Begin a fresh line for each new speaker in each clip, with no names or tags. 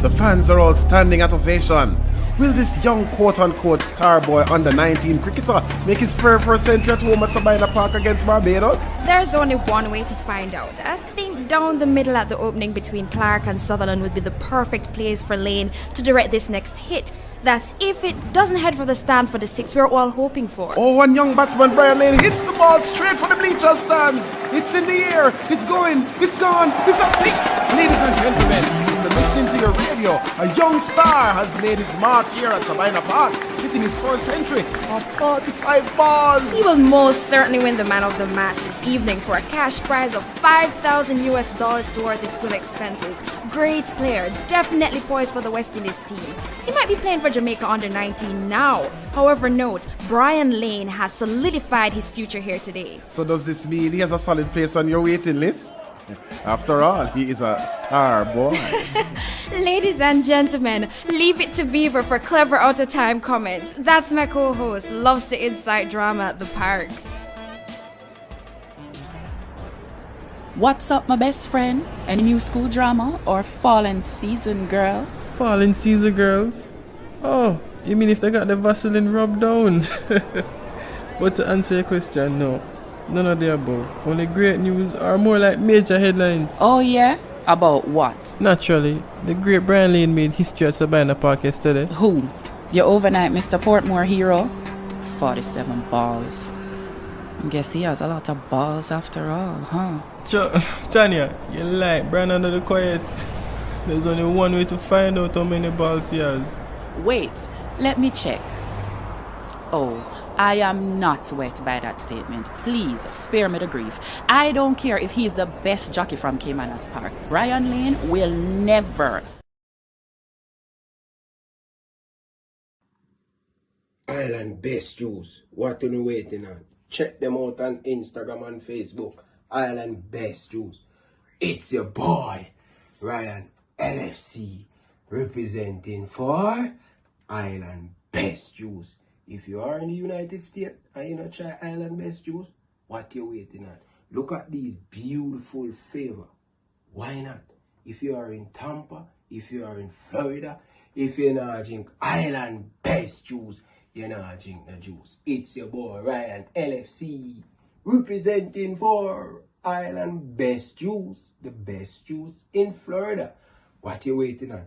The fans are all standing at ovation. Will this young quote-unquote star boy under 19 cricketer make his first century at home at Sabina Park against Barbados?
There's only one way to find out. I think down the middle at the opening between Clark and Sutherland would be the perfect place for Lane to direct this next hit. That's if it doesn't head for the stand for the six we're all hoping for.
Oh, one young batsman, Brian Lane, hits the ball straight for the bleacher stands. It's in the air. It's going. It's gone. It's a six. Ladies and gentlemen, if you're listening to your radio, a young star has made his mark here at Sabina Park, hitting his first century of 45 balls.
He will most certainly win the man of the match this evening for a cash prize of $5,000 towards his school expenses. Great player, definitely poised for the West Indies team. He might be playing for Jamaica under 19 now. However, note, Brian Lane has solidified his future here today.
So does this mean he has a solid place on your waiting list? After all, he is a star boy.
Ladies and gentlemen, leave it to Beaver for clever out-of-time comments. That's my co-host, loves the inside drama at the park.
What's up, my best friend? Any new school drama or fallen season girls?
Fallen season girls? Oh, you mean if they got the Vaseline rubbed down? But to answer your question, no. None of the above. Only great news or more like major headlines.
Oh yeah? About what?
Naturally, the great Brian Lane made history at Sabina Park yesterday.
Who? Your overnight Mr. Portmore hero? 47 balls. Guess he has a lot of balls after all, huh?
Tanya, you like Brian under the quiet. There's only one way to find out how many balls he has.
Wait, let me check. Oh, I am not wet by that statement. Please, spare me the grief. I don't care if he's the best jockey from Caymanas Park. Brian Lane will never.
Island Best Juice. What are you waiting on? Check them out on Instagram and Facebook. Island Best Juice. It's your boy, Ryan LFC, representing for Island Best Juice. If you are in the United States and you not try Island Best Juice, what you waiting on? Look at these beautiful flavor. Why not? If you are in Tampa, if you are in Florida, if you not drink Island Best Juice, you not drink the juice. It's your boy Ryan LFC, representing for Island Best Juice, the best juice in Florida. What you waiting on?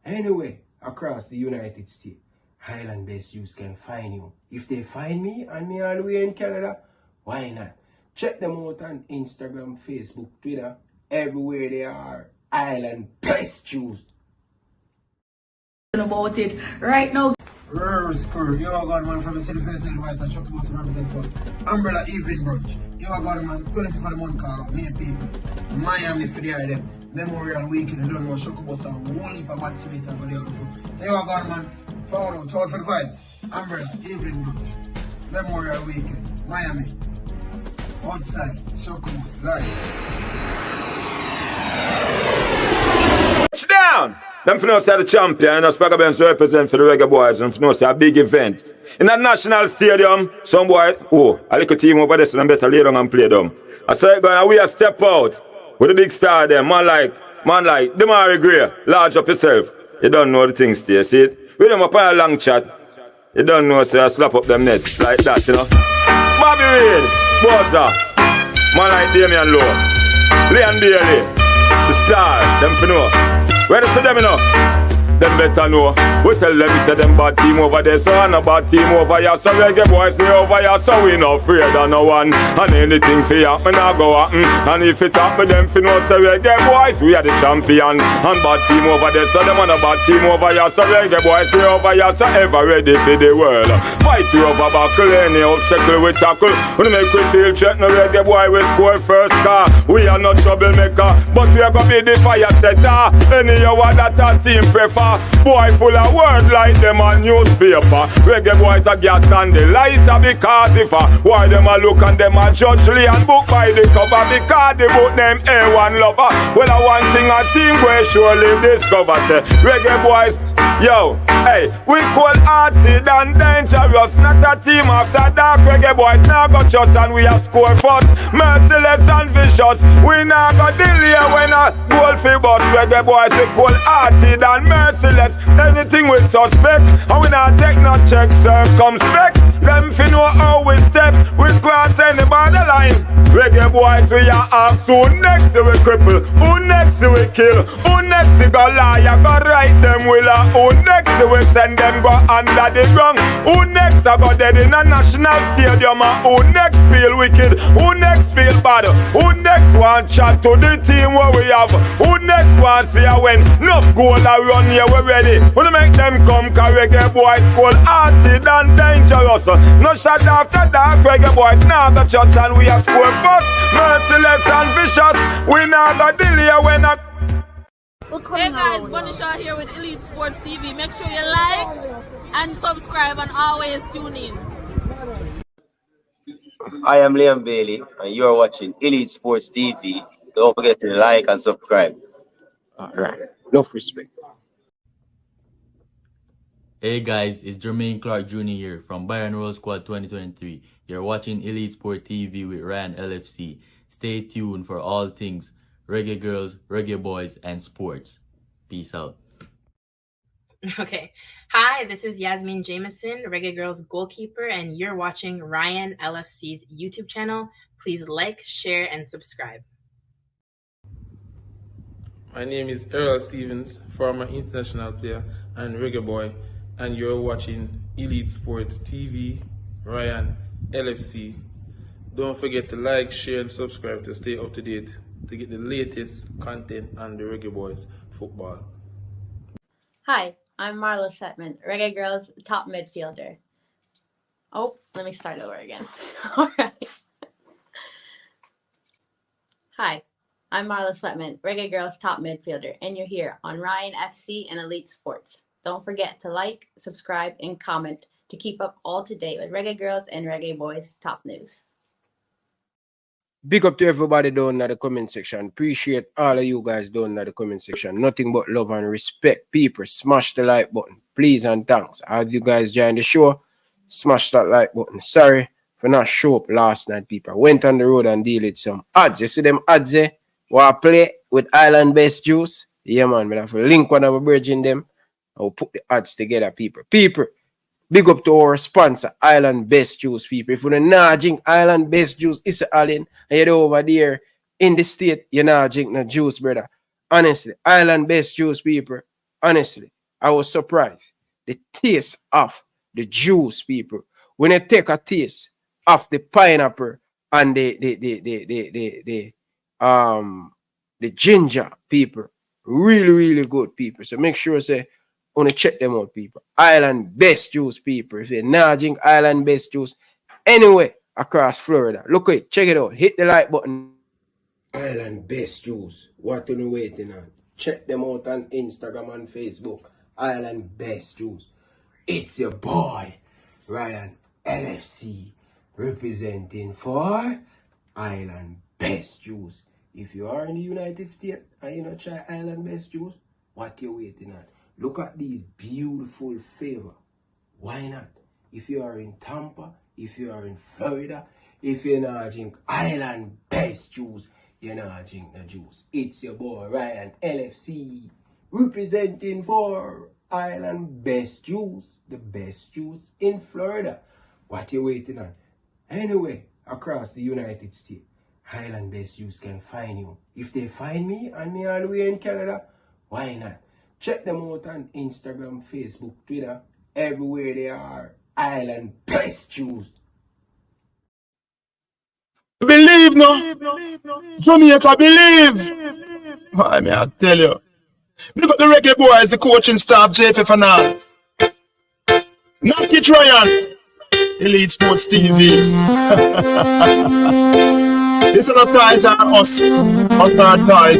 Anyway, across the United States, Island Best Juice can find you. If they find me and me all the way in Canada, why not? Check them out on Instagram, Facebook, Twitter, everywhere they are. Island Best Juice.
About it right now.
Score, you are gone man from the city face and white and shop post represent for Umbrella Evening Brunch. You are gone man 20 for the month call out, main people. Miami for the island. Memorial Weekend, you don't know Shokubos and one heap of match later go there before. So you are gone man, forward out, forward for the vibes. Umbrella Evening Brunch. Memorial Weekend, Miami. Outside, Shokubos, live.
Touchdown! Them for now say the champion, as Pagga Benz represent for the Reggae Boys, and for now say a big event. In that national stadium, some boy, a little team over there, so them better lay down and play them. I saw it going, and we a step out with a big star there, man like Demari Gray, large up yourself. You don't know the things there, see it? With them up on a long chat, you don't know, say I slap up them nets like that, you know? Bobby Reid, Butler, man like Damian Lowe, Leon Bailey, the star, them for know. Ready for them enough? Them better know. We tell them say them bad team over there, so I'm a bad team over here. So Reggae Boys stay over here, so we not afraid of no one. And anything for happen, I go happen. And if it happen, them fi know say Reggae Boys, we are the champion. And bad team over there, so them on a bad team over here. So Reggae Boys stay over here, so ever ready for the world. Fight you over buckle, any obstacle we tackle. When make we feel check, no Reggae Boy we score first car. We are not troublemaker, but we are gonna be the fire setter. Any hour that our team prefer. Boy full of words like them on newspaper. Reggae Boys a gas and the lighter because if why them a look and them a judge Lee and book by the cover because the book them A1 lover. Well a one thing a team where surely discover say Reggae Boys, yo, hey, we cold-hearted and dangerous. Not a team after dark. Reggae Boys now got shots and we have scored first. Merciless and vicious. vicious. We not got delay when a goal fi bust. Reggae boys we cold-hearted and merciless. Anything we suspect, and we not take no check circumspect. Them fi know how we step, we cross any borderline. Reggae boys we a ask who next we cripple, who next we kill, who next we go lie, go right them will who next we send them go under the ground, who next I go dead in a national stadium, who next feel wicked, who next feel bad, who next want chat to the team where we have, who next want see a win, enough goal a run here we ready, we make them come cause reggae boys cold-hearted and dangerous. No shot after dark, reggae boys now got shots and we are score first. Merciless and vicious, we now got delay when I...
Hey guys, Bunny Shaw here with Elite Sports TV. Make sure you like and subscribe and always tune in.
I am Liam Bailey and you're watching Elite Sports TV. Don't forget to like and subscribe. Alright, enough respect.
Hey guys, it's Jermaine Clark Jr. here from Byron Roll Squad 2023. You're watching Elite Sport TV with Ryan LFC. Stay tuned for all things Reggae Girls, Reggae Boys, and sports. Peace out.
Okay. Hi, this is Yasmin Jameson, Reggae Girls goalkeeper, and you're watching Ryan LFC's YouTube channel. Please like, share, and subscribe.
My name is Errol Stevens, former international player and reggae boy, and you're watching Elite Sports TV, Ryan LFC. Don't forget to like, share, and subscribe to stay up to date to get the latest content on the Reggae Boys football.
Hi, I'm Marla Setman, Reggae Girls top midfielder. Oh, let me start over again. All right. Hi, I'm Marla Sletman, Reggae Girls top midfielder, and you're here on Ryan FC and Elite Sports. Don't forget to like, subscribe, and comment to keep up all to date with Reggae Girls and Reggae Boys top news.
Big up to everybody down in the comment section. Appreciate all of you guys down in the comment section. Nothing but love and respect. People, smash the like button. Please and thanks. As you guys join the show, smash that like button. Sorry for not show up last night, people. I went on the road and deal with some ads. You see them ads there? Want to play with Island-based juice? Yeah, man. I have to link one of my bridge in them. I'll put the ads together, people. People, big up to our sponsor, Island Best Juice, people. If you're not drink Island Best Juice, it's a Allen, and you're over there in the state, you're not drink no juice, brother. Honestly, Island Best Juice, people. Honestly, I was surprised. The taste of the juice, people. When you take a taste of the pineapple and the ginger, people, really, really good, people. So make sure, say, want to check them out, people. Island Best Juice, people. If you're not drink Island Best Juice anywhere across Florida, look at it, check it out. Hit the like button. Island Best Juice. What are you waiting on? Check them out on Instagram and Facebook. Island Best Juice. It's your boy, Ryan LFC, representing for Island Best Juice. If you are in the United States and you not try Island Best Juice, what you waiting on? Look at these beautiful flavor. Why not? If you are in Tampa, if you are in Florida, if you're not drink Island Best Juice, you're not drink the juice. It's your boy Ryan LFC representing for Island Best Juice, the best juice in Florida. What you waiting on? Anyway, across the United States, Island Best Juice can find you. If they find me and me all the way in Canada, why not? Check them out on Instagram, Facebook, Twitter, everywhere they are. Island Best Juice.
Believe no, Jamaica believe. I mean, I tell you. Look at the Reggae Boys, the coaching staff, JFF and all. Knock it, Ryan. Elite Sports TV. This is a ties on us. Us our ties.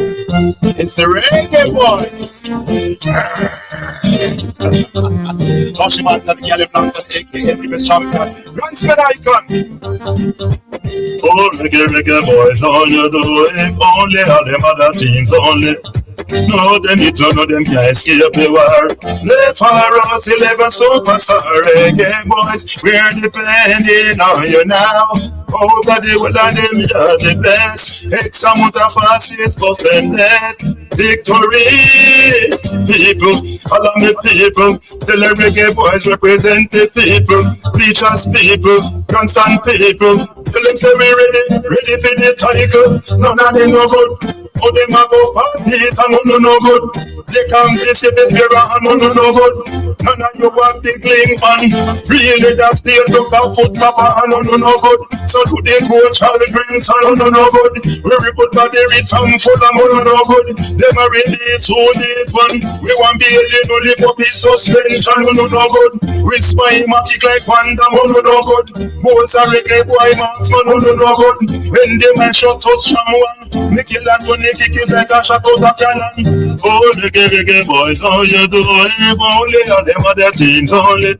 It's the Reggae Boys. Oshimantan, Galley Blankton, aka Previous Champion. Gunsman Icon. Oh, Reggae Boys, all you do, if only all them other teams only. No, them it no them can't escape the war. Left for us 11 superstar Reggae Boys. We're depending on you now. Out of the world of them, you're the best. X amount of passes for spending. Victory, people, all of me people. Tell the reggae boys represent the people. Bleachers people, constant people. Tell them say we ready for the title. None of them no good. Oh, them a go party it and no good. They come this if it's beer and no good. None of you want big link man. Really that still look out foot papa and no good. So do they go Charlie drinks and no good. We put body read from full of no good. Them a ready to this one. We want be a little lip up his suspension no good. We spy him a kick like panda no good. Most a reggae boy marksman no good. When they man shot touch someone, make you land when they kick is like a shot out of cannon. Oh, reggae boys, how you doing? Only all them other teams only.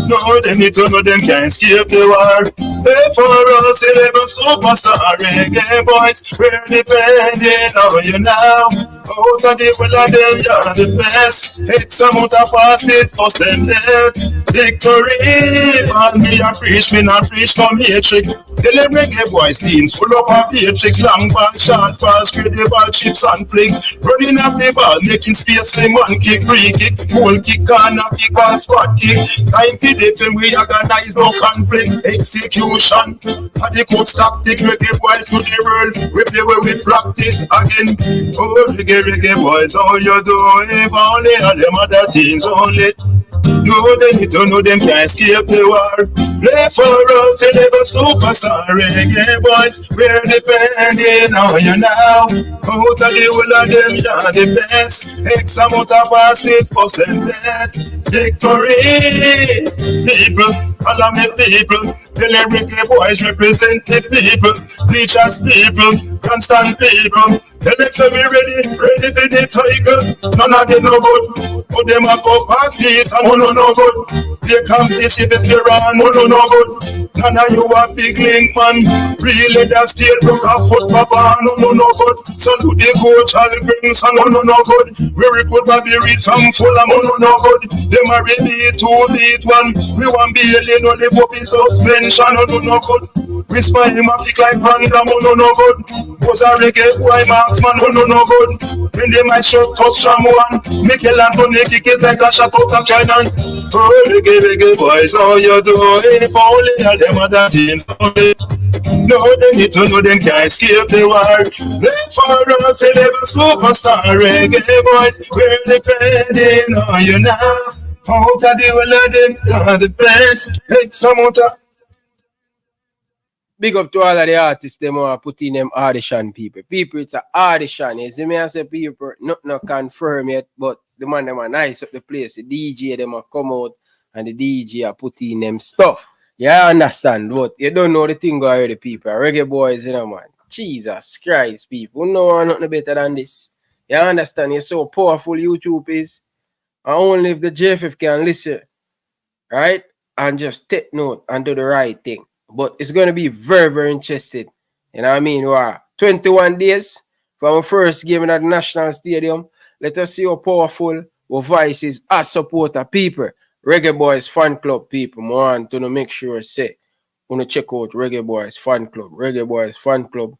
No, they need to know them can't escape the war. Pay for us, 11 superstar reggae boys. We're depending on you now. Out of the world of them, you're the best. X amount of passes for standard. Victory, and me a preach, me not preach no matrix. Tell them reggae boys teams full up of matrix. Long ball, short pass, credible chips and flicks. Running up the ball, making space for man kick, free kick, goal kick, corner kick, and spot kick. Time for defend, we organize no conflict. Execution, at the coach tactic, reggae boys to the world. We play where we practice again. Oh, reggae boys, how you doing? Only all them other teams only. No, they need to know them can't escape the war. Play for us, 11 superstar reggae boys. We're depending on you now. Out of the world of them, you're the best. X amount of passes, post and dead. Victory, people, all of me people. Tell them reggae boys represent the people. Teachers people, constant people. Tell them say we ready for the title. None of them no good. Put them a go past it and no good. They come this if it's beer and no good. None of you a big link man. Really that still broke a foot papa no good. So do they go Charlie Brings and no good. We recruit Bobby Reed from Fulham no good. Them a ready to beat one. We want be a no live up in suspension no good. We spy him a kick like panda no good. Was a reggae boy marksman no good. When they might shot touch someone, make a land on kick it like a shot out of cannon. Oh, reggae boys, how you doing? If only all them other teams only. No, they need to know them can't escape the war. Play for us, 11 superstar reggae boys. We're depending on you now. Out of the world of them, you're the best. Take some water.
Big up to all of the artists them who are putting them audition people. People, it's an audition. You see me I say people, not confirm yet, but the man them are nice up the place. The DJ them are come out and the DJ are putting them stuff. Yeah, I understand, but you don't know the thing already, people. Reggae boys, you know, man. Jesus Christ, people. No, nothing better than this. You understand? You're so powerful YouTube is. And only if the JFF can listen, right? And just take note and do the right thing. But it's going to be very, very interesting. You know what I mean? We're 21 days from our first game at the National Stadium. Let us see how powerful our voice is as supporter people. Reggae Boys Fan Club people. I want to make sure say, want to check out Reggae Boys Fan Club. Reggae Boys Fan Club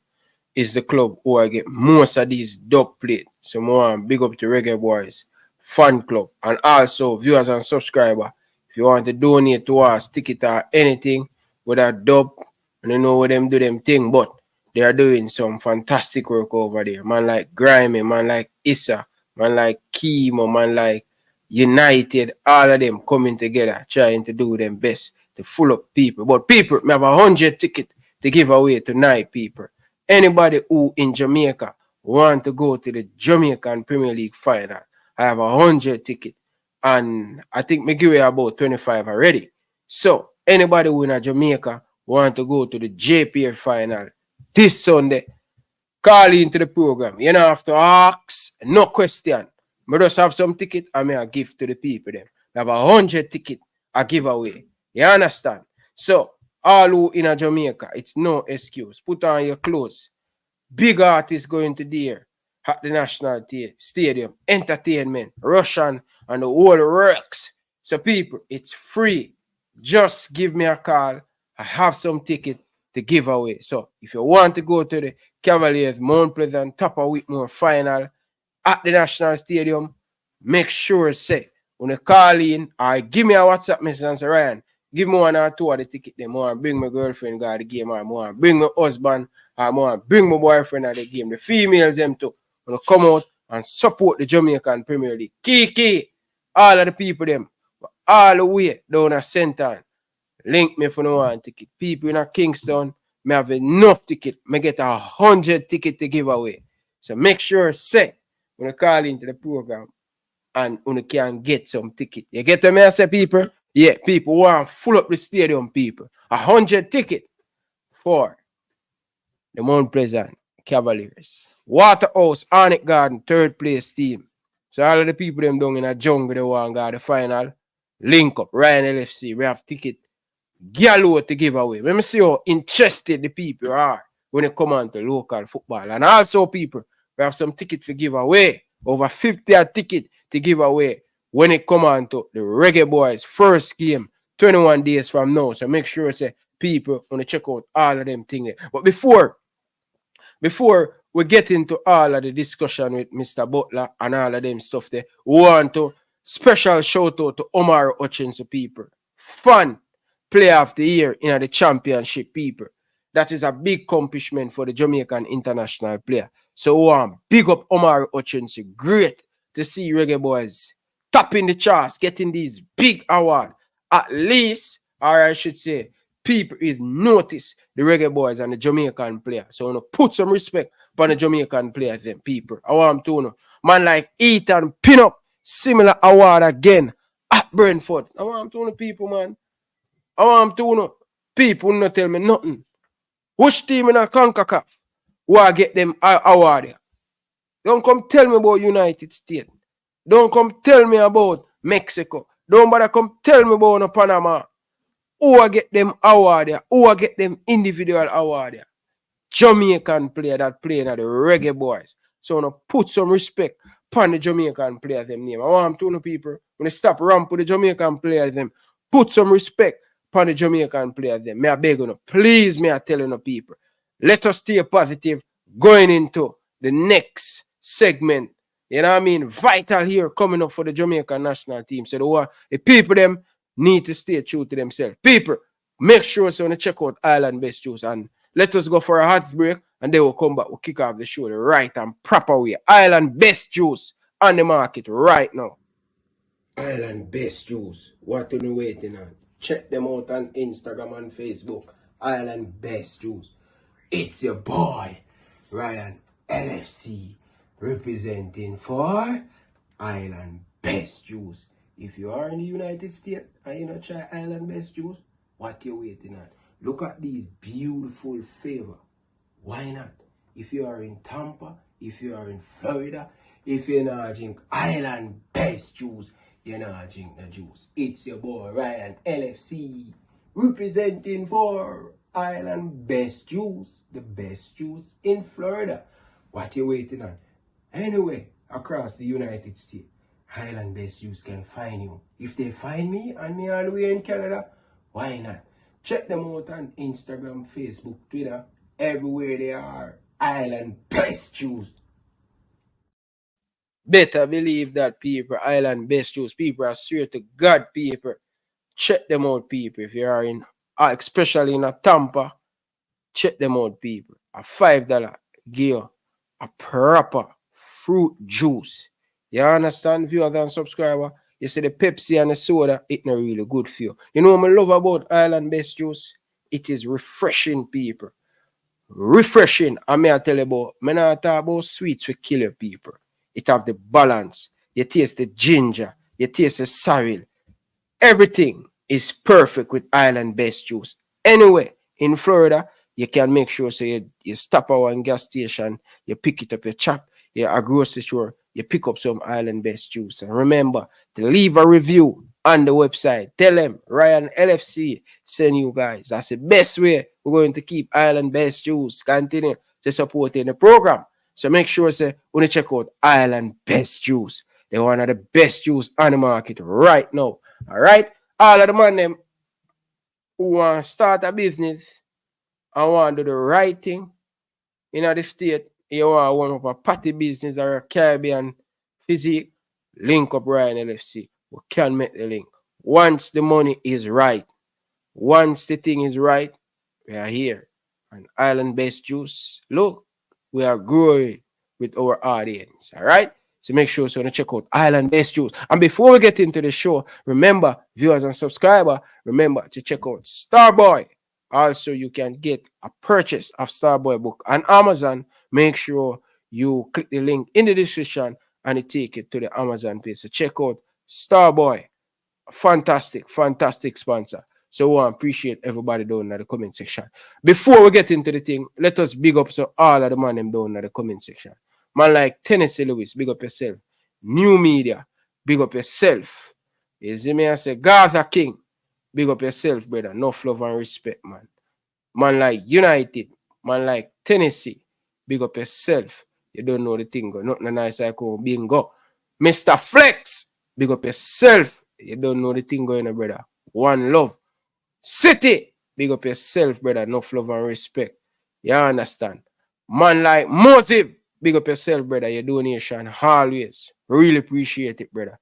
is the club who I get most of these dub plate. So I want to big up to Reggae Boys Fan Club. And also viewers and subscribers, if you want to donate to us, ticket or anything, with a dub, and you know what them do them thing, but they are doing some fantastic work over there. Man like Grimy, man like Issa, man like Chemo, man like United, all of them coming together, trying to do them best to full up people. But people, we have 100 tickets to give away tonight, people. Anybody who in Jamaica want to go to the Jamaican Premier League final, I have 100 tickets. And I think me give away about 25 already. So, anybody who in Jamaica want to go to the JPF final this Sunday, call into the program. You don't have to ask, no question. I just have some ticket and I give to the people. Them. I have 100 tickets I give away. You understand? So, all who in Jamaica, it's no excuse. Put on your clothes. Big artists going to there at the National Stadium. Entertainment, Russian, and the whole works. So, people, it's free. Just give me a call. I have some ticket to give away. So if you want to go to the Cavaliers Mount Pleasant Tupper Whitmore final at the National Stadium, make sure say when you call in or give me a WhatsApp message and say, Ryan, give me one or two of the ticket them. I want to bring my girlfriend go to the game, or I want to bring my husband, or I want to bring my boyfriend at the game. The females them too. When you come out and support the Jamaican Premier League. Kiki, all of the people them, all the way down at Centre. Link me for no one ticket. People in a Kingston, me have enough ticket. Me get 100 ticket to give away. So make sure say when you call into the program and you can get some ticket. You get the message, people? Yeah, people want to full up the stadium, people. 100 ticket for the Mount Pleasant Cavaliers. Waterhouse, Arnett Garden, third place team. So all of the people them down in a jungle, they want to go to the final. Link up, Ryan LFC. We have ticket galore to give away. Let me see how interested the people are when they come on to local football. And also, people, we have some ticket to give away. Over 50 ticket to give away when it come on to the Reggae Boys first game 21 days from now. So make sure say people want to check out all of them things. But before we get into all of the discussion with Mr. Butler and all of them stuff there, we want to special shout out to Omar Hutchins people. Fun player of the year in the championship, people. That is a big accomplishment for the Jamaican international player. So big up Omar Hutchins. Great to see Reggae Boys topping the charts, getting these big awards. At least, or I should say, people is notice the Reggae Boys and the Jamaican player. So I want to put some respect on the Jamaican players, them people. I want to know. Man like Ethan Pinnock, similar award again at Brentford. I want to know people, man. I want to know people not tell me nothing. Which team in a CONCACAF will get them award? Don't come tell me about United States. Don't come tell me about Mexico. Don't bother come tell me about Panama. Who will get them award? Who will get them individual award? Jamaican player that playing at the Reggae Boys. So I want to put some respect upon the Jamaican players them name. I want to know people when they stop ramp with the Jamaican players them. Put some respect upon the Jamaican players them. May I beg you, please, may I tell you people. Let us stay positive going into the next segment. You know what I mean? Vital here coming up for the Jamaican national team. So the people them need to stay true to themselves. People, make sure so when you check out Island Best Juice and let us go for a hot break and then we'll come back. We'll kick off the show the right and proper way. Island Best Juice on the market right now. Island Best Juice. What are you waiting on? Check them out on Instagram and Facebook. Island Best Juice. It's your boy, Ryan LFC, representing for Island Best Juice. If you are in the United States and you not try Island Best Juice, what you waiting on? Look at these beautiful flavor. Why not? If you are in Tampa, if you are in Florida, if you're not drink Island Best Juice, you're not drink the juice. It's your boy Ryan LFC, representing for Island Best Juice, the best juice in Florida. What you waiting on? Anyway, across the United States, Highland Best Juice can find you. If they find me and me all the way in Canada, why not? Check them out on Instagram, Facebook, Twitter, everywhere they are. Island Best Juice. Better believe that, people. Island Best Juice. People are swear to God, people. Check them out, people. If you are in, especially in a Tampa, check them out, people. A $5 gear, a proper fruit juice. You understand, viewers and subscribers? You see the Pepsi and the soda, it's not really good for you. You know what I love about Island Best Juice? It is refreshing, people. Refreshing. I may tell you about, I not talk about sweets for kill people. It have the balance. You taste the ginger. You taste the sorrel. Everything is perfect with Island Best Juice. Anyway, in Florida, you can make sure so you stop at one gas station, you pick it up, you chop, you at a grocery store, you pick up some Island Best Juice. And remember to leave a review on the website. Tell them Ryan LFC send you guys. That's the best way we're going to keep Island Best Juice continue to support in the program. So make sure when you check out Island Best Juice. They're one of the best juice on the market right now. All right? All of the man them who want to start a business, I want to do the right thing in the state, you want one of a party business or a Caribbean physique, link up Ryan LFC. We can make the link. Once the money is right, once the thing is right, we are here. And Island Based Juice, look, we are growing with our audience. All right? So make sure to check out Island Based Juice. And before we get into the show, remember, viewers and subscribers, remember to check out Starboy. Also, you can get a purchase of Starboy book on Amazon. Make sure you click the link in the description and it take it to the Amazon page. So check out Starboy. Fantastic, fantastic sponsor. So I appreciate everybody down in the comment section. Before we get into the thing, let us big up so all of the man them down in the comment section. Man like Tennessee Lewis, big up yourself. New Media, big up yourself. You see me, I say Gaza King, big up yourself, brother. No love and respect, man. Man like United, man like Tennessee, big up yourself. You don't know the thing, nothing nice like bingo. Mr. Flex, big up yourself. You don't know the thing going on, brother. One love. City, big up yourself, brother. No love and respect. You understand? Man like Moses, big up yourself, brother. Your donation always. Really appreciate it, brother.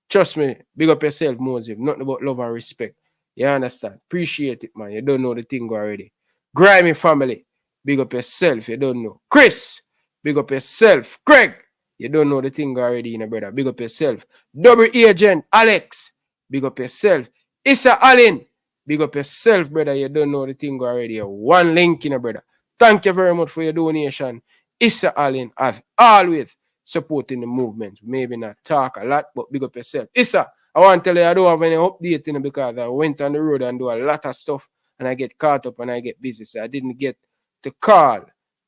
Trust me, big up yourself, Moses. Nothing about love and respect. You understand? Appreciate it, man. You don't know the thing already. Grimy family, big up yourself. You don't know. Chris, big up yourself. Craig, you don't know the thing already, you know, brother. Big up yourself. Double agent Alex, big up yourself. Issa Allen, big up yourself, brother. You don't know the thing already. One link, you know, brother. Thank you very much for your donation. Issa Allen, as always, supporting the movement. Maybe not talk a lot, but big up yourself. Issa, I want to tell you I don't have any update in it because I went on the road and do a lot of stuff and I get caught up and I get busy. So I didn't get to call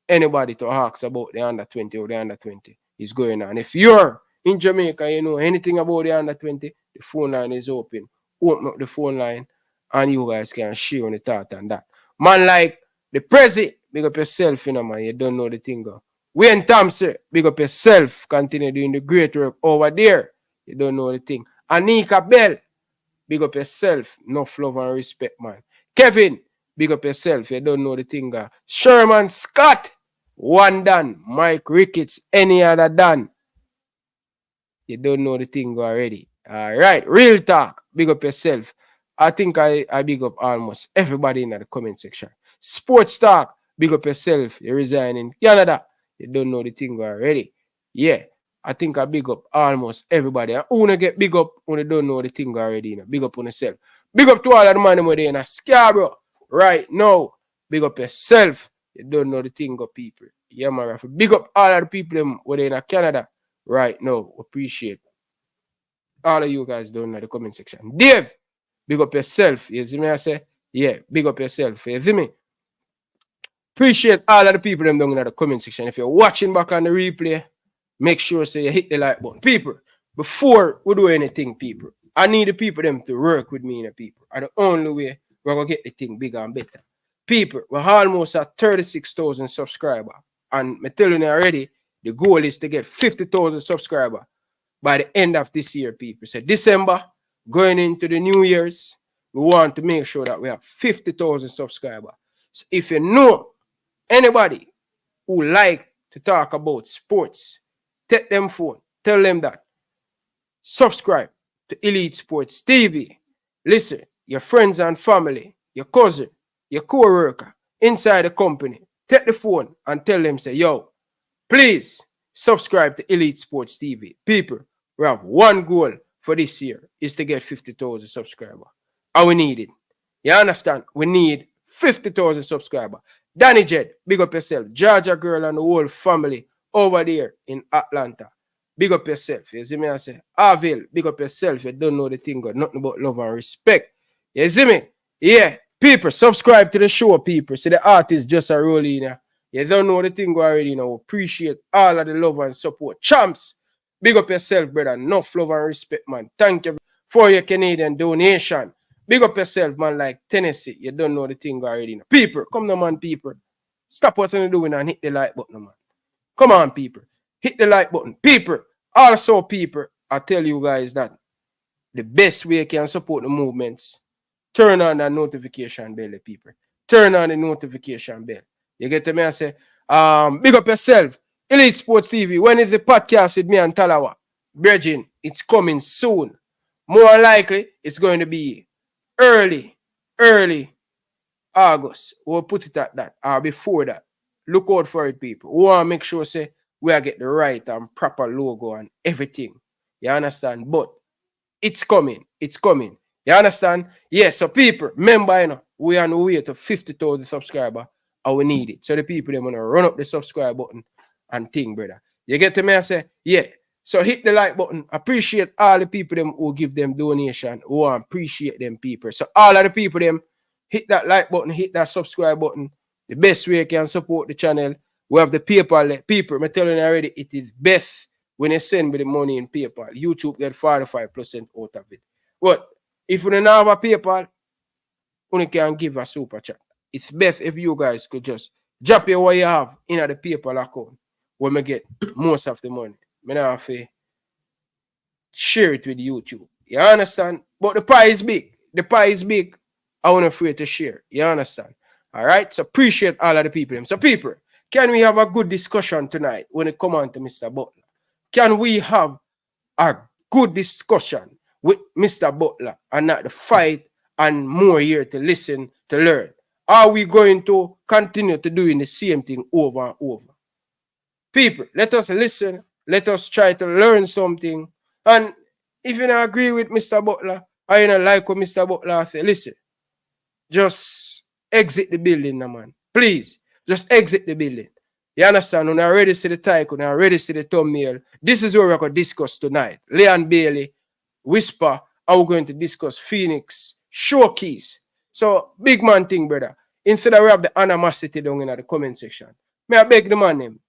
anybody to ask about the under 20 or the under 20 is going on. If you're in Jamaica, you know anything about the under 20, the phone line is open. Open up the phone line and you guys can share on the thought and that. Man like the Prezi, big up yourself, you know, man. You don't know the thing. Wayne Thompson, big up yourself. Continue doing the great work over there. You don't know the thing. Anika Bell, big up yourself. No love and respect, man. Kevin, big up yourself. You don't know the thing. Sherman Scott, one done. Mike Ricketts, any other done. You don't know the thing already. All right. Real talk. Big up yourself. I think I big up almost everybody in the comment section. Sports talk. Big up yourself. You resign in Canada. You don't know the thing already. Yeah. I think I big up almost everybody. I want to get big up when you don't know the thing already. You know. Big up on yourself. Big up to all of the money who in a Scarborough right now. Big up yourself. You don't know the thing of people. Yeah, man. Big up all of the people who in Canada right now. Appreciate all of you guys down in the comment section. Dave, big up yourself. You see me? I say, yeah, big up yourself. You see me? Appreciate all of the people them down in the comment section. If you're watching back on the replay, make sure you hit the like button. People, before we do anything, people, I need the people them to work with me, people. And the only way we're going to get the thing bigger and better. People, we're almost at 36,000 subscribers. And I'm telling you already, the goal is to get 50,000 subscribers by the end of this year, people. So December, going into the New Year's, we want to make sure that we have 50,000 subscribers. So if you know anybody who like to talk about sports, take them phone, tell them that. Subscribe to Elite Sports TV. Listen, your friends and family, your cousin, your co-worker inside the company, take the phone and tell them, say, yo, please subscribe to Elite Sports TV. People, we have one goal for this year is to get 50,000 subscribers. And we need it. You understand? We need 50,000 subscribers. Danny Jed, big up yourself. Georgia girl and the whole family over there in Atlanta. Big up yourself. You see me? I say, Avil, big up yourself. You don't know the thing, got nothing but love and respect. You see me? Yeah. People, subscribe to the show, people. See the artist just a roll in here. You don't know the thing already now. Appreciate all of the love and support. Champs, big up yourself, brother. Enough love and respect, man. Thank you for your Canadian donation. Big up yourself, man, like Tennessee. You don't know the thing already now. People, come on, man, people. Stop what you're doing and hit the like button, man. Come on, people. Hit the like button. People, also, people, I tell you guys that the best way you can support the movements, turn on that notification bell, people. turn on the notification bell. You get to me and say, big up yourself. Elite Sports TV. When is the podcast with me and Talawa? Virgin, it's coming soon. More likely, it's going to be early August. We'll put it at that, or before that. Look out for it, people. We want to make sure say we are get the right and proper logo and everything. You understand? But it's coming. It's coming. You understand? Yes, so people, remember, you know, we are on the way to 50,000 subscribers and we need it. So the people, they want to run up the subscribe button and thing, brother. You get to me and say, yeah. So hit the like button. Appreciate all the people them who give them donation. We want to appreciate them people. So all of the people them, hit that like button, hit that subscribe button. The best way you can support the channel. We have the PayPal. People, I'm telling you already, it is best when you send me the money in PayPal. YouTube get 45% out of it. But if you don't have a PayPal, you can give a super chat. It's best if you guys could just drop your what you have in the PayPal account when we get most of the money. I have to share it with YouTube. You understand? But the pie is big. The pie is big. I want afraid to share. You understand? All right? So appreciate all of the people. So people, can we have a good discussion tonight when it comes on to Mr. Butler? Can we have a good discussion with Mr. Butler and not the fight and more here to listen, to learn? Are we going to continue to doing the same thing over and over? People, let us listen. Let us try to learn something. And if you don't agree with Mr. Butler, or you don't like what Mr. Butler say, listen, just exit the building, now, man. Please, just exit the building. You understand? When I already see the title, when I already see the thumbnail, this is what we're going to discuss tonight. Leon Bailey, Whisper, are we going to discuss Phoenix, Showcase. So, big man thing, brother. Instead of we have the animosity down in the comment section, may I beg the man name?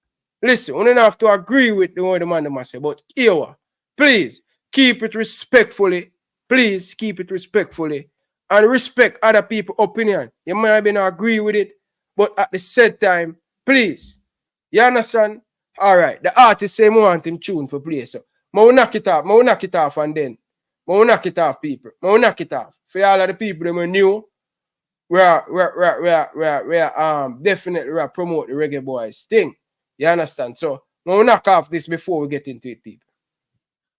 Listen, we don't have to agree with the way the man must say, but here, please keep it respectfully. Please keep it respectfully and respect other people's opinion. You might be not agree with it, but at the same time, please. You understand? All right. The artist say want him tune for play. So, I will knock it off. I will knock it off and then. I will knock it off, people. I will knock it off. For all of the people that are new, we are definitely promote the Reggae Boys thing. You understand? So, we'll knock off this before we get into it, people.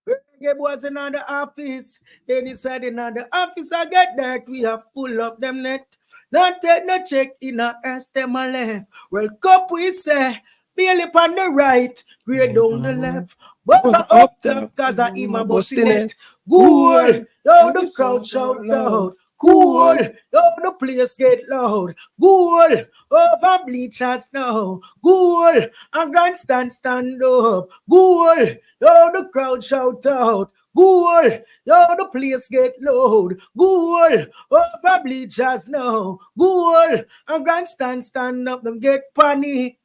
Reggae Boys in the office. Inside in the office, I get that. We have full of them net. Not take no check in a earth, them a left. Well, cup we say, Bailey on the right, grade down the left. But up top, cause I am a busting it. Good, yo, the crowd shout out. Cool, yo, the place get loud. Good, over bleachers now. Good, and grandstand stand up. Good, yo, the crowd shout out. Good, yo, the place get loud. Good, over bleachers now. Good, and grandstand stand up. Them get panic.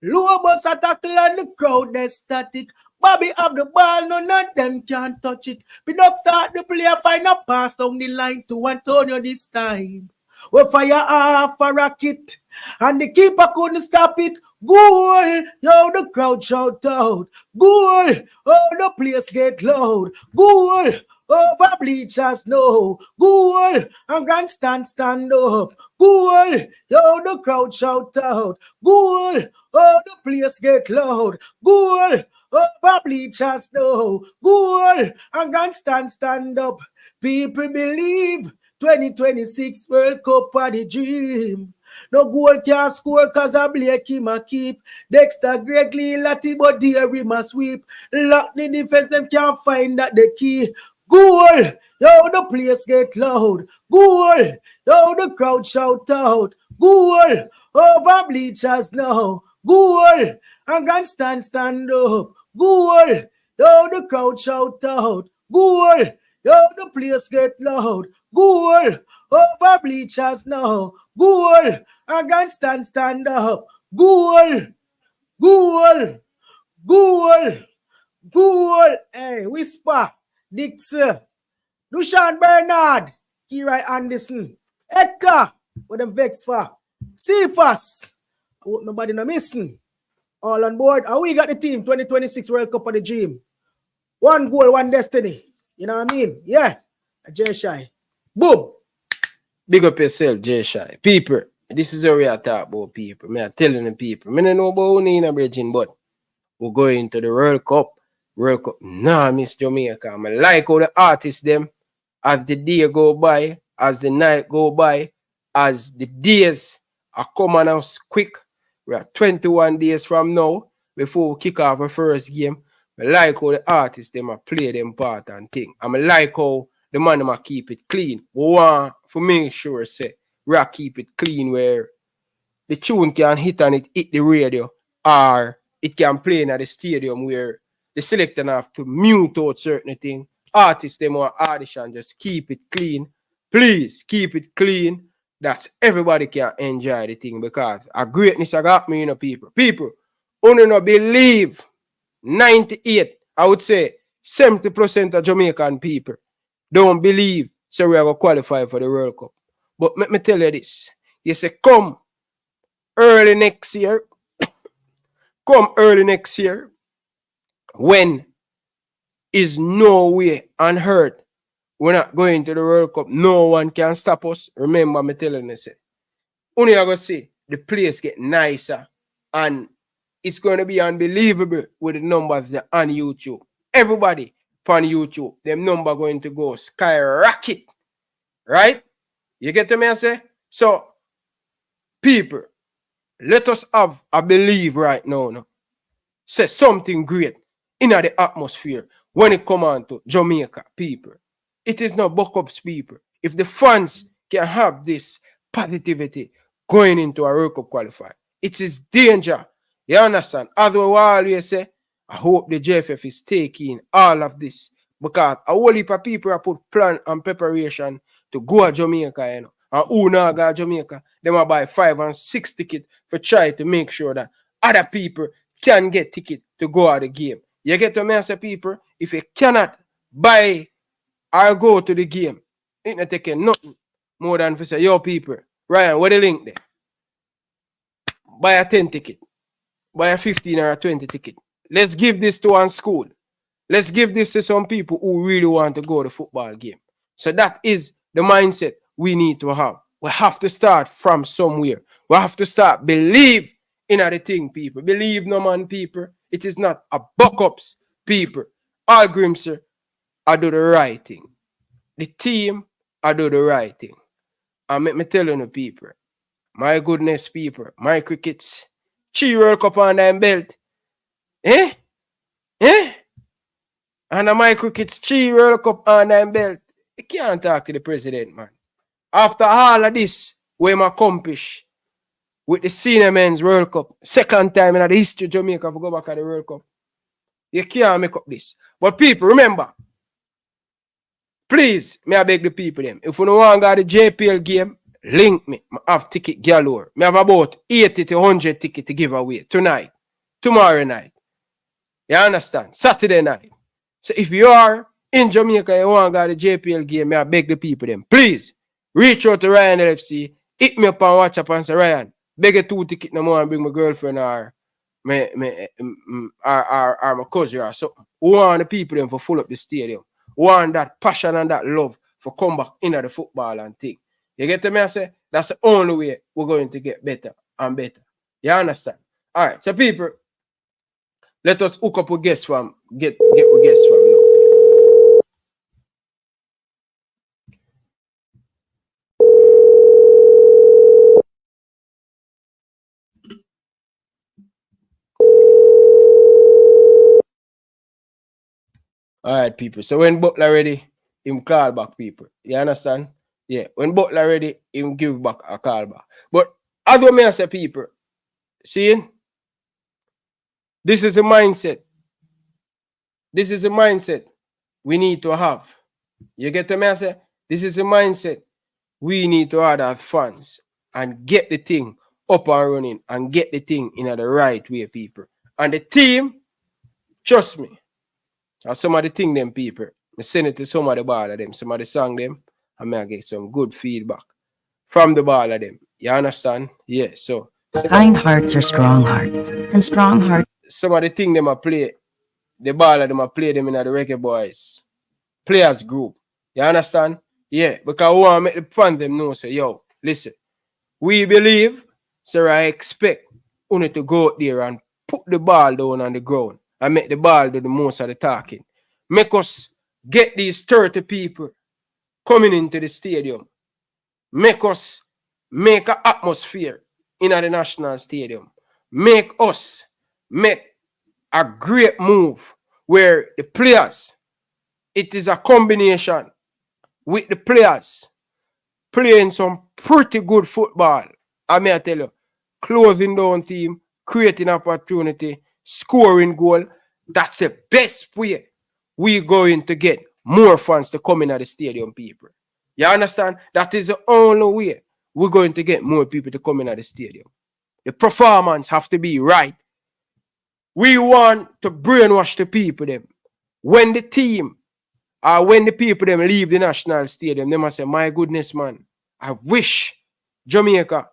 Low bus attack and the crowd they static. Bobby have the ball, none of them can touch it. Pinnock start the play, find a pass down the line to Antonio this time. We fire off a rocket, and the keeper couldn't stop it. Goal! Yo, the crowd shout out. Goal! Oh, the place get loud. Goal! Over bleachers no. Goal! And grandstand stand up. Goal! Yo, the crowd shout out. Goal! Oh, the place get loud. Goal! Over bleachers no. Goal! And grandstand stand up. People believe 2026 World Cup are the dream. No goal can score cause I Blake him a keep. Dexter Gregory Lati but Derry must sweep. Lock the defense, them can't find that the key. Goal! Yo, the place get loud. Goal! Yo, the crowd shout out. Goal! Over bleachers now. Goal! And grandstand stand up. Goal! Yo, the crowd shout out. Goal! Yo, the place get loud. Goal! Over bleachers now. Goal! And grandstand stand up. Goal! Goal! Goal! Goal! Hey, Whisper, Dixon, Dushan Bernard, Kira Anderson, Edgar, what them vex for? Cephas, I hope nobody no missing. All on board. And we got the team 2026 World Cup of the Dream. One goal, one destiny. You know what I mean? Yeah. Jay Shy. Boom.
Big up yourself, Jay Shy. People, This is how we are talk about people. Me are telling the people. Me don't know about who in a bridging, but we're going to the World Cup. World Cup. Nah, Miss Jamaica. I like how the artists them, as the day go by, as the night go by, as the days are coming out quick. We are 21 days from now before we kick off our first game. I like how the artists them are play them part and thing. I like how the man them keep it clean. We want to make sure say we are keep it clean where the tune can hit and it hit the radio, or it can play in at the stadium where the selector have to mute out certain things. Artists them want audition, just keep it clean. Please keep it clean. That's everybody can enjoy the thing because a greatness I got me, people. People, only no believe 98, I would say 70% of Jamaican people don't believe so we are going to qualify for the World Cup. But let me tell you this. You say come early next year, when is no way on earth we're not going to the World Cup. No one can stop us. Remember me telling you, say, only I going to see the place get nicer and it's going to be unbelievable with the numbers that on YouTube. Everybody on YouTube, them number going to go skyrocket. Right? You get to me, I say? So, people, let us have a belief right now. No? Say something great in the atmosphere when it come on to Jamaica, people. It is not buck-ups, people. If the fans can have this positivity going into a World Cup qualifier, it is danger. You understand? As we always say, I hope the JFF is taking all of this because a whole heap of people have put plan and preparation to go to Jamaica, you know. And who not go to Jamaica, they might buy 5 and 6 tickets for try to make sure that other people can get ticket to go at the game. You get to me, say people, if you cannot buy or go to the game, it not taking nothing more than to say, yo people, Ryan, what the link there? Buy a 10 ticket, buy a 15 or a 20 ticket. Let's give this to one school. Let's give this to some people who really want to go to the football game. So that is the mindset we need to have. We have to start from somewhere. We have to start believe in the thing, people. Believe no man, people. It is not a buck-ups, people. All Grimser, I do the right thing. The team, I do the right thing. And let me tell you, people, my goodness, people, my crickets, 3 World Cup on them belt. Eh? And my crickets 3 World Cup on them belt. You can't talk to the president, man. After all of this, we accomplish with the senior men's World Cup, second time in the history of Jamaica to go back at the World Cup. You can't make up this. But people, remember, please, may I beg the people them, if you don't want to go to the JPL game, link me. I have ticket galore. I have about 80 to 100 tickets to give away tonight, tomorrow night. You understand? Saturday night. So if you are in Jamaica and you want to go to the JPL game, I beg the people them, please reach out to Ryan LFC, hit me up on WhatsApp and say, Ryan, beg a 2 ticket no more and bring my girlfriend or my cousin or something. We want the people them for full up the stadium. We want that passion and that love for come back into the football and thing. You get to me? I say that's the only way we're going to get better and better. You understand? All right, so people, let us hook up with guests from get with guests from now. All right, people. So when Butler ready, him call back, people. You understand? Yeah. When Butler ready, him give back a call back. But as we may say, people, see, this is a mindset. This is a mindset we need to have. You get to me? I say, this is a mindset we need to have as fans and get the thing up and running and get the thing in the right way, people. And the team, trust me, as some of the thing them people, I send it to some of the ball of them, some of the song them, and I get some good feedback from the ball of them. You understand? Yeah, so.
Kind hearts are strong hearts, and strong hearts.
Some of the thing them I play, the ball of them I play them in the Reggae Boys players group. You understand? Yeah, because we want to make the fans them know, say, yo, listen, We believe, sir, I expect you to go out there and put the ball down on the ground and make the ball do the most of the talking. Make us get these 30 people coming into the stadium. Make us make an atmosphere in the national stadium. Make us make a great move where the players, it is a combination with the players playing some pretty good football. I may tell you, closing down team, creating opportunity, scoring goal. That's the best way we're going to get more fans to come in at the stadium, people. You understand? That is the only way we're going to get more people to come in at the stadium. The performance have to be right. We want to brainwash the people them. When the team or when the people them leave the national stadium, they must say, my goodness, man, I wish Jamaica,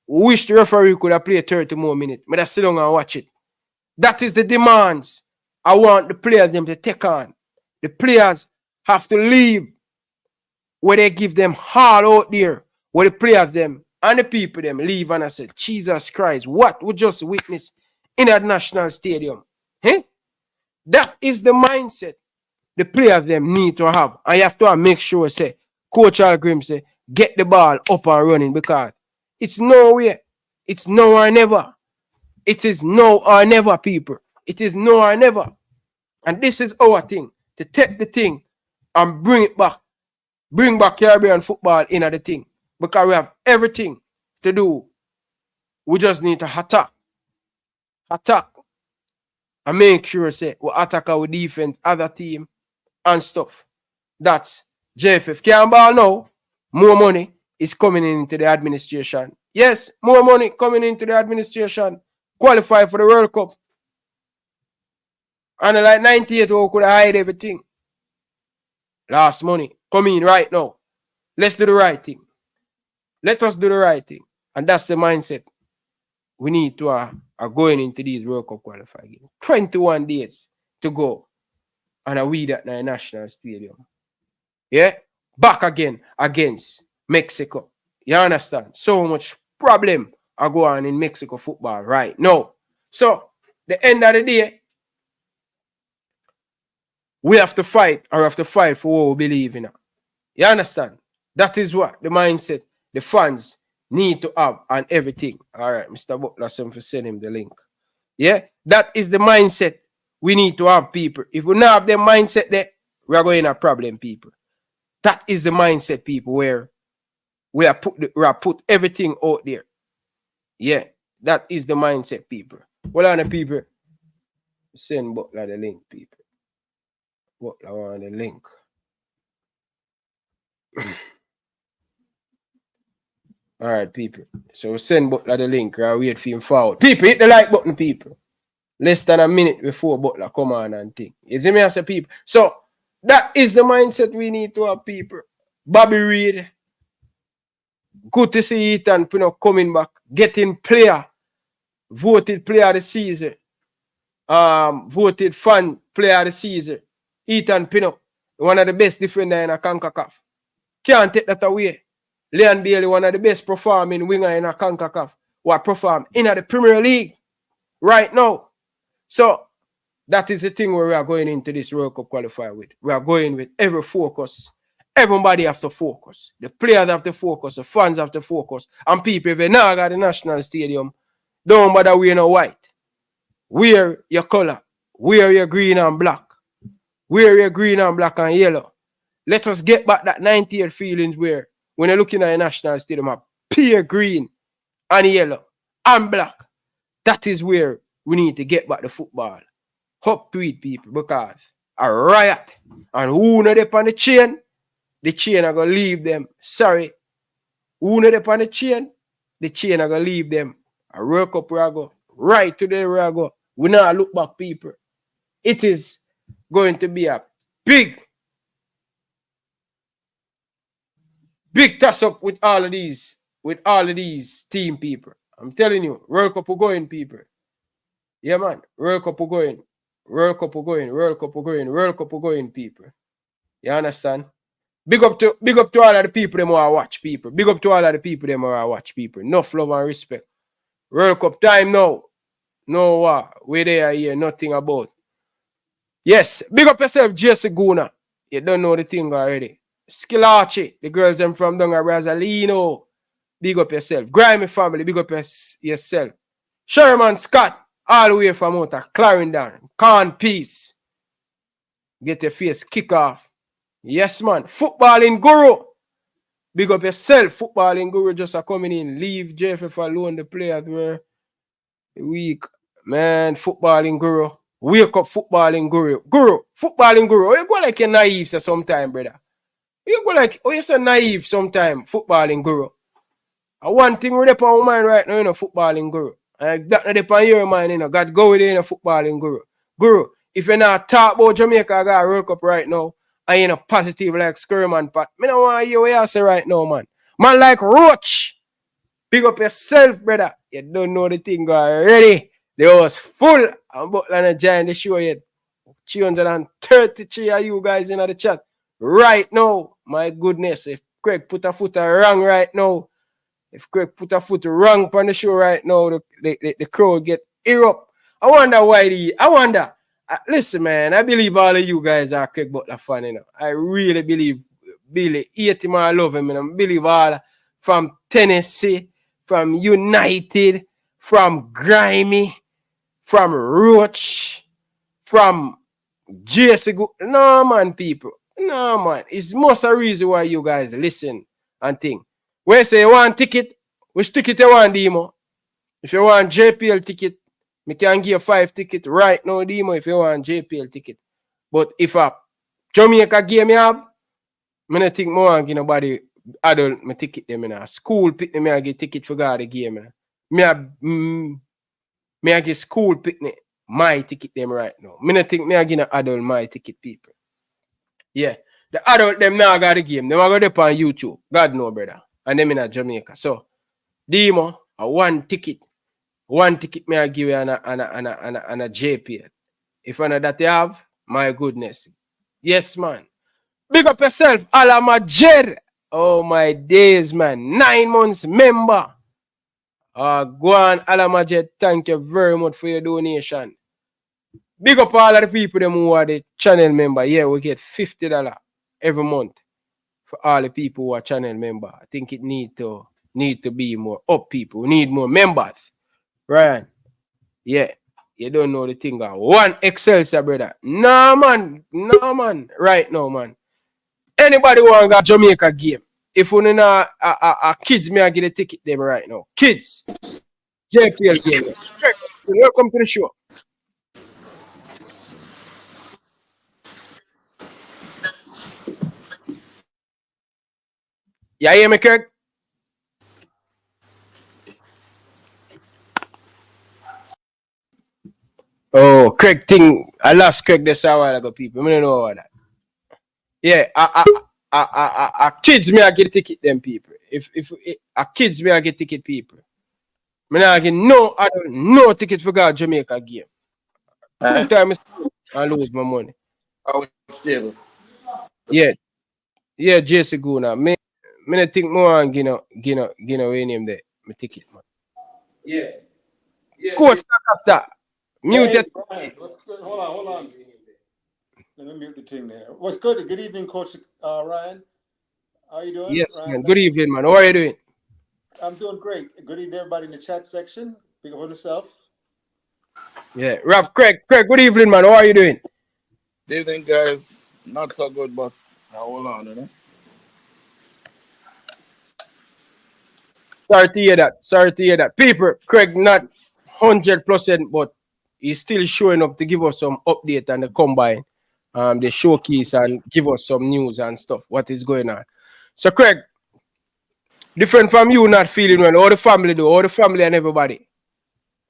wish the referee could have played 30 more minutes. But I sit down and watch it. That is the demands I want the players them to take on. The players have to leave where they give them all out there, where the players them and the people them leave and I said, Jesus Christ, what we just witness in a national stadium? Eh? That is the mindset the players them need to have. And you have to make sure, say, Coach Al Grim say, get the ball up and running because it's nowhere. It's now or never. It is now or never, people. It is now or never. And this is our thing, to take the thing and bring it back. Bring back Caribbean football in the thing. Because we have everything to do. We just need to attack. Attack. And make sure, say, we attack our defense, other team, and stuff. That's JFF. Can't ball now. More money is coming into the administration. Yes, more money coming into the administration. Qualify for the World Cup. And like 98 who could hide everything. Last money. Come in right now. Let's do the right thing. Let us do the right thing. And that's the mindset we need to are going into these World Cup qualifying games. 21 days to go. And a weed at the national stadium. Yeah? Back again against Mexico. You understand? So much problem are going on in Mexico football right now. So, the end of the day, we have to fight or have to fight for what we believe in. You understand? That is what the mindset the fans need to have and everything. All right, Mr. Butler, for send him the link. Yeah? That is the mindset we need to have, people. If we not have the mindset there, we are going to have problem, people. That is the mindset, people, where we are put everything out there. Yeah, that is the mindset, people. Well, on the people, send Butler the link, people. Butler on the link. All right, people. So send Butler the link. I'll wait for him forward. People, hit the like button, people. Less than a minute before Butler come on and think. You see me as a people? So that is the mindset we need to have, people. Bobby Reid. Good to see Ethan Pinnock coming back. Getting player. Voted player of the season. Voted fan player of the season. Ethan Pinnock. One of the best defender in a CONCACAF. Can't take that away. Leon Bailey, one of the best performing winger in a CONCACAF. Who perform in the Premier League right now. So, that is the thing where we are going into this World Cup qualifier with. We are going with every focus. Everybody have to focus. The players have to focus. The fans have to focus. And people, if they now got the national stadium, don't bother wearing no white. Wear your color. Wear your green and black. Wear your green and black and yellow. Let us get back that 98 feelings where when you're looking at a national stadium, a pure green and yellow and black. That is where we need to get back the football. Up to it, people, because a riot and who know they on the chain are going to leave them. Sorry. Who know they on the chain are going to leave them. A World Cup where I go. Right today where I go. We now look back, people. It is going to be a big toss up with all of these team people. I'm telling you, World Cup will going, people. Yeah, man. World Cup will going. World Cup will going. World Cup will going. World Cup will going, people. You understand? Big up to all of the people them who are watch people. Big up to all of the people them who are watch people. Enough love and respect. World Cup time now. No what. We there here, nothing about. Yes, big up yourself, Jesse Guna. You don't know the thing already. Skillachi, the girls them from down at Rosalino. Big up yourself. Grimy family, big up yourself. Sherman Scott, all the way from out of Clarendon. Corn Peace. Get your face kick off. Yes, man. Footballing guru. Big up yourself. Footballing guru just a coming in. Leave JFF alone. The players were weak. Man, footballing guru. Wake up, footballing guru. Guru, footballing guru. You go like you're naive sometime, brother. You go like, you're so naive sometime, footballing guru. And one thing with up on your mind right now, you know, footballing guru. And that up on your mind, you know, God go with it in a footballing guru. Guru, if you're not talk about Jamaica got a World Cup right now, and you're not positive like Skirman Pat, I don't want to hear what you say right now, man. Man like Roach. Big up yourself, brother. You don't know the thing already. They was full. I'm Butler join the show yet. 333 of you guys in the chat right now. My goodness, if Craig put a foot wrong right now, if Craig put a foot wrong on the show right now, the crowd get erupt. I wonder why listen, man, I believe all of you guys are Craig Butler fan, you know. I really believe Billy, hate him, I love him, and I believe all from Tennessee, from United, from Grimy, from Roach, from JC. No, man, people. No, man. It's most a reason why you guys listen and think. When you say you want ticket, which ticket you want, Demo? If you want JPL ticket, I can give you 5 tickets right now, Demo, if you want JPL ticket. But if a Jamaica game you have, I don't think more and give nobody adult my ticket them in a school pick me I get ticket for God the game. Me I get school picnic my ticket them right now. Me not think me I get an adult my ticket people. Yeah. The adult them now got the game. Them I go up on YouTube. God know, brother. And them in Jamaica. So Demo, a one ticket me I give you and a JPL. If one of that you have, my goodness. Yes, man. Big up yourself, Alama Jer. Oh my days, man. 9 months member. Go on, Alama Jer. Thank you very much for your donation. Big up all of the people them who are the channel member. Yeah, we get $50 every month for all the people who are channel member. I think it need to be more up people. We need more members. Right? Yeah. You don't know the thing. One Excelsior, brother. No, man. Right now, man. Anybody want to Jamaica game? If you know kids, me I get a ticket them right now. Kids. JPL game. Welcome to the show. You hear me, Kirk? Oh, Craig thing. I lost Craig this a while ago, people. I don't know about that. Yeah, kids me I get ticket them people. If kids me I get ticket people. Me I get no ticket for God Jamaica game. 2 times I lose my money.
Oh, it's stable.
Yeah, JC Guna. Me not think more and Gino way name there. My ticket, man. Yeah. Coach after. Mute it.
What's good? Hold on. Let me mute the thing there. What's good? Good evening, Coach Ryan. How are you doing?
Yes,
Ryan,
man. Good evening, man. How are you doing?
I'm doing great. Good evening, everybody in the chat section. Pick up on yourself.
Yeah, Ralph, Craig, good evening, man. How are you doing?
Good evening, guys. Not so good, but hold on, you know.
Sorry to hear that. People, Craig not 100%, but he's still showing up to give us some update and the combine, the showcase and give us some news and stuff. What is going on? So, Craig, different from you not feeling well. All the family and everybody.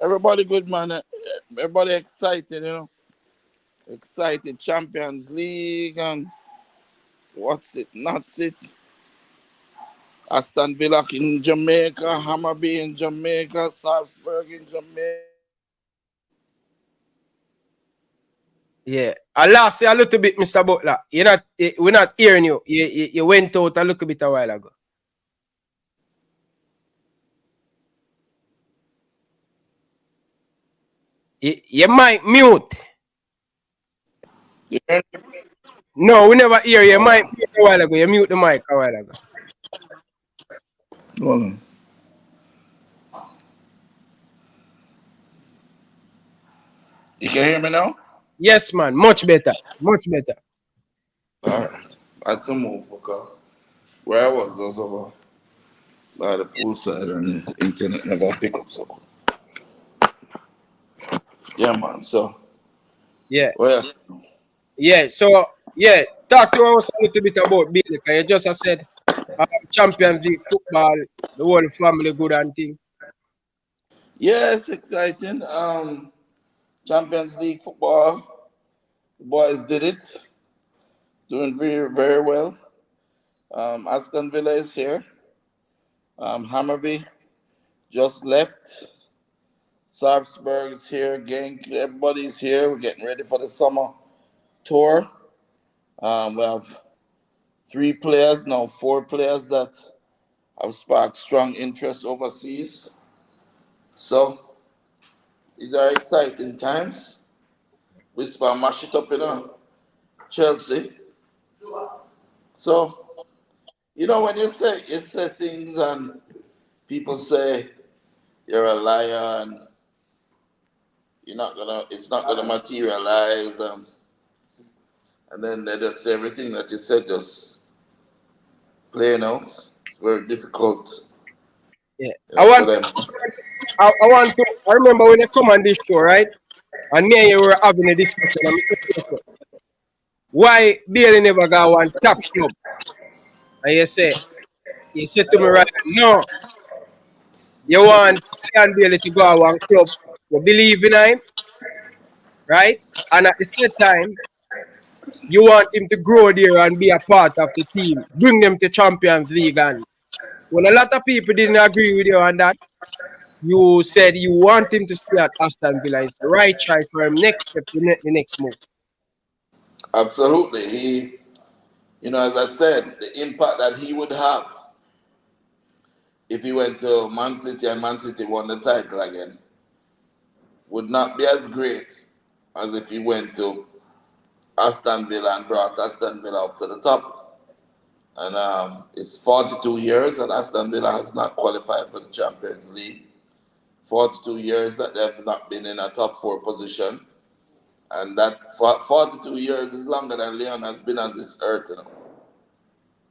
Everybody good, man. Everybody excited, you know. Excited. Champions League and what's it? Not it. Aston Villa in Jamaica, Hammarby in Jamaica, Salzburg in Jamaica.
Yeah. I lost you a little bit, Mr. Butler. We're not hearing you. You went out a little bit a while ago. You might mute.
Yeah.
No, we never hear you. You might mute a while ago. You mute the mic a while ago.
Hold on. You can hear me now?
Yes, man. Much better. Much better.
All right. I had to move because where I was over by the poolside and the internet never pick up. So, yeah, man. So,
Yeah.
well,
Yeah. So, yeah. Talk to us a little bit about Bailey. Because you just said Champions League football, the whole family good and thing.
yeah, it's exciting. Champions League football, the boys did it, doing very, very well. Aston Villa is here. Hammerby just left. Sarpsborg is here. Genk, everybody's here. We're getting ready for the summer tour. We have 3 players, now 4 players that have sparked strong interest overseas. So these are exciting times. Whisper mash it up in Chelsea. So, when you say things and people say you're a liar and it's not gonna materialize, and then they just say everything that you said just playing out. It's very difficult.
Yeah.
For them.
I remember when you come on this show, right? And me and you were having a discussion. And I said, why Bailey never got one top club? And you said to me, right, no, you want Leon Bailey to go to one club. You believe in him, right? And at the same time, you want him to grow there and be a part of the team. Bring them to Champions League. And when a lot of people didn't agree with you on that, you said you want him to stay at Aston Villa. It's the right choice for him next step, the next move.
Absolutely. He, as I said, the impact that he would have if he went to Man City and Man City won the title again would not be as great as if he went to Aston Villa and brought Aston Villa up to the top. And it's 42 years that Aston Villa has not qualified for the Champions League. 42 years that they have not been in a top 4 position. And that 42 years is longer than Leon has been on this earth.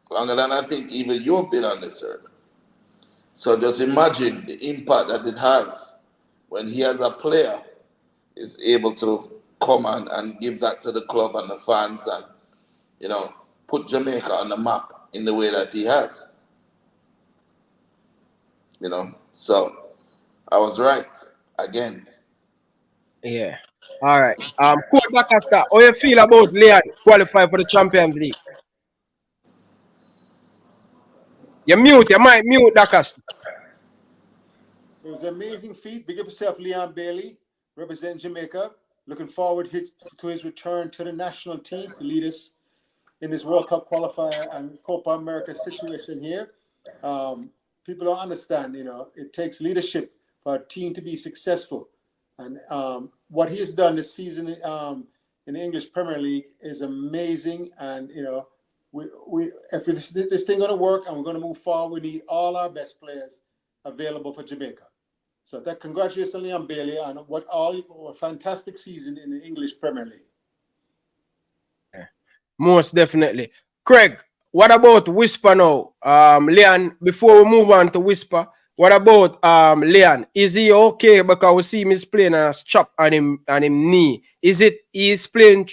Longer than I think even you've been on this earth. So just imagine the impact that it has when he as a player is able to come and give that to the club and the fans and, put Jamaica on the map in the way that he has. So I was right again.
Yeah. All right. Coach Dacasta, how you feel about Leon qualify for the Champions League? You might mute Dacasta.
It was an amazing feat. Big up yourself, Leon Bailey, representing Jamaica. Looking forward to his return to the national team to lead us in this World Cup qualifier and Copa America situation here. People don't understand, it takes leadership for a team to be successful. And what he has done this season in the English Premier League is amazing. And, if this thing going to work and we're going to move forward, we need all our best players available for Jamaica. So congratulations to Leon Bailey on what a fantastic season in the English Premier League.
Yeah, most definitely. Craig, what about Whisper now? Leon, before we move on to Whisper, what about Leon? Is he okay? Because we see him is playing on a chop on him knee. Is it he's playing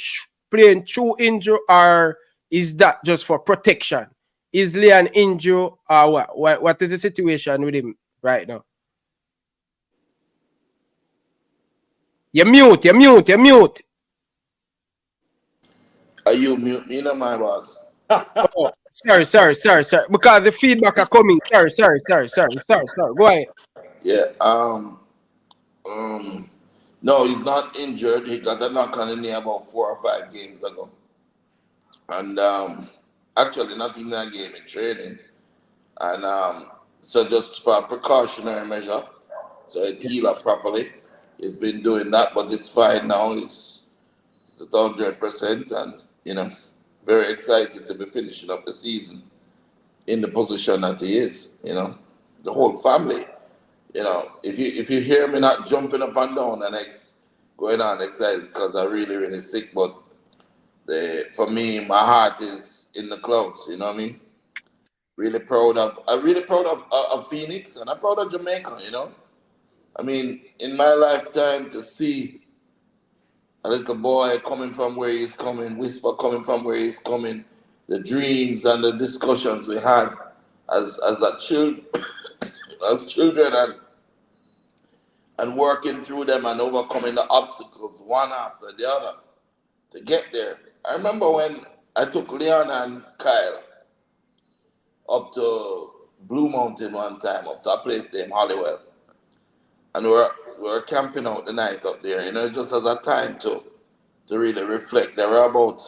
through injury or is that just for protection? Is Leon injured or what? What is the situation with him right now? You mute.
Are you mute me, my boss?
Oh, sorry. Because the feedback are coming. Sorry. Go ahead.
Yeah. No, he's not injured. He got a knock on the knee about 4 or 5 games ago. And actually, not in that game, in training. And so just for a precautionary measure, so it heal up properly. He's been doing that, but it's fine now. It's 100%, and very excited to be finishing up the season in the position that he is. The whole family. If you hear me not jumping up and down and going on excited, because I'm really really sick. But for me, my heart is in the clouds. You know what I mean? I'm really proud of Phoenix, and I'm proud of Jamaica. I mean, in my lifetime, to see a little boy coming from where he's coming, Whisper coming from where he's coming, the dreams and the discussions we had as children, and working through them and overcoming the obstacles one after the other to get there. I remember when I took Leon and Kyle up to Blue Mountain one time, up to a place named Hollywell. And we were camping out the night up there, just as a time to really reflect. They were about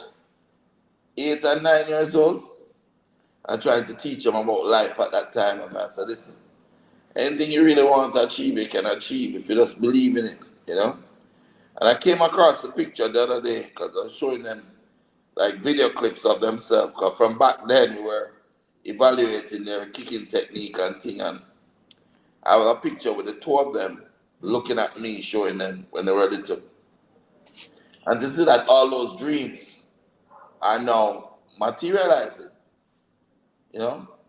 8 and 9 years old. I'm trying to teach them about life at that time. And I said, listen, anything you really want to achieve, you can achieve if you just believe in it, And I came across a picture the other day because I was showing them like video clips of themselves. Because from back then, we were evaluating their kicking technique and thing. And I have a picture with the two of them looking at me, showing them when they were little. And to see that all those dreams are now materializing.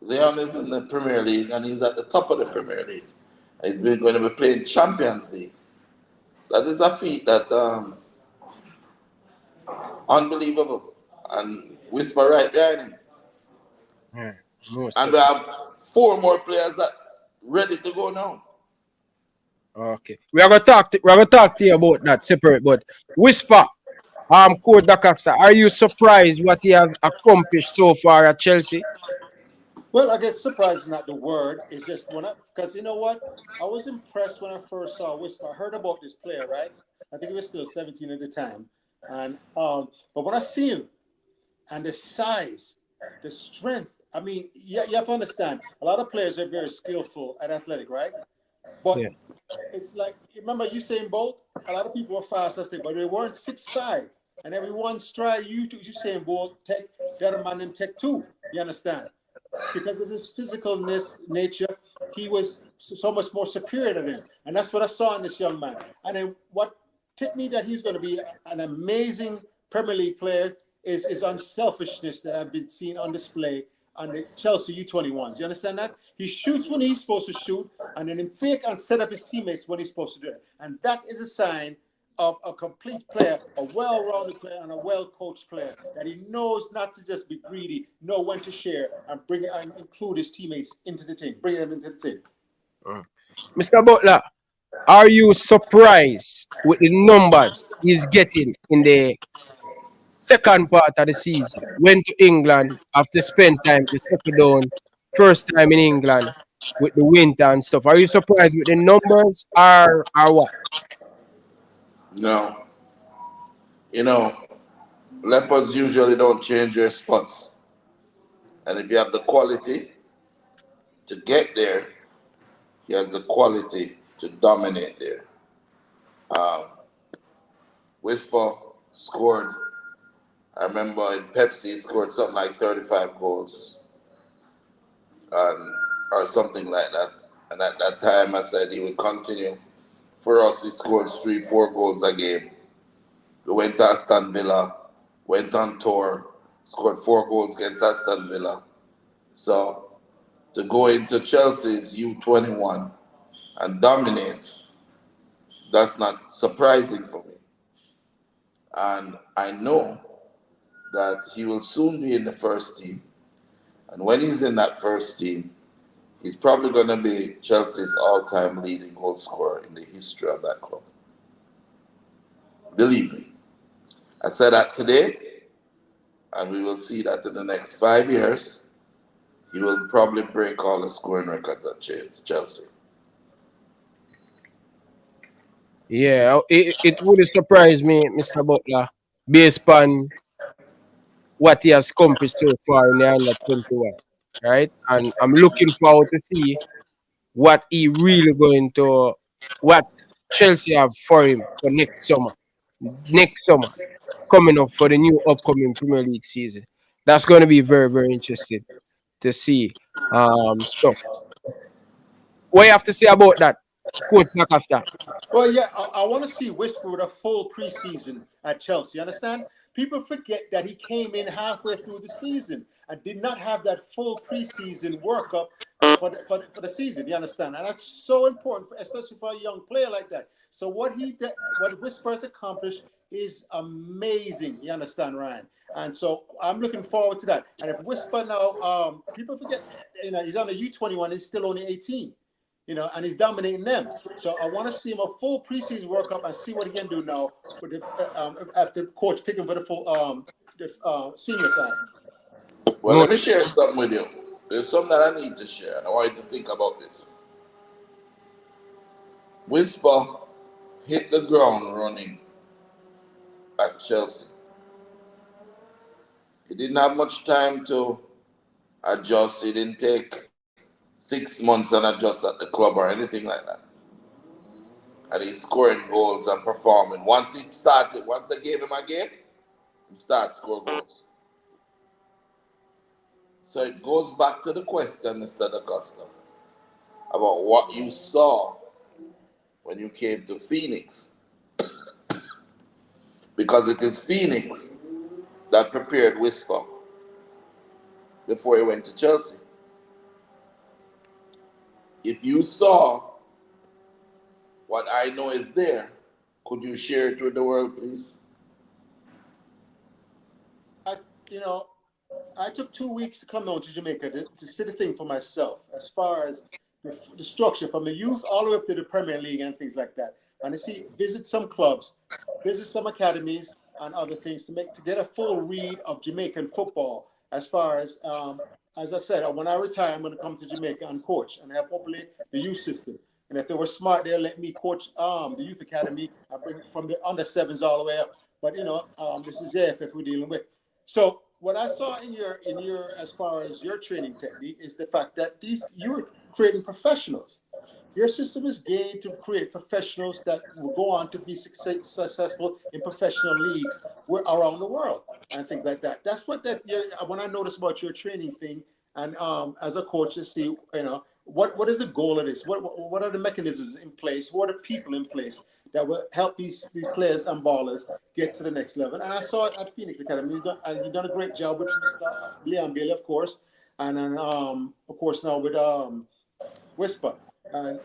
Leon is in the Premier League and he's at the top of the Premier League. He's going to be playing Champions League. That is a feat that unbelievable. And Whisper right behind him. And we have 4 more players that ready to go now.
Okay. We're gonna talk to you about that separate, but Whisper, Coach DaCosta, are you surprised what he has accomplished so far at Chelsea?
Well, I guess surprise is not the word. It's just because you know what? I was impressed when I first saw Whisper. I heard about this player, right? I think he was still 17 at the time. And but when I see him and the size, the strength, I mean, you have to understand, a lot of players are very skillful and athletic, right? But it's like, remember Usain Bolt? A lot of people were fast as they, but they weren't 6'5". And every one stride Usain Bolt take, the other man them take 2. You understand? Because of his physicalness, nature, he was so much more superior than him. And that's what I saw in this young man. And then what tipped me that he's going to be an amazing Premier League player is his unselfishness that I've been seen on display on the Chelsea U21s. You understand that? He shoots when he's supposed to shoot, and then he fake and set up his teammates when he's supposed to do it. And that is a sign of a complete player, a well-rounded player, and a well-coached player, that he knows not to just be greedy, know when to share and bring it and include his teammates into the team, bring them into the team.
Mr. Butler, are you surprised with the numbers he's getting in the second part of the season? Went to England after spend time to settle down, first time in England with the winter and stuff. Are you surprised with the numbers or what?
No. Leopards usually don't change their spots. And if you have the quality to get there, he has the quality to dominate there. Whisper scored, I remember in Pepsi, he scored something like 35 goals or something like that. And at that time, I said he would continue. For us, he scored 3-4 goals a game. We went to Aston Villa, went on tour, scored 4 goals against Aston Villa. So to go into Chelsea's U21 and dominate, that's not surprising for me. And I know that he will soon be in the first team. And when he's in that first team, he's probably going to be Chelsea's all-time leading goal scorer in the history of that club. Believe me. I said that today, and we will see that in the next 5 years, he will probably break all the scoring records at Chelsea.
Yeah, it would surprise me, Mr. Butler, based on what he has accomplished so far in the under 21, right? And I'm looking forward to see what he really going to, what Chelsea have for him for next summer, coming up for the new upcoming Premier League season. That's going to be very, very interesting to see stuff. What you have to say about that, Coach Lancaster?
Well, yeah, I want to see Whisper with a full preseason at Chelsea. Understand? People forget that he came in halfway through the season and did not have that full preseason workup for the season. You understand? And that's so important, especially for a young player like that. So what Whisper has accomplished is amazing. You understand, Ryan? And so I'm looking forward to that. And if Whisper now, people forget, he's on the U21. He's still only 18. And he's dominating them. So I want to see him a full preseason workup and see what he can do now with after coach picking for the full senior side.
Well, let me share something with you. There's something that I need to share, and I want you to think about this. Whisper hit the ground running at Chelsea. He didn't have much time to adjust. He didn't take 6 months and adjust at the club or anything like that. And he's scoring goals and performing. Once I gave him a game, he started scoring goals. So it goes back to the question, Mr. DaCosta, about what you saw when you came to Phoenix. Because it is Phoenix that prepared Whisper before he went to Chelsea. If you saw what I know is there, could you share it with the world, please?
I took 2 weeks to come down to Jamaica to see the thing for myself, as far as the structure from the youth all the way up to the Premier League and things like that. And to visit some clubs, visit some academies and other things to get a full read of Jamaican football. As far as I said, when I retire, I'm going to come to Jamaica and coach and help populate the youth system. And if they were smart, they'll let me coach the youth academy. I bring it from the under sevens all the way up. But this is AFF we're dealing with. So what I saw in your as far as your training technique is the fact that you're creating professionals. Your system is geared to create professionals that will go on to be successful in professional leagues around the world and things like that. That's when I noticed about your training thing, and as a coach to see, what is the goal of this? What are the mechanisms in place? What are the people in place that will help these players and ballers get to the next level? And I saw it at Phoenix Academy. You've done a great job with Mr. Leon Bailey, of course, and then of course now with Whisper. And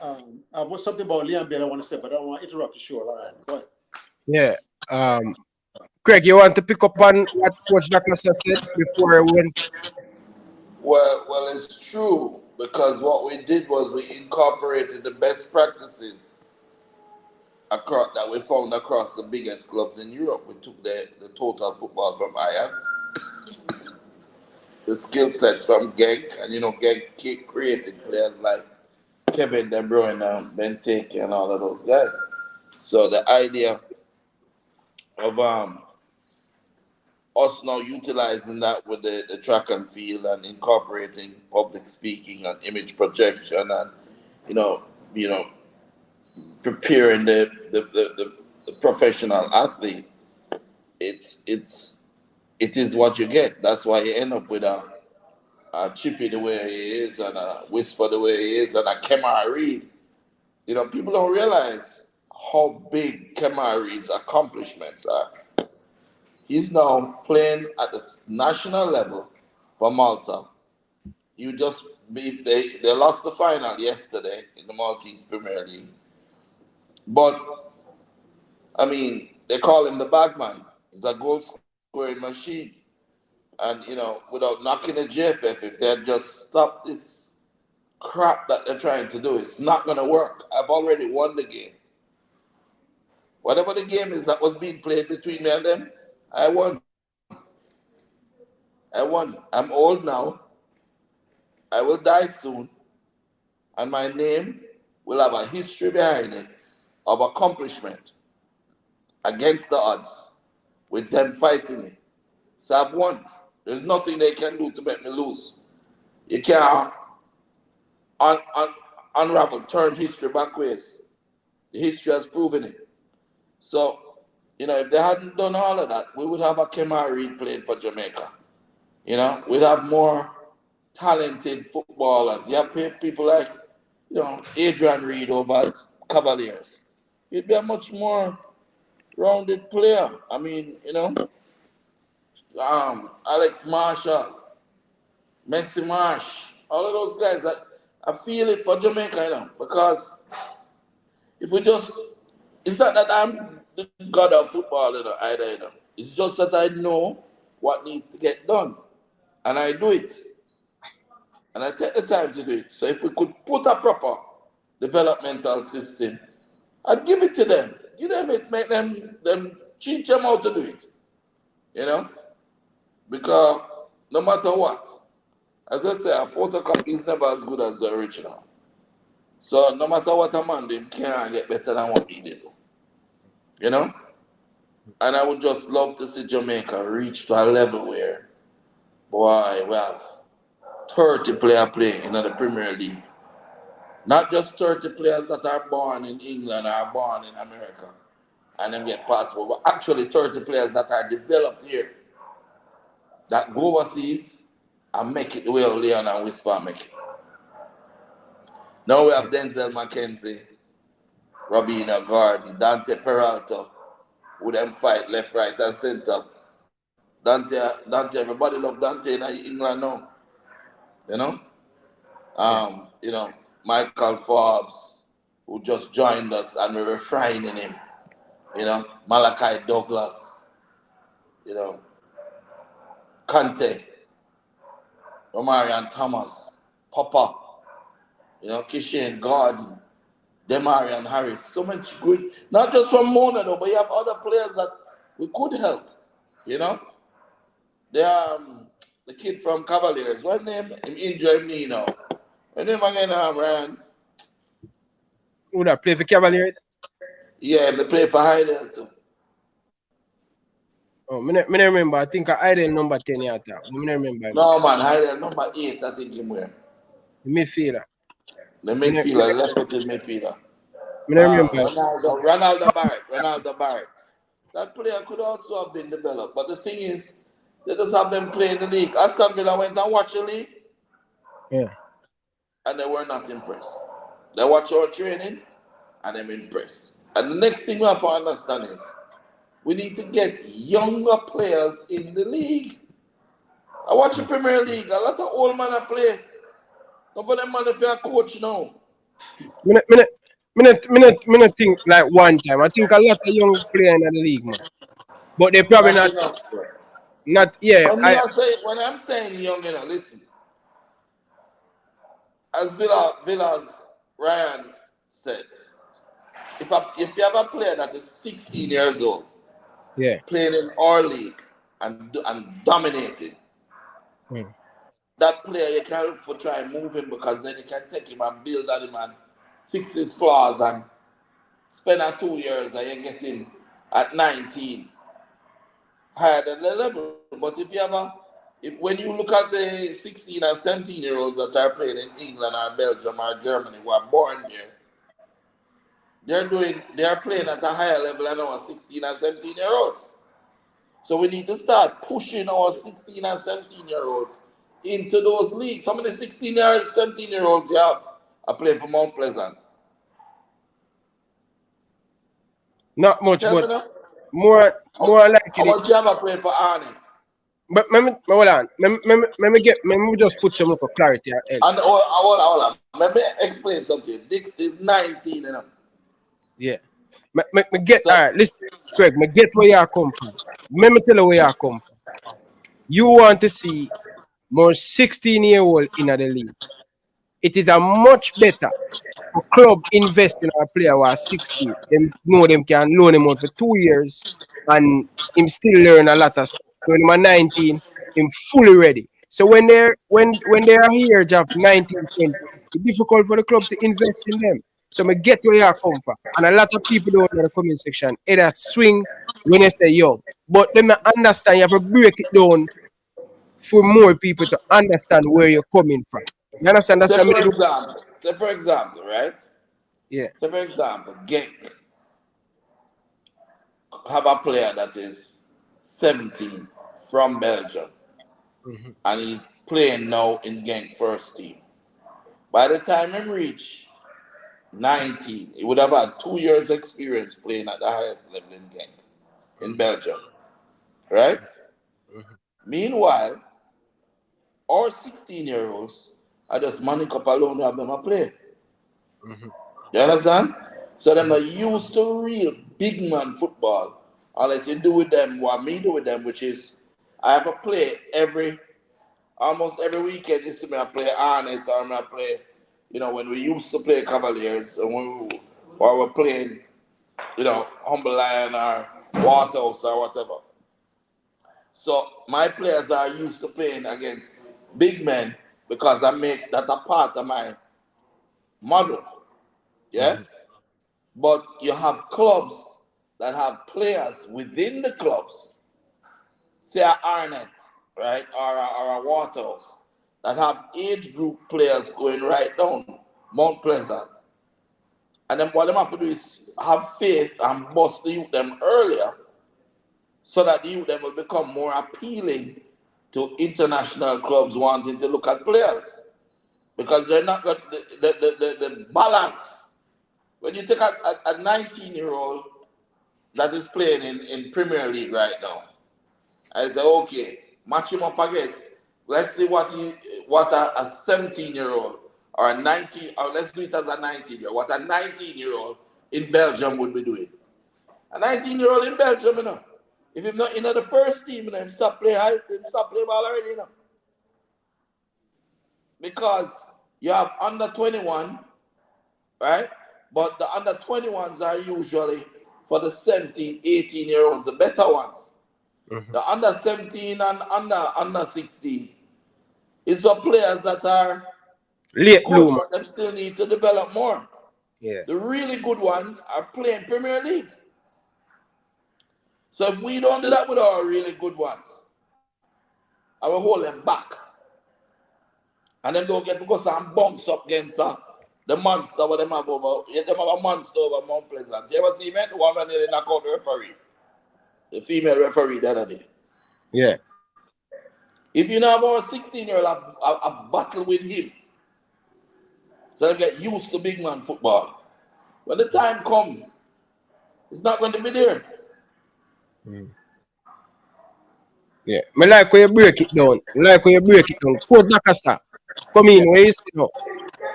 I've got something about Leon Bailey I want to say, but I don't want to interrupt you. Sure, all right, go ahead.
Yeah. Craig, you want to pick up on what Coach Lancaster said before I went?
Well, it's true, because what we did was we incorporated the best practices that we found across the biggest clubs in Europe. We took the total football from Ajax, the skill sets from Genk, and Genk created players like Kevin De Bruyne, Benteke, and all of those guys. So the idea of us now utilizing that with the track and field and incorporating public speaking and image projection and preparing the professional athlete, it is what you get. That's why you end up with a Chippy the way he is, and a Whisper the way he is, and a Kemar Reed. People don't realize how big Kemar Reed's accomplishments are. He's now playing at the national level for Malta. They lost the final yesterday in the Maltese Premier League. But, they call him the bagman. He's a goal scoring machine. And, without knocking the JFF, if they had just stopped this crap that they're trying to do, it's not going to work. I've already won the game. Whatever the game is that was being played between me and them, I won. I'm old now. I will die soon. And my name will have a history behind it of accomplishment against the odds with them fighting me. So I've won. There's nothing they can do to make me lose. You can't unravel, turn history backwards. The history has proven it. So, if they hadn't done all of that, we would have a Kemar Reid playing for Jamaica. We'd have more talented footballers. You have people like, Adrian Reid over at Cavaliers. He'd be a much more rounded player. I mean, Alex Marshall, Messi Marsh, all of those guys. I feel it for Jamaica, because if we just, it's not that I'm the god of football either. It's just that I know what needs to get done, and I do it, and I take the time to do it. So if we could put a proper developmental system, I'd give it to them. Give them it, make them teach them how to do it. Because no matter what, as I say, a photocopy is never as good as the original. So no matter what a man do, can't get better than what he did. And I would just love to see Jamaica reach to a level where, boy, we have 30 players playing in the Premier League. Not just 30 players that are born in England or born in America and then get passport, but actually 30 players that are developed here, that go overseas and make it the way Leon and Whisper make it. Now we have Denzel McKenzie, Robina Gordon, Dante Peralta, who them fight left, right, and center. Dante, everybody love Dante in England now. Michael Forbes, who just joined us and we were frying in him. Malachi Douglas, Kante, Omarion Thomas, Papa, Kishan Gordon, Demarion Harris. So much good, not just from Mona though, but you have other players that we could help. The kid from Cavaliers, what name? Him injured me now. What name again, man?
Who that play for Cavaliers?
Yeah, they play for Heidel too.
Oh, I remember. I think Heidel number 10 here. I remember.
No, man, Heidel number 8, I think him wear.
The midfielder.
The midfielder, left-footed midfielder.
I remember.
Ronaldo Barrett. That player could also have been developed. But the thing is, they just have them play in the league. Aston Villa went and watched the league.
Yeah.
And they were not impressed. They watch our training and I'm impressed. And the next thing we have to understand is we need to get younger players in the league. I watch the Premier League. A lot of old men play. Don't for them man if you're a coach now.
I think like one time. I think a lot of young players in the league, man. But they probably not yeah.
When I'm saying young, listen. As Villa's Ryan said, if you have a player that is 16 years old, playing in our league and dominating, that player you can look for try and move him, because then you can take him and build on him and fix his flaws and spend 2 years and you get him at 19 higher than the level. But when you look at the 16 and 17-year-olds that are playing in England or Belgium or Germany who are born there, they are playing at a higher level than our 16 and 17-year-olds. So we need to start pushing our 16 and 17-year-olds into those leagues. How many 17-year-olds you have are playing for Mount Pleasant?
Not much, but more likely.
How much you have a playing for Arnett?
But hold on. Let me just put some for clarity.
And hold on. Let me explain something. Dix is 19,
Yeah. Me get all right. Listen, Craig. Me get where you come from. Let me tell you where you come from. You want to see more 16-year-old in the league. It is a much better for club invest in a player who are 16. Them know them can loan him out for 2 years and him still learn a lot of stuff. So when he's 19, him fully ready. So when they are here, just 19, 20, it's difficult for the club to invest in them. So I get where you come from. And a lot of people don't know the comment section. Either swing when you say young. But let me understand, you have to break it down for more people to understand where you're coming from. You understand? That's
Say
what I mean?
for example, right?
Yeah.
Say for example, Genk have a player that is 17 from Belgium, and he's playing now in Genk first team. By the time he reach 19, he would have had 2 years experience playing at the highest level in Genk, in Belgium, right? Meanwhile, our 16-year-olds are just manning up alone to have them a play. You understand? So they're not used to real big man football unless you do with them what me do with them, which is I have a play almost every weekend. You see me I play Arnett or I play, when we used to play Cavaliers and while we're playing, Humble Lion or Waterhouse or whatever. So my players are used to playing against big men because I make that a part of my model. Yeah? But you have clubs that have players within the clubs, say a Arnett, right, or a Waterhouse, that have age group players going right down Mount Pleasant. And then what they have to do is have faith and bust the youth them earlier so that the youth them will become more appealing to international clubs wanting to look at players. Because they're not got the balance. When you take a 19-year-old that is playing in Premier League right now, I say, okay, match him up again. Let's see what a 17-year-old or a 19, or let's do it as a 19-year-old, what a 19-year-old in Belgium would be doing. A 19-year-old in Belgium, if he's not in the first team, him stop play ball already, Because you have under 21, right? But the under 21s are usually for the 17, 18-year-olds, the better ones. The under 17 and under 16 is for players that are
late
good,
bloomer.
but them still need to develop more.
Yeah.
The really good ones are playing Premier League. So if we don't do that with our really good ones, I will hold them back. And then don't get to go some bumps up against the monster what them have over. Them have a monster over Mount Pleasant. You ever see me? The one when they knock out the referee. The female referee the other day.
Yeah.
If you now have our 16-year-old a battle with him, so they get used to big man football. When the time comes, it's not going to be there.
Yeah. I like when you break it down. Quote Lancaster. Come in, where you sit up.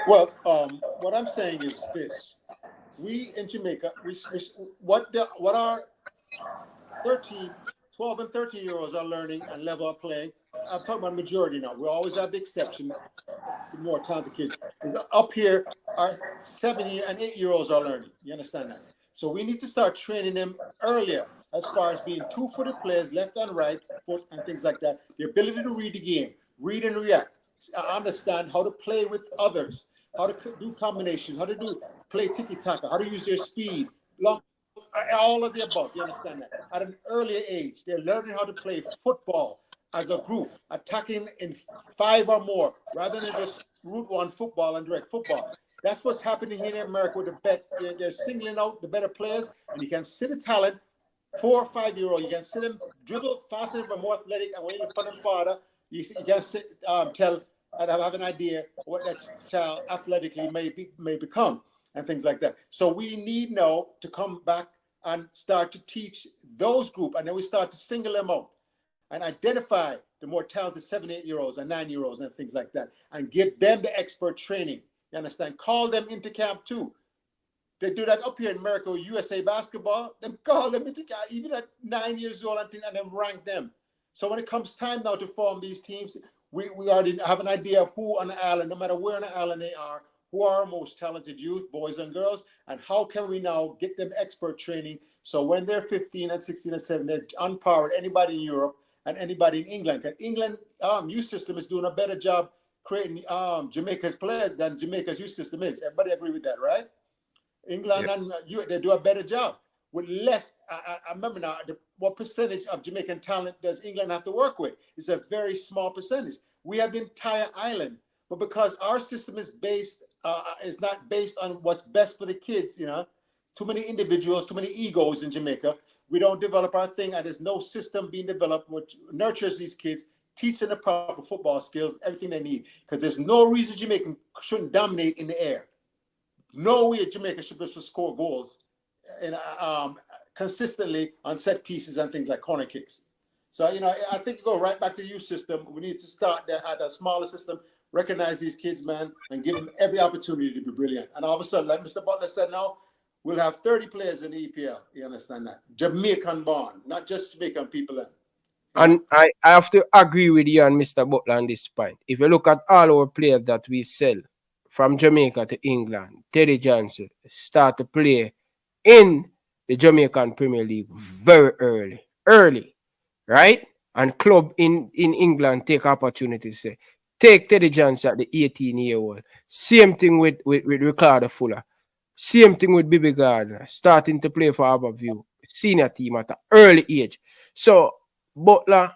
Well, what I'm saying is this: we in Jamaica, what our 12 and 13-year-olds are learning and level of playing. I'm talking about majority now. We always have the exception, the more talented kids. Up here, our 7 and 8-year-olds are learning. You understand that? So we need to start training them earlier as far as being two-footed players, left and right foot, and things like that. The ability to read the game, read and react, understand how to play with others, how to do combination, how to play tiki-taka, how to use their speed, all of the above. You understand that? At an earlier age, they're learning how to play football as a group, attacking in 5 or more, rather than just route one football and direct football. That's what's happening here in America with the bet. They're singling out the better players, and you can see the talent. 4 or 5-year-old, you can see them dribble faster but more athletic, and when you look at them farther, you can tell and have an idea what that child athletically may become and things like that. So we need now to come back and start to teach those group, and then we start to single them out and identify the more talented 7, 8-year-olds and 9-year-olds and things like that, and give them the expert training. You understand? Call them into camp too. They do that up here in America, USA basketball. Them call them into camp, even at 9 years old, and then rank them. So when it comes time now to form these teams, we already have an idea of who on the island, no matter where on the island they are, who are our most talented youth, boys and girls, and how can we now get them expert training so when they're 15 and 16 and 17, they're on par with anybody in Europe and anybody in England. Because England youth system is doing a better job creating Jamaica's players than Jamaica's youth system is. Everybody agree with that, right? England and they do a better job with less. I remember now what percentage of Jamaican talent does England have to work with? It's a very small percentage. We have the entire island, but because our system is not based on what's best for the kids, too many individuals, too many egos in Jamaica. We don't develop our thing, and there's no system being developed which nurtures these kids, teaching the proper football skills, everything they need. Because there's no reason Jamaican shouldn't dominate in the air. No way Jamaica should be able to score goals consistently on set pieces and things like corner kicks. So, I think go right back to the youth system. We need to start at a smaller system, recognize these kids, man, and give them every opportunity to be brilliant. And all of a sudden, like Mr. Butler said now, we'll have 30 players in the EPL. You understand that? Jamaican born, not just Jamaican people.
And I have to agree with you and Mr. Butler on this point. If you look at all our players that we sell from Jamaica to England, Teddy Johnson start to play in the Jamaican Premier League very early, right? And club in England take opportunity to say, take Teddy Johnson at the 18-year-old. Same thing with Ricardo Fuller. Same thing with Bibi Gardner, starting to play for Aberview, senior team at an early age. So Butler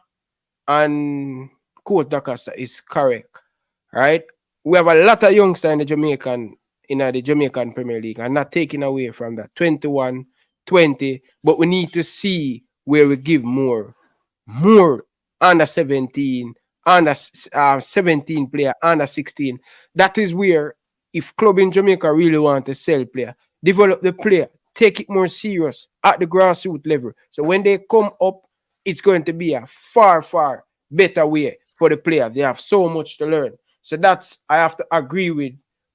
and Coach DaCosta is correct, right? We have a lot of youngsters in the Jamaican Premier League, and not taking away from that 21, 20, but we need to see where we give more under 17, under 17 player, under 16. That is where, if club in Jamaica really want to sell player, develop the player, take it more serious at the grassroots level. So when they come up, it's going to be a far better way for the player. They have so much to learn. So I have to agree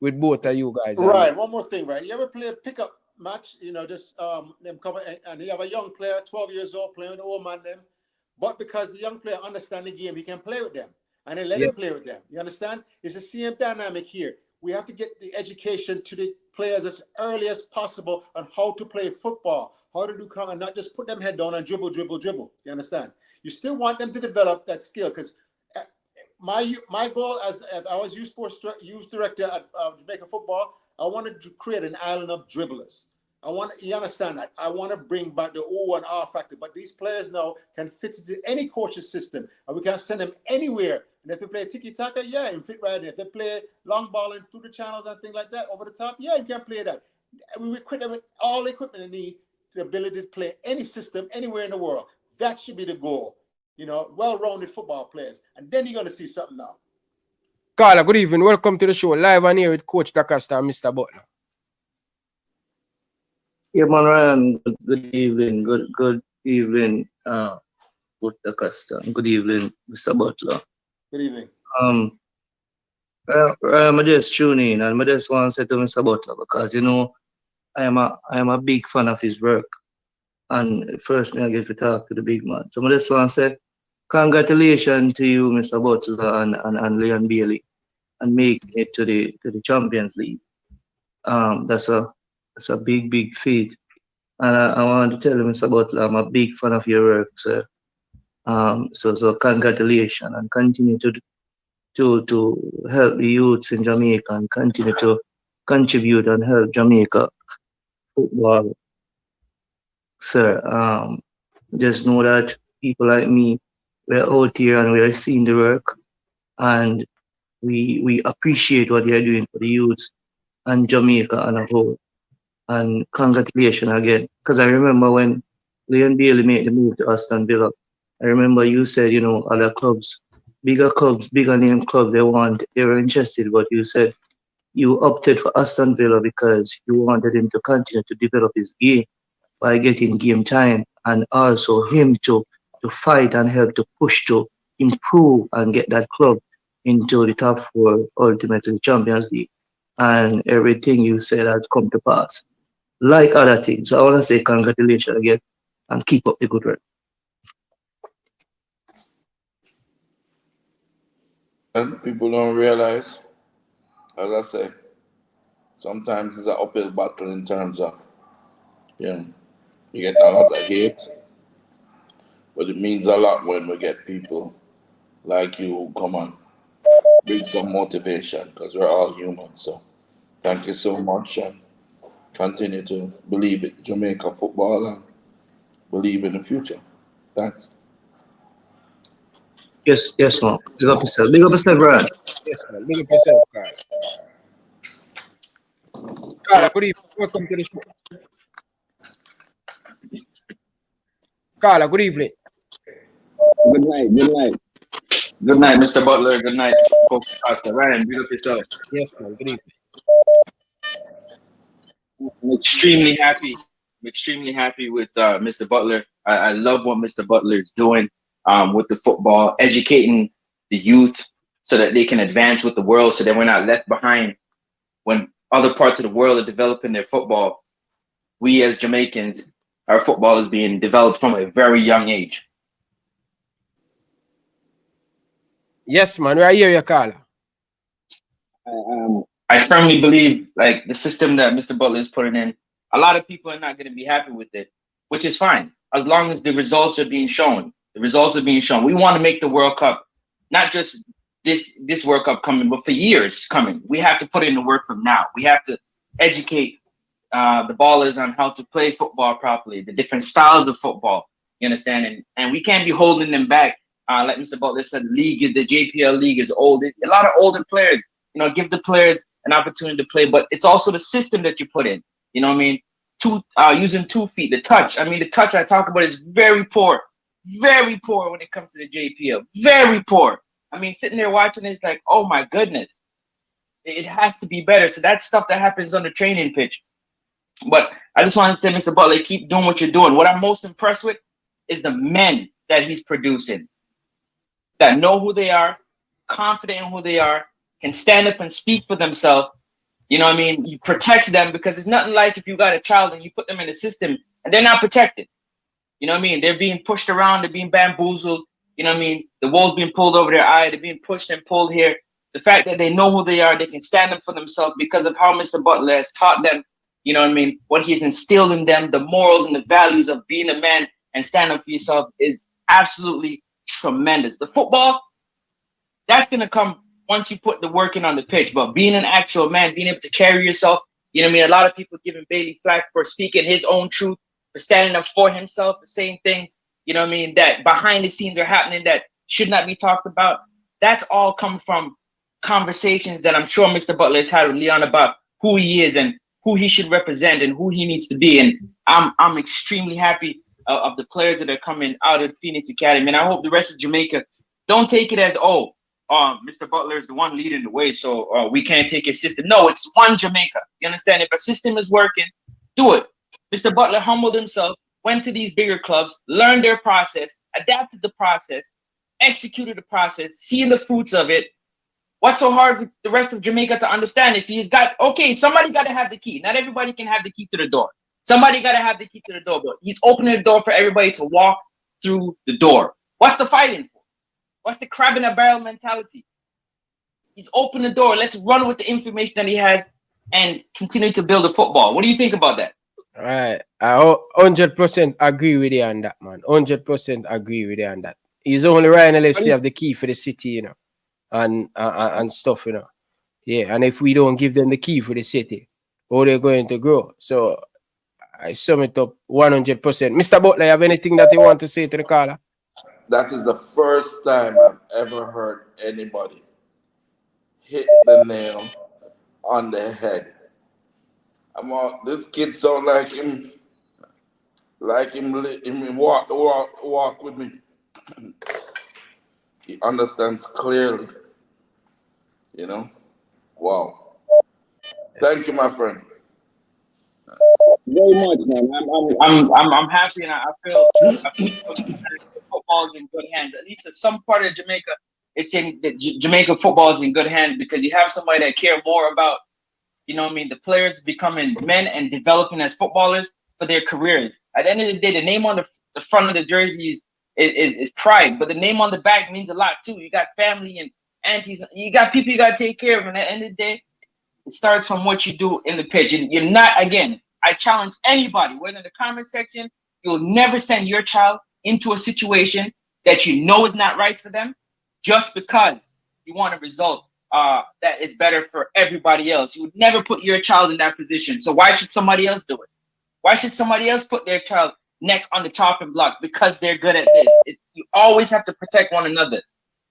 with both of you guys.
Right. One more thing, right? You ever play a pickup match? Them come and you have a young player, 12 years old, playing with the old man them. But because the young player understands the game, he can play with them. And they let him play with them. You understand? It's the same dynamic here. We have to get the education to the players as early as possible on how to play football, how to do come and not just put them head down and dribble. You understand? You still want them to develop that skill, because my goal as I was youth director at Jamaica Football, I wanted to create an island of dribblers. You understand that? I want to bring back the O and R factor, but these players now can fit into any coach's system, and we can send them anywhere. And if they play tiki-taka, yeah, you fit right in. If they play long ball and through the channels and things like that, over the top, yeah, you can play that. We equip them with all the equipment they need, the ability to play any system, anywhere in the world. That should be the goal. Well-rounded football players. And then you're going to see something now.
Carla, good evening. Welcome to the show. Live on here with Coach DaCosta and Mr. Butler.
Yeah, man, Ryan. Good evening. Good evening, Coach DaCosta. Good evening, Mr. Butler.
Good evening.
I just tune in, and I just want to say to Mr. Butler, because I am a big fan of his work, and first I get to talk to the big man. So I just want to say congratulations to you, Mr. Butler and Leon Bailey, and making it to the Champions League. That's a big feat, and I want to tell you, Mr. Butler, I'm a big fan of your work, sir. So congratulations, and continue to help the youths in Jamaica and continue to contribute and help Jamaica football, sir. Just know that people like me, we're out here and we're seeing the work, and we appreciate what you're doing for the youths and Jamaica and a whole. And congratulations again, because I remember when Leon Bailey made the move to Aston Villa, I remember you said, other clubs, bigger name clubs, they were interested, but you said you opted for Aston Villa because you wanted him to continue to develop his game by getting game time, and also him to fight and help to push to improve and get that club into the top four, ultimately Champions League. And everything you said has come to pass, like other things. So I want to say congratulations again and keep up the good work.
And people don't realize, as I say, sometimes it's an uphill battle in terms of, you get a lot of hate, but it means a lot when we get people like you who come and bring some motivation, because we're all human. So thank you so much, and continue to believe in Jamaica football and believe in the future. Thanks.
Yes, yes, man. Big up yourself. Big up yourself, Ryan.
Yes, man. Big up yourself, Carla. Carla, good evening. Welcome to the show. Carla, good evening.
Good night. Good night. Good night, Mr. Butler. Good night, Pastor Ryan. Big up yourself.
Yes, man. Good evening.
I'm extremely happy. I'm extremely happy with Mr. Butler. I love what Mr. Butler is doing with the football, educating the youth so that they can advance with the world, so that we're not left behind when other parts of the world are developing their football. We as Jamaicans, our football is being developed from a very young age.
Yes, man. Right here, you Carla.
I firmly believe, like, the system that Mr. Butler is putting in, a lot of people are not going to be happy with it, which is fine, as long as the results are being shown. The results are being shown. We want to make the World Cup, not just this World Cup coming, but for years coming. We have to put in the work from now. We have to educate the ballers on how to play football properly, the different styles of football. You understand? And we can't be holding them back. Like Mr. Butler said, the JPL league is old. A lot of older players. You know, give the players an opportunity to play, but it's also the system that you put in. You know what I mean? Using 2 feet, the touch. I mean, the touch I talk about is very poor when it comes to the JPL. Very poor. I mean, sitting there watching it's like, oh my goodness, it has to be better. So that's stuff that happens on the training pitch. But I just want to say, Mr. Butler, keep doing what you're doing. What I'm most impressed with is the men that he's producing that know who they are, confident in who they are, can stand up and speak for themselves. You know what I mean? You protect them, because it's nothing like if you got a child and you put them in a system and they're not protected. You know what I mean? They're being pushed around, they're being bamboozled. You know what I mean? The wool's being pulled over their eye, they're being pushed and pulled here. The fact that they know who they are, they can stand up for themselves because of how Mr. Butler has taught them, you know what I mean? What he's instilled in them, the morals and the values of being a man and stand up for yourself is absolutely tremendous. The football, that's going to come once you put the work in on the pitch, but being an actual man, being able to carry yourself, you know what I mean? A lot of people giving Bailey flack for speaking his own truth, for standing up for himself, for saying things, you know what I mean, that behind the scenes are happening that should not be talked about. That's all come from conversations that I'm sure Mr. Butler has had with Leon about who he is and who he should represent and who he needs to be. And I'm extremely happy of the players that are coming out of Phoenix Academy. And I hope the rest of Jamaica don't take it as, Mr. Butler is the one leading the way, so we can't take his system. No, it's one Jamaica. You understand? If a system is working, do it. Mr. Butler humbled himself, went to these bigger clubs, learned their process, adapted the process, executed the process, seeing the fruits of it. What's so hard with the rest of Jamaica to understand? If he's got, somebody got to have the key. Not everybody can have the key to the door. Somebody got to have the key to the door, but he's opening the door for everybody to walk through the door. What's the fighting for? What's the crab in a barrel mentality? He's opened the door. Let's run with the information that he has and continue to build a football. What do you think about that?
All right. I 100% agree with you on that, man. 100% agree with you on that. He's only Ryan LFC have the key for the city, you know, and stuff, you know. Yeah, and if we don't give them the key for the city, how they're going to grow? So I sum it up 100%. Mr. Butler, you have anything that you want to say to the caller?
That is the first time I've ever heard anybody hit the nail on the head. This kid sound like him walk with me. He understands clearly, you know. Wow. Thank you, my friend.
Very much, man. I'm happy, and I feel football is in good hands. At least in some part of Jamaica, it's in Jamaica football is in good hands because you have somebody that care more about, you know what I mean, the players becoming men and developing as footballers for their careers. At the end of the day, the name on the front of the jerseys is pride, but the name on the back means a lot too. You got family and aunties, you got people you got to take care of, and at the end of the day, it starts from what you do in the pitch. And you're not, again, I challenge anybody, whether in the comment section, you'll never send your child into a situation that you know is not right for them just because you want a result that is better for everybody else. You would never put your child in that position. So why should somebody else do it? Why should somebody else put their child neck on the chopping block because they're good at this? You always have to protect one another.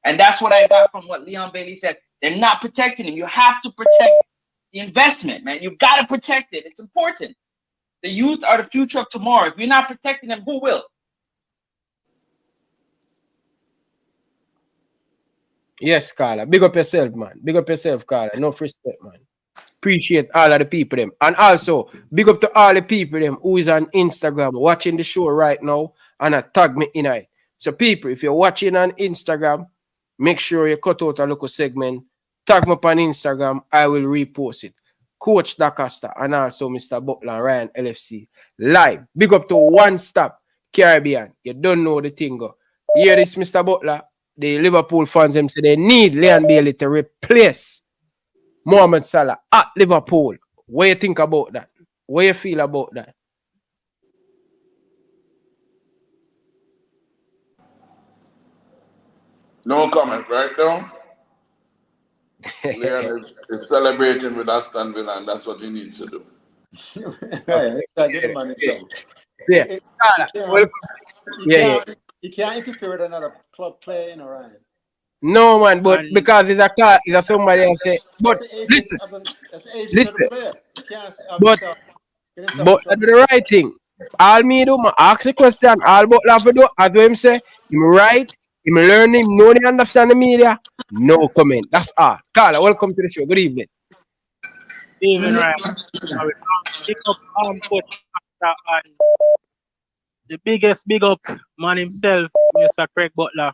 And that's what I got from what Leon Bailey said. They're not protecting him. You have to protect the investment, man. You've got to protect it. It's important. The youth are the future of tomorrow. If you're not protecting them, who will?
Yes, Carla. Big up yourself, man. Big up yourself, Carla. Enough respect, man. Appreciate all of the people them. And also, big up to all the people them who is on Instagram watching the show right now and tag me in it. So people, if you're watching on Instagram, make sure you cut out a local segment. Tag me up on Instagram. I will repost it. Coach DaCosta and also Mr. Butler and Ryan LFC live. Big up to One Stop Caribbean. You don't know the thing. Go. Hear this, Mr. Butler. The Liverpool fans them say they need Leon Bailey to replace Mohamed Salah at Liverpool. What you think about that? What you feel about that?
No comment, right now. Leon is celebrating with Aston Villa, and that's what he needs to do.
You can't interfere with another club playing, all right?
No, man, but because it's a car, it's a somebody else say. But listen, but I do the right thing. All me do, I ask the question. All but laugh do, as him say, him right, him learning, no they understand the media. No comment. That's all. Carla, welcome to the show. Good evening.
Evening, right? Pick up Coach and the biggest big up man himself, Mr. Craig Butler.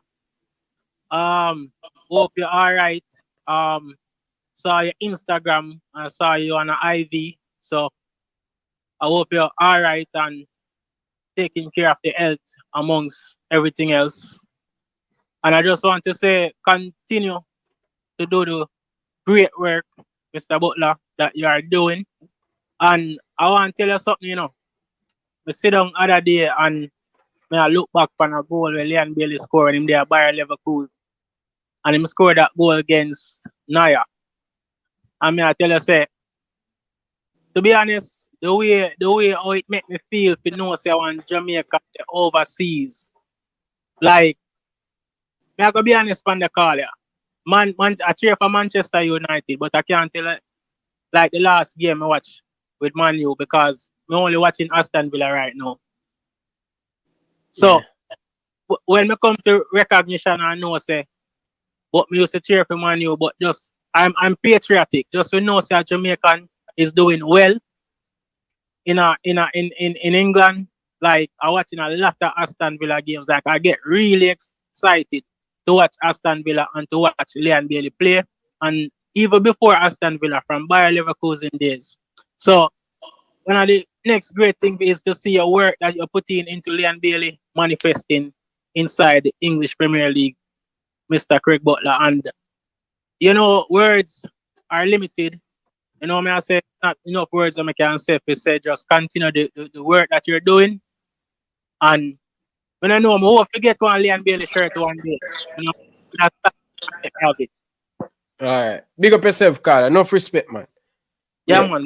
Hope you're all right. Saw your Instagram and saw you on an IV. So I hope you're all right and taking care of the health amongst everything else. And I just want to say, continue to do the great work, Mr. Butler, that you are doing. And I want to tell you something, you know. I sit down other day and I look back on a goal where Leon Bailey scored him there by Leverkusen. And him scored that goal against Naya. And I tell you, say, to be honest, the way how it make me feel, if you know, say I want Jamaica overseas. Like, I gotta be honest on the call, yeah. I cheer for Manchester United, but I can't tell it like the last game I watch with Man U because I'm only watching Aston Villa right now. So when I come to recognition, I know say, but me used to cheer for Man U, but just I'm patriotic. Just we know say a Jamaican is doing well in England. Like I watching a lot of Aston Villa games. Like I get really excited to watch Aston Villa and to watch Leon Bailey play. And even before Aston Villa from Bayer Leverkusen days. So one of the next great thing is to see your work that you're putting into Leon Bailey manifesting inside the English Premier League, Mr. Craig Butler. And you know, words are limited. You know, I say not enough words I can say. If say just continue the work that you're doing. And when I know I'm going to forget one Leon Bailey shirt one day. You know, that's have it.
All right. Big up yourself, Carla. Enough respect, man.
Yeah, man.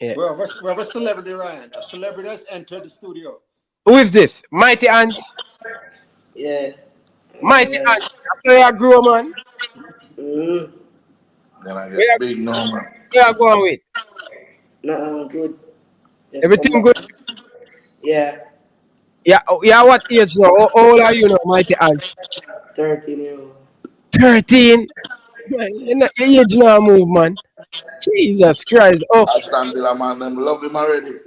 Yeah.
We have a celebrity, Ryan. A celebrity has entered the studio.
Who is this? Mighty Ant?
Yeah.
Mighty Ant. I say I grow, man.
Then I get big no, man.
Where you going with?
No, good. Just
Everything good?
Yeah.
Yeah, what age now? How old are you now, Mighty Ant?
13 years old.
13? Your age now move, man. Jesus Christ. Oh.
Aston Villa, man, them love him already.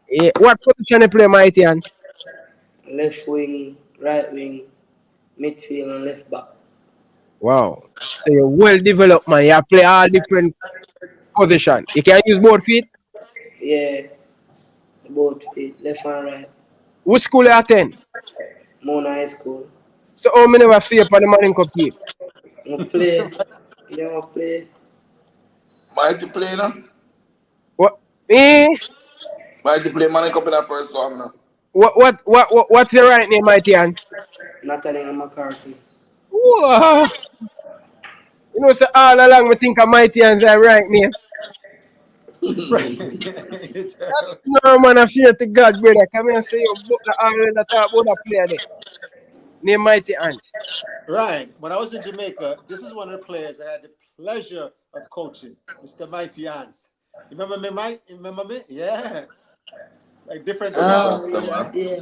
Yeah. What position you play, Mighty Ant?
Left wing, right wing, midfield, and left back.
Wow. So you're well developed, man. You play all different positions. You can use both feet?
Yeah. Both feet, left and right.
What school you attend?
Mona High School.
So how many never see you on the morning cup team?
I play. Yeah, I play.
Mighty play now?
What? Me?
Mighty play Money Cup in that first one now.
What's your right name, Mighty Ant?
Nathaniel McCarthy.
Whoa. You know, so all along we think of Mighty Hands are right name. That's no man, I fear to God, brother. Come here and say your Butler already talk about a player there. Name Mighty Hands.
Right. When I was in Jamaica, this is one of the players I had the pleasure of coaching, Mr. Mighty Hans. You remember me, Mike? You remember me? Yeah. Like different style.
Yeah.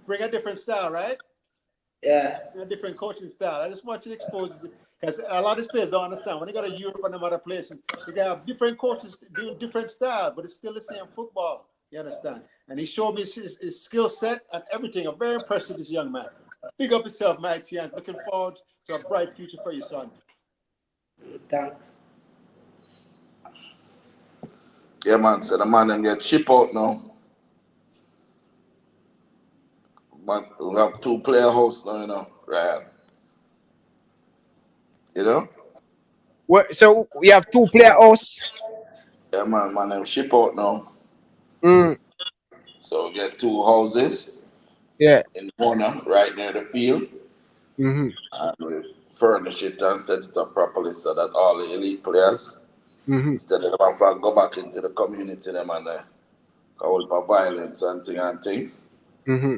Bring a different style, right?
Yeah.
A different coaching style. I just want you to expose it because a lot of these players don't understand. When they go to Europe and them other places, they can have different coaches doing different style, but it's still the same football. You understand? And he showed me his skill set and everything. I'm very impressed with this young man. Big up yourself, Mighty, and looking forward to a bright future for your son.
Thanks.
Yeah, man. So the man them get chip out now. Man, we have 2-player house now, you know, Ryan. You know?
What, so we have 2-player house?
Yeah, man, them ship out now. So we get 2 houses.
Yeah.
In Mona, right near the field.
Mm-hmm.
And we furnish it and set it up properly so that all the elite players, instead of them have to go back into the community them and call for violence and thing.
Mm-hmm.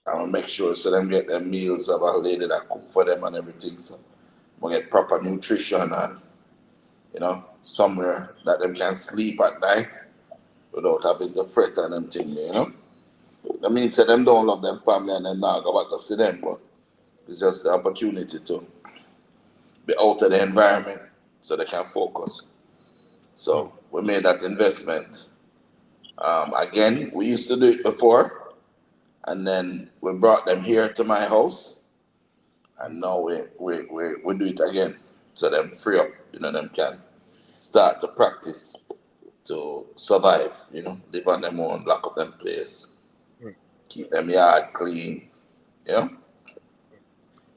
And we make sure so them get their meals of a lady that cook for them and everything. So we get proper nutrition and, you know, somewhere that them can sleep at night without having to fret and them thing, you know. That means that them don't love them family and then now go back to see them, but it's just the opportunity to be out of the environment so they can focus. So we made that investment. Again, we used to do it before, and then we brought them here to my house, and now we do it again. So them free up, you know, them can start to practice to survive, you know, live on their own, lock up them place, keep them yard clean, you know.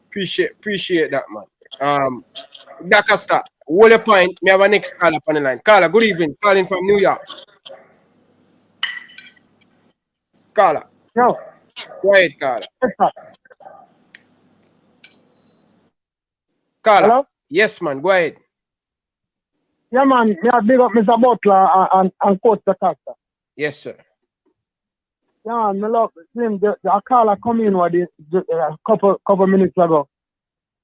Appreciate that, man. Dr. Star, hold your point. Me have a next caller up on the line. Caller, good evening. Calling from New York. Caller.
Yo.
Go ahead, caller. Caller.
Hello?
Yes, man. Go ahead.
Yeah, man. Me have big up Mr. Butler and Coach Costa.
Yes, sir.
Yeah, man. Me love him. The caller come in with a couple minutes ago.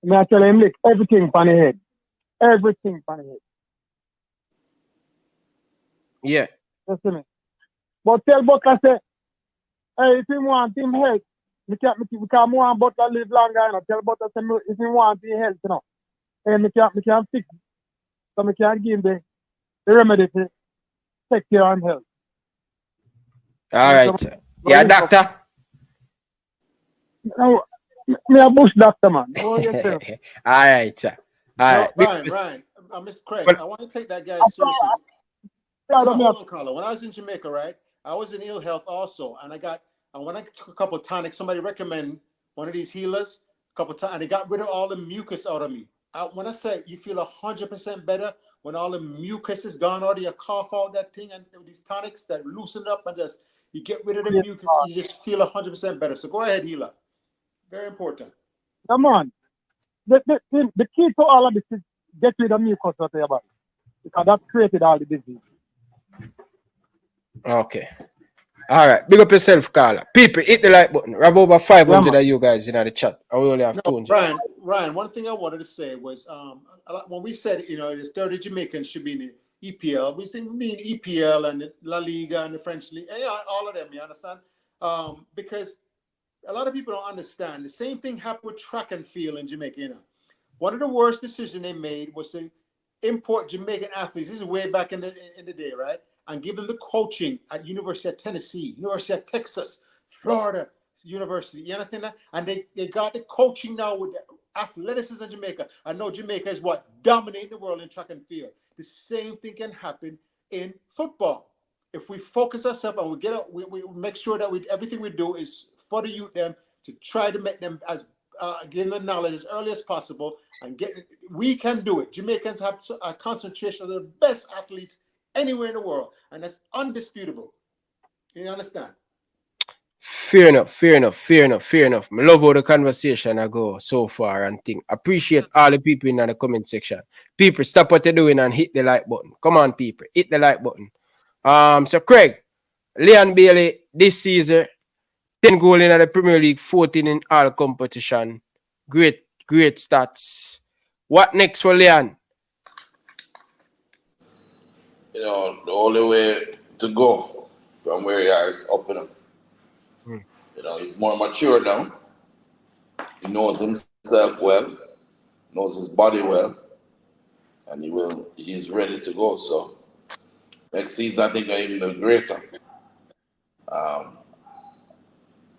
Me I tell him, look, everything on the head. Everything on the head.
Yeah.
You see me? But tell Butler, say, hey, if he want him health, because I want Butler live longer, you know. Tell Butler, say, if he want him health, you know. Hey, me can fix it. So me can give him the remedy to take care of him health.
All right. Yeah, doctor.
No, me a bush doctor, man.
All right, sir. All right.
Ryan, Mr. Craig, I want to take that guy seriously. Hold on, Carla. When I was in Jamaica, right, I was in ill health also, and when I took a couple of tonics, somebody recommended one of these healers, a couple of times, and it got rid of all the mucus out of me. When I say you feel 100% better, when all the mucus is gone out of your cough out that thing, and these tonics that loosen up and just you get rid of the mucus, you just feel 100% better. So go ahead, healer. Very important.
Come on. The key to all of this is get rid of mucus out of your body, because that created all the disease.
Okay. All right. Big up yourself, Carla. People, hit the like button. We have over 500 of you guys in the chat. I only have 200.
Ryan, one thing I wanted to say was when we said, you know, there's 30 Jamaicans should be in the EPL, we mean EPL and the La Liga and the French League, all of them, you understand? Because a lot of people don't understand. The same thing happened with track and field in Jamaica, you know. One of the worst decisions they made was to import Jamaican athletes. This is way back in the day, right? And give them the coaching at University of Tennessee, University of Texas, Florida University. You understand that? And they got the coaching now with the athleticism in Jamaica. I know Jamaica is dominating the world in track and field. The same thing can happen in football. If we focus ourselves and we make sure that everything we do is for the youth them to try to make them give them knowledge as early as possible and we can do it. Jamaicans have a concentration of the best athletes anywhere in the world, and that's undisputable. You understand?
Fair enough. I love how the conversation I go so far and think. Appreciate all the people in the comment section. People, stop what you're doing and hit the like button. Come on, people, hit the like button. So Craig, Leon Bailey this season, 10 goals in the Premier League, 14 in all competition. Great stats. What next for Leon?
You know, the only way to go from where he is up and up. You know, he's more mature now. He knows himself well, knows his body well, and he's ready to go. So next season I think will be even greater.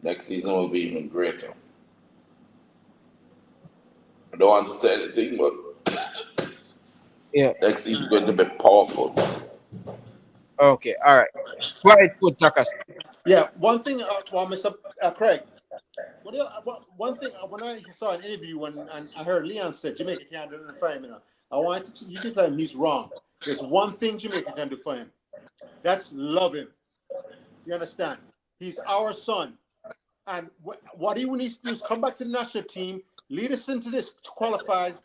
Next season will be even greater. I don't want to say anything, but
yeah,
next season is going to be powerful.
Okay, all right. Go ahead, Coach Takas.
Yeah, one thing, Mr. Craig. One thing when I saw an interview and I heard Leon said Jamaica can't do nothing for him. I wanted to you can tell him he's wrong. There's one thing Jamaica can do for him. That's love him. You understand? He's our son, and what he needs to do is come back to the national team, lead us into this qualified,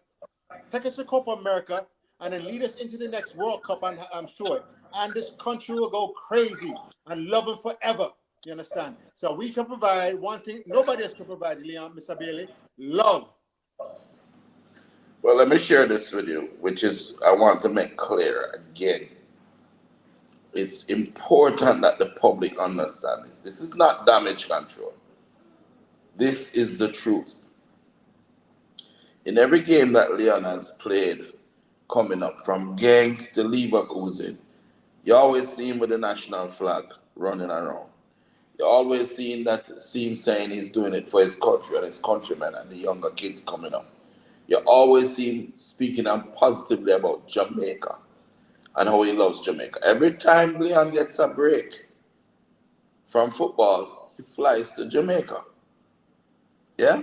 take us to Copa America, and then lead us into the next World Cup. And I'm sure, and this country will go crazy and love him forever. You understand? So we can provide one thing nobody else can provide, Leon, Mr. Bailey, love.
Well, let me share this with you, which is I want to make clear again. It's important that the public understand this. This is not damage control. This is the truth. In every game that Leon has played coming up, from Genk to Leverkusen, you always see him with the national flag running around. You always see him saying he's doing it for his country and his countrymen and the younger kids coming up. You always see him speaking positively about Jamaica and how he loves Jamaica. Every time Leon gets a break from football, he flies to Jamaica. Yeah?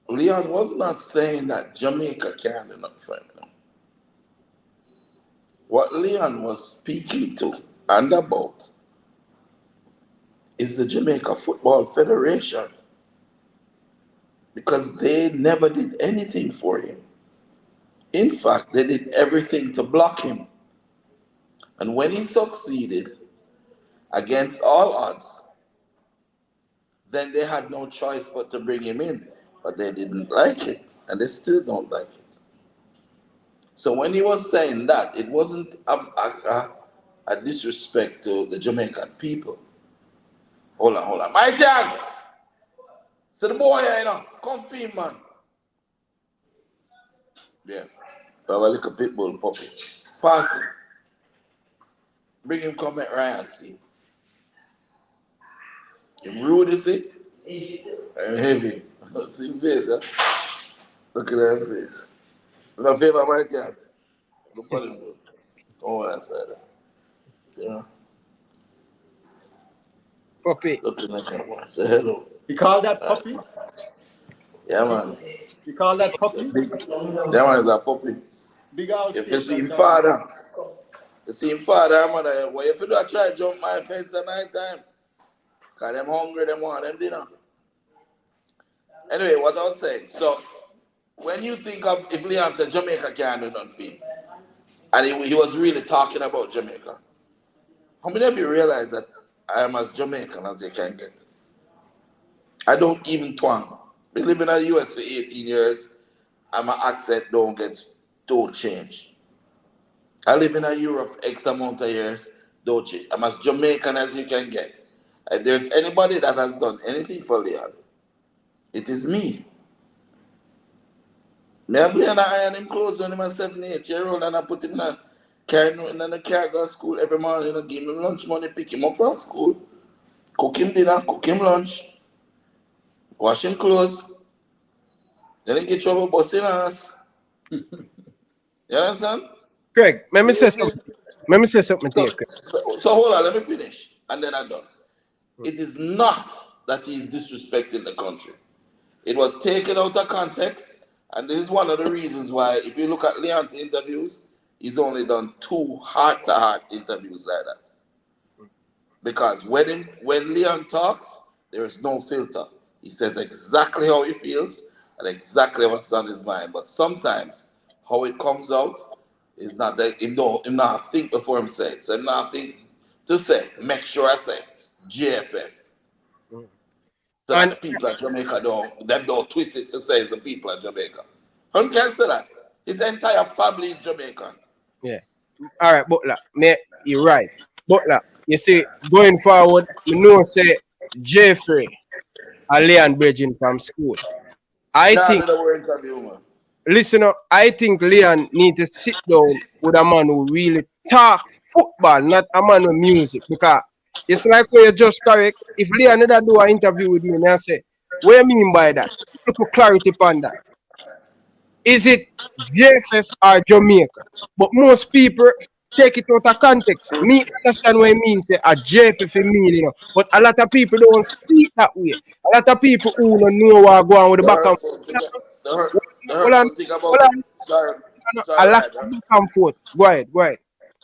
Leon was not saying that Jamaica can't do nothing for him. What Leon was speaking to and about is the Jamaica Football Federation, because they never did anything for him. In fact, they did everything to block him. And when he succeeded, against all odds, then they had no choice but to bring him in. But they didn't like it, and they still don't like it. So when he was saying that, it wasn't a disrespect to the Jamaican people. Hold on. My chance! So the boy here, come feed, man. Yeah. I have a little pit bull puppy. Pass him. Bring him come at Ryan, see. Him rude, you see? And heavy. See him face, huh? Look at that face. No favor my cat. Look at him. Come on outside. Yeah.
Puppy.
Looking like him. Say hello.
You call that puppy?
Yeah, man.
You call that puppy?
That one is a puppy.
Big old
If you see him
station.
father, mother, what if you do try to jump my fence at night time? Because them hungry, them want them dinner. Anyway, what I was saying, so when you think of, if Leon said Jamaica can't do nothing for him, and he was really talking about Jamaica, how many of you realize that I am as Jamaican as you can get? I don't even twang. Been living in the US for 18 years, and my accent don't change. I live in Europe for X amount of years, don't change. I'm as Jamaican as you can get. If there's anybody that has done anything for Leon, it is me. Me have Leon iron him clothes when he was 7, 8 years old, and I put him in the car, go to school every morning, give him lunch money, pick him up from school, cook him dinner, cook him lunch, wash him clothes, then he get trouble busting ass. You understand?
Craig, let me say something to you, Craig.
So hold on, let me finish, and then I'm done. It is not that he's disrespecting the country. It was taken out of context, and this is one of the reasons why, if you look at Leon's interviews, he's only done 2 heart-to-heart interviews like that. Because when Leon talks, there is no filter. He says exactly how he feels and exactly what's on his mind. But sometimes how it comes out is not that him not think before him say it. So him not think to say, make sure I say JFF. So that the people of Jamaica don't twist it to say it's the people of Jamaica. Who can say that? His entire family is Jamaican.
Yeah. All right, Butler. You're right. Butler, you see, going forward, you know, say Jeffrey and Leon Bridging from school. I think, listen up, I think Leon need to sit down with a man who really talk football, not a man with music. Because it's like where you're just correct. If Leon never do an interview with me, I say, what do you mean by that? Put clarity upon that. Is it JFF or Jamaica? But most people take it out of context. Me understand what it means, say a JFF mean, you know. But a lot of people don't see it that way. A lot of people who don't know what going on with the back and forth. A lot of back and forth. Go ahead.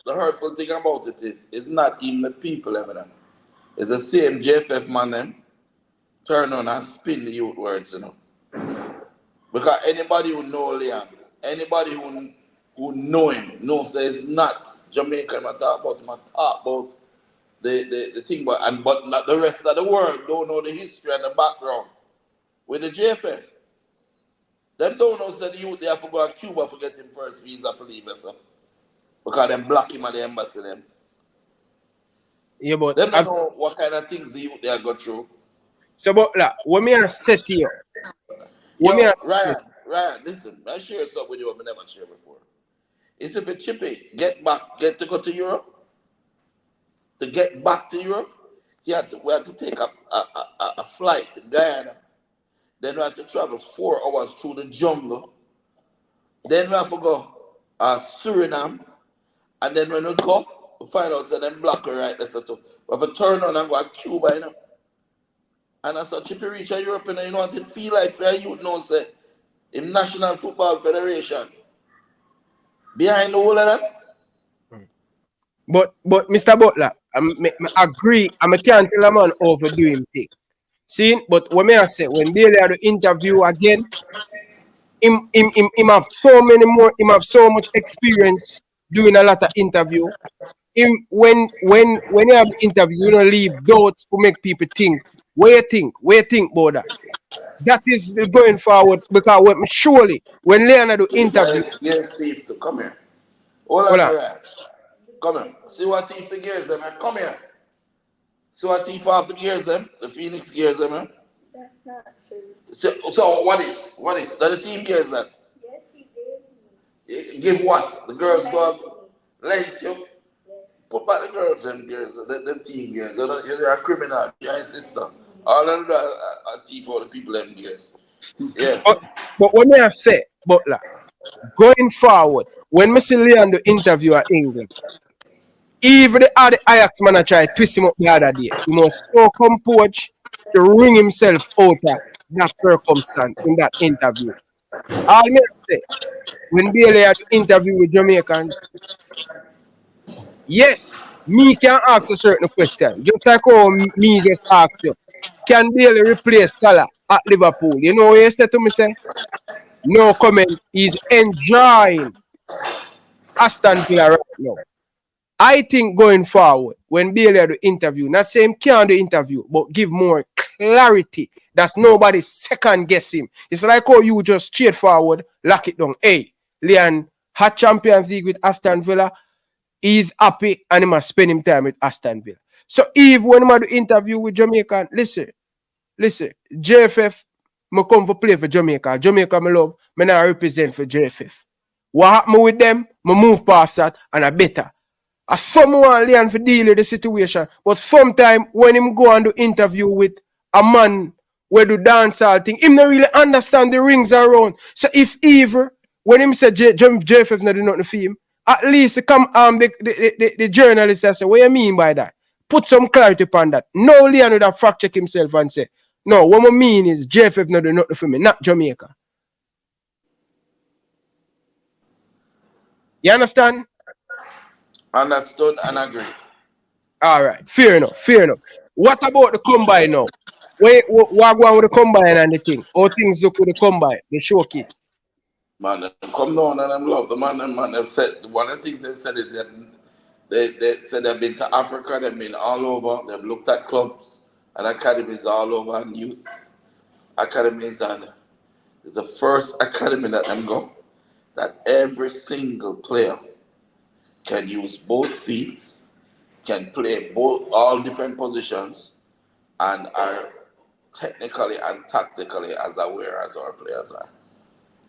The hurtful thing about it is, it's not even the people, Eminem. It's the same JFF man them turn on and spin the youth words, you know. Because anybody who know Leon, anybody who know him, knows that it's not Jamaica I talk about the thing, but not the rest of the world don't know the history and the background. With the JFF, them don't know that the youth they have to go to Cuba for get him first visa for leave, so. Because them block him at the embassy them.
Yeah, but
them don't know what kind of things the youth they have got through.
So, but like, what me I set here.
Ryan, listen, I share something with you I never shared before. It's if a chippy get to go to Europe, to get back to Europe, we have to take a flight to Guyana. Then we have to travel 4 hours through the jungle. Then we have to go Suriname. And then when we go, we find out that them black right there. So we have to turn on and go to Cuba, you know. And as a chippy reach a Europe, you know what it feel like for a youth now, say, in National Football Federation. Behind the whole of that.
But Mr. Butler, I agree. I can't tell a man overdo him thing. See, but what may I say, when Bailey had the interview again, him have so many more, him have so much experience doing a lot of interview. When you have the interview, you don't leave doubts to make people think. Where you think about that? That is going forward because surely when Leonardo interview,
it's safe to come here. Hold on, right. Come here. See what thief the gears them, man. Come here. See what thief off the gears them, the Phoenix gears them, man.
That's not true.
So what is? That the team gears that?
Yes, he did.
Give what? The girls go have length you. Put back the girls and gears, the team gears. You're a criminal, you're a sister. All of them are thief for the people in gears. Yeah.
But what may I say, Butler, going forward, when I see Leon the interview at England, even the other Ajax man I try to twist him up the other day, he was so composed to wring himself out of that circumstance in that interview. All me say, when Bailey had the interview with Jamaican, yes, me can ask a certain question. Just like how me just asked you, can Bailey replace Salah at Liverpool? You know what you said to me, say? No comment. He's enjoying Aston Villa right now. I think going forward, when Bailey had the interview, not saying can't do the interview, but give more clarity. That's nobody second guess him. It's like how you just straightforward lock it down. Hey, Leon had Champions League with Aston Villa. He's happy and he must spend him time with Aston Villa. So if when I do interview with Jamaican, listen, JFF, I come for play for Jamaica. Jamaica, I love, I not represent for JFF. What happened with them, I move past that and I better. I someone learn to deal with the situation. But sometimes when him go and do interview with a man where do dancehall thing, him not really understand the rings around. So if ever, when him say JFF not do nothing for him, at least come the journalist and say, what you mean by that? Put some clarity upon that. No Leon would have fact check himself and say, no, what I mean is JFF not do nothing for me, not Jamaica. You understand?
Understood and agree.
All right, fair enough, fair enough. What about the combine now? What going with the combine and the thing? How things look with the combine, the show kit?
Man, them come down and them love the man. They've said one of the things they said is that they said they've been to Africa, they've been all over, they've looked at clubs and academies all over and youth academies, and it's the first academy that them go that every single player can use both feet, can play both all different positions, and are technically and tactically as aware as our players are.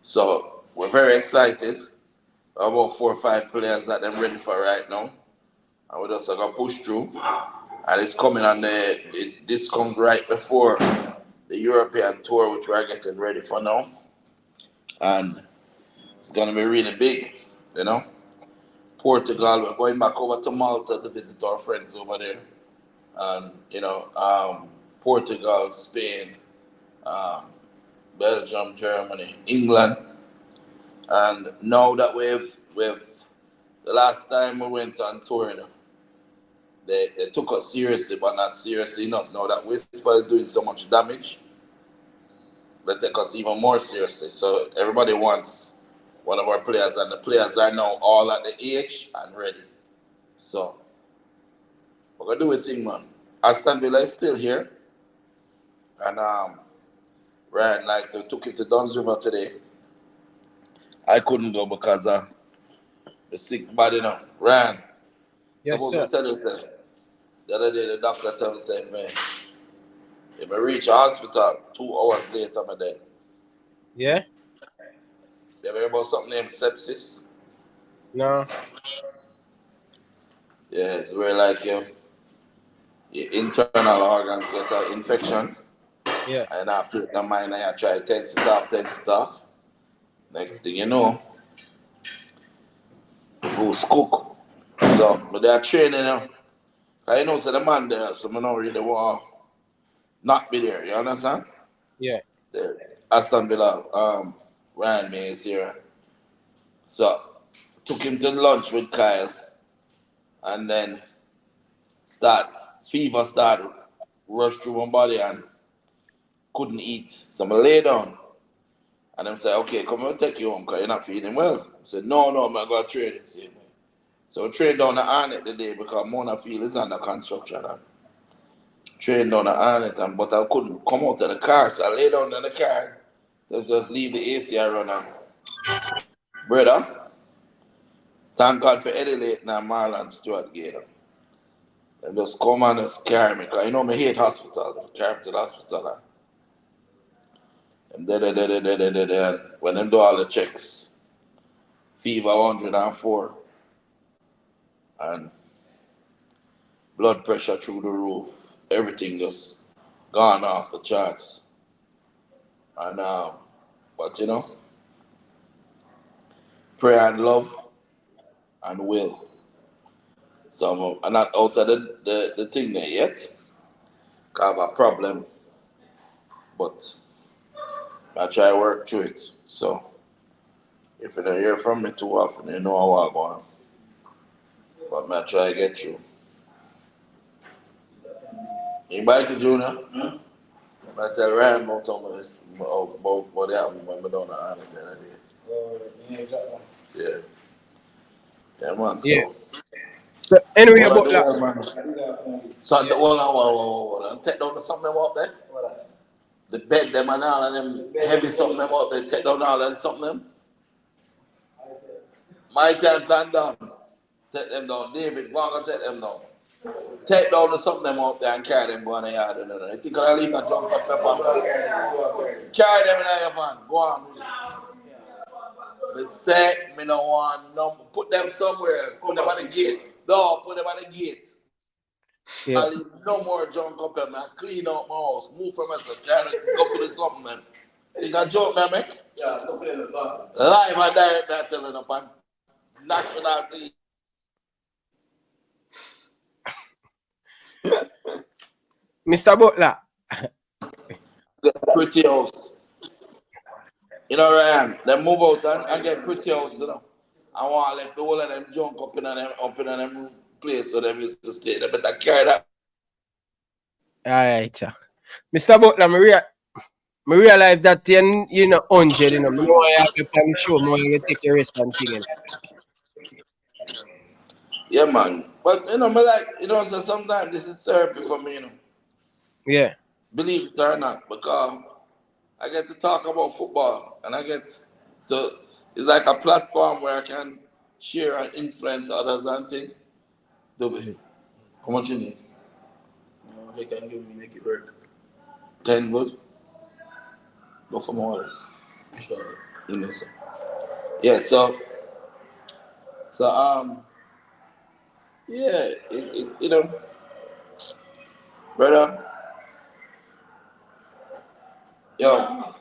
So we're very excited. About 4 or 5 players that they're ready for right now, and we just gonna push through. And it's coming on this comes right before the European tour, which we're getting ready for now, and it's gonna be really big, you know. Portugal, we're going back over to Malta to visit our friends over there, and Portugal, Spain, um, Belgium, Germany, England, and now that we've the last time we went on tour, they took us seriously, but not seriously enough. Now that Whisper is doing so much damage, they take us even more seriously. So everybody wants one of our players, and the players are now all at the age and ready. So we're gonna do a thing, man. Aston Villa is still here, and Ryan likes we took him to Duns River today. I couldn't go because the sick body now. Ryan,
Yes, sir.
tell us that the other day the doctor told me, said, man, if I reach the hospital 2 hours later, I'm dead.
Yeah?
You ever hear about something named sepsis?
No.
Yeah, it's where like your internal organs get an infection.
Yeah.
And I put the mind and I try to tense it off. Next thing you know, goes cook. So, but they're training now. I know so the man there, so I don't really want to not be there, you understand?
Yeah.
The Aston Villa, Ryan May is here. So, took him to lunch with Kyle, and then fever started, rushed through my body and couldn't eat. So I lay down, and them say, okay, come on, take you home, because you're not feeling well. I said, no, I'm going to train it, see me. So I trained down the Arnett today because Mona Field is under construction. And trained down the Arnett, but I couldn't come out of the car, so I lay down in the car. They just leave the AC run on. Brother, thank God for Eddie Layton and Marlon Stewart Gator. They just come and just carry me, because me hate hospital. They carry me to the hospital. And then when them do all the checks, fever 104, and blood pressure through the roof, everything just gone off the charts. And but prayer and love and will. So I'm not out of the thing there yet. I have a problem, but I try to work through it. So if you don't hear from me too often, you know how I go on. But I try to get through. Anybody, Junior? I tell Ryan about some of this, about what happened when we done the island the other day. Yeah. Yeah, man.
Yeah.
So,
So anyway,
what I
about
do,
that.
man. So, hold on. Take down something up there. The bed, them and all of them heavy something them up there. Take down all of them something them. My chance and down. Take them down. David, go and take them down. Take down the something them up there and carry them go on the yard. You think I'll leave that junk up there? Carry them in your van. Go on with it. Me say, me no want no. Put them somewhere else. Put them at the gate. No, put them at the gate.
Yeah.
I leave no more junk up here, man. Clean out my house. Move from myself. Go for the something, man. Think I joke, man, man? Yeah, go for the live and direct that telling up on national TV.
Mr. Butler.
Pretty house. You know, Ryan, they move out and get pretty house, I want to let the whole of them junk up in them place where them used to stay. They better carry that.
Alright, sir. Mr. Butler, me realize that you know 100, you know. Me know I have to plan the show, me want you to take your rest and thing. You know.
Yeah, man. But me like, so sometimes this is therapy for me,
Yeah.
Believe it or not, because I get to talk about football and I get to, it's like a platform where I can share and influence others and things. Dove, how much you need? You can give me, make it work. 10 good? Go for more. Sure. So. Yeah, yeah, brother, yo, all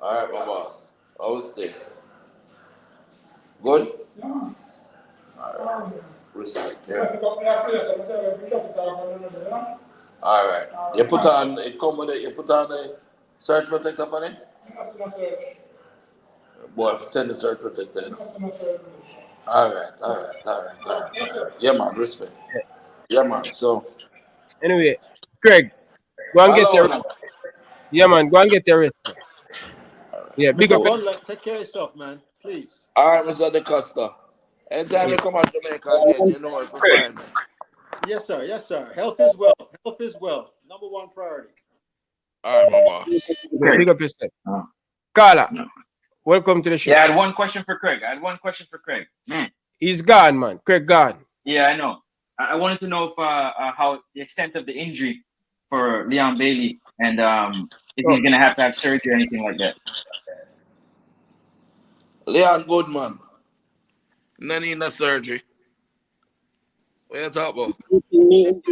right, my boss, always stay. Good? All right, respect, yeah. All right, you put on, it come with it, you put on the surge protector on it? Boy, send the surge protector in. All right. Yeah, man, respect. Yeah, man, so.
Anyway, Craig, go and get your rest. Yeah, man, go and get your rest. Man. Yeah, big
Mr.
up.
Butler, take care of yourself, man. Please.
All right, Mr. DeCosta. Anytime you come out to Jamaica again, you know where to find me.
Yes, sir. Yes, sir. Health is wealth. Health is wealth. Number one priority.
All right, my boss.
Big up yourself. Carla, welcome to the show.
Yeah, I had one question for Craig. Man.
He's gone, man. Craig gone.
Yeah, I know. I wanted to know if how the extent of the injury for Leon Bailey and if he's gonna have to have surgery or anything like that.
Leon Goodman. No need no surgery. What you talk about?
Do you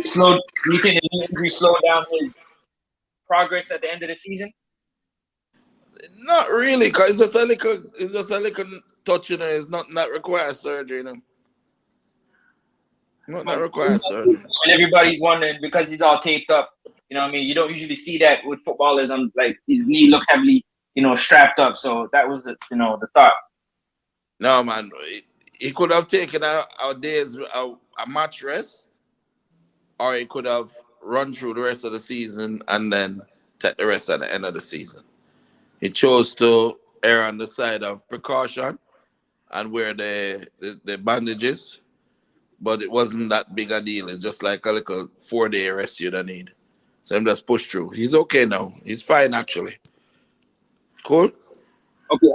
think the injury slowed down his progress at the end of the season?
Not really, cause it's just a little touch, It's not requires surgery, Not requires surgery.
And everybody's wondering because he's all taped up. You know what I mean? You don't usually see that with footballers on like his knee look heavily, strapped up. So that was the thought.
No, man. He could have taken a match rest, or he could have run through the rest of the season and then take the rest at the end of the season. He chose to err on the side of precaution and wear the bandages, but it wasn't that big a deal. It's just like a little 4-day rest you don't need. So him just push through. He's okay now. He's fine, actually. Cool?
Okay.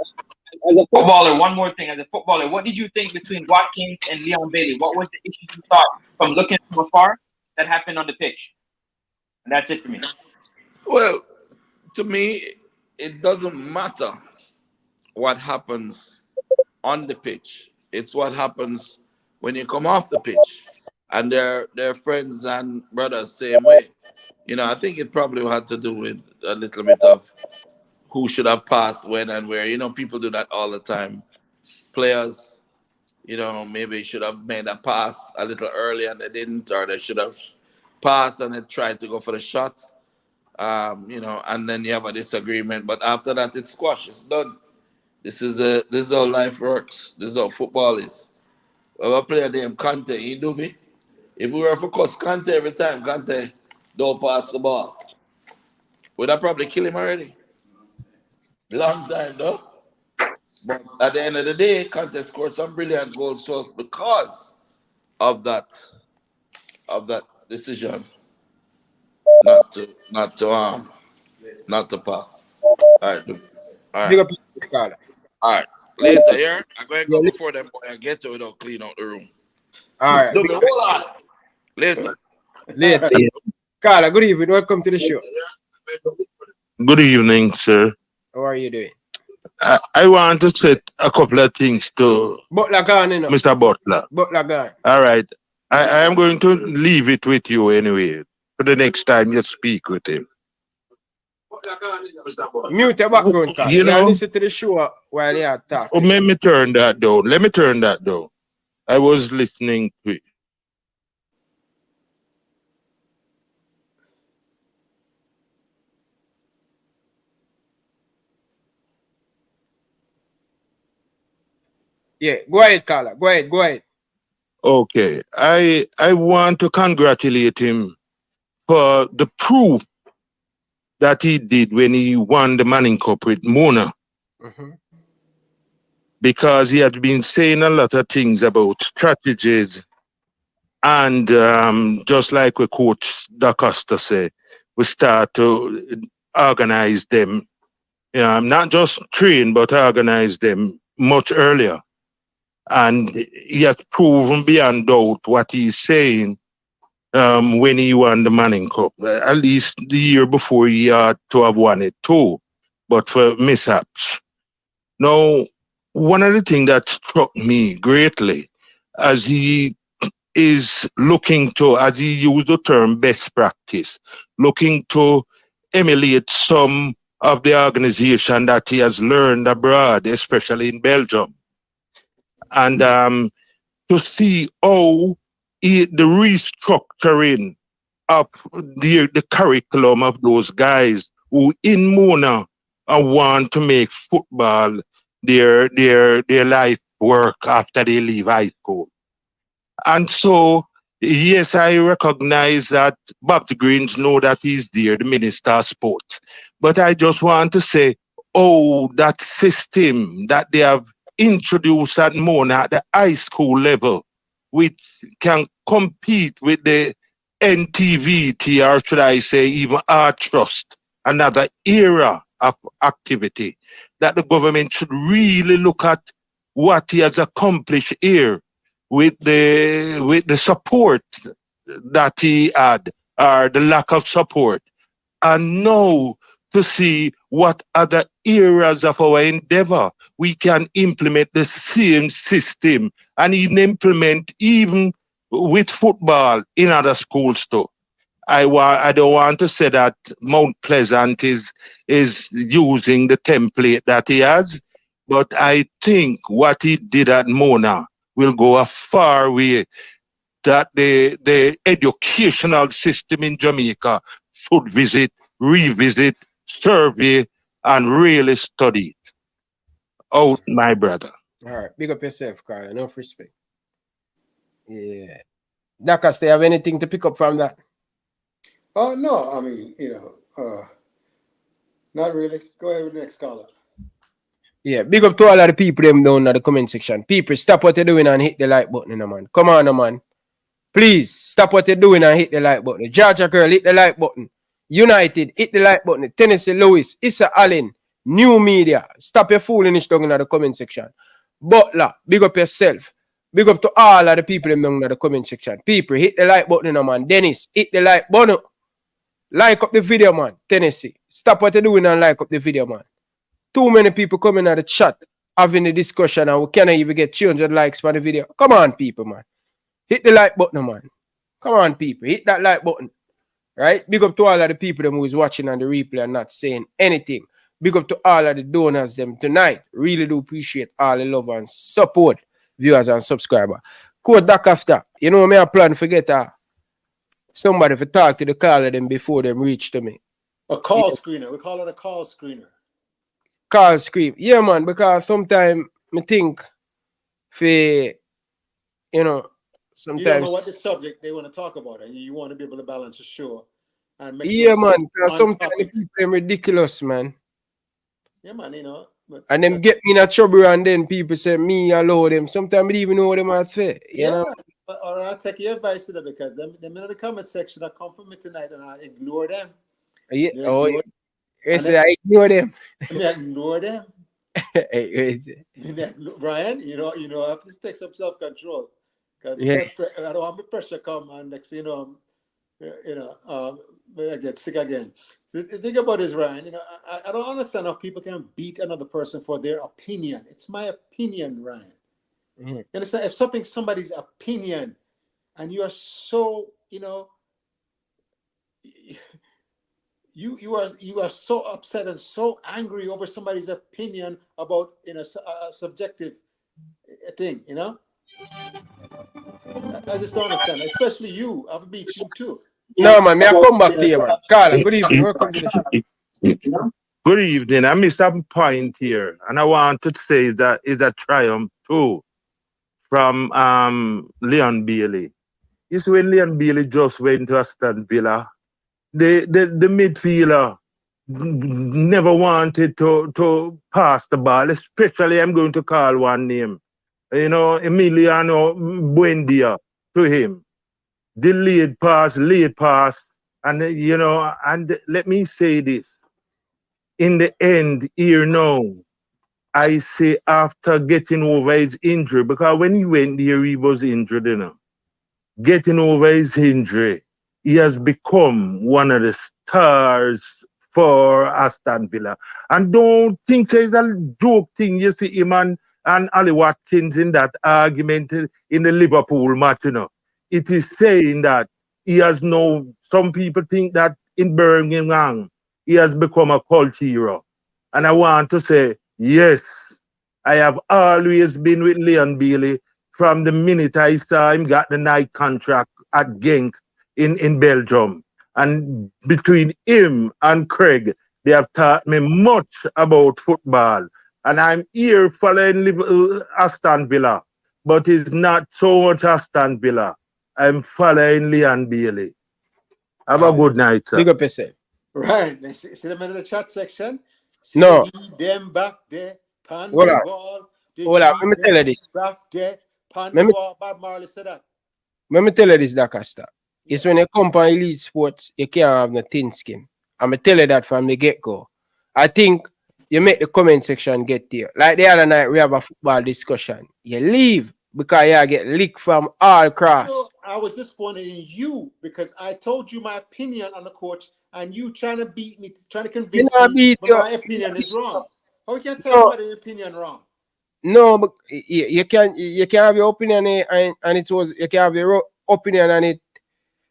As a footballer, one more thing. As a footballer, what did you think between Watkins and Leon Bailey? What was the issue you thought from looking from afar that happened on the pitch? And that's it for me.
Well, to me, it doesn't matter what happens on the pitch. It's what happens when you come off the pitch. And they're friends and brothers same way. I think it probably had to do with a little bit of who should have passed when and where. People do that all the time. Players, maybe should have made a pass a little early and they didn't, or they should have passed and they tried to go for the shot. And then you have a disagreement. But after that, it's squash. It's done. This is how life works. This is how football is. We have a player named Kante, he do me. If we were for cuss Kante every time, Kante don't pass the ball, would I probably kill him already? Long time though. But at the end of the day, Kante scored some brilliant goals to us because of that decision not to pass. All right, dude. All
Big
right.
up.
All right. Later, yeah? I'm going to go before them boy. I get to it, I'll clean out the room.
All right.
Hold on. Later.
Carla, good evening. Welcome to the show.
Good evening, sir.
How are you doing?
I want to say a couple of things to
Butler gone,
Mr. Butler.
Butler gone.
All right. I am going to leave it with you anyway for the next time you speak with him.
Mute your background, Carla. You listen to the show while they are talking.
Oh, let me turn that down. I was listening to it.
Yeah, go ahead, Carla. Go ahead.
Okay. I want to congratulate him for the proof that he did when he won the Manning Cup with Mona. Because he had been saying a lot of things about strategies and just like what Coach DaCosta said, we start to organize them, not just train, but organize them much earlier. And he has proven beyond doubt what he's saying when he won the Manning Cup. At least the year before he had to have won it too, but for mishaps. Now, one of the things that struck me greatly as he is looking to, as he used the term best practice, looking to emulate some of the organization that he has learned abroad, especially in Belgium. And to see how the restructuring of the curriculum of those guys who in Mona want to make football their life work after they leave high school. And so, yes, I recognize that Bob the Greens know that he's there, the Minister of Sports. But I just want to say, oh, that system that they have introduced at Mona at the high school level, which can compete with the NTVT, or should I say even Art Trust, another era of activity, that the government should really look at what he has accomplished here with the support that he had, or the lack of support, and now to see what other areas of our endeavor we can implement the same system and even implement even with football in other schools too. I don't want to say that Mount Pleasant is using the template that he has, but I think what he did at Mona will go a far way, that the educational system in Jamaica should revisit, survey, and really study it. Oh, my brother.
All right, big up yourself, Carl. Enough respect. Yeah. Dakas, do you have anything to pick up from that?
Oh no, I mean, not really. Go ahead with the next caller.
Yeah, big up to all of the people them down in the comment section. People, stop what you're doing and hit the like button, man. Come on, man. Please, stop what you're doing and hit the like button. Georgia Girl, hit the like button. United, hit the like button. Tennessee Lewis, Issa Allen, New Media. Stop your foolishness down in the comment section. Butler, big up yourself. Big up to all of the people them down in the comment section. People, hit the like button, man. Dennis, hit the like button. Like up the video, man. Tennessee, stop what you're doing and like up the video, man. Too many people coming at the chat having the discussion and we cannot even get 200 likes for the video. Come on, people, man. Hit the like button, man. Come on, people. Hit that like button. Right? Big up to all of the people them who is watching on the replay and not saying anything. Big up to all of the donors them tonight. Really do appreciate all the love and support, viewers and subscribers. Code back after. You know me, I plan to get somebody to talk to the caller them before them reach to me.
A call screener. We call it a call screener.
Call screen. Yeah, man, because sometimes I think sometimes
you don't know what the subject they want to talk about, and you want to be able to balance the show and make
sure
man,
because sometimes the people are ridiculous, man.
Yeah, man,
and them get me in a trouble, and then people say me allow them. Sometimes I don't even know what they might say. You know?
Or I'll take your advice to them, because them in the comment section that come from me tonight, and I ignore them.
Yeah. I ignore them.
I ignore them. Brian, I have to take some self-control.
Yeah.
I don't want the pressure come, and next thing I get sick again. Think about this, Ryan. I don't understand how people can beat another person for their opinion. It's my opinion, Ryan.
Mm-hmm.
You understand? If somebody's opinion, and you are so, you are so upset and so angry over somebody's opinion about a subjective thing, I just don't understand. Especially you. I've beat you too.
No, man, I come back to you, man. Carla, good evening. Welcome to the show.
Good evening. I missed a point here, and I want to say that is a triumph too from Leon Bailey. You see, when Leon Bailey just went to Aston Villa, the midfielder never wanted to pass the ball, especially I'm going to call one name. You know, Emiliano Buendia to him. The late pass, and and let me say this. In the end, here now, I say after getting over his injury, because when he went there, he was injured, Getting over his injury, he has become one of the stars for Aston Villa. And don't think it's a joke thing. You see him and Ali Watkins in that argument in the Liverpool match, It is saying that he has some people think that in Birmingham, he has become a cult hero. And I want to say, yes, I have always been with Leon Bailey from the minute I saw him got the night contract at Genk in Belgium. And between him and Craig, they have taught me much about football. And I'm here following Aston Villa, but it's not so much Aston Villa. I'm following Leon Bailey. Have a good night, sir.
Big up yourself.
Right. See them in the chat section. See
No.
them back there. Pan
Hold
the
on.
wall.
Hold on. Let me tell you this.
Back there. Pan
Let
the
me-
wall. Bob Marley said that.
Let me tell you this, Dakasta. It's when you come on elite sports, you can't have no thin skin. I'm going to tell you that from the get-go. I think you make the comment section get there. Like the other night, we have a football discussion. You leave because you get licked from all cross.
No, I was disappointed in you because I told you my opinion on the coach and you trying to beat me, trying to convince me but my opinion is wrong. How you can tell somebody your opinion wrong?
No, but you can have your opinion and it was you can have your opinion on it.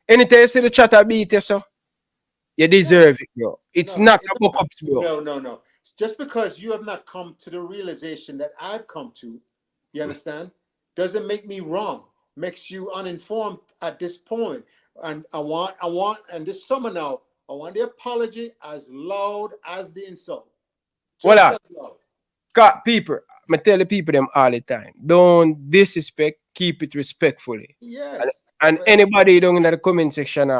Anytime you see the chatter beat you, so you deserve it, bro. It's not a book up, bro.
No. It's just because you have not come to the realization that I've come to, you understand, doesn't make me wrong. Makes you uninformed at this point. And I want, and this summer now, I want the apology as loud as the insult.
Hold on. Cut people. I tell the people them all the time. Don't disrespect, keep it respectfully.
Yes.
And anybody down in the comment section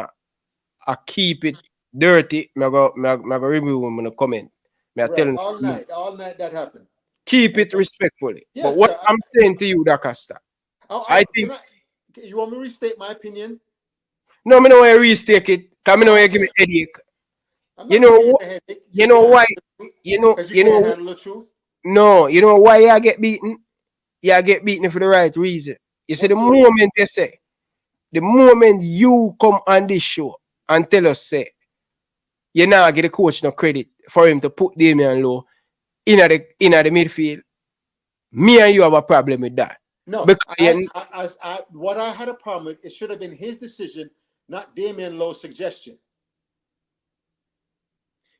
keep it dirty, I go remove them in the comment. I tell them
All night that happened.
keep it respectfully.
Yes,
but what
sir.
I'm saying to you, Dakasta, I think
you want me to restate my opinion?
no, I don't want to restate it. Because I know you give me headache. You know why? You know
handle the truth.
No, you know why you get beaten? You get beaten for the right reason. You see, the moment you come on this show and tell us, say, you now get the coach no credit for him to put Damian Lowe in the midfield, me and you have a problem with that.
No, what I had a problem with, it should have been his decision, not Damian Lowe's suggestion.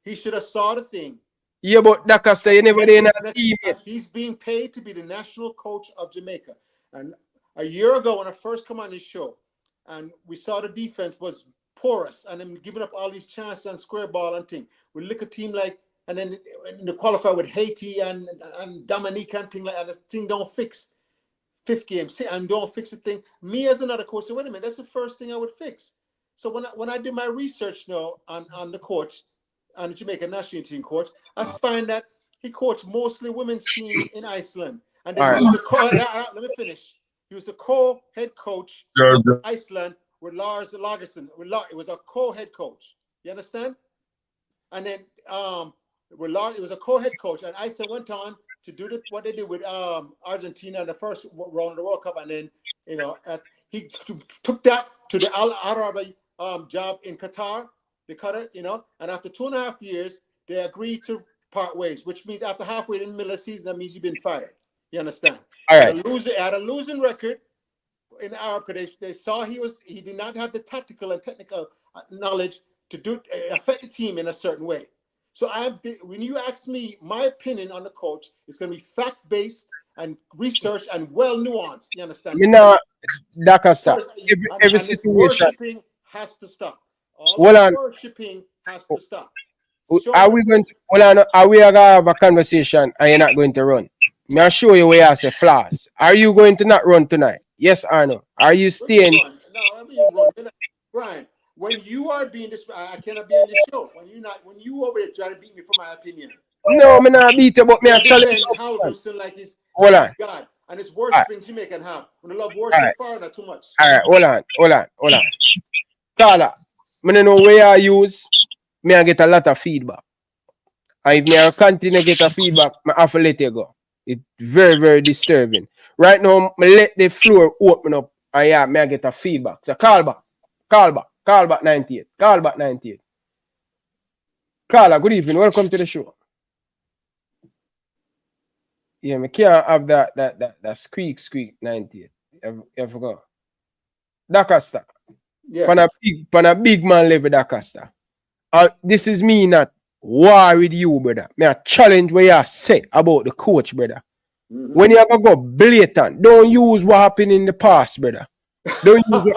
He should have saw the thing.
Yeah, but Dakasta, you never in a team.
He's being paid to be the national coach of Jamaica. And a year ago, when I first come on this show, and we saw the defense was porous, and then giving up all these chances and square ball and thing. We look at a team like, and then in the qualifier with Haiti and Dominique and thing like, and the thing don't fix. Fifth game, and don't fix the thing. Me as another coach, so wait a minute, that's the first thing I would fix. So when I did my research now on the coach, on the Jamaican national team coach, I find that he coached mostly women's team in Iceland. And then he was let me finish. He was a co-head coach in Iceland with Lars Lagerson. It was a co-head coach. You understand? And then it was a co-head coach, and Iceland went on to do what they did with Argentina in the first round of the World Cup, and then he took that to the Al Arabi job in Qatar. They cut it, and after 2.5 years, they agreed to part ways, which means after halfway in the middle of the season, that means you've been fired. You understand?
All right.
Had a losing record in Arab because they saw he did not have the tactical and technical knowledge to affect the team in a certain way. So when you ask me my opinion on the coach, it's going to be fact-based and research and well nuanced. You understand?
Dakasta, every situation
worshipping has to stop. Worshipping has to stop.
Are we going to have a conversation and you're not going to run? Me I show you where I say flaws. Are you going to not run tonight? Yes or no? Are you staying?
No, I mean run. Brian, when you are being this, I cannot be on your show. When you over here trying to beat me for my opinion.
No, me not beat you, but me I challenge you.
How Wilson like he's God. And it's worshiping Jamaican have. When the love worship far, not too much.
All right, hold on. Carla, me don't know where I use. Me I get a lot of feedback. And if me I continue to get a feedback, I have to let you go. It's very, very disturbing. Right now, me let the floor open up and yeah, me I get a feedback. So call back 98. Call back 98. Carla, good evening. Welcome to the show. Yeah, me can't have that squeak 98. You forgot. Dakasta.
Yeah.
Pan a big man level Dakasta. This is me not war with you, brother. Me a challenge where you say about the coach, brother. Mm-hmm. When you ever go blatant, don't use what happened in the past, brother. Don't use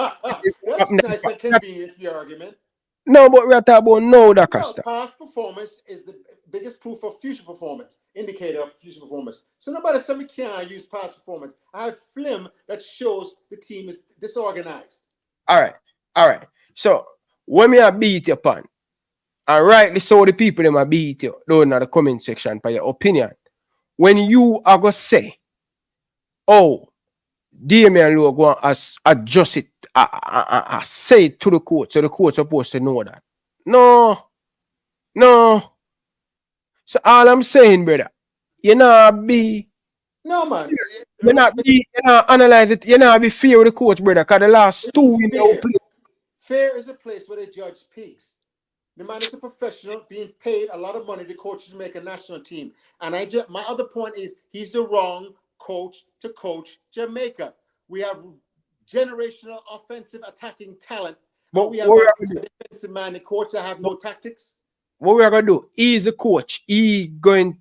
That's nice and convenient for your argument.
No, but we're talking about now, Dakasta.
Past performance is the biggest proof of future performance, indicator of future performance. So nobody said we can't use past performance. I have film that shows the team is disorganized. All
right. So when me I beat you upon, and rightly so the people them I beat you, down in the comment section for your opinion. When you are gonna say, oh, Damian Lowe go and adjust it, I say it to the coach, so the coach supposed to know that. No. So all I'm saying, brother, you not be.
No, man.
You not analyze it. You not be fair with the coach, brother, because the last two in the
fair is a place where they judge pigs. The man is a professional being paid a lot of money to coach to make a national team. And my other point is he's the wrong coach to coach Jamaica. We have generational offensive attacking talent, but we have a defensive man, the coach that have no tactics.
What we are gonna do? He's a coach. I'm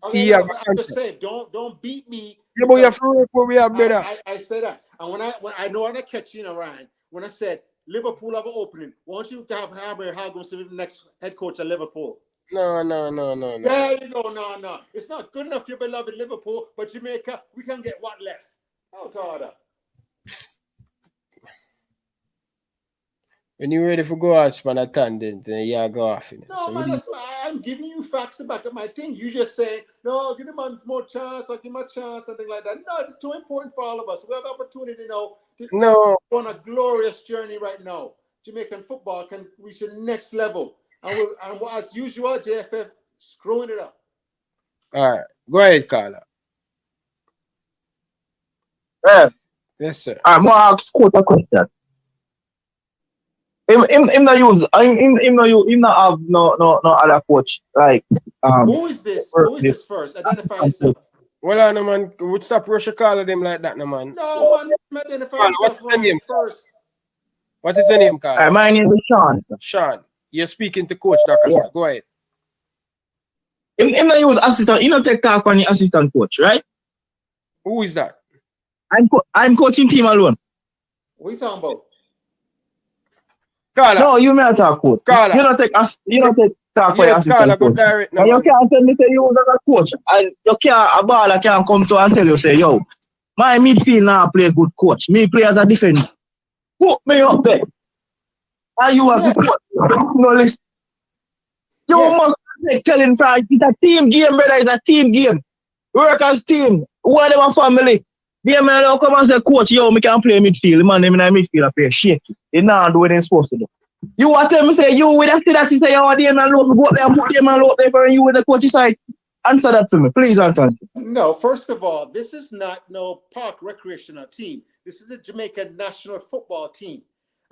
just saying, don't beat me.
Yeah, but you have to work where we are, brother.
I said that, and when I know when I catch you, Ryan, when I said Liverpool have an opening, why don't you have Harry Hargreaves to be the next head coach at Liverpool?
No.
There you go. No. It's not good enough, your beloved Liverpool, but Jamaica, we can get what left. Out order.
When you're ready for go out on a tangent, then you go off.
No, man, I'm giving you facts to back up my thing. You just say, no, give him a more chance, I'll give him a chance, something like that. No, it's too important for all of us. We have the opportunity now to go on a glorious journey right now. Jamaican football can reach the next level. And as usual, JFF screwing it up.
All right. Go ahead, Carla. Yes, sir.
I'm going to ask a question. Him not use. Him not have no other coach like.
Who is this? Who is this first? Identify yourself.
Well, no man, would stop Russia calling them like that, no man.
No man, identify yourself first.
What is the name, Carl?
My name is Sean.
Sean, you're speaking to Coach Dakasta. Yeah. Go ahead.
Him not use assistant. He not take talk on the assistant coach, right?
Who is that?
I'm coaching team alone.
What are you talking about?
Carla.
No, you may not talk coach.
Carla.
You don't take talk for your assistant
Carla,
coach.
Direct, no,
and you can't tell me say you was a coach. And you can't a baller can't come to and tell you say, yo, my midfield now play good coach. Me play as a defender. Put me up there. And you as the coach. No listen. You must take telling pride. It's a team game, brother. It's a team game. Work as team. Who are them a family? They man now come and say, coach, yo, me can play midfield. The man, them in the midfield, I play shaky. They not do what they're supposed to do. You want to tell me, say, you with that, you say, yo, they man, look, go up there and put them man up there for you with the coach's side. Answer that to me, please, Anton.
No, first of all, this is not no park recreational team. This is the Jamaican national football team.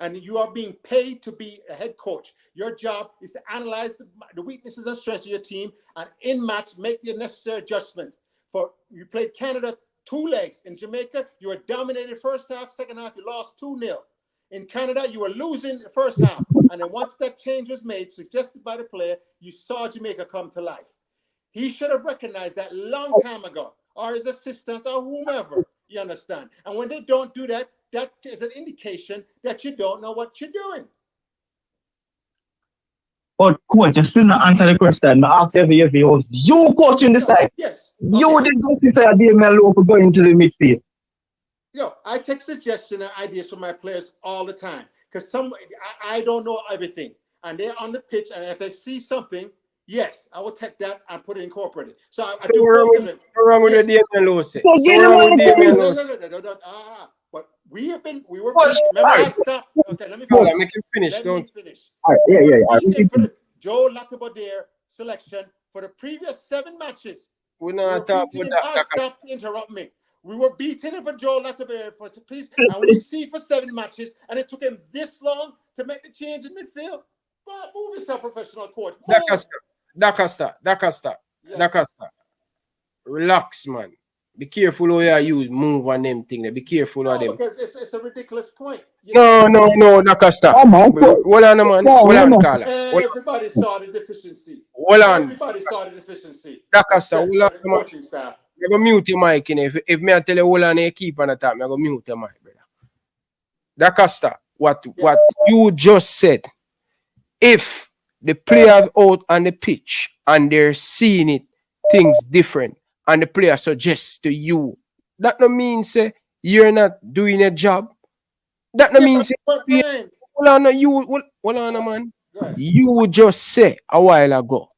And you are being paid to be a head coach. Your job is to analyze the weaknesses and strengths of your team and in match, make the necessary adjustments. For you played Canada 2 legs. In Jamaica, you were dominated first half, second half, you lost 2-0. In Canada, you were losing the first half. And then once that change was made, suggested by the player, you saw Jamaica come to life. He should have recognized that long time ago, or his assistants, or whomever, you understand. And when they don't do that, that is an indication that you don't know what you're doing.
But coach, you still not answer the question. I asked if it was you coaching the side.
Yes.
You did go to say Damien Lowe for going into the midfield.
Yo, I take suggestions and ideas from my players all the time because I don't know everything, and they're on the pitch, and if they see something, yes, I will take that and put it incorporated. So I do both of them.
What's wrong with the Damien Lowe? So
So
what's wrong with Damien Lowe?
No. But we were remember I stopped. Okay, let me finish.
Make him finish.
Let
Don't.
me finish.
All right, yeah.
For the Joe Latibodaire selection for the previous 7 matches.
We're not talking about that.
Stop interrupt me. We were beating him for Joe Latibodaire for please, and we see for 7 matches, and it took him this long to make the change in midfield. But move yourself, professional coach.
Dakasta. Relax, man. Be careful how you use move on them thing. Be careful of them.
Because it's a ridiculous point.
No, Dakasta. Hold on, man. Hold on, Carla.
Everybody saw the deficiency.
Hold on.
Everybody saw the deficiency.
Dakasta, hold on, man.
Coaching staff.
I'm going to mute your mic. If me I tell you hold on and keep on the top, I'm going to mute your mic, brother. Dakasta, what you just said, if the players out on the pitch and they're seeing it, things different, and the player suggests to you, that no means you're not doing a job. That no means hold on, man. You just say a while ago,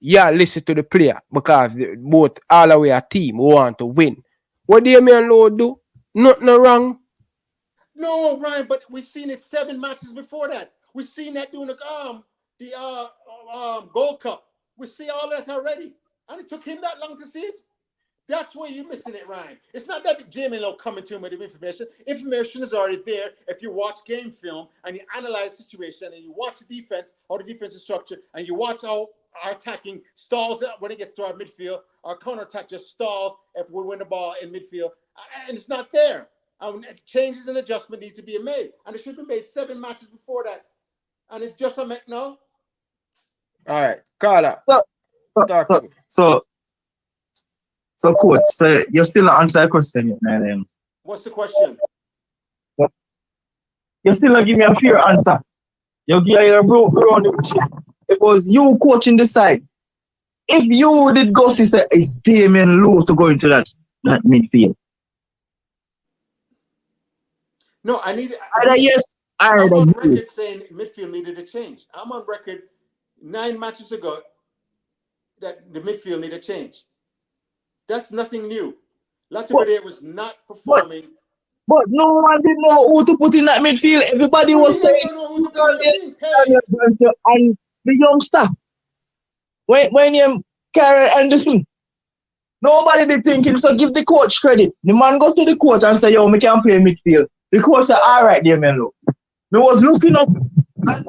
listen to the player because both all the way a team want to win. What do you mean, Lord? Do nothing wrong.
No, Ryan, but we've seen it 7 matches before that. We've seen that during the Gold Cup. We see all that already. And it took him that long to see it. That's where you're missing it, Ryan. It's not that Jamie Lowe coming to him with information. Information is already there. If you watch game film and you analyze the situation and you watch the defense or the defensive structure and you watch how our attacking stalls up when it gets to our midfield, our counter-attack just stalls if we win the ball in midfield. And it's not there. Changes and adjustment need to be made. And it should be made 7 matches before that. And it just make no.
All right, Carla.
So coach, so you're still not answering the question yet, man.
What's the question?
You still not give me a fair answer. You give your bro on the chest. It was you coaching the side. If you did go see say it's Damien Lowe to go into that midfield.
No, I need
yes.
I'm on record saying midfield needed a change. I'm on record 9 matches ago that the midfield needed a change. That's nothing new. Latibodaire was not performing.
But no one didn't know who to put in that midfield. Everybody was saying and the young staff. When you Karen Anderson, nobody did thinking, so give the coach credit. The man goes to the coach and say, yo, me can play midfield. The coach said, all right, there, man. Look. Me was looking up and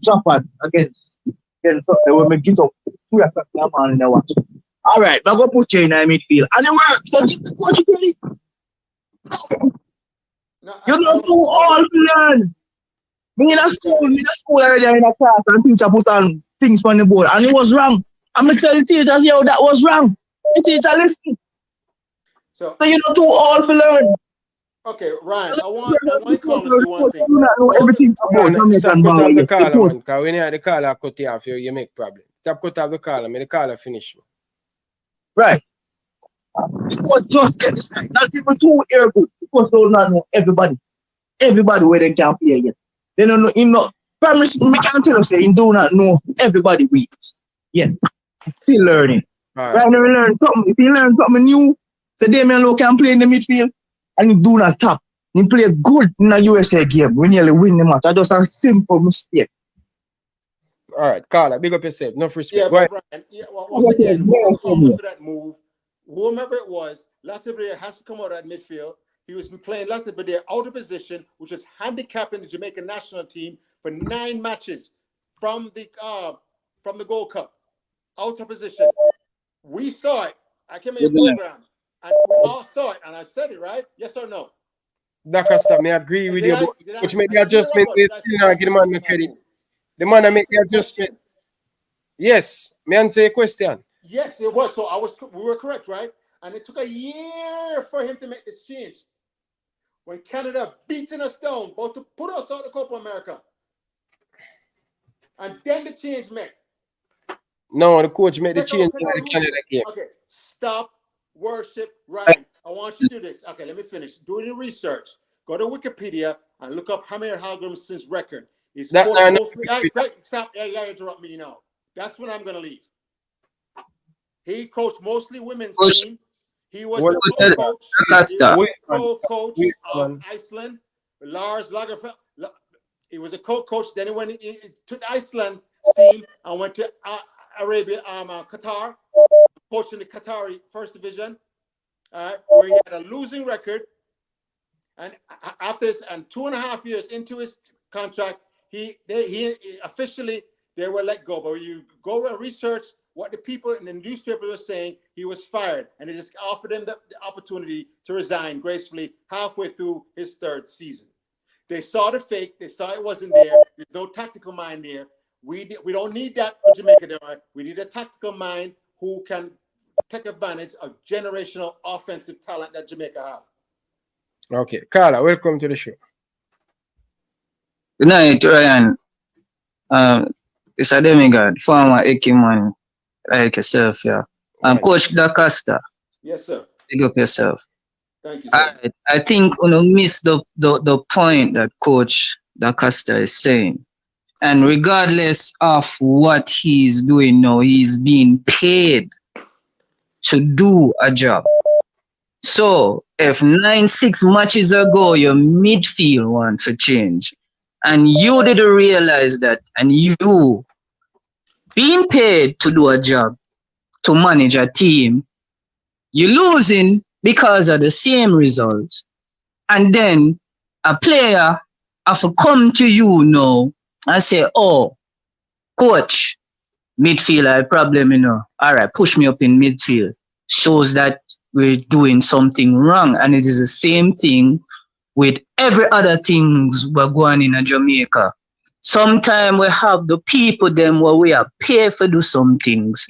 Japan against when me get up 3 o'clock in the morning and watch. All right, I'm going to put you in the midfield. And it worked. So give the coach credit. You don't do all to learn. Me in a school already in a class and teacher put on things on the board and it was wrong. I'm going to tell the teachers, yo, that was wrong. The teacher listen. So you don't do all to learn.
Okay, Ryan, I want Collins to do one thing.
You not know everything about Jamaican ball.
The caller, man, because when you have the caller cut you off, you make problem. Tap cut off the caller, the caller finish.
Right. But just get this time. Not even too air good because they don't know everybody. Everybody where they can play yet. They don't know him not. Promise me can't tell us he do not know everybody weeks. Yeah. Still learning. Right now we learn something. If you learn something new, so Damien Lowe can play in the midfield and he do not tap. He play good in a USA game. We nearly win the match. That's just a simple mistake.
All right, Carla, big up yourself. No respect.
Yeah, but Brian, once again, we're calling for that move. Whomever it was, Latibodaire has to come out of that midfield. He was playing Latibodaire out of position, which was handicapping the Jamaican national team for 9 matches from the Gold Cup. Out of position. We saw it. I came in the program, and we all saw it, and I said it, right? Yes or no?
Dakasta, I agree with you, which made the adjustment. Give the man the credit. The man make the adjustment. Yes, me answer your question.
Yes, it was. So we were correct, right? And it took a year for him to make this change. When Canada beating us down, about to put us out of the Copa America. And then the change made.
No, the coach made the
Take
change
out
in the Canada game.
Okay, stop, worship, Ryan. I want you to do this. Okay, let me finish. Do your research. Go to Wikipedia and look up Hamir Halgrimson's record. He's
That-
coached
no, no,
mostly. Hey, stop. Hey, you interrupt me now. That's when I'm going to leave. He coached mostly women's team. He was the co-coach. He was the co-coach of Iceland, Lars Lagerfeld. He was a co-coach. Then he went to the Iceland team and went to Arabia, Qatar, coaching the Qatari first division, where he had a losing record. And after this, and 2.5 years into his contract, he officially they were let go. But you go and research what the people in the newspaper were saying, he was fired, and they just offered him the opportunity to resign gracefully halfway through his 3rd season. They saw the fake. They saw it wasn't there. There's no tactical mind there. We don't need that for Jamaica. We need a tactical mind who can take advantage of generational offensive talent that Jamaica have.
Okay, Carla, welcome to the show.
Good night, Ryan. It's a demigod, former Ekiman, like yourself, yeah. Coach DaCosta.
Yes, sir.
Pick up yourself.
Thank you, sir.
I think you miss the point that Coach DaCosta is saying. And regardless of what he's doing now, he's being paid to do a job. So if 9-6 matches ago your midfield want to change, and you didn't realize that, and you being paid to do a job, to manage a team, you're losing because of the same results. And then a player have to come to you now and say, oh, coach, midfield I have a problem, All right, push me up in midfield. Shows that we're doing something wrong. And it is the same thing with every other things we're going in Jamaica. Sometimes we have the people them where we are paid for do some things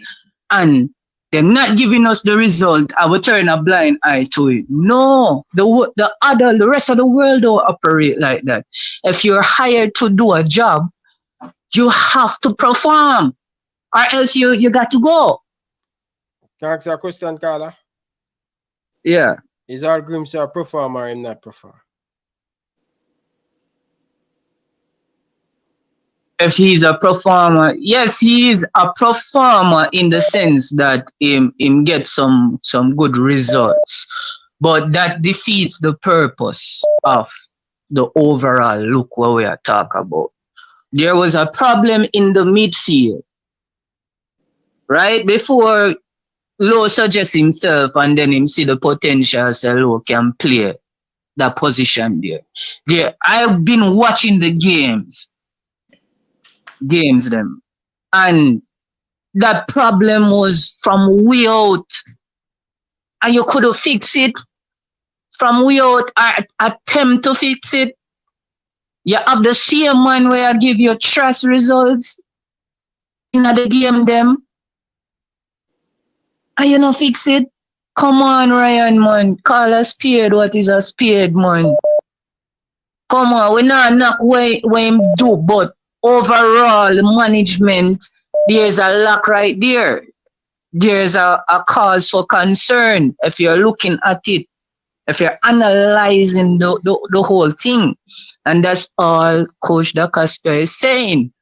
and they're not giving us the result. I will turn a blind eye to it. No, the rest of the world don't operate like that. If you're hired to do a job, you have to perform, or else you got to go.
Can I ask you a question, Carla?
Yeah.
Is our Grimsey a performer or him not perform?
If he's a performer, yes, he is a performer in the sense that him get some good results. But that defeats the purpose of the overall look what we are talking about. There was a problem in the midfield. Right? Before Lowe suggests himself and then him see the potential so Lowe can play that position there. I've been watching the games them, and that problem was from way out, and you could have fixed it from way out or attempt to fix it. You have the same man where I give you trust results in the game them, and you not fix it. Come on, Ryan, man, call a spade what is a spade, man. Come on, we not knock what him do, but overall management, there's a lack right there. There's a cause for concern if you're looking at it, if you're analyzing the whole thing. And that's all Coach DaCosta is saying.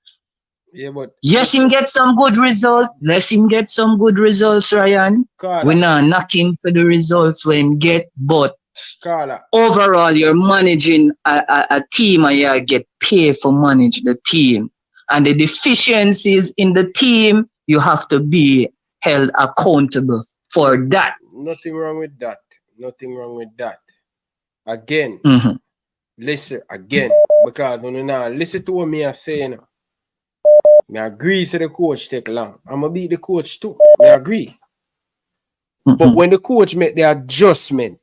Yeah, but
yes, him get some good results. Let him get some good results, Ryan.
Carla.
We're not knocking for the results when him get, but
Carla,
overall, you're managing a team and you get paid for manage the team. And the deficiencies in the team, you have to be held accountable for that.
Nothing wrong with that. Nothing wrong with that. Again, listen again, because when you now listen to what me are saying, I agree to the coach take long. I'm gonna beat the coach too. I agree. But when the coach make the adjustment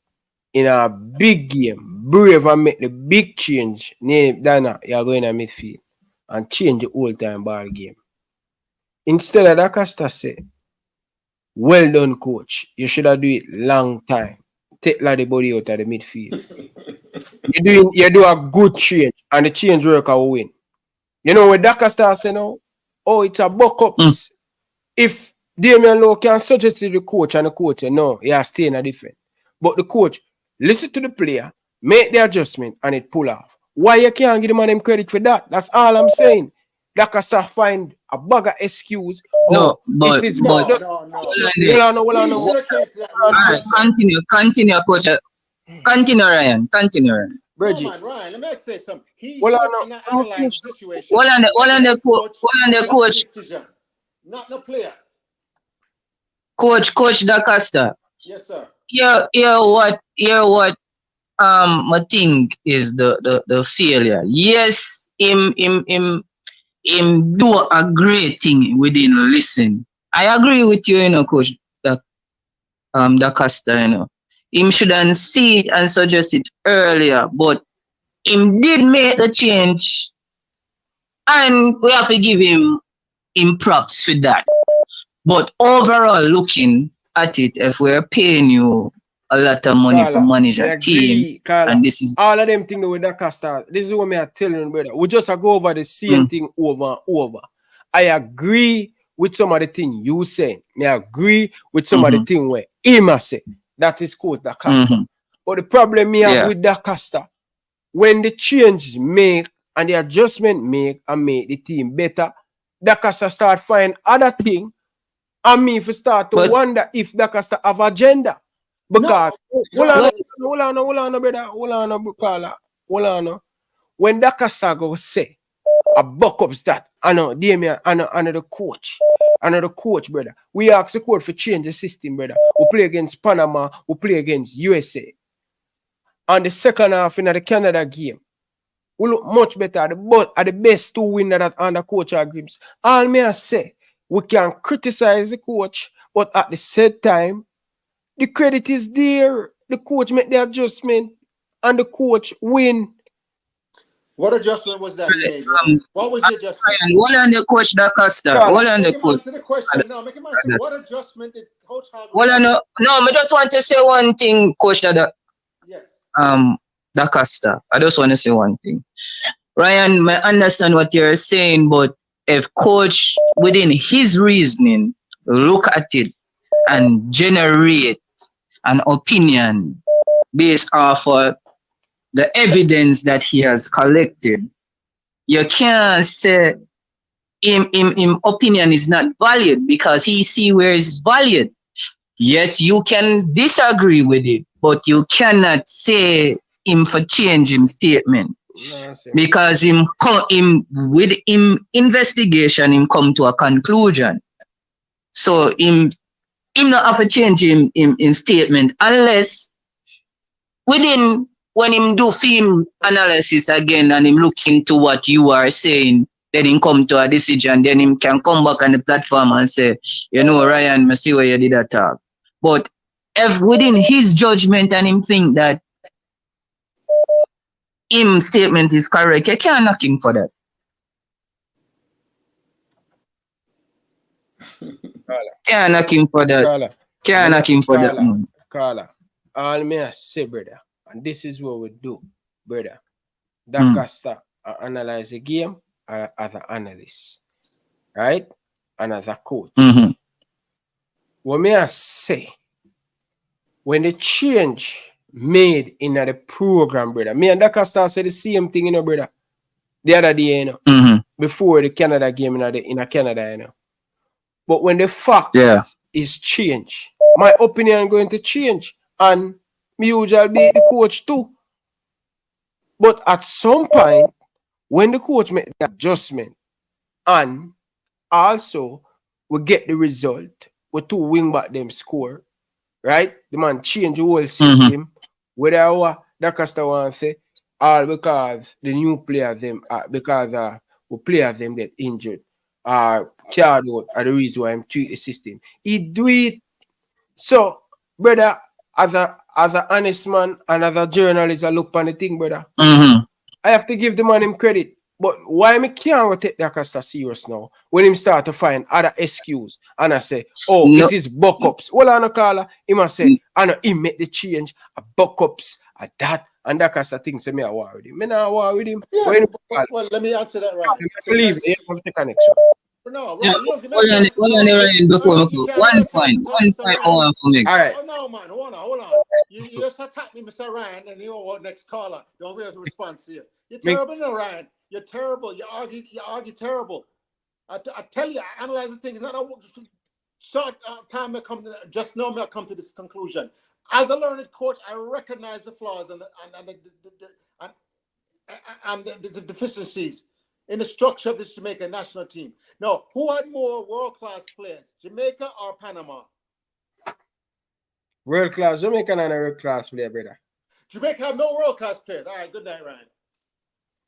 in a big game, brave and make the big change, Dana, you're going to midfield and change the whole time ball game. Instead of that, Costa say, well done, coach. You should have do it long time. Take the body out of the midfield. You do a good change, and the change worker will win. You know what Costa say now? oh, it's a buck-ups. If Damian Lowe can suggest to the coach and the coach say, no, he has stay in a different. But the coach listen to the player, make the adjustment, and it pull off. Why you can't give the man him credit for that? That's all I'm saying. That can start find a bag of excuse.
No, but
it is
but continue, coach. Continue, Ryan. Continue, Ryan.
Bridget.
No, man, Ryan, let me say something. He's
Well,
working and analyzing the situation.
Hold on the coach.
Decision, not the player.
Coach Da Costa.
Yes, sir.
Here what I think is the failure. Yes, him do a great thing within listen. I agree with you, Coach Da Costa, Him shouldn't see it and suggest it earlier, but him did make the change, and we have to give him props for that. But overall, looking at it, if we're paying you a lot of money to manage a team, and this is
all of them things with Da Costa. This is what I'm telling you, brother. We just go over the same thing over and over. I agree with some of the things you say. I agree with some of the things where him say. That is Coach Da Costa. But the problem here with Da Costa, when the change make and the adjustment make and make the team better, Da Costa start find other things. And me if start to wonder if Da Costa have agenda. Because hold on, brother. Hold on. When Da Costa go say a buck ups that I know Damien another coach, brother. We ask the coach for change the system, brother. We play against Panama, we play against USA. And the second half in the Canada game, we look much better at the best two winners that under coach agreements. All me I say, we can criticize the coach, but at the same time, the credit is there. The coach make the adjustment, and the coach win.
What adjustment was that he made? What was the adjustment?
Hold on the coach Da Costa. Hold on the coach.
Answer the question now. Make him answer. What adjustment did Coach Hogg?
Hold on. No, I just want to say one thing, Coach Da Costa. I just want to say one thing. Ryan, I understand what you're saying, but if coach within his reasoning look at it and generate an opinion based off of the evidence that he has collected, you can't say him opinion is not valued because he see where it's valued. Yes, you can disagree with it, but you cannot say him for change him statement. Because him with him investigation him come to a conclusion. So him not have to change him statement unless within when him do film analysis again and him look into what you are saying, then him come to a decision, then him can come back on the platform and say, Ryan, I see where you did that talk. But if within his judgment and him think that him statement is correct, you can't knock him for that. Can't knock him for that. Can't knock him for that.
Carla, all me I say, brother, and this is what we do, brother. Da Costa analyze the game as an analyst, right? And as a coach. What me I say, when the change made in the program, brother. Me and Da Costa said the same thing, brother. The other day, before the Canada game in Canada, But when the fact is changed, my opinion going to change, and me usually be the coach too. But at some point, when the coach make the adjustment, and also we get the result, we two wing back them score, right? The man change the whole system. Whether Da Costa want to say, all because the new players them because we players them get injured carried out are the reason why I'm tweak the system. He do it. So, brother, as a honest man and as a journalist, I look on the thing, brother. I have to give the man him credit. But why me can't take Da Costa serious now? When him start to find other excuse and I say, it is buck-ups. Well, I know Carla, he must say, I know he make the change, a buck-ups, a that, and Da Costa thinks me I war with him. Me not war with him.
Yeah, well, let me answer that right.
Believe it, have the connection.
No,
Yeah,
Ryan, look,
hold on, Ryan, before we go. One point I want to make.
All right. Oh, no, man, hold on. You just attack me, Mr. Ryan, and you know what, next caller. Don't be able to respond to you. You're terrible, no, Ryan. You're terrible. You argue terrible. I tell you, I analyze this thing. It's not a short time I come to, just now I come to this conclusion. As a learned coach, I recognize the flaws and the deficiencies in the structure of this Jamaican national team. Now, who had more world-class players, Jamaica or Panama?
World-class Jamaican and a world-class player, brother.
Jamaica have no world-class players. All right, good night, Ryan.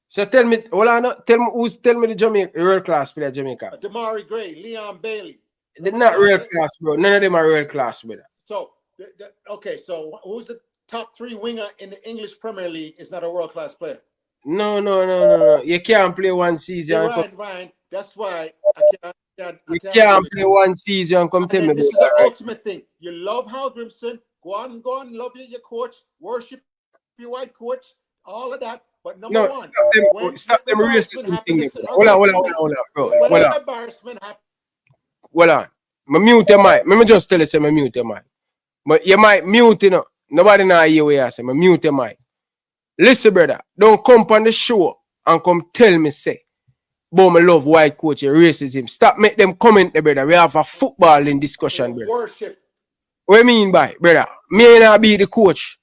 So tell me, tell me the world-class player Jamaica.
Damari Gray, Leon Bailey.
They're not world-class, bro. None of them are world-class, brother.
So, okay, so who's the top 3 winger in the English Premier League is not a world-class player?
No. You can't play one season.
Yeah, Ryan, that's why I
can't play one season and come tell me
this is the ultimate thing. You love Hal Grimson. Go on, love your coach. Worship your white coach. All of that. But number one,
stop them racism thing. Hold on, bro.
When embarrassment happens.
Hold on. I mute your mic. Let me just tell you, say I mute your mic. But you might mute, you know. Nobody know hear what I say. I mute your mic. Listen, brother. Don't come on the show and come tell me, say, boy, I love white coach, racism. Stop make them comment there, brother. We have a footballing discussion, brother.
Worship.
What you mean by, brother? Me and I be the coach.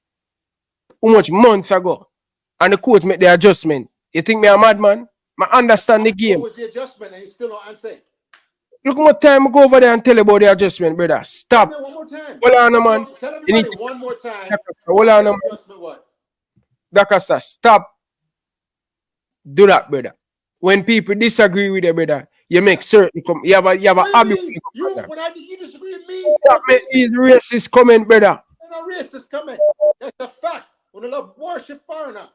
How much months ago? And the coach make the adjustment. You think me a madman? I understand the game.
What was the adjustment and you still not answering?
Look how much time I go over there and tell you about the adjustment, brother. Stop.
Tell me one more time.
Hold on, man.
Tell everybody one more time.
Hold on, man.
Adjustment was.
Dakasta, stop. Do that, brother. When people disagree with you, brother, you make certain come. You have a habit.
You disagree with me.
Stop making these racist comment, brother.
They're not racist comment. That's a fact. When they love worship foreigner.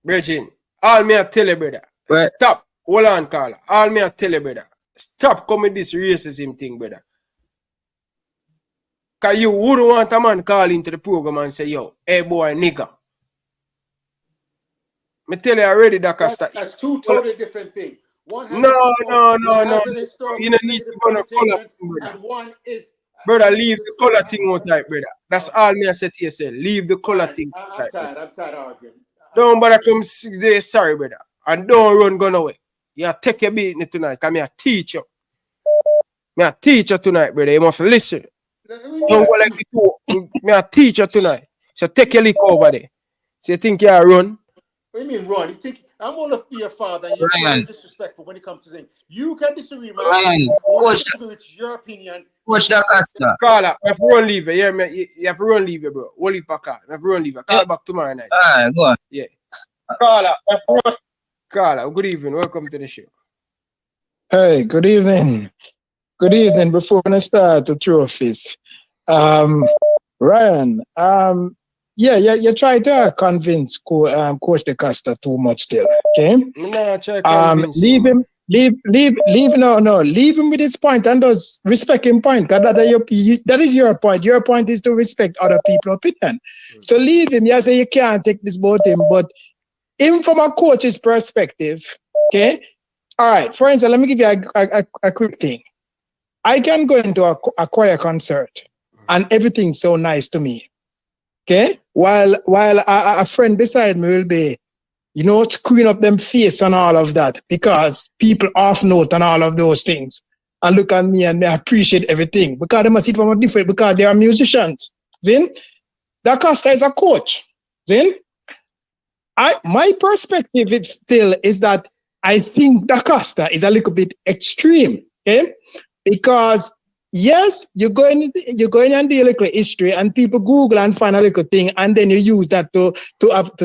Virgin, all me I tell you, brother. Right. Stop. Hold on, Carla. All me I tell you, brother. Stop coming this racism thing, brother. Cause you wouldn't want a man call into the program and say, yo, hey boy, nigga. Me tell you already that
that's two totally different things. One has
no.
You don't need to go to color, and one is
brother, leave the color thing out type, brother. That's all me I say to yourself. Leave the color thing.
I'm tired of arguing.
Don't bother come there, sorry, brother. And don't run gun away. You take your beating tonight, because me a teacher. Me a teacher tonight, brother. You must listen. Don't go like you. Me a teacher tonight. So take your lick over there. So you think you run?
What do you mean run? You think I'm gonna be your father and you're very disrespectful when it comes to saying you can disagree, man.
Ryan,
it's your opinion.
Coach Dakasta.
Carla, you have to run leave you. You have to run leave you, bro. Only for call. You have to run leave you. Call back tomorrow night.
Alright, go on.
Yeah. Carla, good evening. Welcome to the show.
Hey, good evening. Good evening. Before I start the trophies, Ryan, you try to convince Coach DeCosta too much still, okay?
No, try to
leave him with his point and just respect him point, because that is your point. Your point is to respect other people's opinion. So leave him. You say you can't take this about him, but even from a coach's perspective, okay? All right, for instance, let me give you a quick thing. I can go into a choir concert and everything's so nice to me. Okay? While a friend beside me will be, screwing up them face and all of that, because people off note and all of those things. And look at me and they appreciate everything. Because they must see it from a different, because they are musicians. Then DaCosta is a coach. Then my perspective is that I think DaCosta is a little bit extreme. Okay? Because yes, you go in and do a little history, and people Google and find a little thing, and then you use that to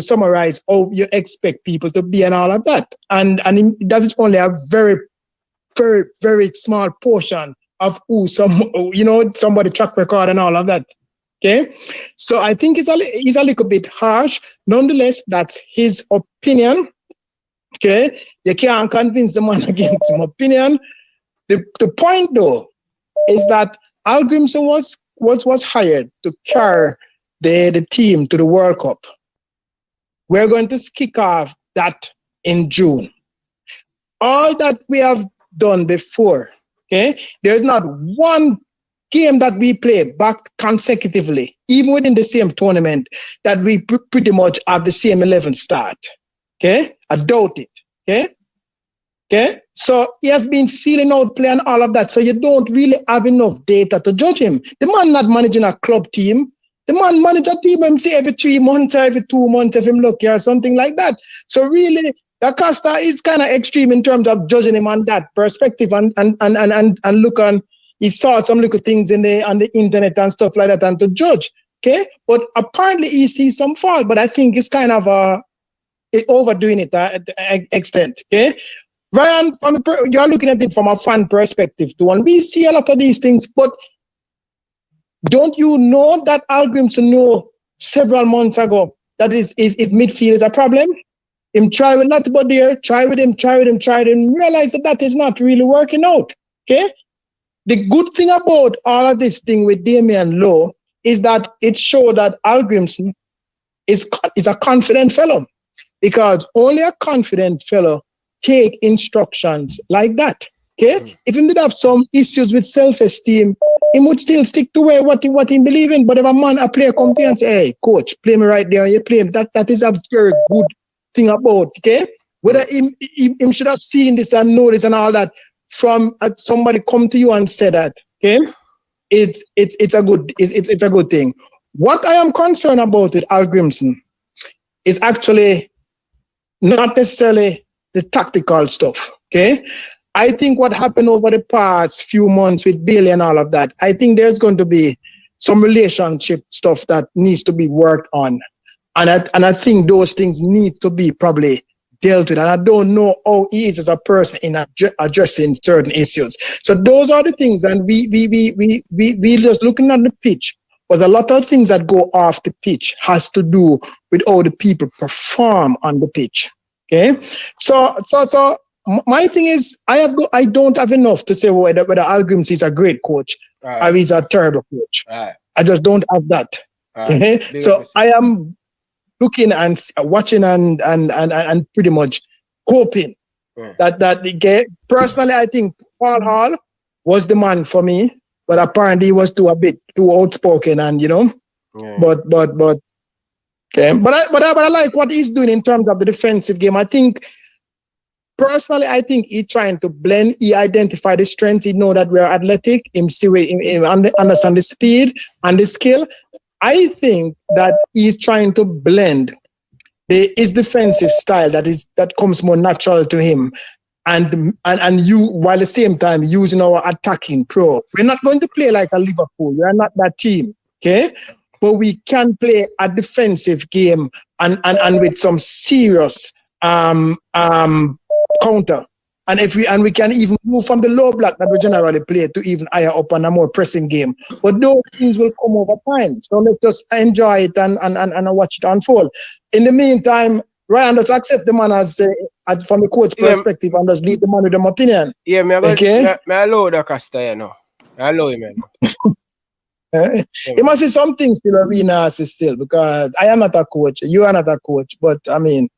summarize how you expect people to be and all of that. And that is only a very, very, very small portion of who somebody track record and all of that. Okay, so I think it's a little bit harsh. Nonetheless, that's his opinion. Okay, you can't convince the man against his opinion. The point though is that Al Grimson was hired to carry the team to the World Cup. We're going to kick off that in June. All that we have done before, okay? There's not one game that we play back consecutively, even within the same tournament, that we pretty much have the same 11 start. Okay? I doubt it. Okay? Okay? So he has been feeling out play and all of that. So you don't really have enough data to judge him. The man not managing a club team. The man manage a team, him say every 3 months or every 2 months if him lucky or something like that. So really, Da Costa is kind of extreme in terms of judging him on that perspective and look on. He saw some little things on the internet and stuff like that and to judge, okay? But apparently he sees some fault, but I think it's kind of overdoing it at the extent, okay? Ryan, you're looking at it from a fan perspective too, and we see a lot of these things, but don't you know that Al Grimson know several months ago that his midfield is a problem? Him try with not but there, try with him, realize that is not really working out, okay? The good thing about all of this thing with Damian Lowe is that it showed that Al Grimson is a confident fellow, because only a confident fellow take instructions like that. Okay, if he did have some issues with self-esteem, he would still stick to what he believe in. But if a player come to you and say, "Hey, coach, play me right there," and you play him, that is a very good thing about. Okay, whether him should have seen this and know this and all that. From somebody come to you and say that, okay, it's a good thing. What I am concerned about with Al Grimson is actually not necessarily the tactical stuff, okay. I think what happened over the past few months with Bailey and all of that, I think there's going to be some relationship stuff that needs to be worked on, and I think those things need to be probably dealt with, and I don't know how he is as a person in addressing certain issues. So those are the things, and we just looking at the pitch, but a lot of things that go off the pitch has to do with how the people perform on the pitch. Okay, so my thing is, I don't have enough to say whether Al Grimson is a great coach or he's a terrible coach. I just don't have that. Okay? So I am looking and watching and pretty much hoping that the game. Personally, I think Paul Hall was the man for me, but apparently he was a bit too outspoken, and but okay. But I like what he's doing in terms of the defensive game. I think personally, he's trying to blend. He identify the strengths. He know that we're athletic. Him understand the speed and the skill. I think that he's trying to blend his defensive style that comes more natural to him, and you, while at the same time using our attacking pro. We're not going to play like a Liverpool. We are not that team, okay? But we can play a defensive game and with some serious counter. And we can even move from the low block that we generally play to even higher up on a more pressing game. But those things will come over time. So let's just enjoy it and watch it unfold. In the meantime, Ryan, just accept the man as from the coach perspective and just leave the man with them opinion.
Yeah, me allow Da Costa, you know. I allow him, man.
He must see some things still arena still, because I am not a coach, you are not a coach, but I mean,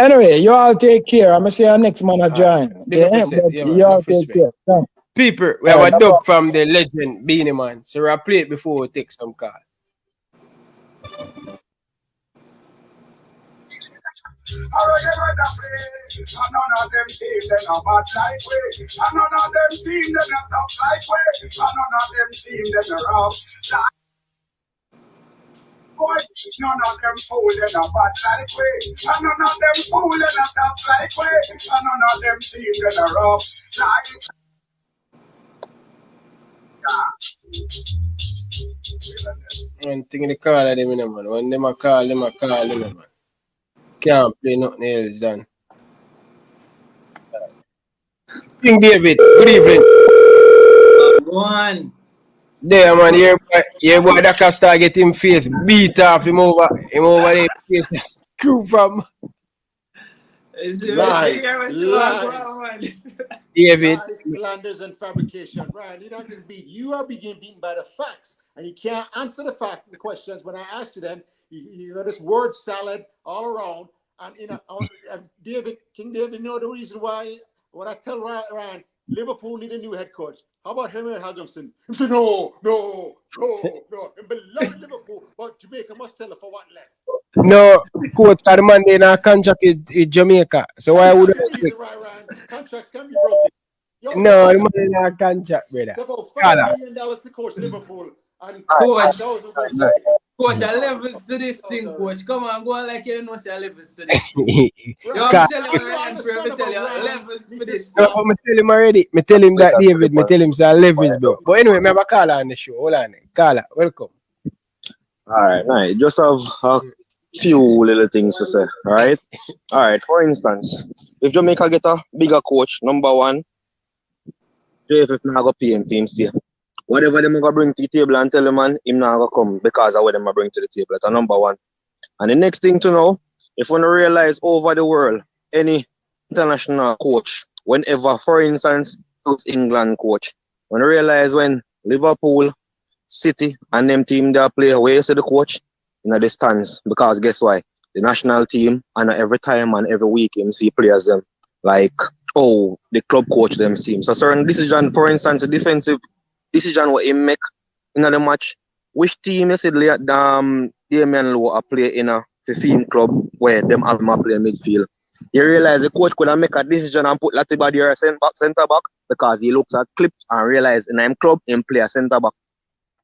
anyway, you all take care. I'm gonna see our next man a join. You all take care. Thanks.
People, we have a dub from the legend Beanie Man. So we'll play it before we take some call.
Boys, none of them fool in a bad like way. And none of them fool in a tough like way. And none of them seem in a rough like.
One thing in the call of them, man. When them a call, man. Can't play nothing else done. King David, good evening.
Go on.
There, man, your boy Da Costa get him face beat off him over there. Face screw from.
Lies.
David.
Lies, slanders, and fabrication. Ryan, you don't get beat. You are being beaten by the facts, and you can't answer the questions when I ask you them. He got this word salad all around. And King David, know the reason why when I tell Ryan, Liverpool need a new head coach. How about Henry Hugginson? He said, no. And beloved Liverpool, but Jamaica must sell it for what left.
No, coach, the man in a contract with Jamaica. So why would I?
Ryan, contracts can be broken.
No, the man in a contract, brother.
It's about $5 million to coach Liverpool. And
Coach,
Jamaica.
Coach, I levels to this thing, coach. Come on, go on like you know say levels to this thing. You want me tell you Ryan Frey, me tell you levels for this.
No, I tell him already. Me tell him that David, me tell him say levels, bro. But anyway, me have a caller on the show. Hold on. Caller, welcome.
Alright, just have a few little things to say, alright? Alright, for instance, if Jamaica get a bigger coach, number one, JFF not go pay him for him stay. Whatever them gonna bring to the table and tell him, man, him not gonna come because of what them gonna bring to the table. That's number one. And the next thing to know, if we realize over the world, any international coach, whenever, for instance, England coach, when realize when Liverpool, City, and them team they play, where you see the coach in the stands, because guess why? The national team, and every time and every week, you see players them like, oh, the club coach them team. So certain decision, for instance, a defensive decision what he make in the match. Which team you said Damian Lowe play in a 15 club where them Alma play midfield? You realize the coach could have make a decision and put Latibadi or centre back because he looks at clips and realize in him club him play a centre back.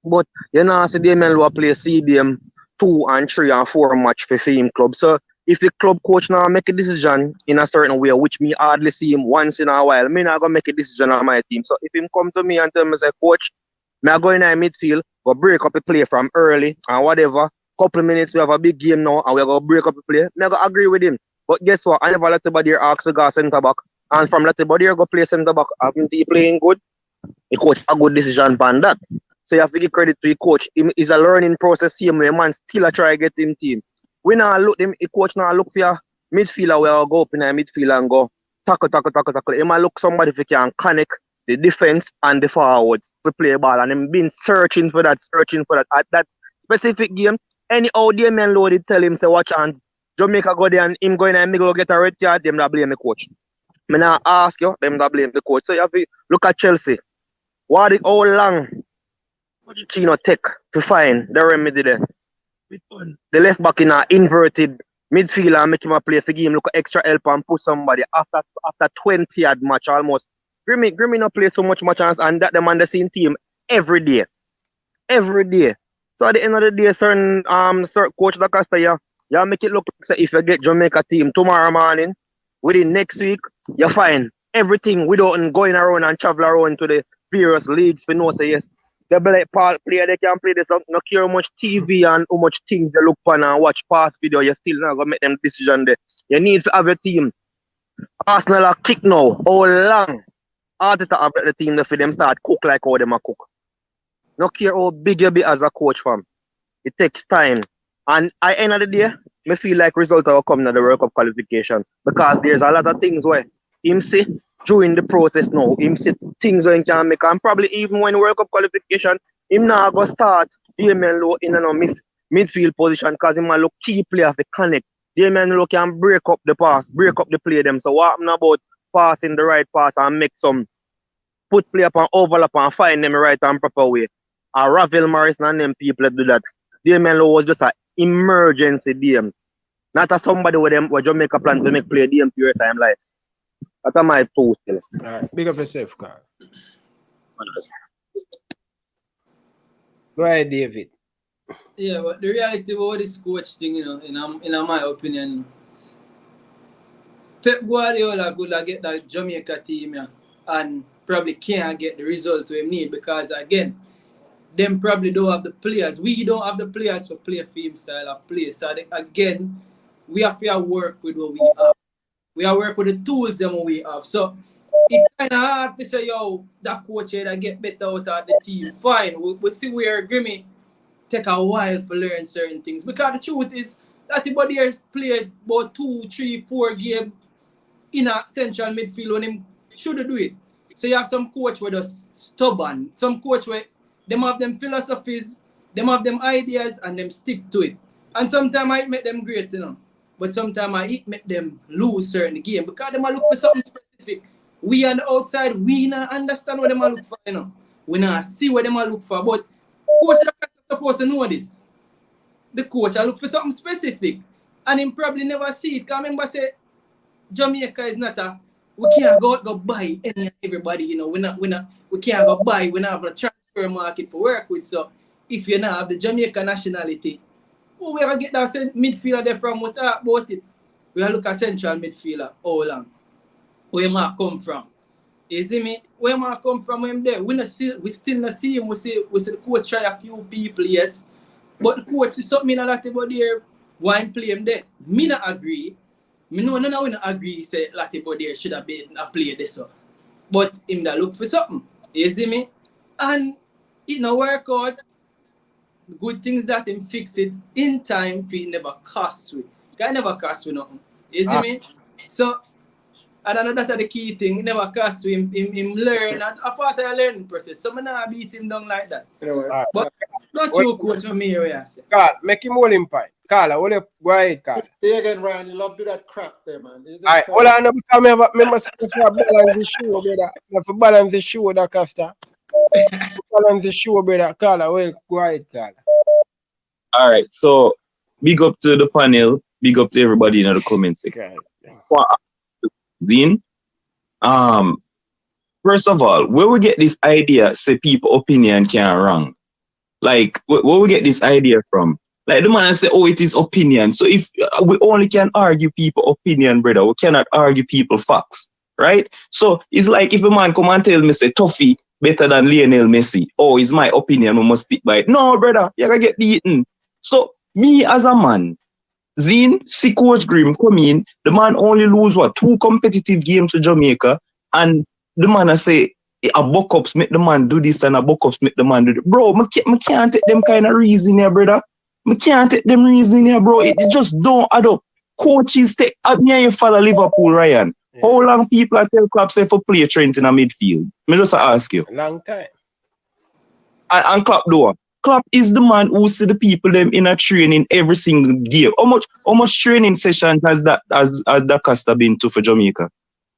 But you know, see Damian Lowe play CDM 2 and 3 and 4 match for 15 club. So if the club coach now make a decision in a certain way, which me hardly see him once in a while, me not gonna make a decision on my team. So if him come to me and tell me say, coach, me I go in a midfield, go break up a play from early and whatever, couple minutes we have a big game now and we go break up a play, me I go agree with him. But guess what? I never let the body ask to go centre back. And from let the body go play centre back, having he playing good, the coach a good decision on that. So you have to give credit to the coach. It's a learning process here, man still a try to get him team. We now look them, the coach now look for a midfielder where I go up in a midfield and go tackle. He might look somebody if he can connect the defense and the forward to play ball. And him been searching for that. At that specific game, any old Damian Lowe did tell him, say, watch and Jamaica go there and him going and go get a red card, them that blame the coach. Me now ask you, them that blame the coach. So you have to look at Chelsea. How long did Chino take to find the remedy there? The left back in an inverted midfield and make him a play for game, look extra help and push somebody after 20 odd match almost. Grimmy not play so much and that them on the same team every day. So at the end of the day, certain coach Da Costa, you make it look like if you get Jamaica team tomorrow morning, within next week, you find everything without going around and travel around to the various leagues for no say yes. They be like Paul player, they can play this, no care how much TV and how much things they look for and watch past video, you still not gonna make them decision there. You need to have your team. Arsenal are kick now. How long? Arteta have the team for them start cook like how them a cook. No care how big you be as a coach fam. It takes time. And at the end of the day, I feel like results will come to the World Cup qualification. Because there's a lot of things where him see during the process now, him see things where he can make, and probably even when World Cup qualification, him now go start Damian Lowe in a midfield position because him a look key player to connect. Damian Lowe can break up the pass, break up the play them. So what happened about passing the right pass and make some put play up and overlap and find them right and proper way. And Ravel Morrison and them people do that. Damian Lowe was just an emergency DM. Not as somebody with them where Jamaica plan to make play DM pure time life. That's my post.
Alright, big up yourself, Carl. Go ahead, David.
Yeah, but the reality about this coach thing, in my opinion, Pep Guardiola could get that Jamaica team and probably can't get the result we need because again, them probably don't have the players. We don't have the players to play film style of play. So again, we have to work with what we have. We have to work with the tools that we have. So it's kind of hard to say, yo, that coach that get better out of the team. Fine, we'll see where Grimmy take a while to learn certain things. Because the truth is that everybody has played about 2, 3, 4 games in a central midfield when him should do it. So you have some coach where they're stubborn. Some coach where them have them philosophies, them have them ideas, and them stick to it. And sometimes I make them great, you know. But sometimes I make them lose certain game because they might look for something specific. We on the outside, we not understand what they might look for, you know. We not see what they might look for. But coach is supposed to know this. The coach I look for something specific. And him probably never see it. Because remember say Jamaica is not a we can't go buy any everybody, you know. We can't go buy, we don't have a transfer market for work with. So if you not have the Jamaican nationality, well, we ever get that midfielder there from what about it? We have look at central midfielder, how long? Where might come from? You see me? Where might come from him there? We still not see him. We see the coach try a few people, yes. But the coach is something a lot about there. Why play him there? Me not agree. Me know none of we not agree say Latibo there should have been a play this so. But him that look for something. You see me? And it no work out. Good things that him fix it in time for it never cost we. Guy never cost we nothing. You see me? So and another the key thing, it never cost him learn and a part of the learning process. So I not beat him down like that. But not you coach for me where I say.
Carl, make him hold him pie. Carl, hold up, go ahead, Carl.
Say again, Ryan, you love do that crap there, man.
Alright, hold on, because I must balance the show, brother. I have to balance the show, that Costa. Balance the show, brother. Carl, well, go ahead, Carl.
Alright, so big up to the panel, big up to everybody in the comments section. Dean, first of all, where we get this idea, say people opinion can't wrong? Like, where we get this idea from? Like the man say, oh, it is opinion. So if we only can argue people opinion, brother, we cannot argue people facts, right? So it's like if a man come and tell me, say, Tuffy better than Lionel Messi. Oh, it's my opinion, we must stick by it. No, brother, you're gonna get beaten. So me as a man, Zine, see Coach Grim come in, the man only lose, 2 competitive games to Jamaica, and the man I say, a buck-ups make the man do this and a buck-ups make the man do that. Bro, I can't take them kind of reason here, brother. I can't take them reason here, bro. It just don't add up. Coaches take, me and you follow Liverpool, Ryan. Yeah. How long people are tell Klopp say for play Trent in a midfield? Me just ask you.
Long time.
And Klopp do what? Klopp is the man who see the people them in a training every single game. How much training sessions has that Costa been to for Jamaica?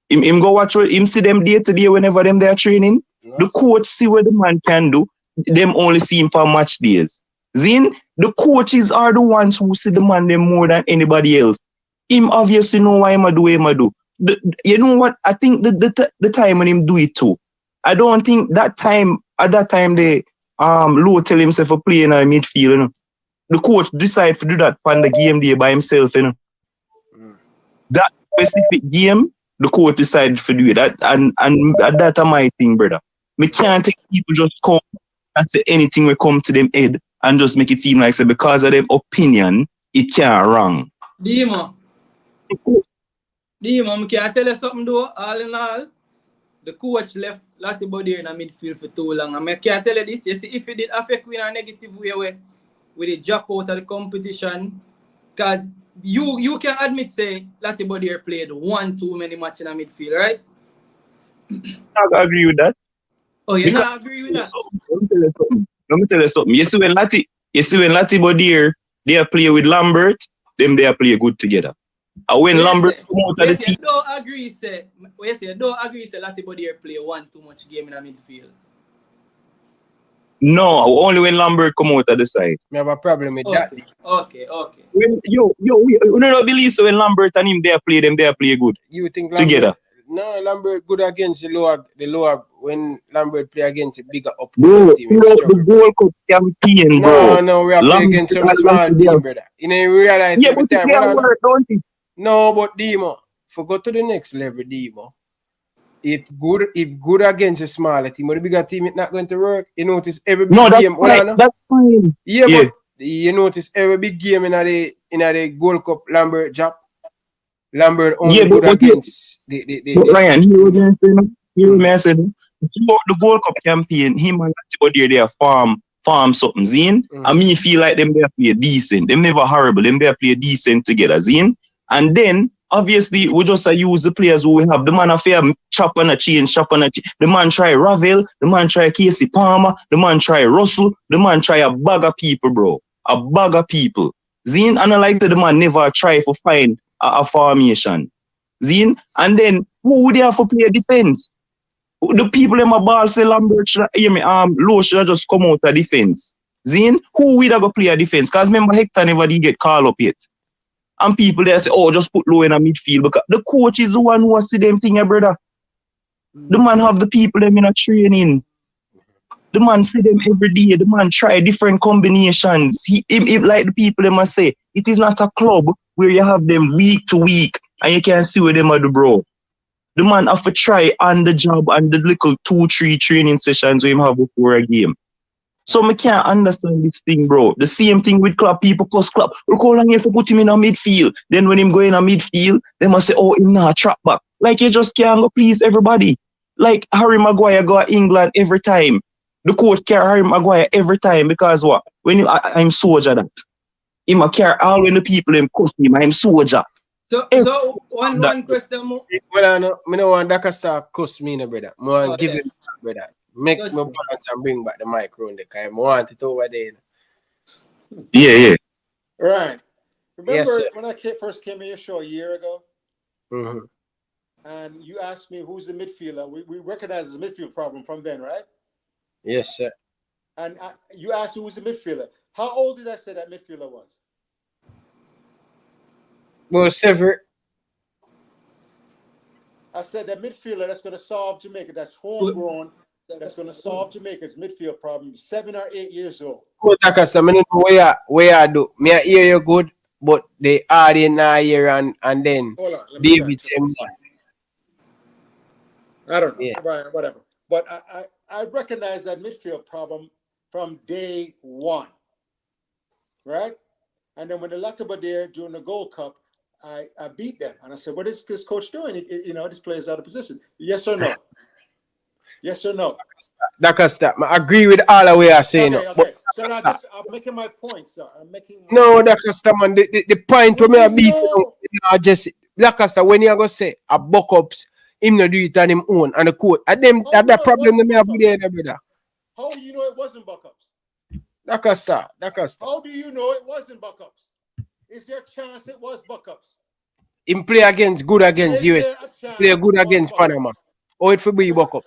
Him go watch him see them day to day whenever them they are training. Yes. The coach see what the man can do. Them only see him for match days. Zin, the coaches are the ones who see the man them more than anybody else. Him obviously know why him do. You know what? I think the time when him do it too. I don't think at that time they Low tell himself to play in a midfield, you know. The coach decide to do that on the game day by himself, you know. That specific game, the coach decided to do that, and that's my thing, brother. Me can't take people just come and say anything will come to them head and just make it seem like say because of their opinion, it can't wrong.
Dima, I can tell you something though, all in all, the coach left Latibo there in the midfield for too long. And I can tell you this, you see, if it did affect we in a negative way where they drop out of the competition, because you can admit, say, Latibo there played one too many matches in the midfield, right?
I agree with that.
Oh, you not agree with that?
Let me tell you something. You see when Latibo there, they play with Lambert, them they play good together. And when Lambert come out of the team,
don't agree, say Latibo there play one too much game in the midfield.
No, only when Lambert come out of the side.
We have a problem with that.
Okay.
When, you don't believe so when Lambert and him they play good.
You think Lambert,
together?
No, Lambert good against the lower when Lambert play against a bigger
Bro,
opponent team.
the Gold Cup campaign, bro.
No, we are playing against some small team, brother. You know, realize every time.
Don't it?
No, but Demo, for go to the next level, Demo. If good against a smaller team, but the bigger team, it's not going to work. You notice every big game.
That's fine.
Yeah, but you notice every big game in the Gold Cup, Lambert drop. Lambert only good against the
Ryan, you may say the Gold Cup campaign, him and Latibo there farm something, Zine. I mean, feel like them they play decent. Them never horrible. Them they play decent together, Zine. And then obviously we just use the players who we have. The man affair chop and a change. The man try Ravel. The man try Casey Palmer. The man try Russell. The man try a bag of people, bro. A bag of people. Zine, and I like that the man never try to find a formation. Zine, and then who would they have to play a defense? The people in my ball say Lambert should Low should just come out of defense. Zine, who would have go play a defense? Because remember Hector never did get called up yet. And people there say, oh, just put Low in a midfield. Because the coach is the one who has to see them thing, brother. The man have the people them in a training. The man see them every day. The man try different combinations. He like the people them must say, it is not a club where you have them week to week and you can see where them are, bro. The man have to try on the job and the little 2-3 training sessions we have before a game. So I can't understand this thing, bro. The same thing with Klopp. People cause Klopp. Look how long you have to put him in a midfield. Then when him go in a midfield, they must say, oh, him not trap back. Like you just can't go please everybody. Like Harry Maguire go to England every time. The coach carry Harry Maguire every time because what? When I'm soldier that. Him a carry all when the people them cost him, I'm soldier.
So one question more.
Well, I don't want that start cuss me, no, brother. I want give him brother. Make my balance and bring back the micro in the car. I want it over there.
Yeah.
Right. Remember
Yes,
when I first came in your show a year ago?
Mm-hmm.
And you asked me who's the midfielder. We recognized the midfield problem from then, right?
Yes, sir.
And you asked me who's the midfielder. How old did I say that midfielder was?
Well, Sever.
I said that midfielder that's going to solve Jamaica, that's homegrown, that's going to solve Jamaica's midfield problem, 7 or 8 years old.
Coach Akasa, I know where I do. Me I hear you good, but they are in a year and then
Hold on, let me
David
check. I don't know, right, whatever. But I recognize that midfield problem from day one, right? And then when the latter were there during the Gold Cup, I beat them. And I said, what is this coach doing? This player's out of position. Yes or no? Yes or no?
I agree with all the way I say.
Okay. So now I'm making my point, sir. I'm making my
no, man. The point where me I beat just Lancaster when you go say a buck ups, him not do it on him own and the coach. At that problem me have with there, brother.
How do you know it wasn't buck ups?
Lancaster.
How do you know it wasn't buck ups? Is there a chance it was buck ups?
Him play good against US. Play good against Panama. Or it for be buck up.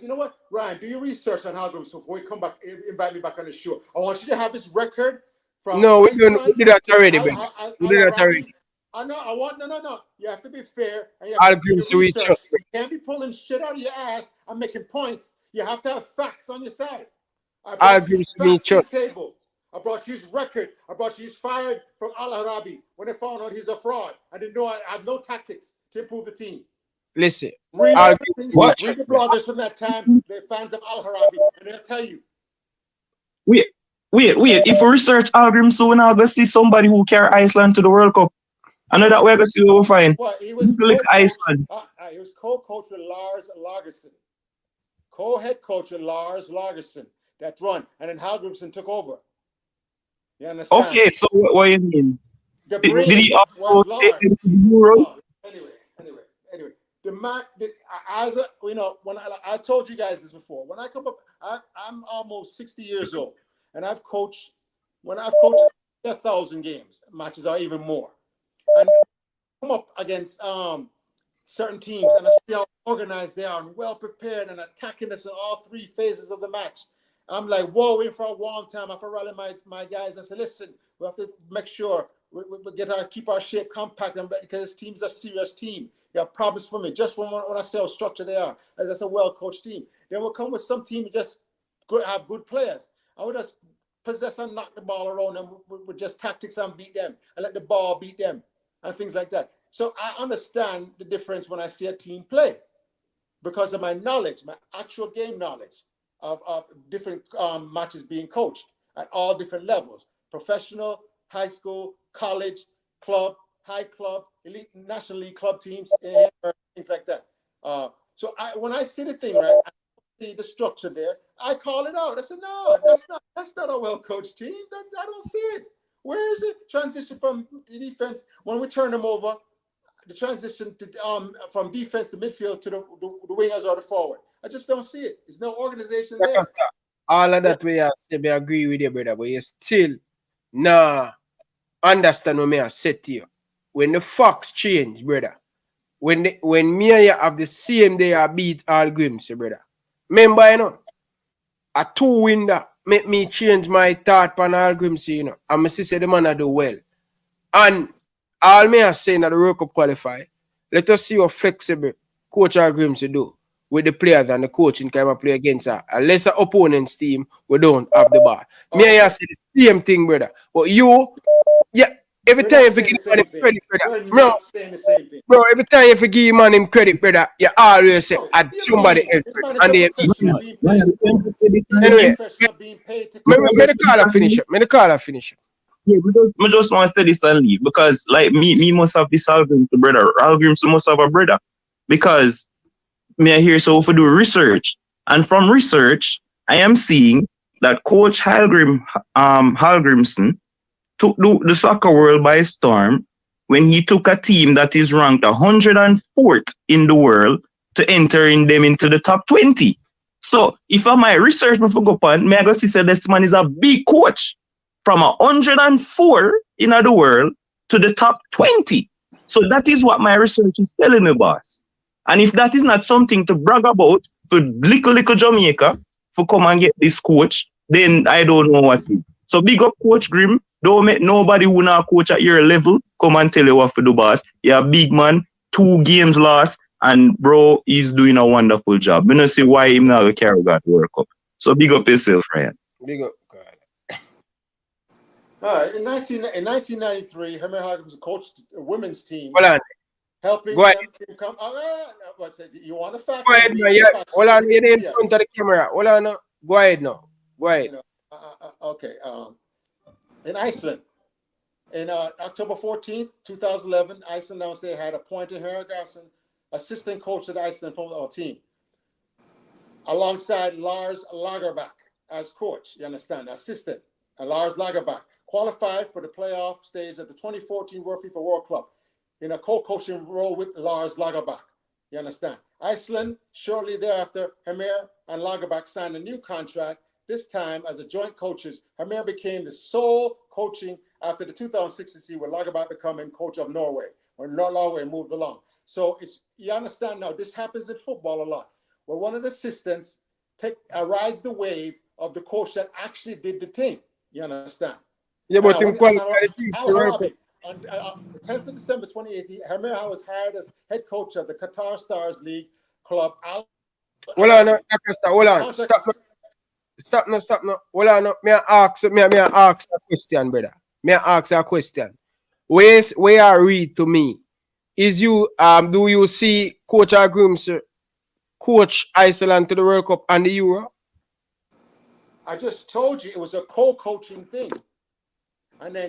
You know what, Ryan? Do your research on algorithms before you come back. Invite me back on the show. I want you to have this record from.
No, we did that already, man. We did that already.
I know. I want no. You have to be fair. And you
I'll agree with you. Trust me.
You can't be pulling shit out of your ass and making points. You have to have facts on your side.
I agree with you. Trust.
Table. I brought you his record. I brought you his fired from Al Arabi when they found out he's a fraud. I didn't know. I have no tactics to improve the team.
Listen,
read the bloggers from that time. They're fans of Al Arabi, and they'll tell you.
Wait. If we research algorithm, so we're now going to see somebody who carry Iceland to the World Cup. I know that we're going to see what we'll find.
What? He was
Iceland.
He was co-coach with Lars Lagerson. Co-head coach with Lars Lagerson. That run. And then Hallgrimsson took over. You understand?
Okay, so what do you mean?
The brain
did he also
was
take the Euro?
Anyway. The man, when I told you guys this before, when I come up, I'm almost 60 years old, and I've coached 1,000 games, matches or even more, and I come up against certain teams, and I see how organized they are and well prepared and attacking us in all 3 phases of the match. I'm like, whoa, in for a warm time. I have to rally my guys and say, listen, we have to make sure we keep our shape compact, and because this team's a serious team. You have problems for me. Just when I say how structured they are, that's a well-coached team. Then we'll come with some team who just have good players. I would just possess and knock the ball around them with just tactics and beat them and let the ball beat them and things like that. So I understand the difference when I see a team play because of my knowledge, my actual game knowledge of different matches being coached at all different levels: professional, high school, college, club, high club, elite National League club teams, and things like that. So when I see the thing, right, I see the structure there, I call it out. I said, no, that's not a well-coached team. I don't see it. Where is it? Transition from defense, when we turn them over, the transition to from defense to midfield to the wingers or the forward. I just don't see it. There's no organization there.
All of that way I say, I agree with you, brother, but you still, understand what me I said to you. When the facts change, brother. When me and you have the same day I beat all Grimsey, brother. Remember, you know, a 2-win that make me change my thought on all Grimsey, you know. And my sister the man I do well. And all me are saying that the World Cup qualify. Let us see how flexible Coach Al Grimsey do with the players and the coaching can play against a lesser opponent's team. We don't have the ball. Me and you say the same thing, brother. But you, yeah, every time you forgive man him credit, brother. Bro, every time you forgive man him credit, brother, you always say at somebody else. And they anyway, me the caller finish up. Me the caller finish up.
Yeah, I just want to say this and leave because, like, me must have this Algrim brother. Algrim must have a brother because me I hear so for do research, and from research I am seeing that Coach Halgrimson took the soccer world by storm when he took a team that is ranked 104th in the world to enter in them into the top 20. So if I my research before go on, me I go see say this man is a big coach. From 104 in the world to the top 20. So that is what my research is telling me, boss. And if that is not something to brag about for little Jamaica to come and get this coach, then I don't know what to do. So big up Coach Grim. Don't make nobody who not coach at your level come and tell you what to do, boss. You're a big man, 2 games lost, and bro, he's doing a wonderful job. I don't see why him not carry that World Cup. So big up yourself, Ryan.
Big up.
All right. In 1993, Herman Hawkins coached a women's team.
Hold on.
Helping
go
them
ahead.
to come. What's it? You want a fact?
Go ahead, man. Yeah. Hold on. You're in front of the camera. Hold on. Go ahead now. Go ahead.
Okay. In Iceland, in October 14th, 2011, Iceland announced they had appointed Herman Garson assistant coach of the Iceland football team, alongside Lars Lagerbäck as coach. You understand? Assistant. Lars Lagerbäck qualified for the playoff stage of the 2014 FIFA World Cup in a co-coaching role with Lars Lagerbäck. You understand? Iceland, shortly thereafter, Hermer and Lagerbäck signed a new contract, this time as a joint coaches. Hermer became the sole coaching after the 2016 season, where Lagerbäck becoming coach of Norway, when Norway moved along. So you understand now, this happens in football a lot, where one of the assistants rides the wave of the coach that actually did the thing. You understand?
Yeah, but in quality,
on the 10th of December 2018, Hermer was hired as head coach of the Qatar Stars League club.
Hold on, hold on. Stop now. Hold on. May I ask a question, brother? May I ask a question? Where I read to me is you do you see Coach Agrims coach Iceland to the World Cup and the Euro?
I just told you it was a co-coaching thing. And then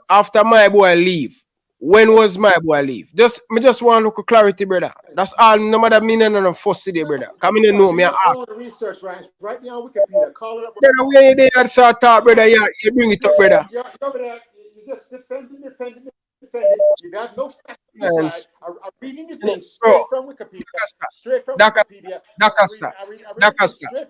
after my boy leave. When was my boy leave? Just want to look at clarity, brother. That's all. No matter me no fuss today, brother. Come in and know me.
All the research right now. Wikipedia. Call it up.
Brother, where they had start talk, brother? Yeah, you bring it up, brother.
You're just defending. You got no facts.
Yes.
I'm reading the thing straight from Wikipedia. Straight from Wikipedia. Straight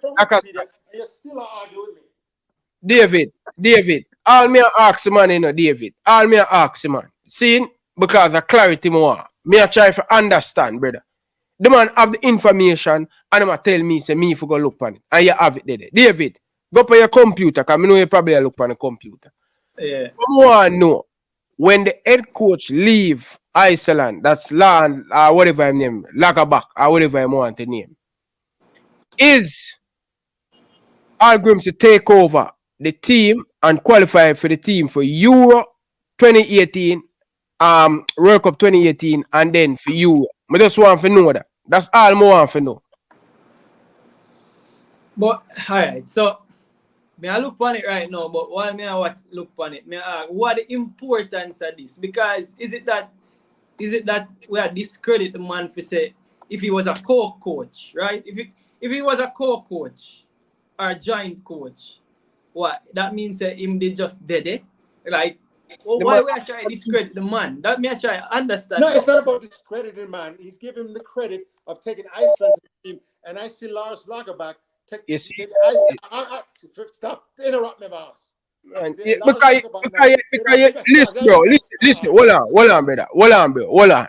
from Wikipedia. And you're still arguing with me.
David. All me ask man, you know, David. All me ask man. See, because of clarity more. Me a try to understand, brother. The man have the information and him tell me, say me if you go look on it. And you have it there. David, go on your computer, because I know you probably look on the computer.
Yeah.
Come on, know. When the head coach leave Iceland, that's Land or whatever his name, Lagerbäck or whatever I want to name, is Algrim to take over the team and qualify for the team for Euro 2018, World Cup 2018, and then for Euro. I just want to know that. That's all I want to know.
But all right, so me I look on it right now, but while me I look on it, me I ask, what the importance of this? Because is it that we are discredit the man for say if he was a co-coach, right? If he was a co-coach or a joint coach, what that means him they just dead it? Like why we are trying to discredit the man? That me I try to understand.
No, it's not about discrediting man. He's giving him the credit of taking Iceland to the team, and I see Lars Lagerbäck.
You see,
Stop interrupt me, boss.
Man, yeah, because listen, bro, listen, hold on, brother.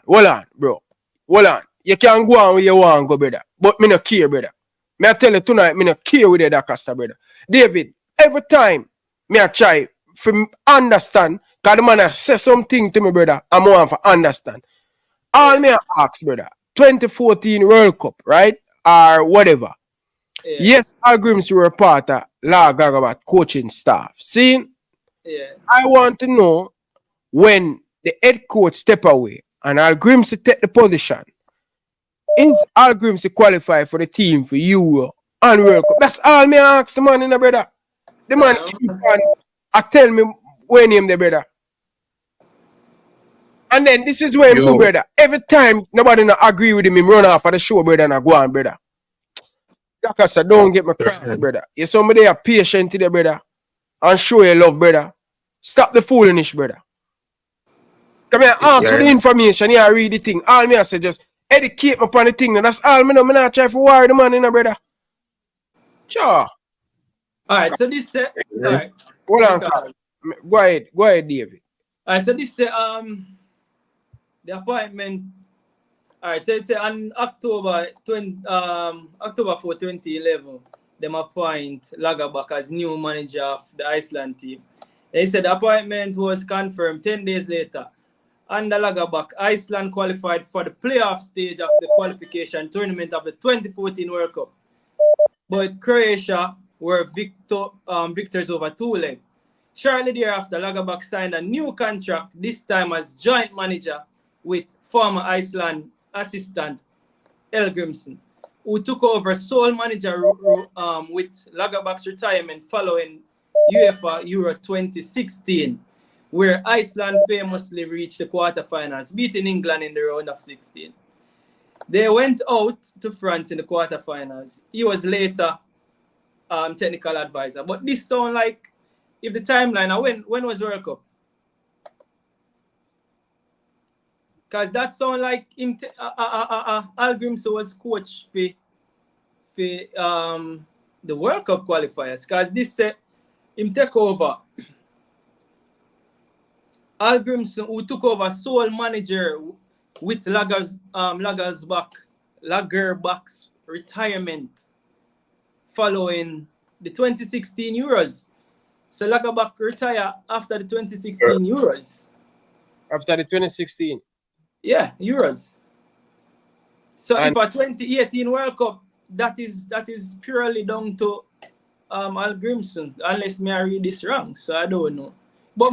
Hold on. You can go on where you want to go, brother. But me no care, brother. Me I tell you tonight, me no care with the Costa, brother. David, every time me I try to understand, because the man I say something to me, brother, I'm want to understand. All me I ask, brother, 2014 World Cup, right? Or whatever.
Yeah.
Yes, Algrims were part of La Gagabat coaching staff. See,
Yeah.
I want to know when the head coach step away and Algrims take the position. In Algrims to qualify for the team for Euro and World Cup. That's all me ask the man in the brother. The man keep on tell me when him the brother. And then this is where him do, brother. Every time nobody not agree with him run off of the show, brother, and I go on, brother. Because I don't get my craft, brother. You somebody are patient to the brother and show your love, brother. Stop the foolishness, brother. Come here, ask for the information, yeah, read the thing. All me I say just educate me upon the thing. That's all me know. Me not try to worry the man in the brother. Sure.
Alright, so this alright.
Hold on, Carl. Go ahead, David.
Alright, so this the appointment. Alright, so it's on October 4, 2011, them appoint Lagerbäck as new manager of the Iceland team. They said the appointment was confirmed 10 days later. Under Lagerbäck, Iceland qualified for the playoff stage of the qualification tournament of the 2014 World Cup. But Croatia were victors over two legs. Shortly thereafter, Lagerbäck signed a new contract, this time as joint manager with former Iceland assistant El Grimson, who took over sole manager with Lagerbäck's retirement following UEFA Euro 2016, where Iceland famously reached the quarterfinals, beating England in the round of 16. They went out to France in the quarterfinals. He was later technical advisor. But this sound like, if the timeline, when was World Cup? Because that sound like him Al Grimson was coach for the World Cup qualifiers. Because this said him take over. Al Grimson, who took over sole manager with Lagerbäck's retirement following the 2016 Euros. So Lagerbäck retired after the 2016 Euros.
After the 2016?
Yeah, Euros. So if a 2018 World Cup, that is purely down to Al Grimson, unless me I read this wrong. So I don't know. But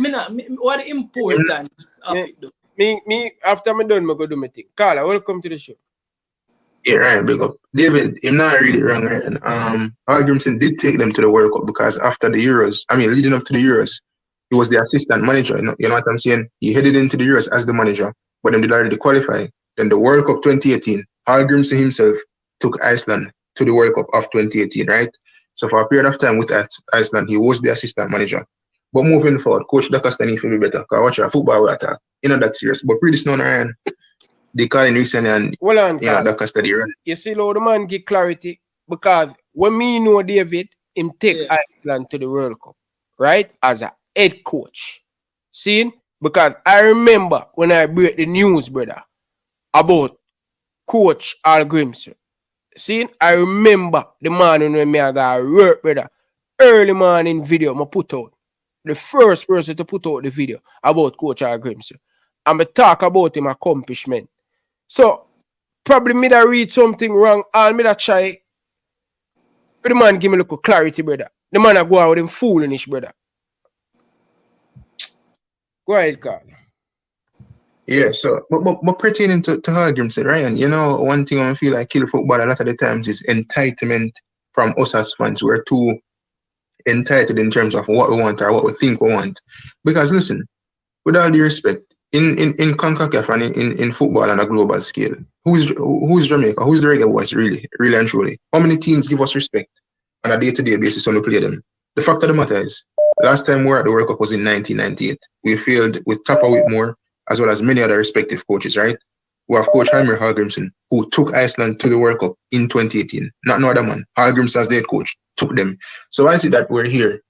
what the importance of it though?
Me after me done, me go do my thing. Carla, welcome to the show.
Yeah, right, big up. David, I'm not really wrong, right? Al Grimson did take them to the World Cup because after the Euros, leading up to the Euros, he was the assistant manager. You know what I'm saying? He headed into the Euros as the manager, but then they already qualify. Then the World Cup 2018, Al Grimson himself took Iceland to the World Cup of 2018, right? So for a period of time with Iceland, he was the assistant manager. But moving forward, Coach D'Acosta needs to be better. Because watch our football attack. That serious. But pretty soon, Ryan, they call in recently and D'Acosta the run.
You see, the man get clarity because when me know David, him take Iceland to the World Cup, right? As a head coach. See? Because I remember when I break the news, brother, about Coach Al Grimson. See? I remember the morning when me I got work, brother. Early morning video I put out. The first person to put out the video about Coach Al Grimson. And I talk about him accomplishment. So, probably me that read something wrong, I'll me that try for the man give me a little clarity, brother. The man that go out with him foolish, brother. Go ahead, Carl.
Yeah, so, but pertaining to Al Grimson, Ryan, one thing I feel like kill football a lot of the times is entitlement from us as fans. We're too entitled in terms of what we want or what we think we want. Because listen, with all due respect, in CONCACAF and in football on a global scale, who's Jamaica? Who's the Reggae Boys really and truly? How many teams give us respect on a day-to-day basis when we play them? The fact of the matter is, last time we were at the World Cup was in 1998. We failed with Tapa Whitmore as well as many other respective coaches, right? We have Coach Heimer Al Grimson, who took Iceland to the World Cup in 2018. Not no other man. Al Grimson as their coach took them. So why is it that we're here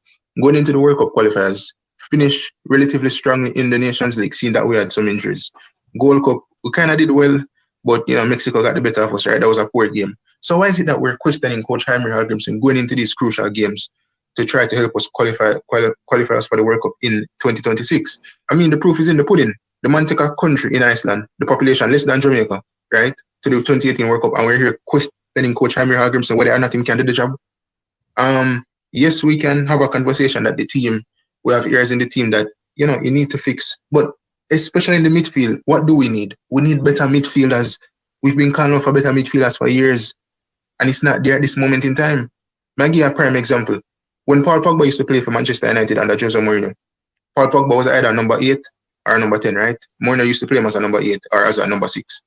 going into the World Cup qualifiers, finished relatively strongly in the Nations League, seeing that we had some injuries. Gold Cup, we kind of did well, but Mexico got the better of us, right? That was a poor game. So why is it that we're questioning Coach Jaime Hallgrimsson going into these crucial games to try to help us qualify us for the World Cup in 2026? I mean, the proof is in the pudding. The man took a country in Iceland, the population less than Jamaica, right, to the 2018 World Cup, and we're here questioning Coach Jaime Hallgrimsson whether or not he can do the job. Yes, we can have a conversation that the team, we have areas in the team that, you need to fix. But especially in the midfield, what do we need? We need better midfielders. We've been calling out for better midfielders for years, and it's not there at this moment in time. I'll give you a prime example. When Paul Pogba used to play for Manchester United under Jose Mourinho, Paul Pogba was either number 8 or number 10, right? Mourinho used to play him as a number 8 or as a number 6.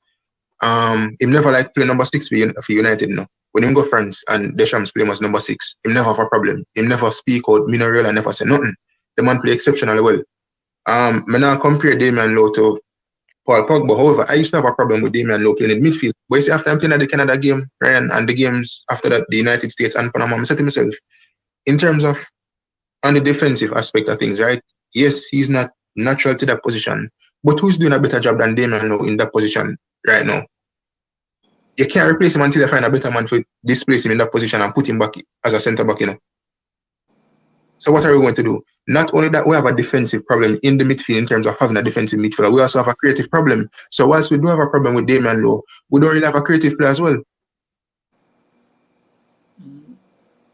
He never liked play number 6 for United, no. When he go France and Deschamps play him as number 6, he never have a problem. He never speak out, me no real and never say nothing. The man play exceptionally well. I now compare Damian Lowe to Paul Pogba. However, I used to have a problem with Damian Lowe playing in midfield. But you see, after I'm playing at the Canada game, Ryan, and the games after that, the United States and Panama, I said to myself, in terms of on the defensive aspect of things, right? Yes, he's not natural to that position, but who's doing a better job than Damian Lowe in that position right now? You can't replace him until you find a better man to displace him in that position and put him back as a centre back, So what are we going to do? Not only that, we have a defensive problem in the midfield in terms of having a defensive midfielder. We also have a creative problem. So whilst we do have a problem with Damian Lowe, we don't really have a creative player as well.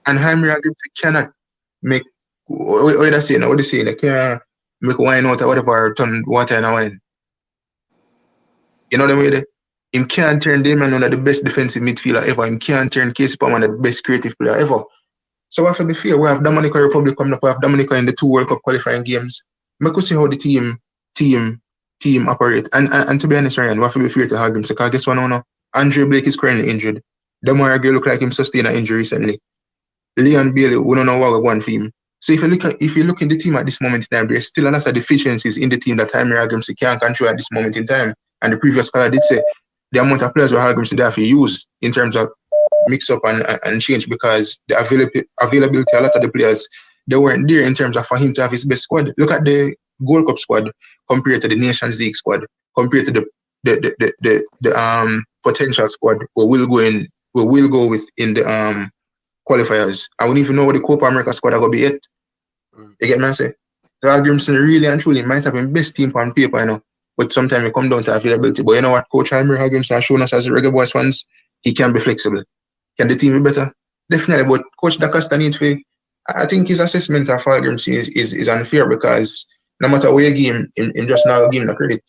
And Jaime Hallgrimsson cannot make, what do you say now? What do you say? They can't make wine out of whatever or turn water in a wine. You know what I mean? Him can't turn Damian Lowe the best defensive midfielder ever. Him can't turn Casey Palmer the best creative player ever. So I feel be fair, we have Dominica Republic coming up, we have Dominica in the 2 World Cup qualifying games. I could see how the team operate. And to be honest, Ryan, we have to be fair to Hallgrimsson, because guess what now? Andre Blake is currently injured. Damara Gray look like him sustained an injury recently. Leon Bailey, we don't know what we want for him. So if you look in the team at this moment in time, there's still a lot of deficiencies in the team that Jaime Hallgrimsson can't control at this moment in time. And the previous caller did say the amount of players where Hallgrimsson have to use in terms of mix up and change, because the availability, a lot of the players, they weren't there in terms of for him to have his best squad. Look at the Gold Cup squad compared to the Nations League squad, compared to the potential squad where we'll go with in the qualifiers. I wouldn't even know what the Copa America squad are gonna be yet. You get me? I say, so Hallgrimsson really and truly might have been best team on paper, but sometimes it comes down to availability. But you know what, Coach Jaime Hallgrimsson has shown us as the Reggae Boys fans, he can be flexible. Can the team be better? Definitely, but Coach Da Costa needs to. I think his assessment of Hallgrimsson is unfair, because no matter where you give him just now give him the credit,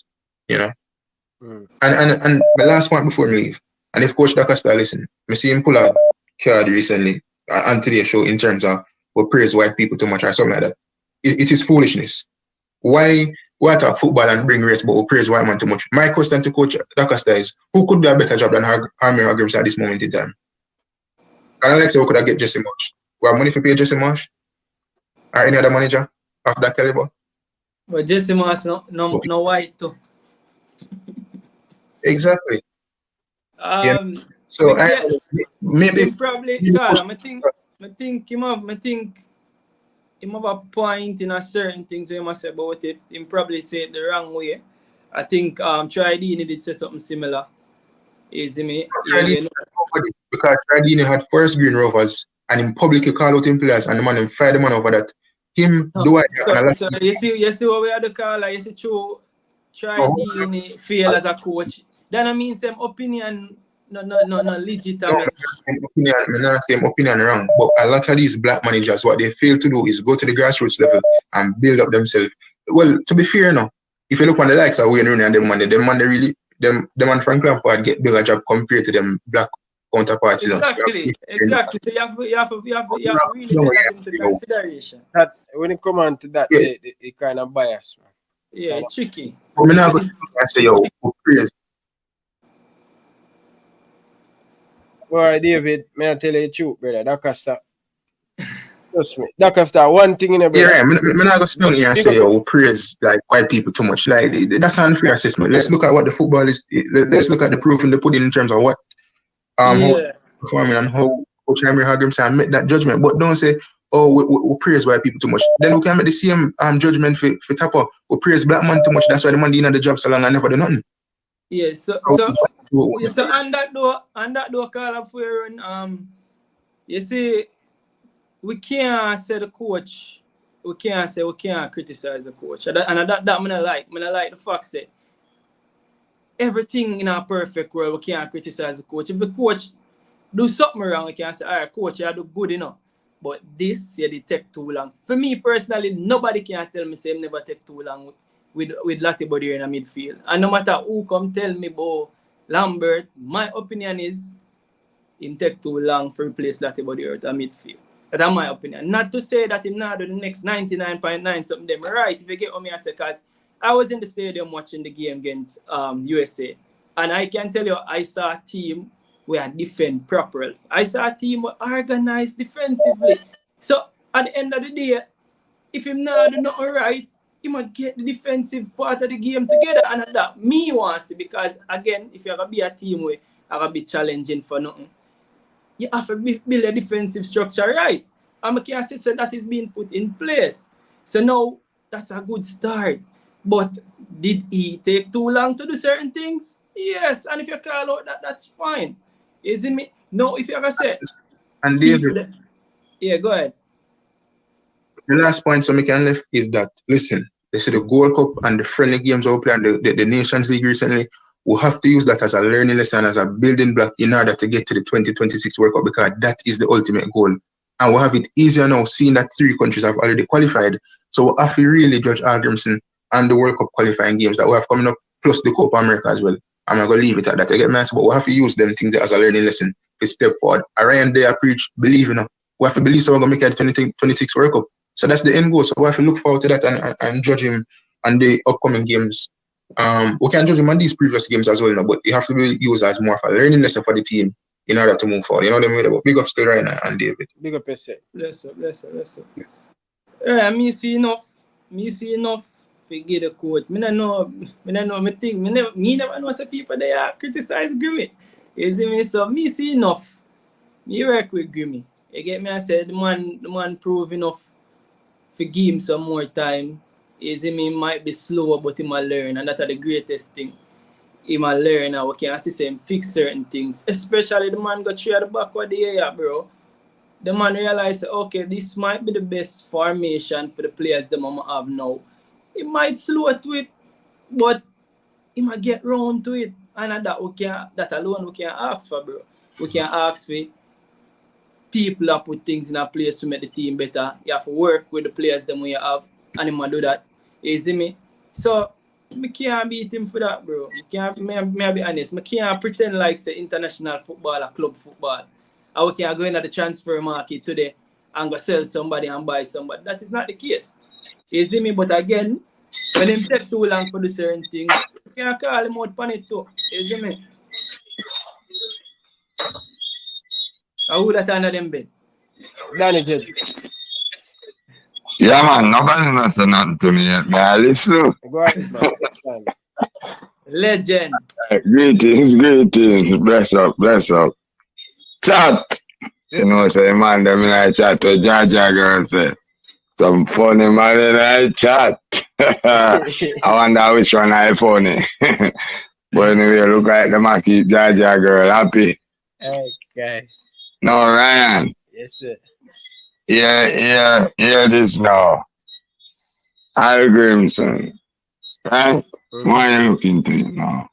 And my last point before me leave, and if Coach Da Costa listen, I see him pull a card recently on today's show in terms of we praise white people too much or something like that. It is foolishness. Why talk football and bring race, but we praise white man too much? My question to Coach Da Costa is, who could do a better job than Jaime Hallgrimsson at this moment in time? And Alex, we could have get Jesse Marsh. We have money for pay Jesse Marsh? Or any other manager of that caliber?
But Jesse Marsh no white too.
Exactly. So maybe
probably Carl, I think him have a point in a certain things we must say about it. Him probably say it the wrong way. I think Tridini did say something similar. Is me?
Because Tridini had first Green Rovers and in publicly call out him players and the man and fire the man over that. Him do I
so you see what we had the call, you see true Tridini fail as a coach. Then I mean some opinion no legitimate.
I'm not saying opinion wrong, but a lot of these black managers, what they fail to do is go to the grassroots level and build up themselves. Well, to be fair now, if you look on the likes of Wayne Rooney and them man Frank Lampard get bigger job compared to them black counterparts.
Exactly. So you have to really take that into consideration.
That when it come on to that, it kind of bias, man.
Yeah, it's tricky.
I'm not going to say yo, praise.
Boy, David, may I tell you the truth, brother? Da Costa. Trust me. Da Costa, one thing in a brother.
Yeah, I'm not going to sit here and say, yo, praise like white people too much. Like, that's not an unfair assessment. Let's look at what the football is. Let's look at the proof in the pudding in terms of what how performing and how Coach Jaime Hallgrimsson make that judgment. But don't say, oh, we praise white people too much. Then we can make the same judgment for Tapper. We praise black man too much. That's why the man didn't have the job so long and never do nothing.
Yes, so on that door, call up for you see, we can't say the coach. We can't criticize the coach. And that I like. I like the fact say everything in a perfect world, we can't criticize the coach. If the coach do something wrong, we can say, all right, coach, you do good enough. But this, they take too long. For me personally, nobody can tell me say never take too long with Lattibody in a midfield. And no matter who come tell me about Lambert, my opinion is him take too long to replace Lattibody at a midfield. That's my opinion. Not to say that him not do the next 99.9 something them right. If you get on me, I say, because I was in the stadium watching the game against USA. And I can tell you, I saw a team where defend properly. I saw a team organized defensively. So at the end of the day, if him not do nothing right, he might get the defensive part of the game together. And that me want to see, because again, if you're going to be a team where you're going to be challenging for nothing, you have to build a defensive structure right. And I can say so that is being put in place. So now, that's a good start. But did he take too long to do certain things? Yes. And if you call out that, that's fine. Isn't me? No, if you ever say.
And David.
Yeah, go ahead.
The last point so we can left is that, listen, they say the Gold Cup and the friendly games we play and the Nations League recently, we have to use that as a learning lesson, as a building block in order to get to the 2026 World Cup, because that is the ultimate goal. And we have it easier now, seeing that 3 countries have already qualified. So we have to really judge Algrimson and the World Cup qualifying games that we have coming up, plus the Copa America as well. I'm not going to leave it at that. I get mad, but we have to use them things as a learning lesson to step forward. Ryan there preach, believe, we have to believe so we're going to make it 2026 World Cup. So that's the end goal. So we have to look forward to that and judge him on the upcoming games. We can judge him on these previous games as well, but you have to be used as more of a learning lesson for the team in order to move forward. You know what I mean? Big up still Ryan and David.
Big up yourself.
Bless up. Yeah, me see enough to get the coach. Me never know some people they are criticize Grimmy. You see me? So me see enough. Me work with Grimmy. You get me? I said the man prove enough to give him some more time. You see me? Might be slower, but he might learn, and that's the greatest thing. He might learn, and we can see him fix certain things. Especially the man got through at the back of the area, bro. The man realized, okay, this might be the best formation for the players the mama have now. He might slow to it, but he might get round to it. And that alone we can ask for, bro. We can ask for people that put things in a place to make the team better. You have to work with the players them we have, and he might do that. You see me? So, I can't beat him for that, bro. May I be honest, I can't pretend like say international football or club football. And we can go into the transfer market today and go sell somebody and buy somebody. That is not the case. You see me? But again, when him take too long for the certain things, you can call him out on it too. You see me? I would have under them bed.
Danny Jed.
Yeah, man, nobody knows nothing to me yet, man. Listen.
Go ahead, man.
Legend.
Greetings. Bless up. Chat. You know, say, man, them in I chat to Jaja girl, say. Some funny man in I chat. I wonder which one I funny. But anyway, look like them I keep Jaja girl happy.
Okay.
No, Ryan.
Yes, sir.
Yeah, this now. Algrimson. Right? Why are you looking to it now?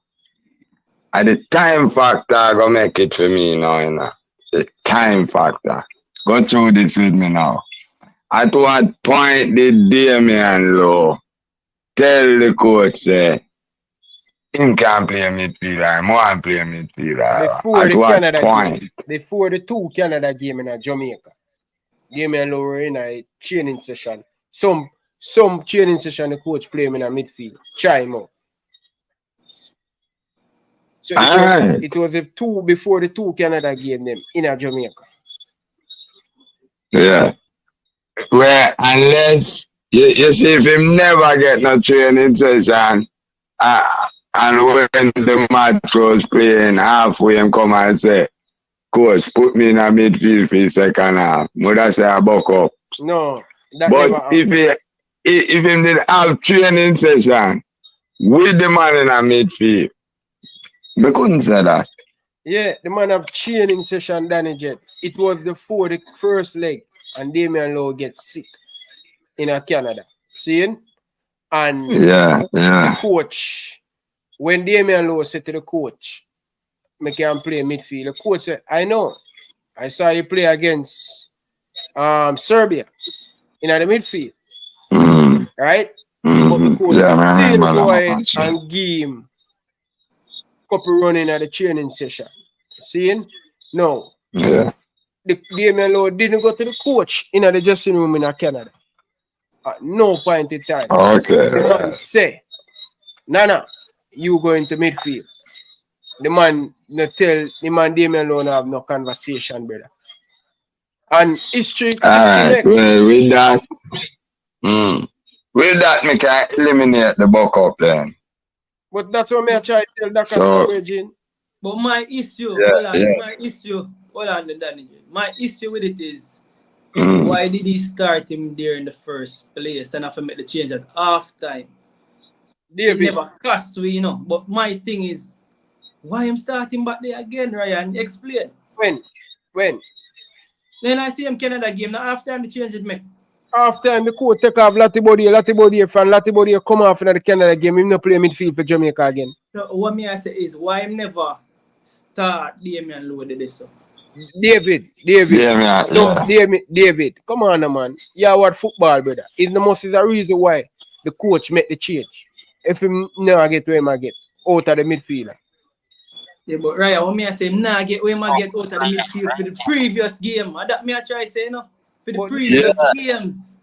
And the time factor gonna make it for me now, you know. The time factor. Go through this with me now. At what point did Damian Lowe tell the coach say him can't play midfielder, I want to play midfielder? At what point?
Before the 2 Canada game in Jamaica. Damian Lowe were in a training session. Some training session the coach play him in a midfield. Try him out. So it was the 2 before the 2 Canada game them in a Jamaica.
Yeah. Well, unless you see if him never get no training session and when the match was playing halfway him come and say, coach, put me in a midfield for the second half. Mother say I buck up.
No, that
But
never happened.
if him did have training session with the man in a midfield, we couldn't say that.
Yeah, the man have training session, Danny Jet. It was before the first leg, and Damian Lowe gets sick in Canada. Seeing? And the coach, when Damian Lowe said to the coach, I can play midfield, the coach said, I know. I saw you play against Serbia in the midfield. Right? But the coach still go ahead and give him couple running at the training session. Seeing? No.
Yeah.
The Damian Lowe didn't go to the coach in the dressing room in Canada. At no point in time.
Okay.
The man say, Nana, you go into midfield. The man no tell the man Damian Lowe no have no conversation, brother. And history
Alright, with that, we can eliminate the buck up then.
But that's what I try to tell Dr.
So,
Virgin.
But my issue, hold on, Danny. My issue with it is, why did he start him there in the first place and have to make the change at half time? It never cost we, But my thing is, why I'm starting back there again, Ryan? Explain.
When?
Then I see him Canada game. Now half time the change it make.
Half time the coach take off Latibody from Latibody come off in the Canada game. Him no play midfield for Jamaica again.
So what me I say is, why him never start Damian Lowe with this? So?
David. Come on, man. Yeah, what football, brother? It's the most is a reason why the coach make the change. If him never get where him get out of the midfielder.
Yeah, but Ryan, what me I say, him not get where him get out of the midfield for the previous game. That me I try say, for the previous games.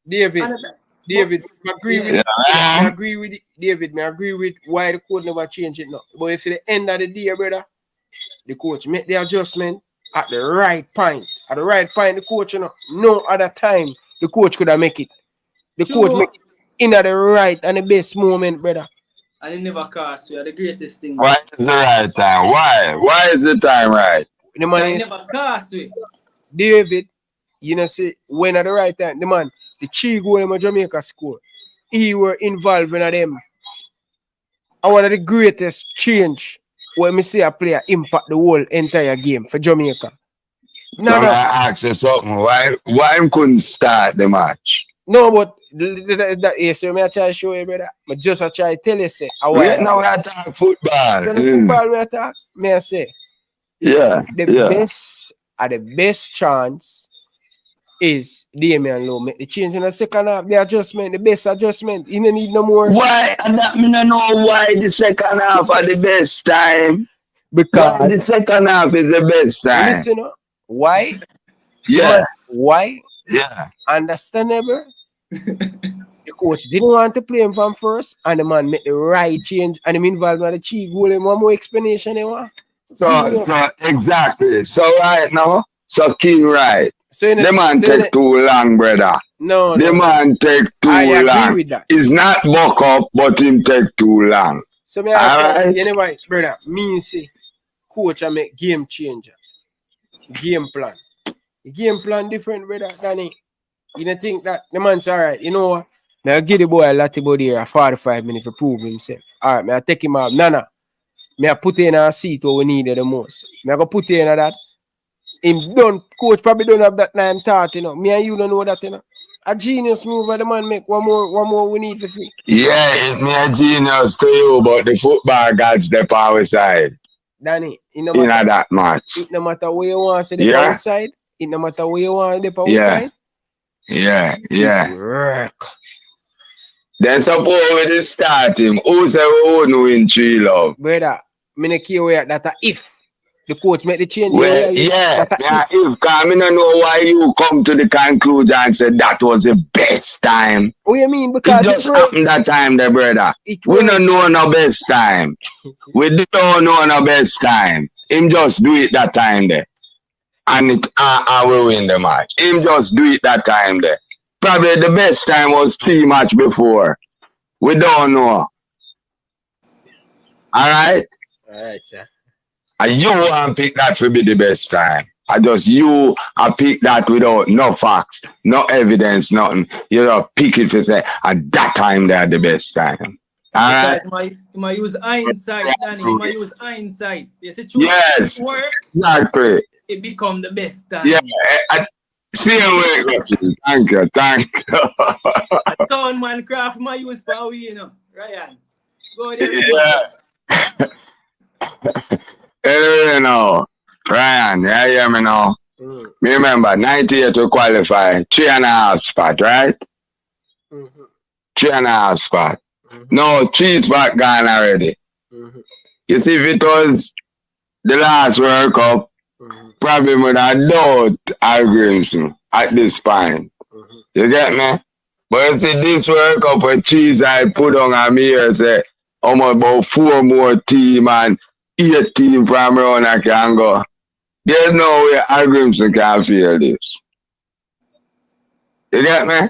David, I agree with David. I agree with why the coach never change it now. But if at the end of the day, brother, the coach make the adjustment at the right point. At the right point, the coach, no other time the coach could have make it. The coach make it in at the right and the best moment, brother.
And it never cost you. The greatest thing.
Why is the right time? Why? Why is the time right?
The man
it never cost you.
David, see, when at the right time, the man, the 3 goal in Jamaica score, he were involved in them. And one of the greatest change when me see a player impact the whole entire game for Jamaica.
So I ask you something. Why him couldn't start the match?
No, but yes, so I try to show you, brother. I just try to tell you, say.
Right now we attack football.
Football we attack, may I say.
Yeah.
The best chance is Damian Lowe make the change in the second half. The adjustment, the best adjustment. You don't need no more.
Why? And that me don't know why the second half are the best time.
Because
the second half is the best time.
Listen, why?
Yeah.
Why?
Yeah.
Understandable. The coach didn't want to play him from first, and the man made the right change, and him involved in the 3 goal. And one more explanation,
So exactly. So right now, so King right.
So
the man take too long, brother.
No.
The man take too long.
I agree with that.
It's not buck up, but him take too long.
So me ask you, anyway, brother, me say, coach I make game changer. Game plan. The game plan different, brother, Danny. You don't think that the man's alright, you know what? Now give the boy a lot about here 45 minutes to prove himself. Alright, I take him out. Nana. I put in a seat where we need it the most. I go put in that. Coach probably don't have that 9:30, Me and you don't know that, A genius move where the man make one more we need to see.
Yeah, it's me a genius to you, but the football gods the power side.
Danny, in
that match.
It no matter where you want to the power side. It no matter where you want the power side.
Yeah.
Work.
Then suppose we just start him. Who say we won't win 3 love?
Brother, me no care where that if the coach make the change.
Well, if because I don't know why you come to the conclusion and say that was the best time.
What you mean? Because
it just happened that time there, brother. We don't know no best time. We don't know no best time. Him just do it that time there. And I will win the match. Him just do it that time there. Probably the best time was 3 match before. We don't know. Alright,
sir.
And you want to pick that to be the best time. I just you I pick that without no facts, no evidence, nothing. You know, pick it for say at that time they're the best time. Alright?
Because you might use hindsight, Danny. You might use hindsight. You see,
Yes,
work,
exactly.
it become the best time.
Yeah, see you later. Thank you, thank you.
A town man craft might use power, you know. Ryan. Go there.
Yeah. Anyway, now, Ryan, you hear me now? Me remember, 98 to qualify, 3.5 spot, right? 3.5 spot. No, 3 spot gone already. You see, if it was the last World Cup, probably would have doubt agrees at this point. You get me? But you see, this World Cup with cheese I put on a mirror say, almost about 4 more team and 8 team from around I can go. There's no way Agrimson can feel this. You get me?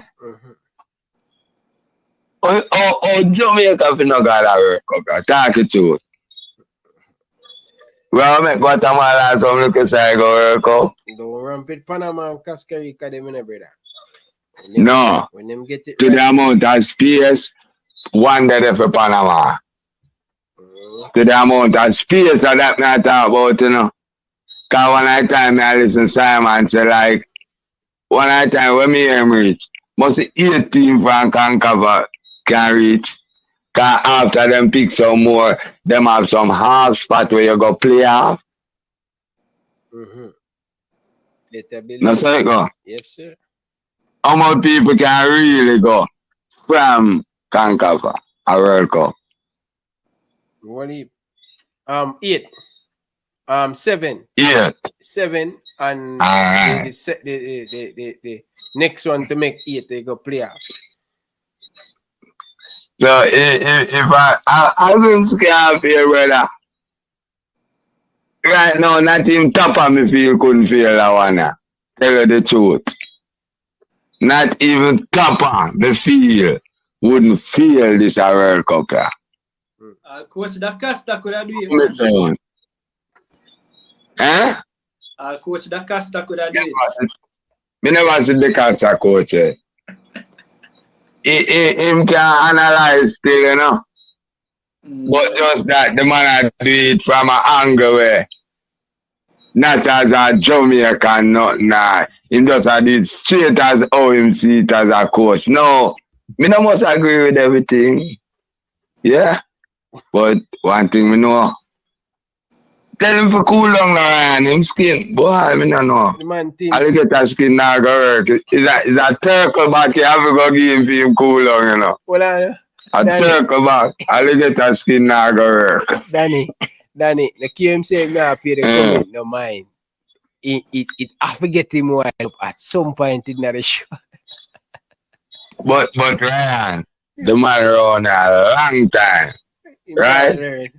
Oh, Jamaica fi no got a World Cup. Talk it to it. Well, make Guatemala and some look inside go World Cup.
Don't ramp it Panama and Costa Rica them in a brother.
No.
When them get it
To
right.
the amount of space, one day for Panama. To the amount of space that I talk about, you know. Because one time I listen to Simon say like, one time when me hear him reach, must 18 from Vancouver can reach. Because after them pick some more, them have some half spot where you go play off. No, so it go.
Yes, sir.
How much people can really go from Vancouver a World Cup?
What he 8. 7.
8.
7 and
Alright.
the next one to make 8 they go play off.
So if I don't scare feel brother. Right now, not even top of me feel couldn't feel that one. Tell you the truth. Not even top of me feel wouldn't feel this a World Cup.
Coach Da Costa could have do it.
Listen.
Coach Da Costa could have do it.
Me never see the Costa coach. Him can analyze still, you know. But just that the man do it from an angle where not as a Jamaican, nothing. Him just do it straight as how him see it as a coach. No, me no must agree with everything. Yeah. But one thing me know. Tell him for cool down now, him skin. Boy, me no know. I'll get that skin now go work. Is a turtle back you have to go give him for him cool down, you know.
Well,
A turtle back. I'll get that skin now go work.
Danny, the KM me have pay the comment, no mind. It I forget him why at some point in the show.
But Ryan, the man around a long time. Right?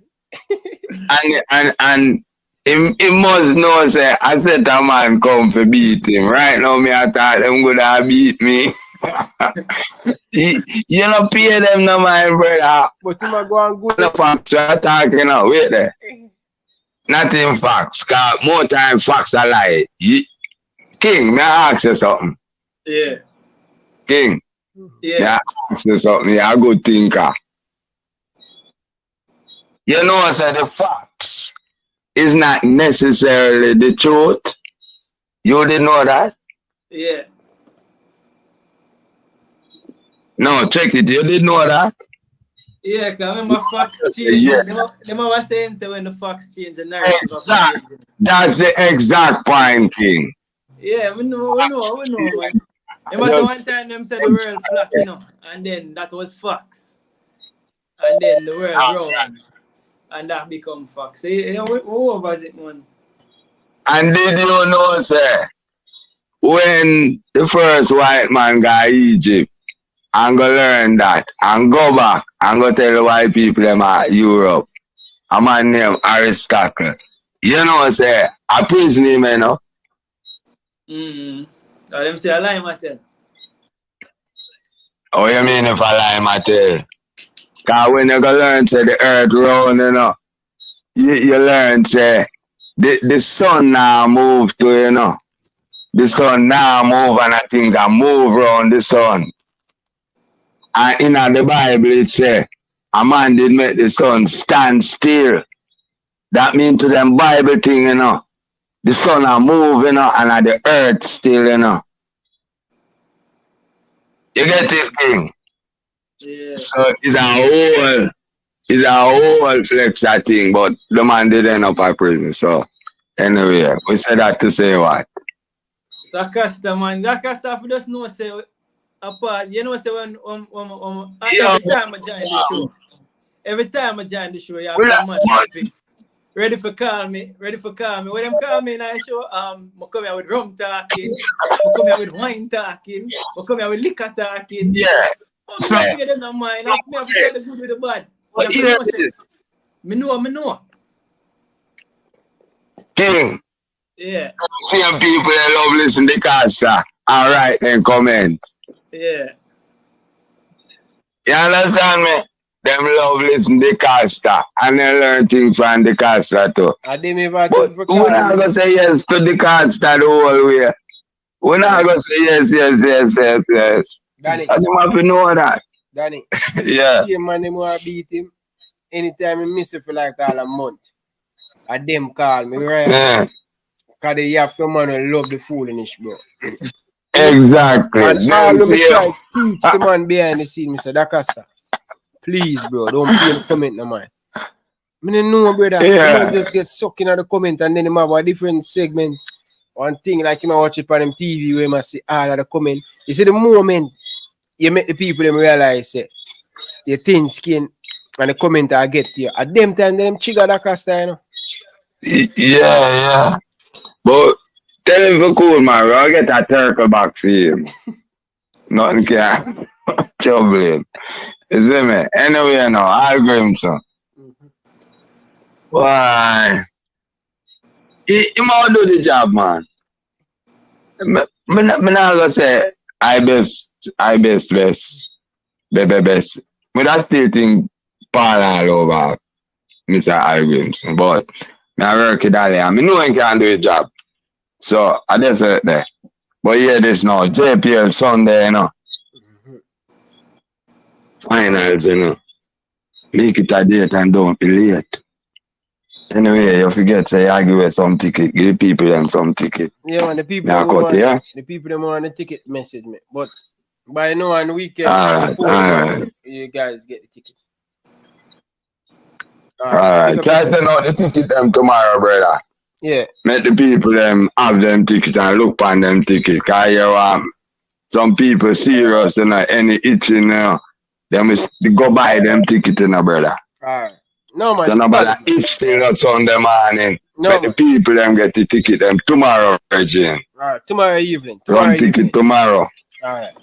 and he must know say I said a man come for beat him. Right now me I thought them would have beat me. You know pay them no mind, brother.
But him a go and good.
No facts are talking now, wait there. Not in facts, cause more time facts are lie. King, may I ask you something?
Yeah.
King.
Yeah.
May I ask you something? You're a good thinker. You know, so the facts is not necessarily the truth. You didn't know that?
Yeah.
No, check it. You didn't know that?
Yeah, because I remember facts change.
Yeah.
Them was saying say when the facts change, the narrative.
Exact. That's the exact point, King.
Yeah, we know, man. It was one time them said the world flat, you know, and then that was facts. And then the world round. And that become facts. Yeah, what was it, man?
And did you know, sir, when the first white man got Egypt, and go learn that, and go back, and go tell the white people them at Europe, a man named Aristotle, you know, sir, a prison him, you know?
Them say a lie, Mattel.
Oh, you mean if I lie, Mattel? Because when you go learn, say, the earth round, you know, you learn, say, the sun now move to, you know. The sun now move and things are move around the sun. And in the Bible it say, a man did make the sun stand still. That means to them Bible thing, you know. The sun are moving, you know, and the earth still, you know. You get this thing?
Yeah.
So it's a whole flexer thing, but the man did end up at prison. So anyway, we said that to say what?
Dakasta, man. Dakasta, if you just know, say, apart, you know, say, every time I join the show, you have some man ready for call me. When them call me in the show, I come here with rum talking, I come here with wine talking, I come here with liquor talking.
Yeah.
So, I pay them no mind. I have to tell the good with the bad.
But
You
here
know,
it
say,
is.
me know.
King.
Yeah.
Same people that love listen to Casa. All right, then comment.
Yeah.
You understand me? Them love listen to Casa and they learn things from the Casa too.
I didn't even
But we're not going to say yes to the Casa the whole way. We're not going to say yes.
Danny.
And you have to know that.
Danny.
Yeah.
See man, them want beat him. Anytime he miss it for like all a month. And them call me, right?
Yeah.
Because they have someone who love the foolishness, bro.
Exactly.
And all of me try to teach the man behind the scene, Mr. Dakasta. Please, bro, don't pay the comment no man. I don't know, brother.
Yeah.
The man just get sucked in at the comment and then he have a different segment. One thing like you might watch it on them TV where you must see all of the comment. You see the moment you make the people them realize it, your thin skin and the comment I get to you. At them time them trigger Dakasta, you know.
Yeah. But tell him for cool, man. I'll get a turkle back for him. Nothing can trouble him. You see me? Anyway, no, I'll agree him, son. Why? He might do the job, man. I'm not gonna say I best. Best. But I still think Paul all over Mr. Argumson. But I work it all I know he can do the job. So I just said there. But yeah, this now, JPL Sunday, you know. Finals, you know. Make it a date and don't be late. Anyway, you forget, say, I give you some ticket. Give people them some ticket.
Yeah, man, the people
Now,
them want,
yeah?
the people them want the ticket message me. But by now on the weekend,
Alright,
before
alright.
you guys get the ticket.
Alright, try to know the ticket them tomorrow, brother.
Yeah.
Make the people them have them ticket and look on them ticket. Cause you some people serious, you know, any itching, you know. They must go buy them ticket, you know, brother.
Alright. No man.
So nobody itch till not Sunday morning.
No,
Make the people them get the ticket them tomorrow, Reggie.
Alright, tomorrow evening.
Run ticket tomorrow.
Alright.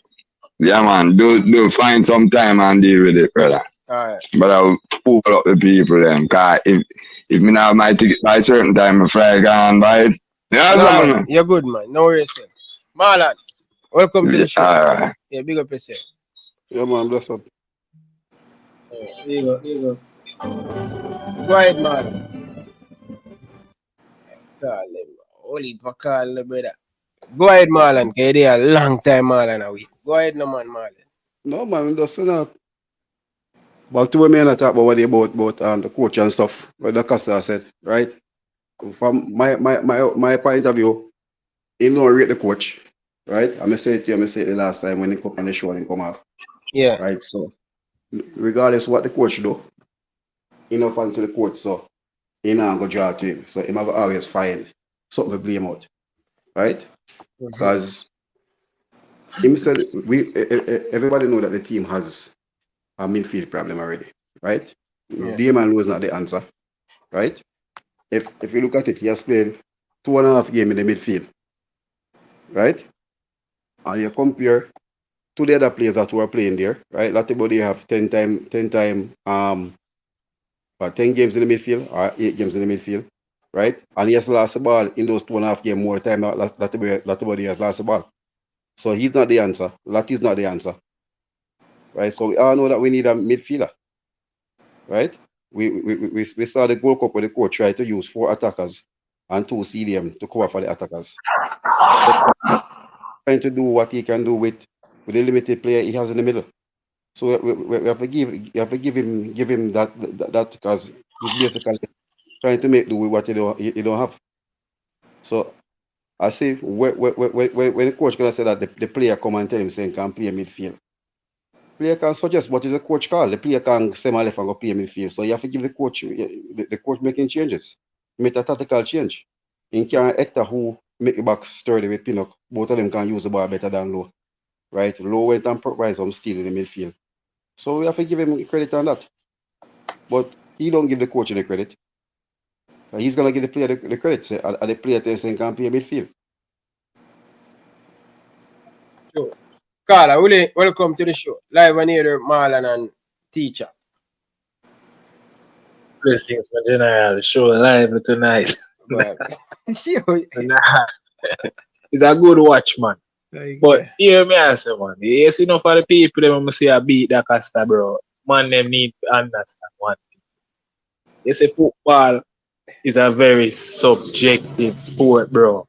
Yeah, man. Do find some time and deal with it, brother.
Alright.
But I'll pull up the people them. Cause if me not have my ticket by a certain time, I fly gone by it. Yeah,
No,
man.
man. You're good, man. No worries, sir. Marlon, welcome to the show.
Alright.
Yeah, big up yourself.
Yeah, man, bless up.
Here you go.
Go ahead, Marlon. Call him. Holy call the brother. Go ahead, Marlon. Okay, they a long time, Marlon. Away. Go ahead, no man, Marlon.
No, man, just but two men talk about what they about the coach and stuff. What the Costa said, right? From my point of view, he don't rate the coach, right? I say it to you, I say it the last time when he come on the show and he come off.
Yeah.
Right. So regardless what the coach do, he no fancy the coach, so he not go draw to him. So he might go always find something to blame out. Right? Because him said everybody know that the team has a midfield problem already, right?
Yeah.
Damon was not the answer, right? If you look at it, he has played 2.5 games in the midfield, right? And you compare to the other players that were playing there, right? Lattibody have 10 games in the midfield or 8 games in the midfield, right? And he has lost the ball in those 2.5 games more time than Lattibody has lost the ball. So he's not the answer. Latti's not the answer. Right? So we all know that we need a midfielder. Right? We saw the Gold Cup where the coach tried to use 4 attackers and 2 CDM to cover for the attackers. Trying to do what he can do with the limited player he has in the middle. So we have to give him that because he's basically trying to make do with what you don't have. So I say when the coach gonna say that the player come and tell him saying can play midfield. Player can suggest what is a coach call. The player can say my left and go play midfield. So you have to give the coach making changes. Make a tactical change. In can Hector who make the back sturdy with Pinnock. Both of them can use the ball better than Low. Right? Low went and provide some steal in the midfield. So we have to give him credit on that. But he don't give the coach any credit. He's gonna give the player the credit. Say, are the player saying can play midfield.
Sure. Carla, welcome to the show. Live on here, Marlon and Teacher.
Blessings, my general. Show live tonight. It's a good watch, man. But hear me answer, man. Yes, enough for the people them say I beat the Costa, bro. Man, them need to understand one thing. You see, football is a very subjective sport, bro.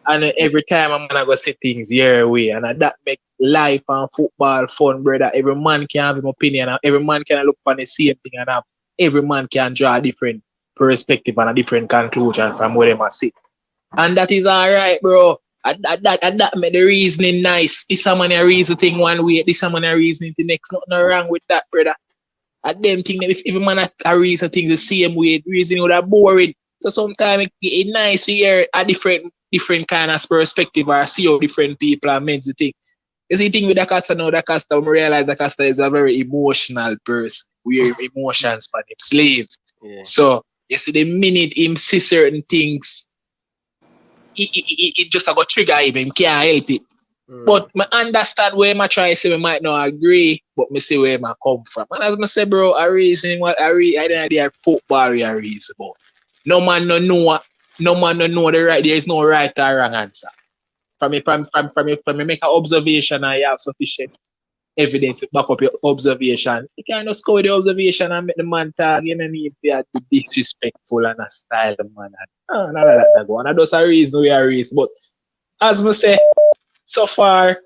And every time I'm gonna go see things your way, and that make life and football fun, brother. Every man can have an opinion, and every man can look on the same thing, and every man can draw a different perspective and a different conclusion from where they must sit. And that is alright, bro. And that make the reasoning nice. This a man a reason thing one way, this a man a reasoning the next. Nothing wrong with that, brother. And them thing if every man a reason thing the same way, reasoning would have boring. So sometimes it's nice to hear a different kind of perspective or see how different people are meant to think. You see, the thing with the Costa now, the Costa, we realize the Costa is a very emotional person. We're emotions for him, slave.
Yeah.
So, you see, the minute him see certain things, it just a go trigger him, he can't help it. But I understand where I try to say we might not agree, but I see where I come from. And as I say, bro, I reason what I don't know football we are reason about. No man no know the right, there is no right or wrong answer. From me make an observation and you have sufficient evidence to back up your observation. You can't just go with the observation and make the man talk. You don't need to be disrespectful and a style the man. None of that go. And that's a reason we are reason. But as I say, so far,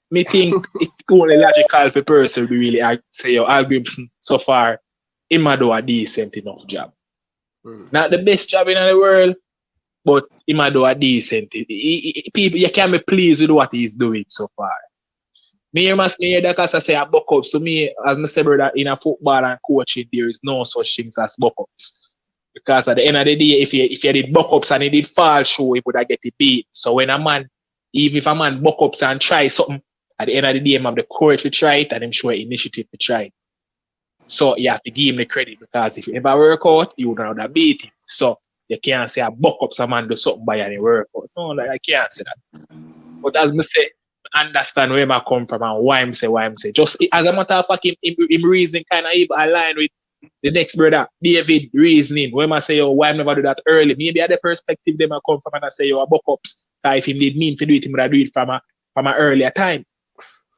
me think it's only logical for person to really say your algorithm so far, he might do a decent enough job. Not the best job in the world, but he might do a decent. People, you can be pleased with what he's doing so far. Me must hear that because I say a buck ups. To me, as I say, brother, in a football and coaching, there is no such things as buck ups. Because at the end of the day, if you did buck ups and he did fall through, he would have get it beat. So when a man, even if a man buck ups and try something, at the end of the day, he have the courage to try it and him show initiative to try it. So you have to give him the credit because if you ever work out, you would not have beat him. So you can't say I buck up some man do something by any workout. No, like, I can't say that. But as I say, I understand where I come from and why I'm say. Just as a matter of fact, him reasoning kind of align with the next brother, David reasoning. When I say, why I never do that early? Maybe at the perspective them I come from and I say, a buck ups. If him did mean to do it, he would have do it from an earlier time.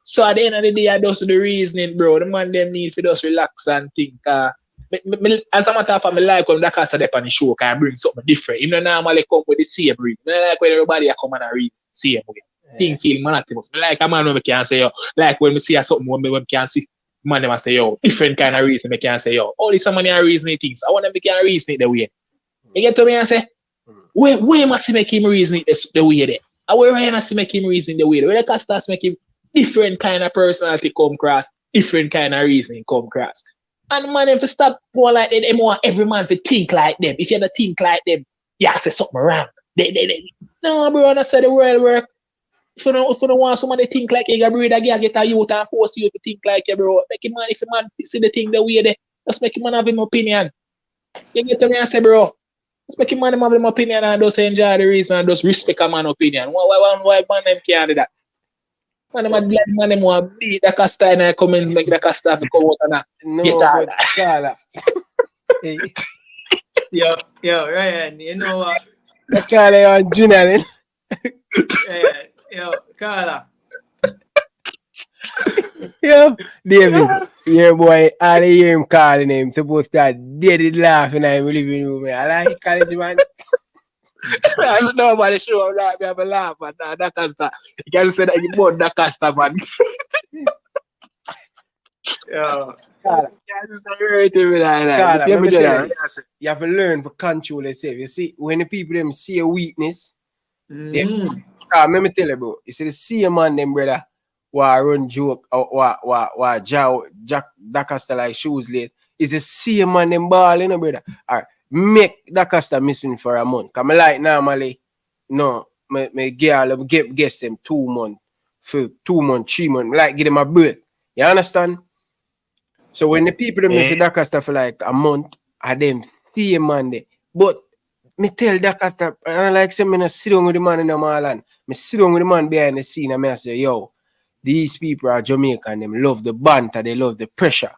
So at the end of the day, I just the reasoning, bro. The man them need to just relax and think. As a matter of fact, I like when that cast step on the show can bring something different. You know, normally come with the same reason. I like when everybody come and read same way. Think feel monotonous. I like a man when we can say, like when we see something when we can see man them say, different kind of reason we can say, all this somebody are reasoning things. I want them to can reason it the way. You get to me and say, where must make him reason it the way there? Where must make him reason the way there? Where the cast starts make him different kind of personality come across, different kind of reasoning come across. And man, if you stop going like that, they want every man to think like them. If you don't think like them, you have to say something wrong. No, bro, that's how the world work. If you don't want somebody to think like you, bro, get a youth and force you to think like you, bro. Make a man, if a man see the thing the way they, just make a man have him opinion. You get to me and say, bro, just make a man have him opinion and just enjoy the reason and just respect a man's opinion. Why man them can't do that? Man, I'm glad man want beat the Costa and I come and make the Costa to come out and get out.
Carla. Hey.
Yo, Ryan, you know what?
Carla on Junior.
Yo, Carla.
Yeah, David, yeah, boy, I hear him calling him, supposed to start dead laughing at him living room. I like college, man.
I don't know about the show, I'm not have a laugh, but that casta. You can say that you bought that casta, man. Yeah.
Carla,
You just hurt him with that.
Carla, let me tell you
General.
this. You have to learn to control yourself. You see, when the people them see a weakness, they, let me tell you, bro. You see, the same man, them brother, who run joke or Jack Dacasta like shoes late. It's the same man, them ball, you know, brother. All right, make Dacasta missing for a month. Cause me like normally, no, me girl, guess them 2 months, for 2 months, 3 months. Like give them a break. You understand? So when the people them miss Dacasta for like a month, I them see man there. But me tell Dacasta, and like say me not sit down with the man in the Marland. Me sit down with the man behind the scene and me I say, yo, these people are Jamaican, them love the banter, they love the pressure.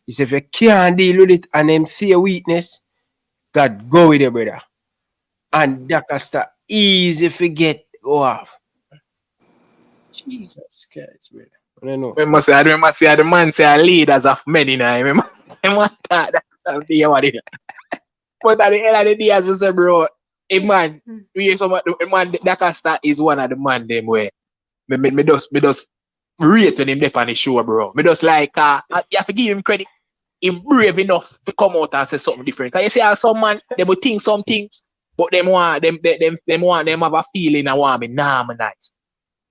He said, if you can't deal with it and them see a weakness, God go with it, brother. And Dacasta easy to get off. Jesus Christ, brother. I don't know.
Remember say the man say a leaders of many now. Remember that's the what it. But at the end of the day, as we say, bro, a man, a man Dacasta is one of the man them where me just rate when him there on the show, bro. Me just like you have to give him credit. Him brave enough to come out and say something different. Cause you see how some man they will think some things, but them want them have a feeling and want me normalize.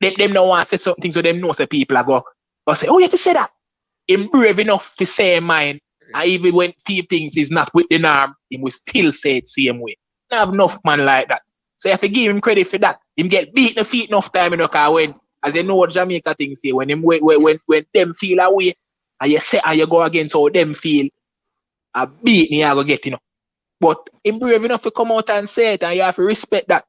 Them don't want to say something so them know say people are go or say, oh, you have to say that. Him brave enough to say mine. And even when few things is not with the norm, he will still say it same way. I have enough man like that. So you have to give him credit for that. Him get beat the feet enough time, you know, cause when, as you know what Jamaica things say, when them feel away, and you say and you go against how them feel, a beat me I go get, you know. But him brave enough to come out and say it, and you have to respect that.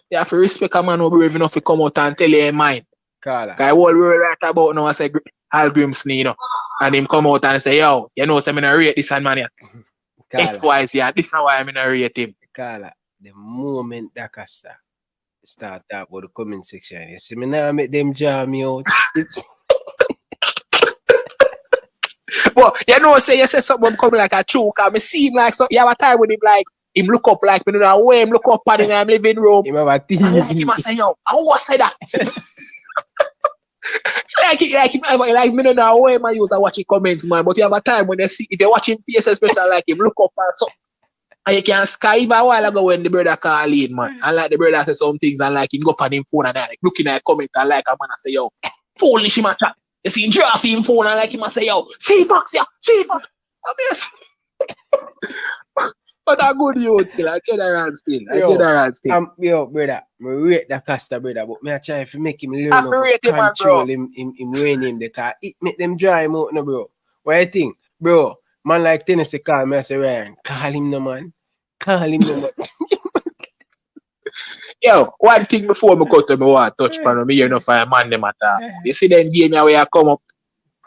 You have to respect a man who brave enough to come out and tell you mind.
Carla.
Cause what we right about now, I say Al Grimsney, you know, and him come out and say, yo, you know, so I'm gonna rate this man here. X-wise, yeah, this is why I'm gonna rate him.
Carla, the moment Dacasta start talk about the comment section, you see me now make them jam me out.
But you know, say you say something come like a choke, and me see him like so. You have a time with him like him look up like me know way him look up at him living room.
Him have a TV.
He must say, yo, I want to say that. like me know way my use and watching comments, man. But you have a time when they see if you're watching PS especially like him look up and so. And you can sky even a while ago when the brother call in, man. And like the brother say some things and like him go up on him phone and like looking at a comment and like a man and say, yo, foolish him at that. You see him draw him phone and like him and say, yo, see Fox, yeah, see Fox. But a good youth still, a general still.
Yo, brother, me rate Dacasta, brother, but me I try to make him learn how to control him when him because it make them dry him out, no, bro. What you think? Bro, man like Tennessee call me, I say, Ryan, call him no man. Call him no man.
Yo, one thing before me go to me want to touch upon me, you know, for a man them attack. You see them game where you come up,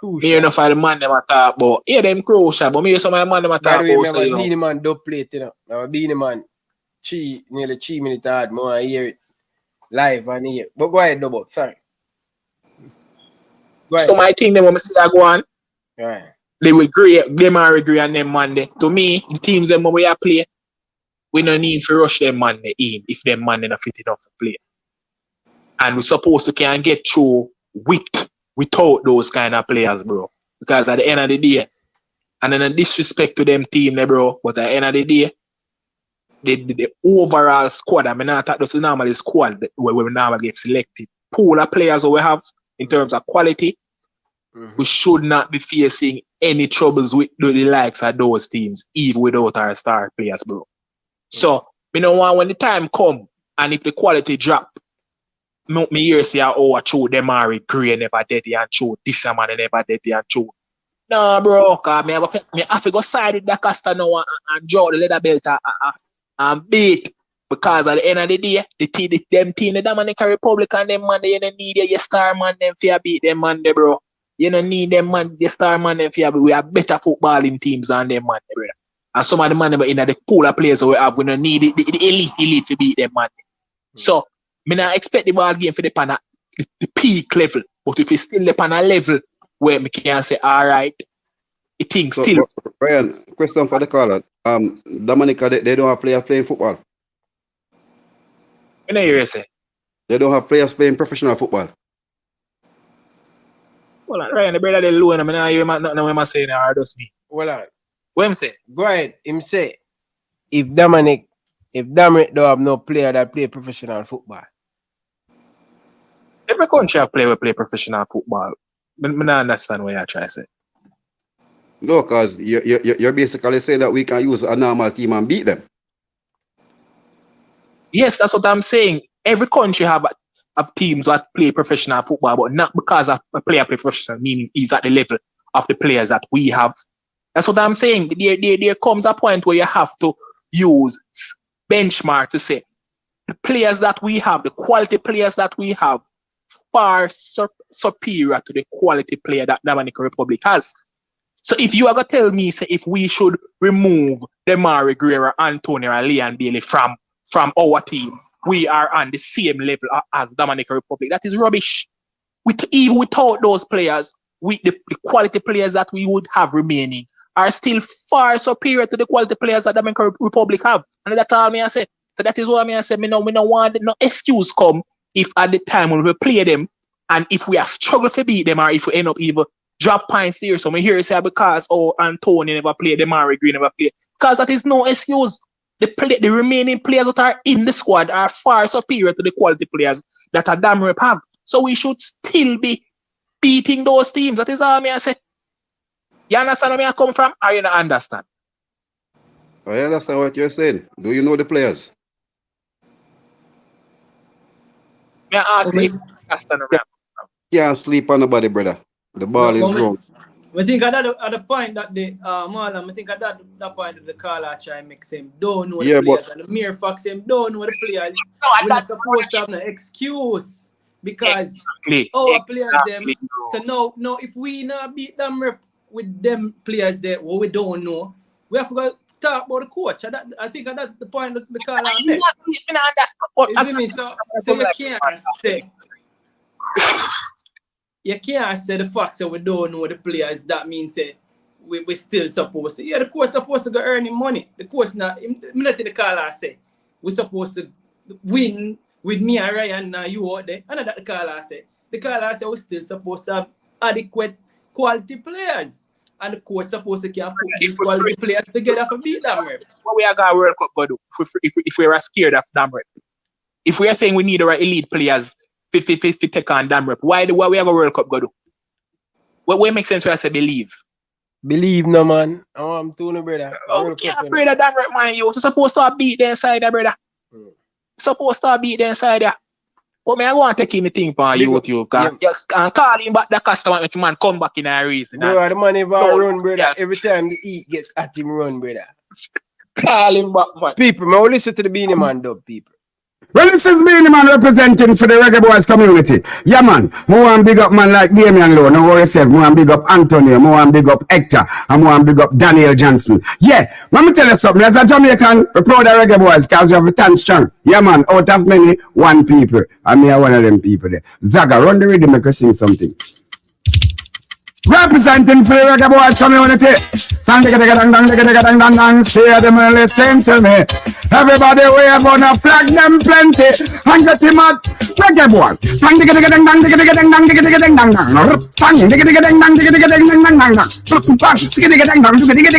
me you know, for the man them attack, but yeah, them crucial, but me you some of the man them attack.
By the way, me have a Beanie Man dub plate, you know. I have a Beanie Man nearly 3 minutes hard, more I hear it live and hear. But go ahead, double, sorry. Go ahead.
So my thing them when I see that go on,
right.
They will agree, them are agree on them Monday. To me, the teams them when we are play, we don't need to rush them man in if them man not fit enough to play. And we're supposed to can get through without those kind of players, bro. Because at the end of the day, and then a disrespect to them team, bro, but at the end of the day, the overall squad, I mean, I thought this is normally squad where we normally get selected. Pool of players that we have in terms of quality, we should not be facing any troubles with the likes of those teams, even without our star players, bro. So, me know when the time come and if the quality drop, me hear say, oh, I true them are Gray never did and true this man never did and true. No, bro, cause me have to go side with Dacasta now and draw the leather belt and beat. Because at the end of the day, them team, the Dominican Republic and them man, you don't need your star man them for beat them man, bro. You don't need them man, the star man them for beat. We have better footballing teams than them man, brother. And some of the man in the pool of players we have, we don't need the elite to beat them man. So, me not expect the ball game for the peak level. But if it's still on a level where me can say, all right, I think
So,
still.
Ryan, question for the caller. Dominica, they don't have players playing football.
You know you say.
They don't have players playing professional football.
Well, Ryan, the brother they low, and I mean, you might not know what I'm saying, or just me.
Well,
what him say?
Go ahead. Him say, if Dominic don't have no player that play professional football.
Every country have play professional football. I don't understand what you're trying to say.
No, because you're basically saying that we can use a normal team and beat them.
Yes, that's what I'm saying. Every country have teams that play professional football, but not because a player play professional, meaning he's at the level of the players that we have. That's what I'm saying. There comes a point where you have to use benchmark to say the players that we have, the quality players that we have, far superior to the quality player that Dominican Republic has. So if you are going to tell me, say, if we should remove Demari Guerrero, Antonio, and Leon Bailey from our team, we are on the same level as Dominican Republic. That is rubbish. Even without those players, the quality players that we would have remaining are still far superior to the quality players that Dominican Republic have. And that's all I say. So that is what I say. We don't want no excuse come if at the time when we play them and if we are struggling to beat them or if we end up even drop points here. So we hear say because Antonio never played, Demari Green never played. Because that is no excuse. The remaining players that are in the squad are far superior to the quality players that a damn rep have. So we should still be beating those teams. That is all I say. You understand where I come from or you don't understand?
I understand what you're saying. Do you know the players?
May I ask if you understand where I come from?
Can't sleep on nobody, brother. The ball is wrong.
I think at the point that the Marlon, I think at that point that the caller try and make him don't know the players, and the mere fact him don't know the players. We're not supposed to have no excuse because our players them. So no, if we not beat them with them players there, what we don't know, we have to go talk about the coach. I think at that the point that the caller made. You see me? So you can't say. You can't say the fact that we don't know the players. That means we still supposed to. Yeah, the coach supposed to go earning money. The coach not. Not the caller say we supposed to win with me and Ryan and you out there. And that the caller say. The caller say we still supposed to have adequate quality players. And the coach supposed to can put these quality players together for beat them.
What we are going to World Cup go do if we are scared of them? If we are saying we need our elite players 50-50 take on damn rep. Why we have a World Cup go do? What makes sense when I say believe?
Believe no man. Oh, I'm too no brother.
Oh, can't pray that damn rep man you. So supposed to beat the inside there, brother. Supposed to beat the inside there. But me I want to take anything for you just and call him back the customer make man come back in a reason.
Bro, the man ever run, brother. Yes. Every time the eat gets at him run, brother.
Call him back, man.
People, man, listen to the Beanie Man dub, people.
Well, this is Beanie Man representing for the Reggae Boys community. Yeah, man. More and big up man like Damian Lowe. No worry yourself. More and big up Antonio. More and big up Hector. And more and big up Daniel Johnson. Yeah. Let me tell you something. As a Jamaican, we're proud of Reggae Boys because we have a tan strong. Yeah, man. Out of many, one people. And me are one of them people there. Zaga, run the rhythm, make us sing something. Representing for the Reggae Boys community. Say them and listen to me. Everybody wave on a flag them plenty. And get him at Reggae Boys. Sang digga digga ding dang digga digga ding dang digga digga ding dang dang. Sang digga digga ding dang digga digga ding dang dang dang. Bang digga digga ding dang digga digga digga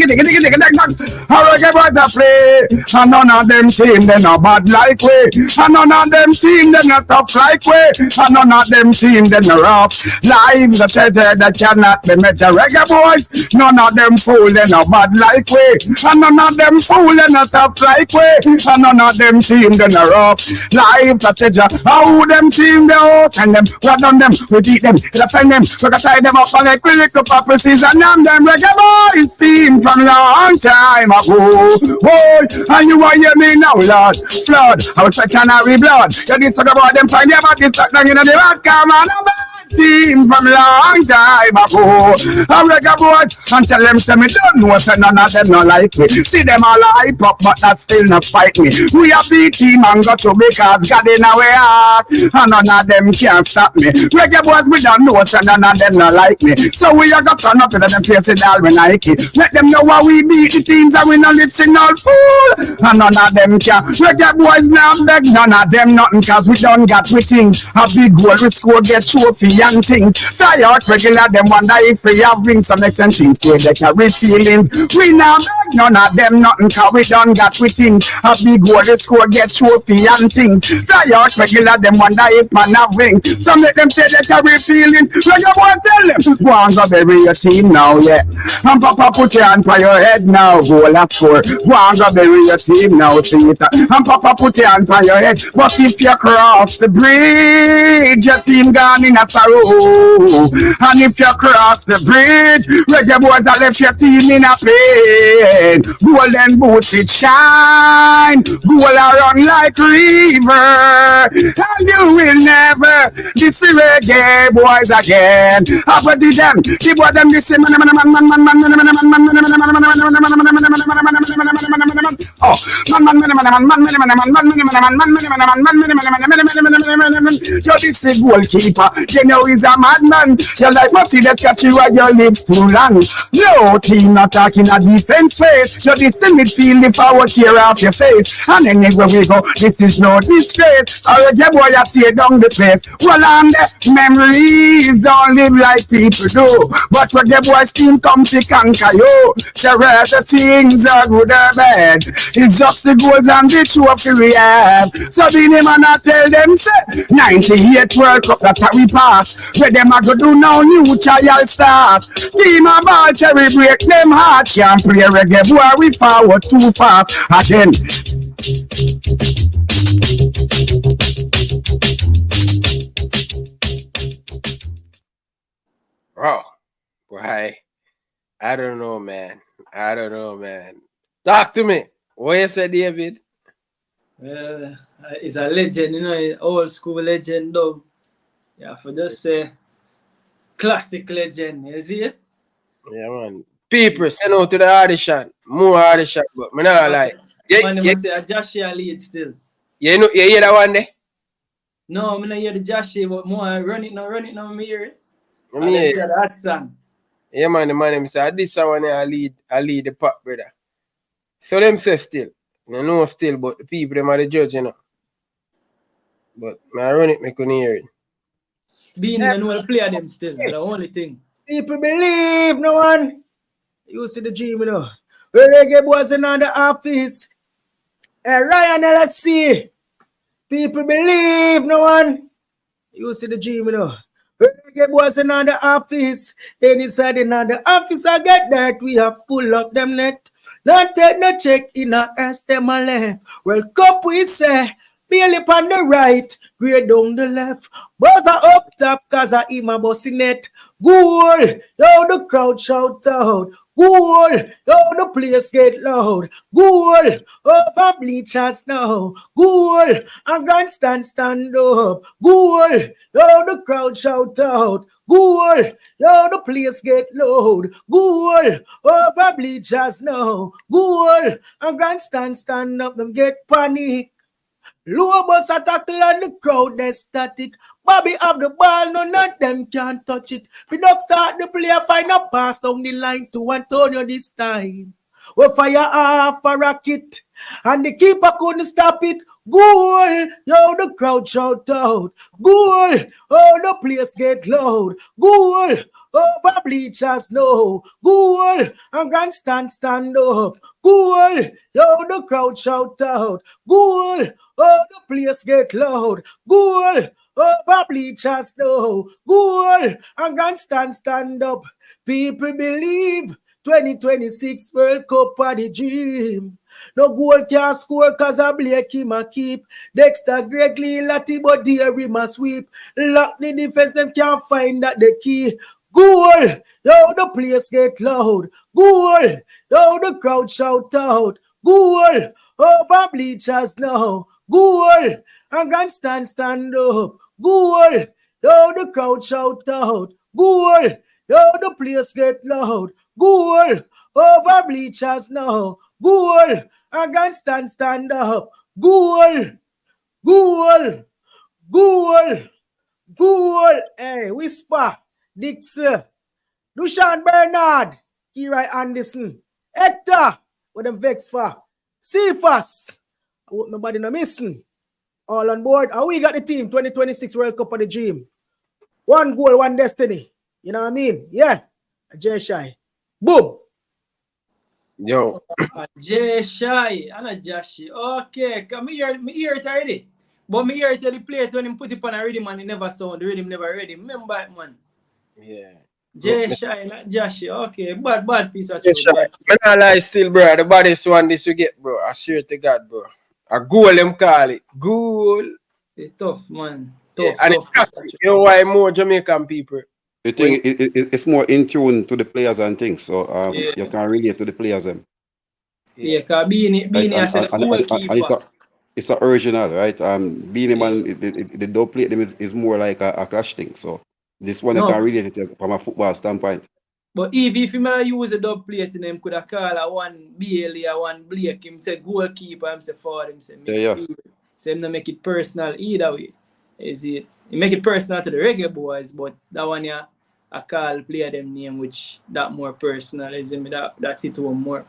digga digga ding dang. How Reggae Boys a play. And none of them team they no bad like we. And none of them team they not tough like we. And none of them team they no rough. Live the treasure that cannot be met. Reggae Boys. None of them fool they no bad like we. And none of them fool they no tough like we. And none of them team they no rough. Live the treasure. How them team they out and them. We done them. We beat them. We defend them. We tie them up on a quick up of precision. And them Reggae Boys team from long time ago. Boy, and you want hear me now, Lord. Flood. I was such an blood. You did talk about them find them at this stuck down in the road. Come on.
team from long time ago. I'm Reggae Boys and tell them say me don't know say none of them no like me. See them all hype up but that still not fight me. We a big team and got to because God in our heart and none of them can stop me. Reggae Boys we don't know say none of them no like me. So we a got turn up in them faces all we Nike. Let them know how we beat the teams and we no listen all fool. And none of them can. Reggae Boys now beg none of them nothing cause we done got we things. A big goal we score get trophy and things. Fly out regular them wonder if we have rings some excellent things. They carry feelings. We now beg none of them nothing cause we done got we things. A big goal we score get trophy and things. Fly out regular them wonder if man have rings. Some let them say they carry feelings. Reggae Boy tell them go and go bury your team now, yeah. And Papa put your hand for your head now, goal a score. Go and go bury your team now, see it. And Papa put your hand for your head. But if you cross the bridge, your team gone in a sorrow. And if you cross the bridge, Reggae Boys are left your team in a pain. Golden boots it shine, goal a run like river. And you will never see Reggae Boys again. After the boy them this man. You're this goalkeeper, you know he's a madman. Your life must see that catch you while you live too long. No team not talking a defense phase. You're this midfield if I was tear off your face. And anywhere we go, this is no disgrace. Reggae Boy I tear down the place. Well and memories don't live like people do. But Reggae Boys team come to conquer you. The rest of things are good or bad. It's just the goals and the trophy we have. So the name and I tell them say 98 World Cup that we pass. Where them a go do now new child start. Team a ball cherry break them heart. Can't play Reggae Boy we forward too fast. Again.
Bro, why? I don't know, man. I don't know, man. Talk to me. What you say, David?
Well, he's a legend, you know, old school legend, though. Yeah, for just say classic legend, you see it?
Yeah, man. People send out to the audition. More audition, but me not like.
Man, you must say a Joshua lead still.
You know, you hear that one there?
No, I'm not hear the Joshua, but more I run it now, me hear it.
And
And then
yeah.
say that song.
Yeah, man, the man him say this one I lead the pop, brother. So them say still. You know still, but the people them are the judge, you know. But when I run it, I couldn't hear it.
Being in the play them still, the only thing.
People believe no one. You see the dream, you know. Reggae Boys in the office. Ryan LFC. People believe no one. You see the dream, you know. Reggae Boys in the office. Inside in the office, I get that we have full of them net. Not take no check in a earth them a left. Well, cup we say. Bailey on the right, grade down the left. Both are up top cause I him a bossy net. Goal, yo the crowd shout out. Goal, yo the place get loud. Goal, over bleachers now. Goal, and grandstand stand up. Goal, yo the crowd shout out. Goal, yo the place get loud. Goal, over bleachers now. Goal, and grandstand stand up. Them get panic. Low bus attack and the crowd they static. Bobby have the ball, none of them can touch it. We don't start the play, find a pass down the line to Antonio this time. We fire off a rocket, and the keeper couldn't stop it. Goal, yo the crowd shout out. Goal, oh the place get loud. Goal, over bleachers no. Goal, and grandstand stand up. Goal, yo the crowd shout out. Goal, oh the place get loud. Goal, over bleachers no. Goal, and grandstand stand up. People believe 2026 World Cup are the dream. No goal can score cause a Blake him a keep. Dexter Gregory Lati but Derry must sweep. Lock the defense them can't find that the key. Goal, yo the place get loud. Goal, yo the crowd shout out. Goal, over bleachers now. Goal, and grandstand stand up. Goal, Yo, the crowd shout out. Goal. Yo, the place get loud. Goal. Over bleachers now. Goal. Against stand up. Goal. Goal. Goal. Goal. Hey, whisper. Dixie. Dushan Bernard. Kira Anderson. Hector. What them vex for? Cephas. I hope nobody no missing. All on board. And we got the team 2026 World Cup of the Dream. One goal, one destiny. You know what I mean? Yeah. Jay Shy. Boom.
Yo.
Jay Shy and a Jashi. Okay, come here, me hear it already. But me hear it tell the plate when him put it on a rhythm and it never sound. The rhythm never ready. Remember it, man.
Yeah.
Jay Shy, not Jashi. Okay, bad piece of
Yes,
show.
sir. Man, I lie still, bro. The baddest one this we get, bro. I swear to God, bro. A goal, them call it. Goal.
It's tough, man.
Yeah,
Tough,
and
tough.
you know why more Jamaican people?
The thing, it's more in tune to the players and things, so
Yeah.
you can relate to the players them.
Yeah, because Beanie I said the goalkeeper.
It's a original, right? Beanie Man, the dub plate them is more like a clash thing. So this one I
No.
can relate it from a football standpoint.
But if him use a dub plate in him, could have called a one Bailey or one Blake. Him say goalkeeper, him say forward, him say midfield. So him not make it personal either way. Is it? He make it personal to the Reggae Boys, but that one yeah, I call player them name which that more personal is him that hit home more.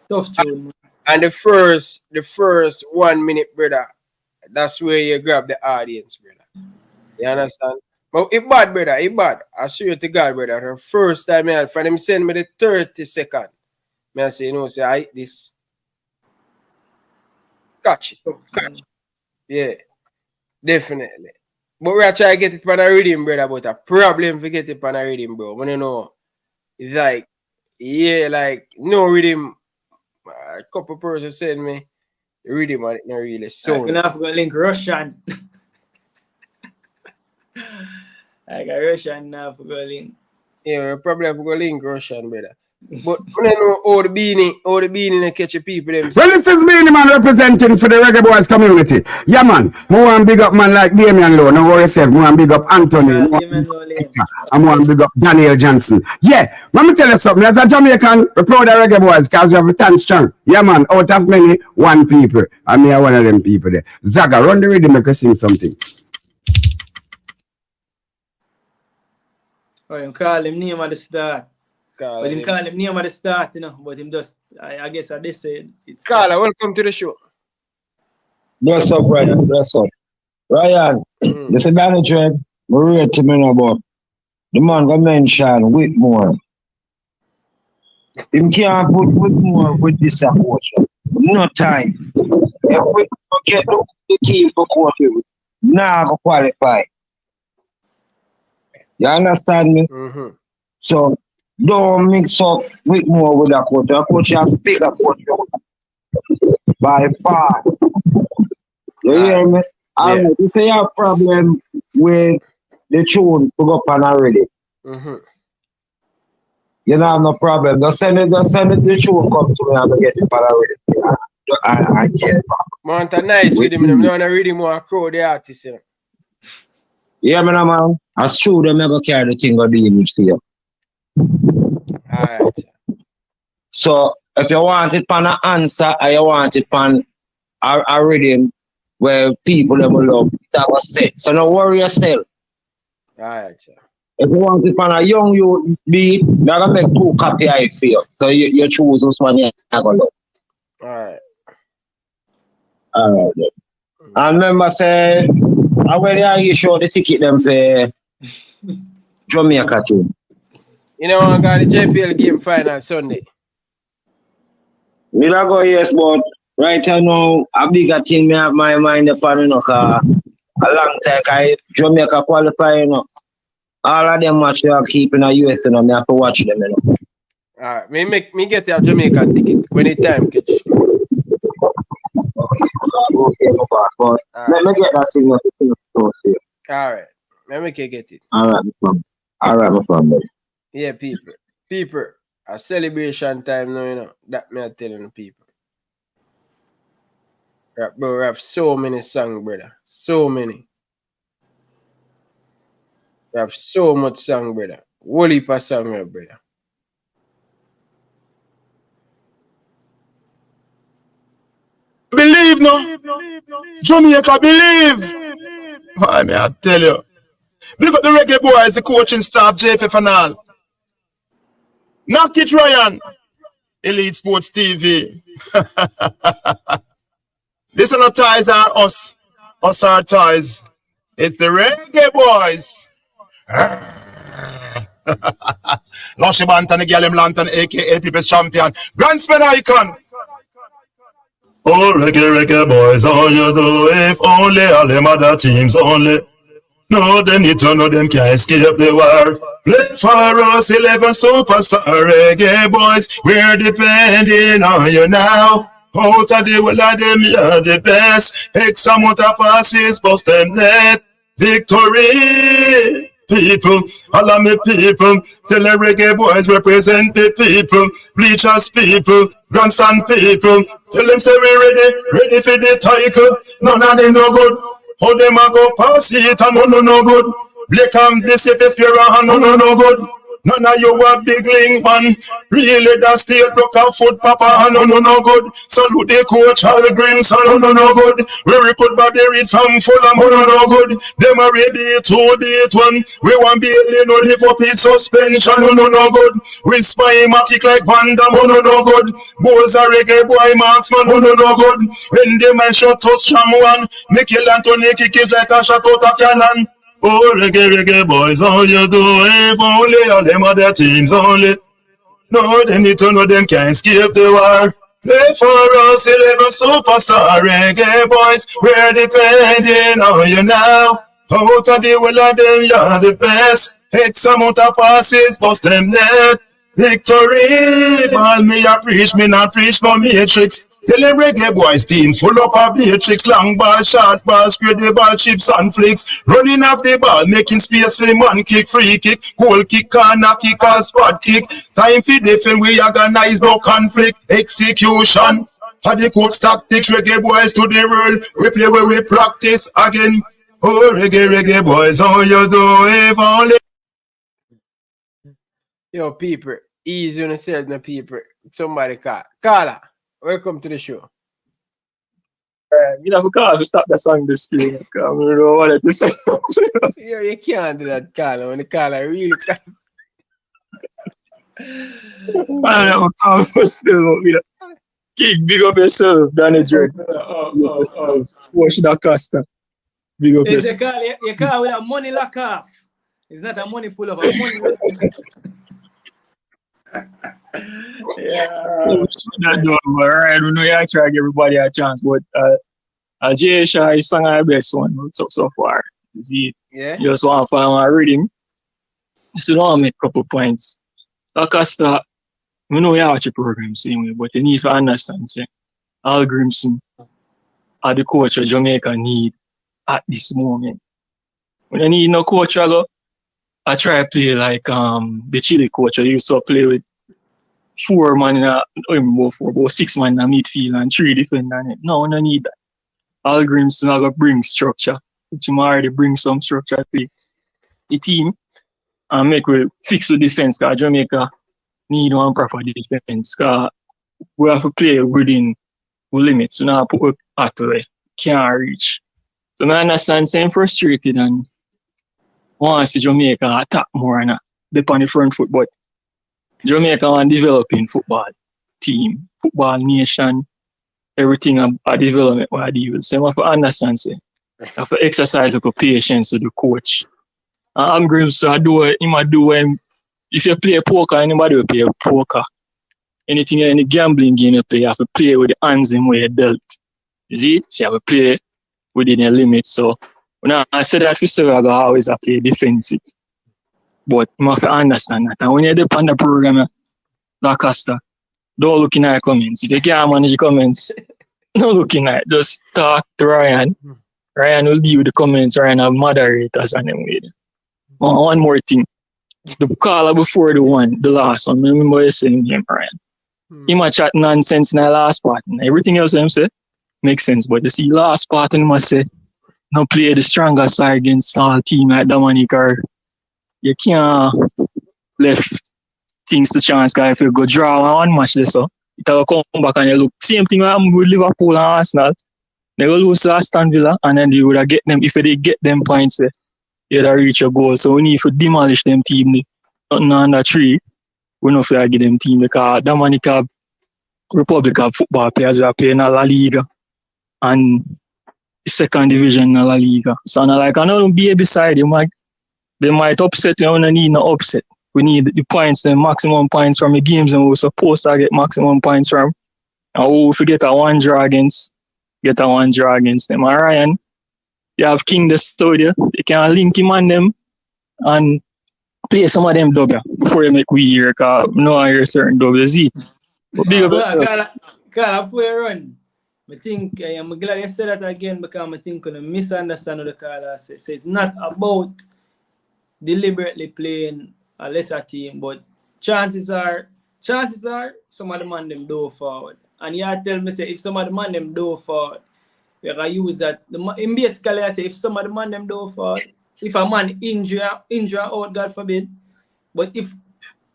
Tough tune.
And the first 1 minute, brother, that's where you grab the audience, brother. You understand? But it bad, brother, it bad. I swear to God, brother. The first time I had for them send me the 30 second. I say, you know, say I hit this. Catch it. Yeah. Definitely. But we are trying to get it on a rhythm, brother, but a problem to get it on a rhythm, bro. When you know, it's like, yeah, like no rhythm. A couple persons send me the rhythm and it not really sound.
I'm gonna have to go link Russian. I got Russian now for go link.
Yeah, we probably have to go link Russian, brother. But when I know all the beanie catch the people them.
Well, this is Beanie Man representing for the Reggae Boys community. Yeah, man. I want big up man like Damian Lowe. No worry yourself. I want big up Anthony. I want big up Daniel Johnson. Yeah, let me tell you something. As a Jamaican, we're proud of Reggae Boys because we have a tan strong. Yeah, man. Out of many, one people. And me are one of them people there. Zaga, run the rhythm, make us sing something.
Oh, you call him name at the start. But him call him name at the start, you know. But him just, I guess at this say it's.
Carla, welcome to the show.
What's up, Ryan? What's up? Ryan, this is Danny Trent. We rate him in about the man got mention Whitmore. Him can't put Whitmore with this approach. No time. If we get the team for quarter, now go qualify. You understand me?
Mm-hmm.
So don't mix up Whitmore with a coach. A coach has bigger coach by far. You hear me? And if you have a problem with the tunes to go on already, you don't have no problem. Just send it the tune come to me and get it on already. I can't.
Mount a nice with him. I want to read him more crow the artist, you know.
Yeah, man. As true, them never carry the thing of the image for you.
Alright.
So if you want it on an answer or you want it on a rhythm where people them will love, it have a set. So don't worry yourself.
Alright.
If you want it on a young youth beat, they're gonna make 2 copy of it for you. So you choose which one you have love.
Alright.
Alright. And remember say when you show the ticket them for Jamaica too.
You know I got the JPL game final Sunday.
Me not go yes, but right now a bigger thing me have my mind upon, you know, cause a long time Jamaica qualify, you know. All of them match they are keeping a US, you know, me have to watch them, you know.
Alright, me get a Jamaican ticket when the time catch.
Okay, no bad, but let me get that thing.
Alright, let me get it.
Alright, my friend.
Yeah, people, a celebration time now, you know, that me are telling the people. Bro, we have so many songs, brother. So many. You have so much song, brother. Whole heap of song, my brother.
Believe no. Jamaica believe. I mean, I tell you. Look at the Reggae Boys, the coaching staff, JFF and all. Knock it, Ryan. Elite Sports TV. This are not ties are us. Us are ties. It's the Reggae Boys. Lushy Bantan, the Gallem Lantern, aka People's Champion. Grand Spin Icon. Oh, reggae boys, all you do, if only all them other teams only. No, they need to know them can't escape the war. Play for us, 11 superstar reggae boys. We're depending on you now. Out of the world of them, you're the best. X amount of passes, bust them net. Victory! People, all of me people, tell the reggae boys represent the people, bleachers people, grandstand people, tell them say we ready for the title, none of them no good, how them a go pass it and no good, Blake and the safest pair and no good. None of you a big link man. Really that state broke a foot papa and no good. Salute the coach Al Grimson no good. We recruit Bobby Reed from Fulham no good. Them a ready to beat one. We want Bailey no live up in suspension no good. We spy him a kick like Van Damme no good. Boys a reggae boy marksman no good. When them man shot touch Shamuan, Mikel Anthony kick is like a shot out of cannon. Oh, reggae boys, all you do, if only all them other teams only. No, they need to know them can't escape the war. Play for us, 11 superstar reggae boys. We're depending on you now. Out of the world of them, you're the best. X amount of passes, bust them net. Victory! Ball me a preach, me not preach no matrix. Tell them reggae boys teams full up of matrix. Long ball, short ball, square the ball, chips and flicks. Running off the ball, making space for man kick, free kick, goal kick, corner kick, or spot kick. Time for defend, we organize no conflict. Execution. Had the coach tactics, reggae boys to the world. We play where we practice again. Oh, reggae boys, all you do if only.
Yo, people, easy on yourself, no people. Somebody call. Carla, welcome to the show.
You know, because stop that song this thing. I don't know what to say.
Yo, you can't do that, Carla. When the Carla really can't.
I don't know how still. King, big up yourself, Danny Drake. Watch that Costa. Big up yourself.
You call with a money lock off. It's not a money pull up, a money lock off.
That don't worry. I don't know you try to give everybody a chance, but Jay Shaw is sung our best one so far. You see,
yeah.
You just want to find one rhythm. So don't make a couple points. Acosta, we know you watch your program same way, but you need to understand, say, Al Grimson are the coach of Jamaica need at this moment. When you need no coach, I try to play like the Chile coach. I used to play with 4 man in about 6 man in a midfield and 3 defenders. No, no need that. Al Grimson are gonna bring structure, which him already bring some structure to the team and make we fix the defense. Cause Jamaica need one proper defense. Cause we have to play within the limits. So now put at the can't reach. So I understand saying frustrated and want to see Jamaica attack more and dip on the front foot, but Jamaica want developing football team, football nation, everything a development what I deal with. So I have to understand, say, I have to exercise with patience with the coach. I'm going to do when if you play poker, anybody will play poker. Anything in the gambling game you play, you have to play with the hands in where you dealt. You see? So you have to play within your limits. So when I say that for sure, I always play defensive. But you have to understand that. And when you're on the program, like Costa, don't look in at comments. If you can't manage the comments, don't look in at. Just talk to Ryan. Ryan will deal with the comments. Ryan have moderators and them with. One more thing. The caller before the last one, remember you saying him, Ryan. He might chat nonsense in the last part. And everything else him say makes sense. But you see, last part, he must say, no play the stronger side against all team like Dominic or you can't left things to chance, because if you go draw one match this so it will come back and you look same thing happened with Liverpool and Arsenal. They will lose to Aston Villa and then you would have get them if they get them points you'd have reach your goal. So we need to demolish them team. Nothing under three. We know if we give them team because Dominica Republic of football players who are playing in La Liga and the second division in La Liga. So now like I know be beside you they might upset you, don't need no upset. We need the points, the maximum points from the games and we're supposed to get maximum points from. And if we get a one draw against them. And Ryan, you have King the Studio, you can link him on them and play some of them dubs before you make we hear, because we know I hear certain dubs. But big up yourself.
Carla, before you run, I think I'm glad you said that again because I think you misunderstand what the Carla said. So it's not about deliberately playing a lesser team, but chances are some of the man them do forward. And you tell me say if some of the man them do forward, we can use that. In basically I say if some of the man them do forward, if a man injure out, God forbid, but if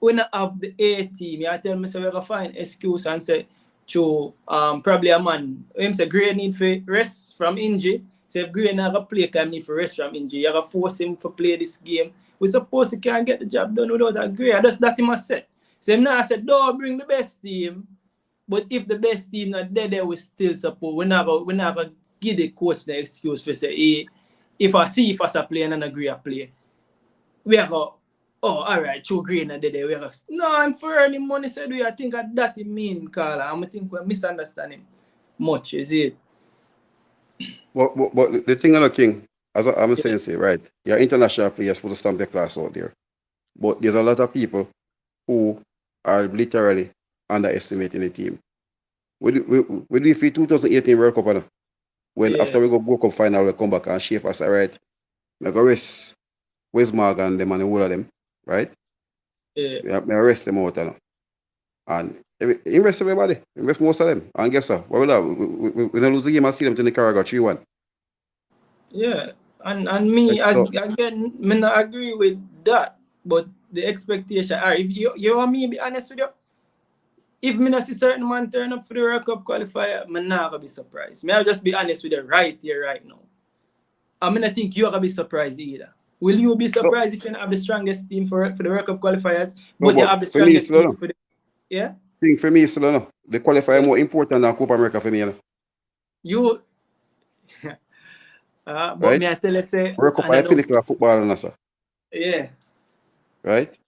we not have the A team, you tell me say we can find excuse and say probably a man him say Gray need for rest from injury. Say if Gray not gonna play because need for rest from injury, you gotta force him to play this game. We suppose he can't get the job done without a Gray. That's that him said. So him now said don't bring the best team, but if the best team not there, we still suppose we never give the coach the excuse for say hey, if I see if I play and a Gray play, we are go all right, two green and there we are. No, and for early money said we I think that it mean Carla. I think we're misunderstanding much, is it?
But the thing on the King, as I'm saying, say, right, your international players supposed to stamp their class out there. But there's a lot of people who are literally underestimating the team. We do 2018 World Cup, when after we go World Cup final, we come back and shape us, all right, we go rest Wes Morgan, them and the whole of them, right?
Yeah.
We arrest them out, and invest everybody, invest most of them. And guess what? What we do? We don't lose the game and see them to Nicaragua 3-1.
Yeah, and me as again, me not agree with that, but the expectation are if you want me be honest with you, if me not see certain man turn up for the World Cup qualifier, me not gonna be surprised. May I just be honest with you right here, right now. I mean I think you're gonna be surprised either. Will you be surprised if you don't have the strongest team for the World Cup qualifiers, but you have the strongest team for the yeah?
I think for me, still no. The qualifier more important than Copa America for me.
You but
right?
me I tell you say
World Cup is a pinnacle of football, sir.
Yeah.
Right?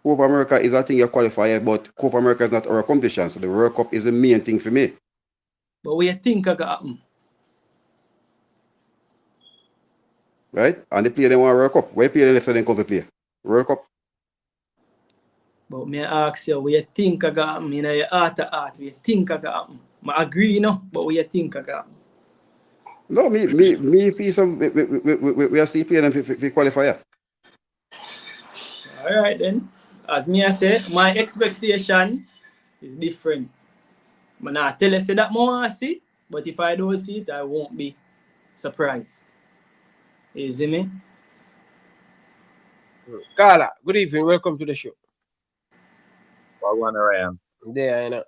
Copa America is a thing you qualify, but Copa America is not our competition, so the World Cup is the main thing for me.
But what you think I got happen?
Right? And they play them on World Cup. Where play them if they come to play? World Cup.
But me ask you, what you think I got happen? You know, your heart to heart, what you think I got happen? I agree, you know, but what you think I got happen?
No, me feel some we are still playing them for qualifier.
All right then. As me I said, my expectation is different. I not tell you say that more I see, but if I don't see it, I won't be surprised. You see me?
Carla, good evening. Welcome to the show.
Wagwan Ryan.
There, you know.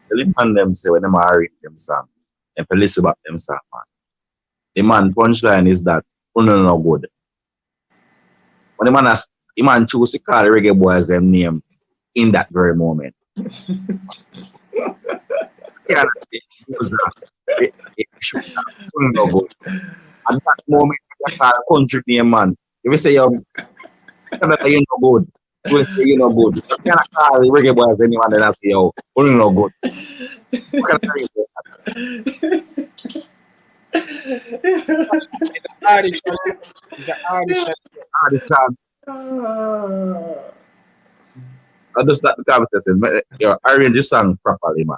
The lip on them say when them are read them song. If you listen back them song, man. The man punchline is that no good. When the man choose to call the Reggae Boys them name in that very moment. Yeah, no good. At that moment, you call a country name, man. If you say you're no good, you say you're no good. You cannot call the Reggae Boys anyone and say you're no good. I just start the conversation. You arrange the song properly, man.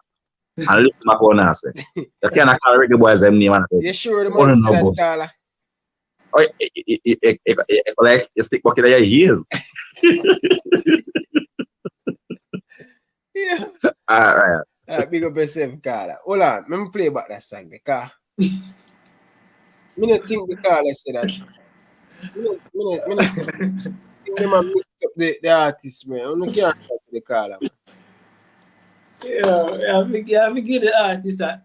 And listen to what I say. You cannot call Reggae Boys them name.
You sure the man no good? Carla?
Oh, like you stick back in your ears.
Yeah.
All right.
Big up yourself, Carla. Hold on, let me play back that song because I don't think the Carla said that Them a mix up the artist, man. You can't talk to the caller.
Yeah, I give the artist a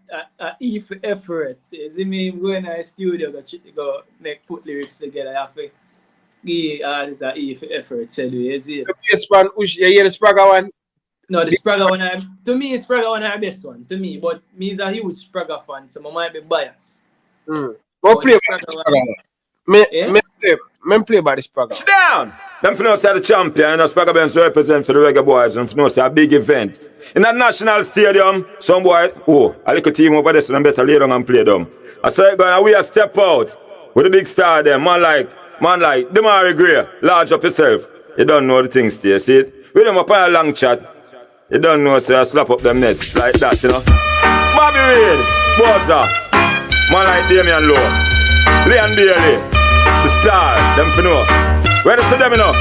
E for effort. You see me going to the studio, go make put lyrics together. I have to give the artist a E for effort. Tell you see it.
You hear the Spragga one?
No, the Spragga one, to me, Spragga one is the best one, to me. But me is a huge Spragga fan, so I might be biased.
Go play by the Spragga one. Me play by the Spragga.
Down! Them for know say the champion, and Spragga Benz represent for the Reggae Boys, and for know say a big event. In a national stadium, some boy, a little team over there, so them better lay down and play them. I say, we a step out with a big star there, man like, Demari Gray, large up yourself. You don't know the things there, see it? We them up on a long chat. You don't know, so I slap up them nets like that, you know. Bobby Reid, Butler, man like Damian Lowe, Leon Bailey, the star, them for know. Where to them, you know?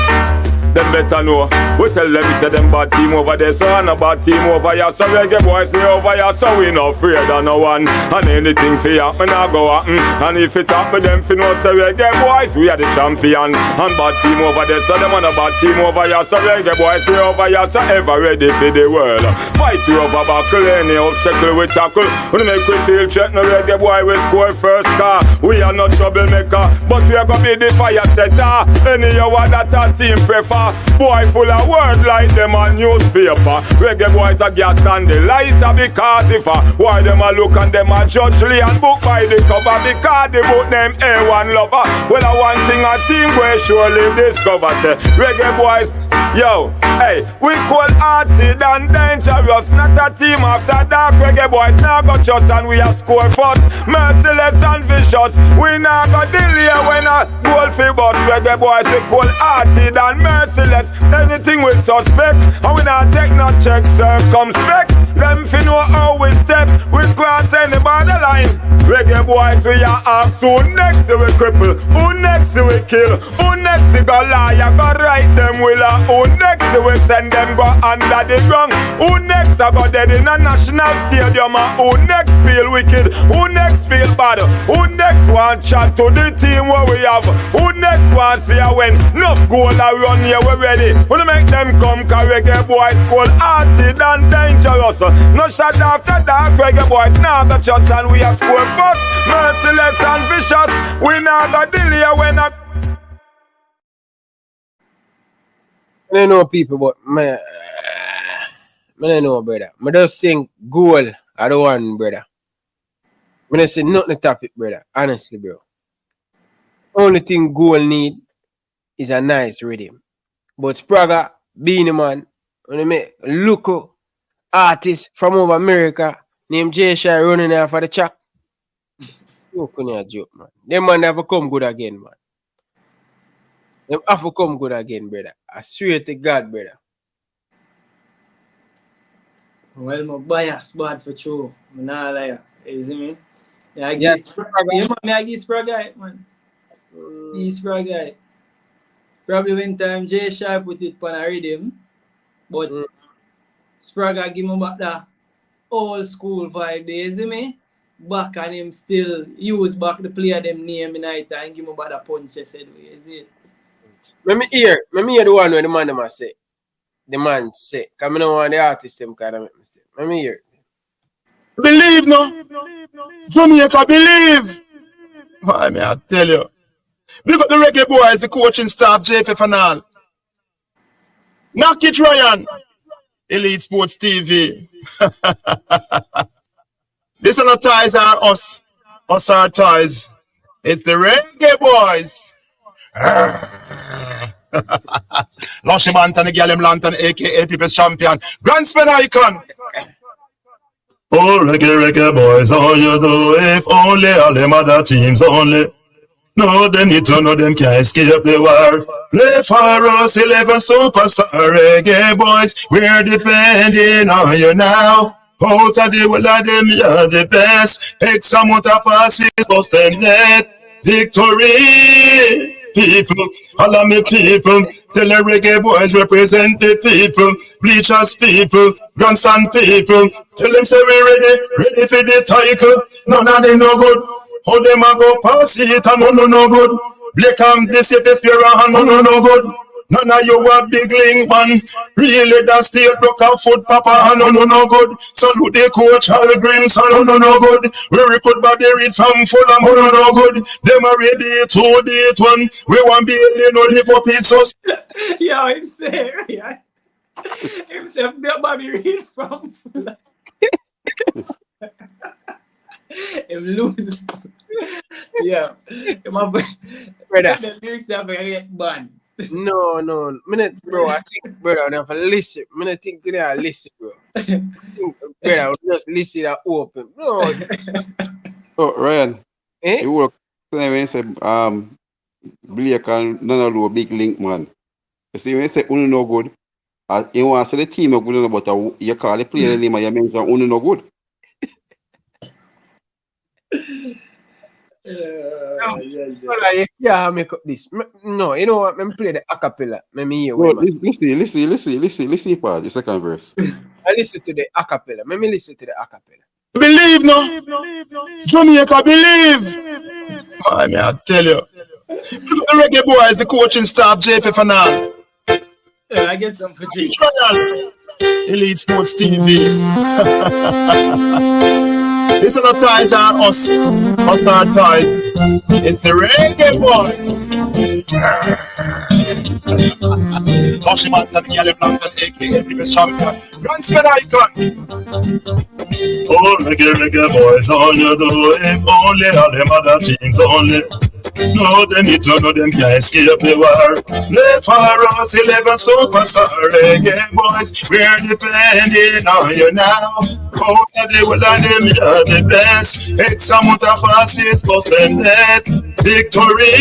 Them better know. We tell them we say them bad team over there, so I'm a bad team over here. So Reggae Boys we over here, so we not afraid of no one. And anything for happen, I go happen. And if it happen, them fi know say Reggae Boys we are the champion. And bad team over there, so them on a bad team over here. So Reggae Boys we over here, so ever ready for the world. Fight you over buckle, any obstacle we tackle. When make we feel check, no Reggae Boy we score first car. We are not troublemaker, but we are gonna be the fire setter. Any hour that our team prefer. Boy full of words like them on newspaper. Reggae Boys a gas and the lighter because if why them a look and them a judge Lee and book by the cover because the book name A1 lover. Well a one thing a team where surely discover say Reggae Boys, yo, hey, we call hearted and dangerous. Not a team after dark. Reggae Boys now got shots and we are score first. Merciless and vicious. We now got delay when a goal for but Reggae Boys we call hearted and merciless. Anything we suspect, and we not take no check, circumspect. Them fi know how we step, we cross any borderline. Reggae Boys we are ask who next we cripple, who next we kill, who next we go lie, go right them will, who next we send them go under the ground, who next I go dead in a national stadium, who next feel wicked, who next feel bad, who next want chat to the team where we have, who next want see a win, enough goal I run here. We ready. Wanna make them come, cause Reggae Boys cold hearted and dangerous. No shot after dark, Reggae Boys now got shots and we are score first. Merciless and vicious. We now got delay when I
don't know people, but man, I don't know, brother. I just think goal are the one, brother. I don't say nothing to top it, brother. Honestly, bro. Only thing goal need is a nice rhythm. But Spragga, being a man, when I make a local artist from over America named Jay Shy running there for the track. You couldn't joke, man. Them man have to come good again, man. Them have to come good again, brother. I swear to God, brother.
Well, my bias bad for true. I'm not like you see me? Yeah, I
Yes,
guess I give Spragga, man. He's Spragga. Probably when time Jay Sharp put it on a rhythm, but Spragga give him back that old school vibe, you see me? Back and him still use back the player them name in night and give him back the punch, you see it?
Let me hear the one where the man them say. The man say, because I don't want the artist them kind of make mistake. Let me hear it.
Believe no. Jamaica believe. Why may I tell you? Look at the Reggae Boys, the coaching staff, JFF and all. Knock it, Ryan. Elite Sports TV. This are not ties are us. Us are ties. It's the Reggae Boys. Lushy Bantan, the Gallem Lantern, aka People's Champion. Grand Spin Icon. Oh, Reggae Boys, all you do, if only all them other teams only. No, they need to know them can't escape the war. Play for us, 11 superstar Reggae Boys. We're depending on you now. Out of the world of them, you're the best. X amount of passes, post and net. Victory! People, all of me people, tell the Reggae Boys represent the people, bleachers people, grandstand people, tell them say we ready for the title, none of them no good, how them a go pass it and no good,
Black and the safest pair of hand, no good. None of you a big link man. Really that state broke out foot papa, no good. Son who they coach Hal Green, son no good. We recruit Bobby Reed from Fulham, no good. Them are ready to date one. We want be no live up it so.
Yo, him say, yeah. Him say, Bobby Reed from Fulham. Him lose. Yeah.
Brother.
The lyrics have to get banned.
No, minute, bro. I think, brother, I have to listen. I think you have to listen, bro. Brother, just listen and open. No.
Oh, Ryan. You work when you say Blake and none of the big link man. You see when you say Uno no good, you want to say the team are good, but you call the player name and you mention Uno no good.
Yeah, make up this. No, you know what? Let me play the acapella. Let me hear.
No, listen, part, the second verse.
I listen to the acapella. Let me listen to the acapella.
Believe no, Jamaica believe. Man, I tell you, the Reggae Boys, the coaching staff, JFF and all.
Yeah, I get some for G.
Elite Sports TV. It's not ties on us our ties. It's the Reggae Boys. Oshimant and Galley Blanc and aka previous champion. Grand Spin Icon. Oh, reggae boys, all you do, if only all them other teams only. No, they need to know them can't escape the war. Left for us 11 superstar reggae boys. We're depending on you now. Oh, they will let them, you're the best. X amount of passes, suspended. Victory,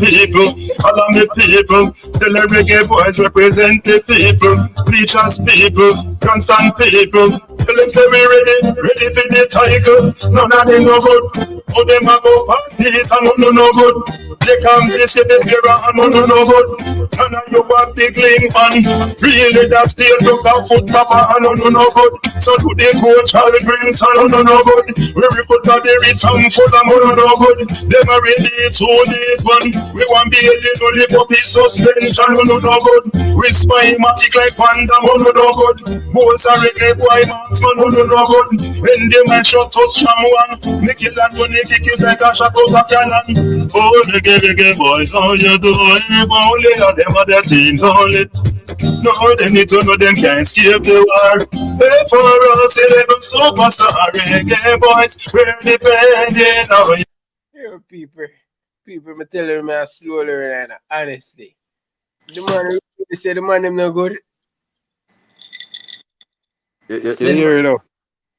people, all of me people. Tell the reggae boys represent the people. Bleachers people, constant people. Tell them say we ready for the title. None of them no good. Oh, them a go past it and no good. They come this if it's there and no good. None of you a big link man. Really that still look out foot papa and no good. So do they coach Hal Green and no good. We recruit Bobby Reed from Fulham no good. Them a ready to date one. We want be able to live up his suspension no good. We spy matic like panda no good. Most are reggae boy marksman no good. When they man shot touch from one, make it land when they kick you like a shot out of cannon. Oh, reggae boys, all you do, if only all them other teams only. No, they need to know them can't escape the war. Hey, for us, 11 superstar reggae boys, we're depending on you.
Yo, people, me tell them I slowly right now, honestly. The man, they say the man them no good.
You hear it now?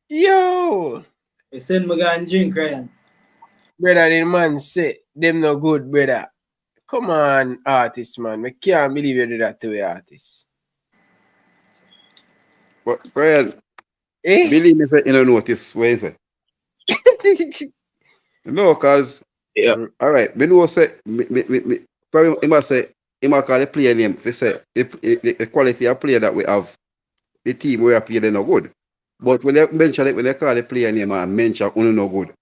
Yo!
You send me go and drink, Ryan.
Brother, the man say them no good, brother. Come on, artist, man. I can't believe you do that to the artist.
But, Ryan, believe me, say, you don't notice what is it? No, because, all right, me know, say, probably, he must say, he must call the player name. They say, the quality of player that we have, the team we are playing, they're not good. But when they mention it, when they call the player name and mention only no good.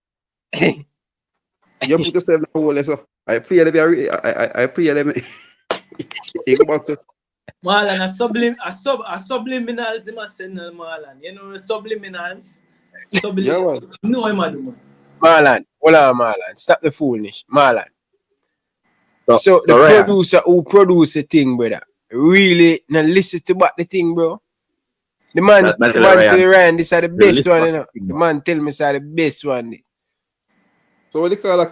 You put yourself in the hole, so I play them. I play them.
Marlon, a subliminals, him a send Marlon. You know the subliminals.
Yeah, man.
No, I'm a do man.
Marlon, hold on, Marlon. Stop the foolishness, Marlon. So the producer who produce the thing, brother, really now listen to what the thing, bro. The man say Ryan, this are the best one, you know. The man tell me this are the best one.
So what the caller,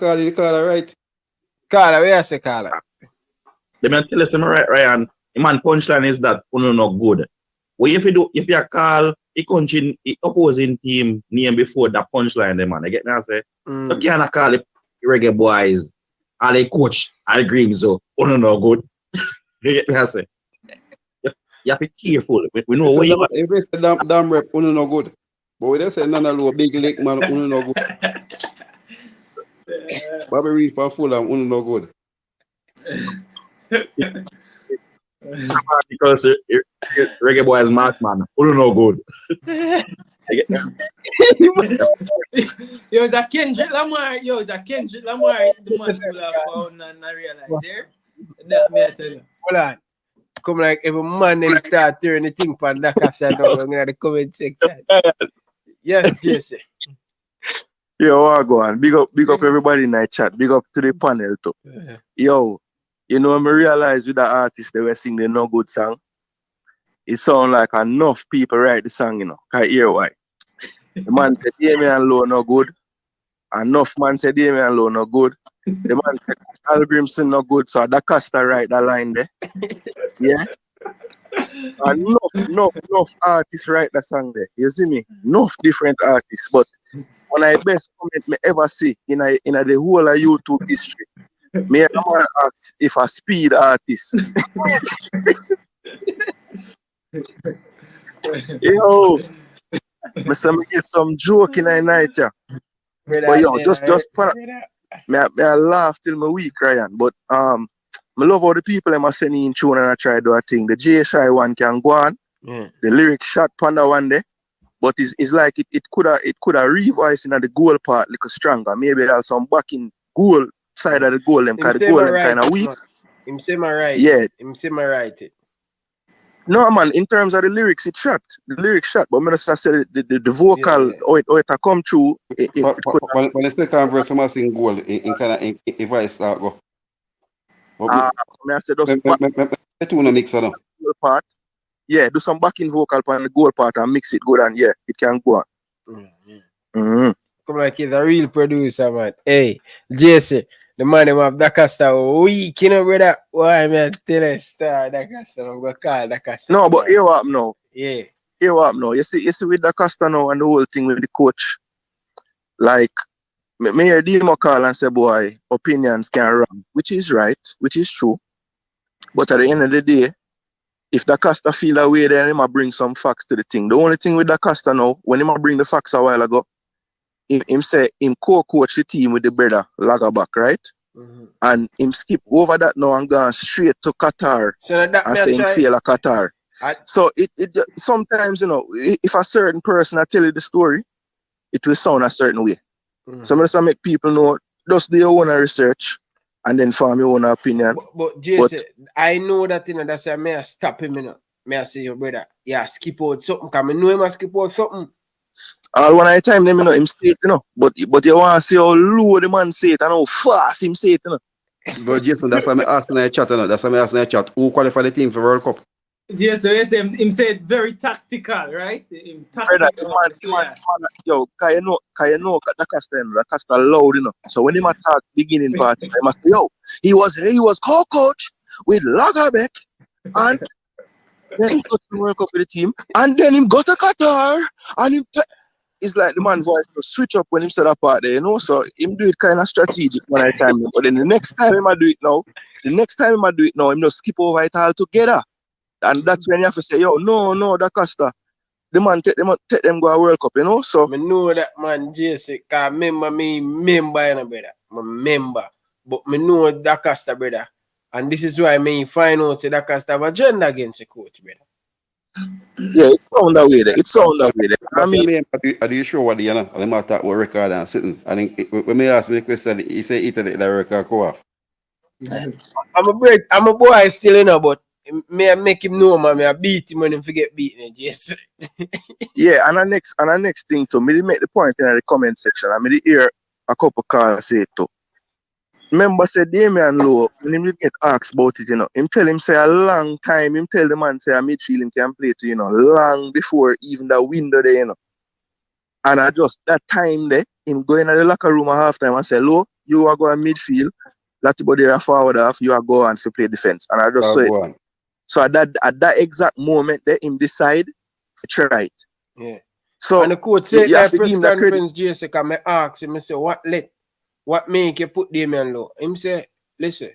right?
Caller, where you say caller?
Let me tell you something, right, Ryan. The man punchline is that uno not good. What if you call the opposing team name before that punchline, the man, I get me, I say, you can't call the Reggae Boys, or the coach, or the Greens, so uno not good. You get me, I say. You have to be careful. We know what you want.
If it's damn rep, uno no good. But we just say none of the big leg man, uno no good. Bobby Reed for Fulham, uno no good.
Because Reggae Boys marksman, uno no good.
Yo, it's a Kendrick Lamar. Yo, it's a Kendrick Lamar. The man could have found and not realize here. That me I tell you.
Hold on. Come like every man them start turning the thing for that castle now. I'm gonna the comment section. Yes, Jesse.
Yo, I go on. Big up everybody in that chat. Big up to the panel too. Yo, you know, I realize with the artist they were singing the no good song. It sound like enough people write the song, you know. Can you hear why? The man said Damian Lowe no good. Enough man said Damian Lowe no good. The man said Al Grimson no good. So Da Costa write that line there. Yeah. Enough artists write that song there. You see me? Enough different artists. But one of the best comment me ever see in the whole of YouTube history. Me a man ask if a speed artist. Yo, me get some joke in the night, yeah. But yo, just me I laugh till my week, Ryan. But me love how the people them are sending in tune and I try to do a thing. The J Shy one can go on.
Yeah.
The lyric shot panda one day. But it's like it could have revoice in the goal part little stronger. Maybe there's some backing goal side of the goal them because the goal them kind of weak.
Him say my right.
Yeah.
Him say my right it.
No man, in terms of the lyrics, it shot. The lyrics shot, but I just say the vocal how it come through.
When the second verse, I sing goal in kind of if I start go.
I said just
the two no mix
goal part. Yeah, do some backing vocal on the goal part and mix it good and yeah, it can go on.
Come like he's a real producer, man. Hey, Jesse, the man them have Da Costa weak, you know, brother. Why man tell a star Da Costa? I'm gonna call Da Costa.
No, but here what now?
Yeah.
Here what now? You see with Da Costa now and the whole thing with the coach. Like me hear Dimo call and say, boy, opinions can run, which is right, which is true. But at the end of the day, if Da Costa feel that way, then he might bring some facts to the thing. The only thing with Da Costa now, when he might bring the facts a while ago, him say him co-coach the team with the brother Lagerback, right? And him skip over that now and gone straight to Qatar and say him feel like Qatar. So it sometimes, you know, if a certain person I tell you the story, it will sound a certain way. So I just make people know, just do your own research and then form your own opinion.
But Jason, I know that, you know, that's why may I stop him, you know. May I say, your brother, yeah, skip out something, because I know him skip out something.
All one at a time, them, you know, him say it, you know. But you want to see how low the man say it and how fast him say it, you know.
But Jason, that's why I'm asking in the chat, you know. That's why I'm asking in the chat. Who qualified the team for World Cup?
Yes, so yes, him said very tactical, right? Him tactical.
Yo, can you know Da Costa loud, you know. So when him attack beginning part, I must say, yo, he was co-coach with Lagerbeck and then he got to World Cup with the team and then him go to Qatar and it's like the man voice to switch up when him said that part there, you know. So him do it kind of strategic one at a time. But then the next time him do it now, him just skip over it all together. And that's when you have to say, yo, no, Da Costa. The man take them go a World Cup, you know. So
I know that man, Jesse, because member, you know, brother. I'm a member. But I know Da Costa, brother. And this is why I find out that Da Costa have agenda against the coach, brother.
Yeah, it sound that way there. I mean,
are you sure what you know? I'm not talking about record and sitting. I think when me ask me the question, he say it the record go off.
I'm a boy still, you know, but may I make him know, man, I beat him when him forget beating it, yes.
Yeah, and the next thing too, me make the point in the comment section. I mean hear a couple calls say it too. Remember say Damian Lowe, when him get asked about it, you know, him tell him say a long time, him tell the man say a midfield him can play to, you know, long before even the window there, you know. And I just that time there, him go in the locker room at halftime and say, Lowe, you are going midfield, that's about there forward half, you are going to play defense. And I just say it. So at that exact moment there, him decide to try it.
Yeah.
So
and the coach said that press conference, Jesse, can I ask him, I say, what make you put Damian Lowe? Him say, listen,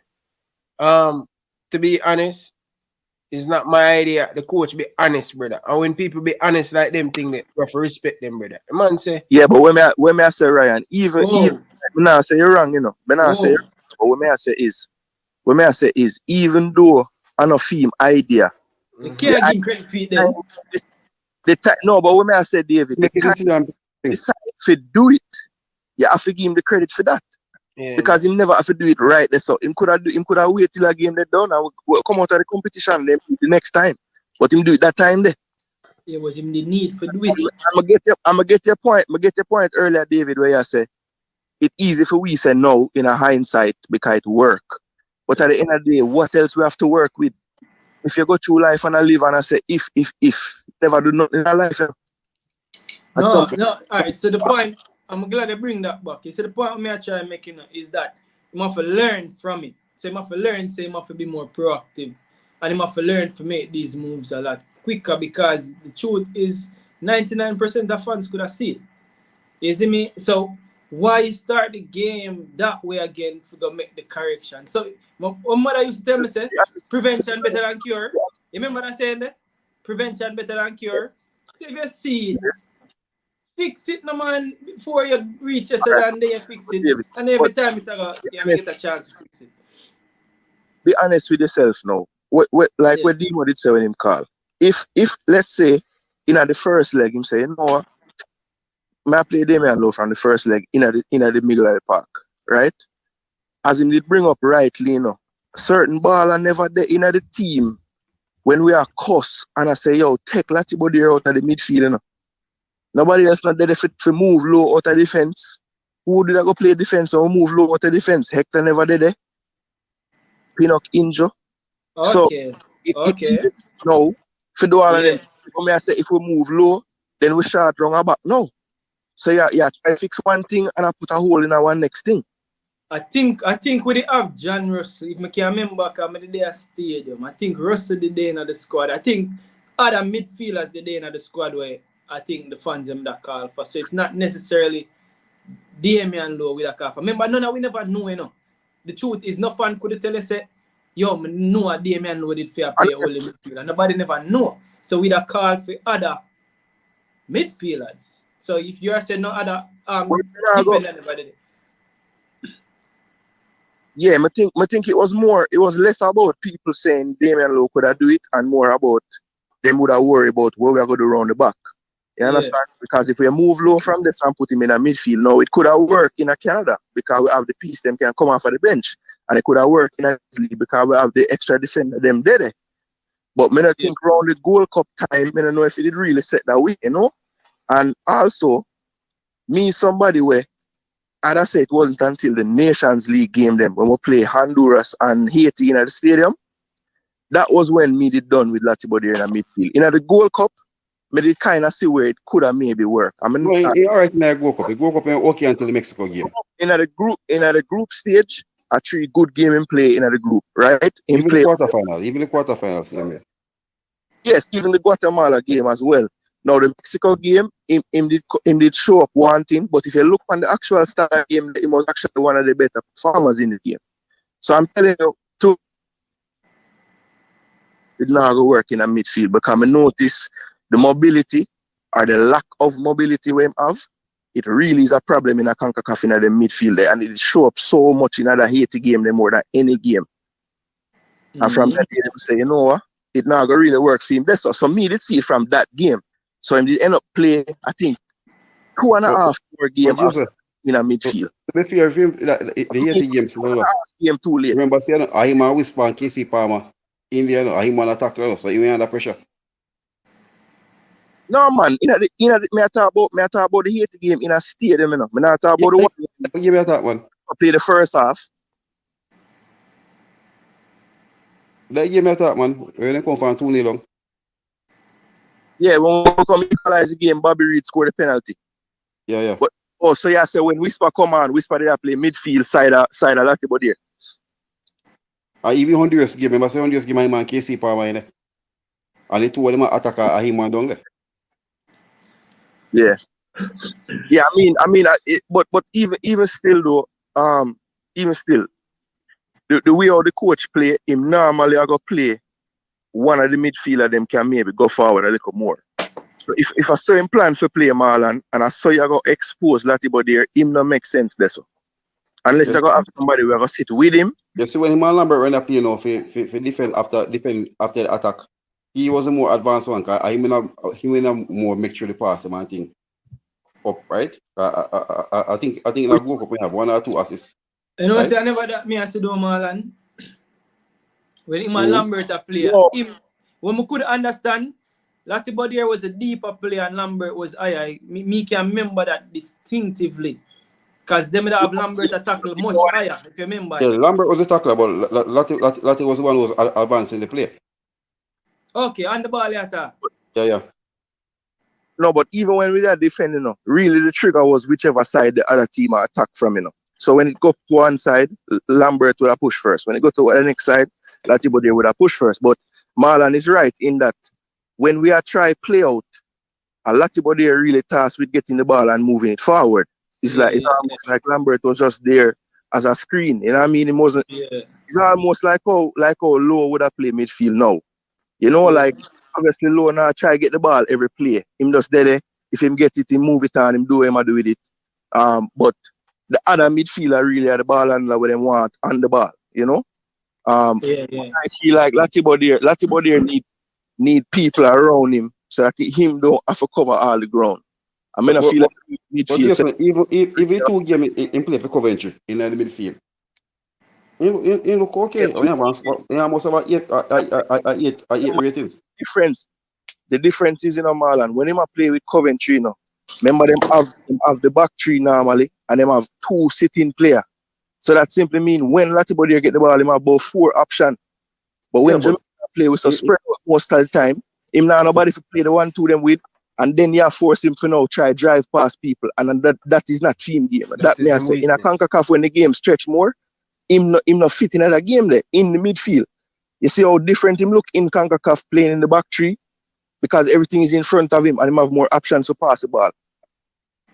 to be honest, it's not my idea. The coach be honest, brother. And when people be honest like them thing, that you have to respect them, brother. The man say,
yeah, but when I say Ryan, even now say you're wrong, you know. But now say, but when I say is even though I know film idea,
you can't give credit for them.
No, but when I said David, the time decide to do it, you have to give him the credit for that.
Yeah,
because him never have to do it right there. So him could have wait till a game they done and we'll come out of the competition then the next time. But him do it that time there.
Yeah, but him the need for do it.
I'm gonna get your point. I'm gonna get your point earlier, David, where you say it's easy for we say no in a hindsight because it work. But at the end of the day, what else we have to work with? If you go through life and I live and I say if never do nothing in our life.
No. All right. So the point, I'm glad they bring that back. You see, the point I'm trying to make is that you have to learn from it. So you have to learn, so you have to be more proactive. And you have to learn to make these moves a lot quicker because the truth is 99% of fans could have seen it. You see me? So why start the game that way again for to make the correction? So my mother used to tell me, say, prevention better than cure. You remember that saying that? Prevention better than cure. So if you see it, fix it, no man, before you reach yesterday and then you fix it. And every time you get a chance to fix it.
Be honest with yourself now. What Demo did say when him call. If let's say in the first leg him say, you know what, I play Damian Lowe from the first leg in the middle of the park, right? As him did bring up rightly, you know, certain ball are never there in the team when we are cuss and I say, yo, take Latibody out of the midfield, you know. Nobody else not there to move low out of defense. Who did I go play defense or move low out of defense? Hector never did there. Pinnock injure.
Okay.
It no. For do all of them, I say if we move low, then we short wrong about no. So yeah, try to fix one thing and I put a hole in one next thing.
I think we have John Russell. If I can remember, I'm the day at stadium. I think Russell the day in the squad. I think other midfielders the day in the squad where I think the fans them that call for. So it's not necessarily Damian Lowe with a call for. Remember, none of we never know, you know. The truth is, no fan could tell us, say, yo, I know what Damian Lowe did for play all the midfield. Nobody never know. So we a call for other midfielders. So if you are saying no other defender never did it.
Yeah, I think it was less about people saying Damian Lowe could have do it and more about them would have worried about what we are going to do around the back. You understand? Yeah. Because if we move low from this and put him in a midfield, now it could have worked in a Canada because we have the piece them can come off of the bench. And it could have worked in a league because we have the extra defender them there. But I think around the Gold Cup time, I don't know if it did really set that way, you know? And also, me somebody where I'd say it wasn't until the Nations League game then when we play Honduras and Haiti in the stadium. That was when me did done with Latibody in a midfield. In the Gold Cup, I did kind of see where it could have maybe worked. I mean,
he alright in the Gold Cup. The Gold Cup okay until the Mexico game.
In the group stage, a 3 good game in play in the group, right?
Even the quarterfinals, yeah.
Yes, even the Guatemala game as well. Now the Mexico game, him did show up one thing, but if you look on the actual start game, he was actually one of the better performers in the game. So I'm telling you, too, it not going to work in a midfield because I notice the mobility or the lack of mobility we have, it really is a problem in a CONCACAF in the midfield there, and it show up so much in the Haiti game more than any game. And from that day, they say, you know what, it not going to really work for him. That's so me did see it from that game. So he did end up playing, I think, 2.5 more games in a midfield.
To be fair, the Haiti games,
game too late.
Remember, saying, I'm a whisper and Casey Palmer, Indian, I'm an attacker, so you ain't under pressure.
No man, me talk about the Haiti game in a stadium, you know. Me not talk about the one.
Give me that one.
I play the first half.
That game I thought, man. When they come from 2-0 long.
Yeah, when we come equalize the game, Bobby Reed scored the penalty.
Yeah.
But so yeah, so when Whisper come on, Whisper did play midfield side of Latibody.
Even Honduras game, remember say Honduras game my man KC Palmer in there. And the two of them attacker are him and down there.
Yeah. Yeah, I mean, but even still though, the way how the coach play, him normally I go play one of the midfielder them can maybe go forward a little more. So if I saw him plan for play Marlon and I saw you go expose Latibody there, him not make sense there so. Unless I go have somebody who I go sit with him.
You see when him and Lambert run up, you know, for defend after the attack. he was a more advanced one. Cause he may have more make sure the pass him and thing up, right? I think in a Gold Cup we have 1 or 2 assists.
You know,
right?
say I never that me as do Marlon. When him and
Mhm.
Lambert a player, him when we could understand, Lottie Bodier was a deeper player and Lambert was higher. Me can remember that distinctively. Because them that have Lambert a tackle much higher, if you remember.
Yeah, Lambert was the tackler, but Lottie was the one who was advancing the play.
Okay, on the ball attack.
Yeah.
No, but even when we are defending, really the trigger was whichever side the other team are attacked from, So when it go to one side, Lambert would have push first. When it go to the next side, Latibody would have push first. But Marlon is right in that when we are trying play out, a Latibody really tasked with getting the ball and moving it forward. It's almost like Lambert was just there as a screen. You know what I mean? It wasn't.
Yeah.
It's almost like how Lowe would have played midfield now. Like obviously Lowe now try to get the ball every play. Him just there. If him get it, he move it on. Him do him do with it. But the other midfielder really are the ball handler where they want on the ball. I feel like Latibody need people around him so that him don't have to cover all the ground. I mean, I feel like midfield.
Listen, even if 2 games in play for Coventry in the midfield, he look okay. He almost about 8 ratings.
The difference is Marlon, when him play with Coventry, remember them have the back three normally and them have 2 sitting player. So that simply means when Latibody get the ball, him have about 4 options. But when Jamaica play with a spread most of the time, him now nobody to play the 1-2 them with, and then you force him to now try drive past people, and that is not team game. That may I say in a CONCACAF when the game stretch more, him not fit in that game there in the midfield. You see how different him look in CONCACAF playing in the back three because everything is in front of him and him have more options to pass the ball.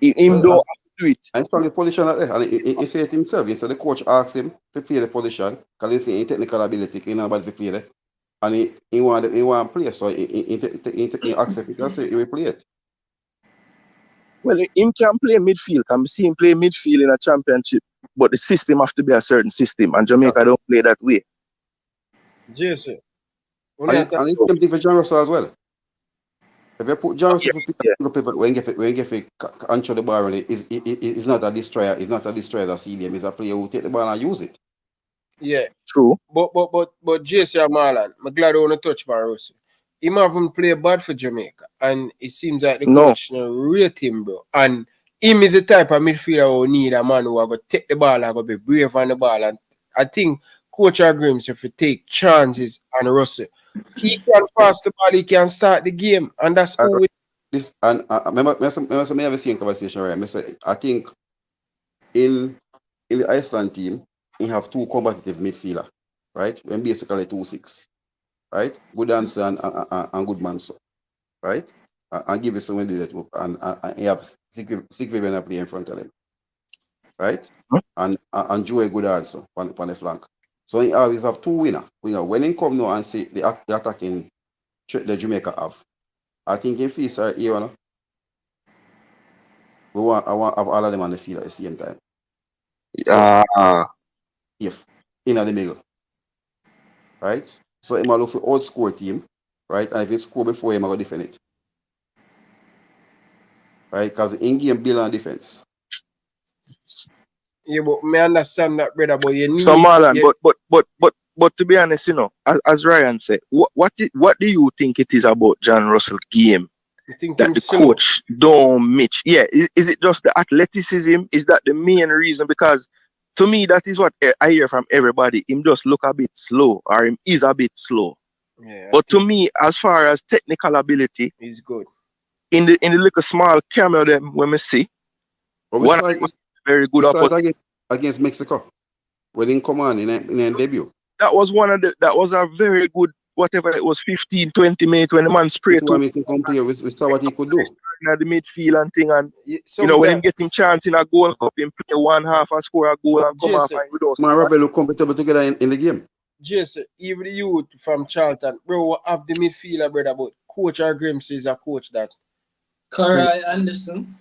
Him don't have to do it.
And from the position out there, and he said it himself. So the coach asked him to play the position because he see technical ability, he nobody to play there. And he want to play, so he accept it and say he will play it.
Well, him can play midfield. I'm seeing him play midfield in a championship, but the system have to be a certain system, and Jamaica don't play that way.
Jason.
And it's the same thing for John Russell as well. If you put John Russell when you get control the ball, it's not a destroyer. It's not a destroyer that see them. It's a player who take the ball and use it.
Yeah,
true.
But Jason Marlon, I'm glad I want to touch my Russell. He haven't played bad for Jamaica, and it seems like the coach rate him, bro. And him is the type of midfielder who need a man who are going to take the ball and go be brave on the ball. And I think Coach agrees if you take chances on Russell, he can pass the ball, he can start the game, and that's who we.
This and remember me have a same conversation, right? I think in the Iceland team, you have 2 competitive midfielder, right? When basically 2-6, right? Good answer and good man, so, right? And give it someone did it, and you have Sick Vivian play in front of them, right? And Joey good also on the flank. So you always have 2 winners. When he come now and see the attacking the Jamaica have, I think in fees are here, I want have all of them on the field at the same time. If in the middle, right? So he might look for old score team, right? And if he score before him, I go defend it, right? Because in game build on defense.
Yeah, but me understand that, brother. But you need.
So Marlon, but to be honest, as Ryan said, what do you think it is about John Russell game that the coach don't match? Yeah, is it just the athleticism? Is that the main reason? Because to me, that is what I hear from everybody. Him just look a bit slow, or him is a bit slow.
Yeah,
but to me, as far as technical ability,
he's good.
In the little small cameo them when we see, one very good
against Mexico when he come on in debut.
That was a very good, whatever it was, 15-20 minutes when the man sprayed to
we saw what he could do.
The midfield and thing, and when he get him chance in a Gold Cup, him play 1/2 and score a goal and come off and we don't see.
Man, Rebel look comfortable together in the game.
Jason, even the youth from Charlton, bro, have the midfielder, brother, but Coach Grims is a coach that.
Carl Anderson.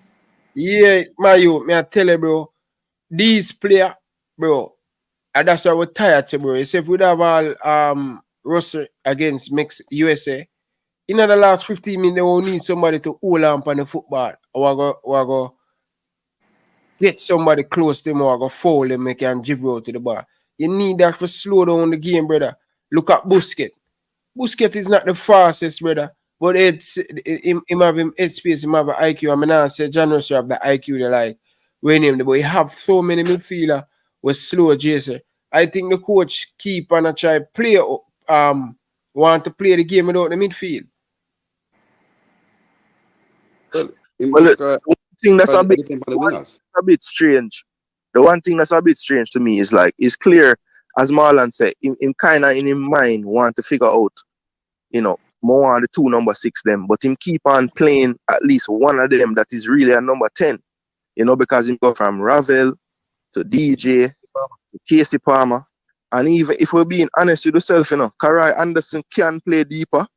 Yeah, my youth, me I tell you, bro, these players, bro, and that's why we're tired, bro. You see, if we have all Russell against USA, in the last 15 minutes, they will need somebody to hold on the football. Or go get somebody close to them or go foul them, make and dribble out to the ball. You need that to slow down the game, brother. Look at Busquets. Busquets is not the fastest, brother. But it's him have him head space, him have an IQ. I mean, I say John Russell have the IQ they like when him, but he have so many midfielder with slow Jason. I think the coach keep and try play want to play the game without the midfield.
Well, the one thing that's a bit strange. The one thing that's a bit strange to me is like it's clear, as Marlon said, him kind of in his mind want to figure out, you know, more on the 2 number 6 them, but him keep on playing at least one of them that is really a number 10, you know, because him go from Ravel to DJ to Casey Palmer, and even if we're being honest with yourself, you know, Karai Anderson can play deeper,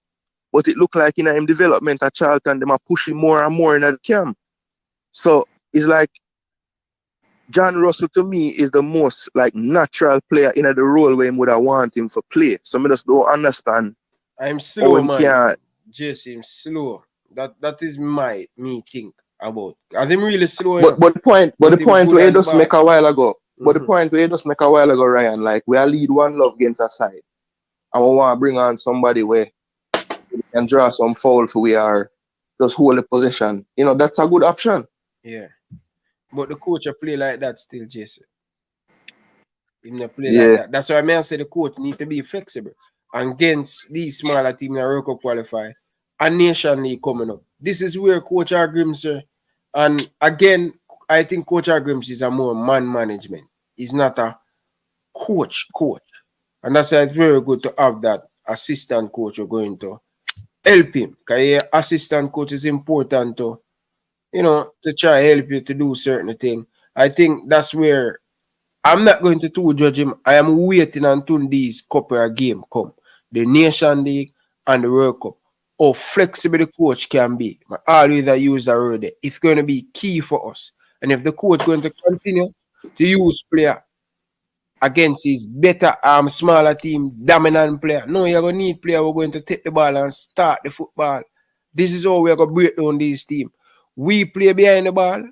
but it look like in him development at Charlton, them are pushing more and more in the camp. So it's like John Russell to me is the most like natural player in the role where him would have want him to play. So I just don't understand.
I'm slow, man. Jesse, I'm slow. That is me think about. I think really slow.
But the point where you just make a while ago. But the point where you just make a while ago, Ryan, like we are lead 1-0 against our side, and we want to bring on somebody where we can draw some foul for we are just hold the possession. You know, that's a good option.
Yeah. But the coach will play like that still, Jesse. He not play
Yeah.
like that. That's why I say the coach need to be flexible. Against these smaller teams that World Cup qualify and Nation League coming up. This is where Coach Agrims, and again, I think Coach Agrims is a more man management. He's not a coach. And that's why it's very good to have that assistant coach you're going to help him. Because assistant coach is important to, you know, to try help you to do certain things. I think that's where I'm not going to judge him. I am waiting until these couple of games come. The Nation League and the World Cup. How flexible the coach can be. I always use the word there. It's going to be key for us. And if the coach going to continue to use player against his better smaller team, dominant player, no, you're going to need player who are going to take the ball and start the football. This is how we're going to break down this team. We play behind the ball,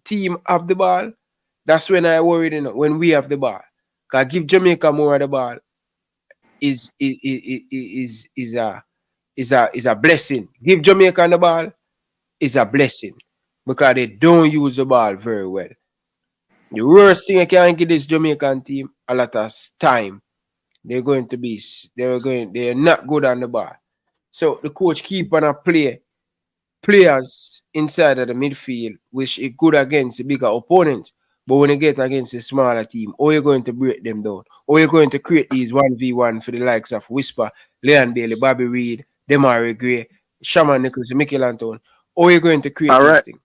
team have the ball. That's when I worry, you know, when we have the ball. Because give Jamaica more of the ball is a blessing. Give Jamaica the ball is a blessing. Because they don't use the ball very well. The worst thing I can give this Jamaican team a lot of time. They're not good on the ball. So the coach keep on a players inside of the midfield, which is good against the bigger opponent. But when you get against a smaller team, or you're going to break them down, or you're going to create these 1v1 for the likes of Whisper, Leon Bailey, Bobby Reed, Demari Gray, Shaman Nichols, Mikel Antone, or you're going to create these things.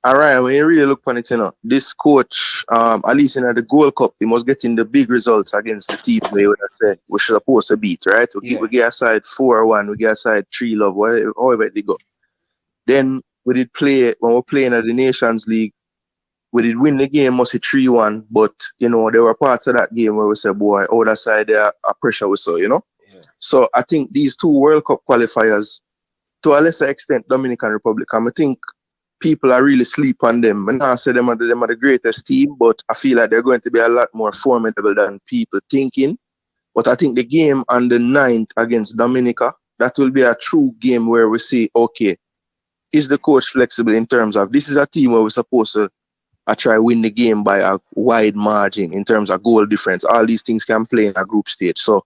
All right, when you really look on it, you know, this coach, at least in the Gold Cup, he was getting the big results against the team where would have said we should supposed to beat, right? We get aside 4-1, we get aside 3-love, however they go. Then we did play when we were playing at the Nations League. We did win the game, mostly 3-1, but you know there were parts of that game where we said, "Boy, other side there, a pressure we saw," you know. Yeah. So I think these 2 World Cup qualifiers, to a lesser extent, Dominican Republic, I think people are really sleep on them. And I say them are the greatest team, but I feel like they're going to be a lot more formidable than people thinking. But I think the game on the 9th against Dominica, that will be a true game where we see, okay, is the coach flexible in terms of this is a team where we're supposed to try win the game by a wide margin in terms of goal difference. All these things can play in a group stage. So,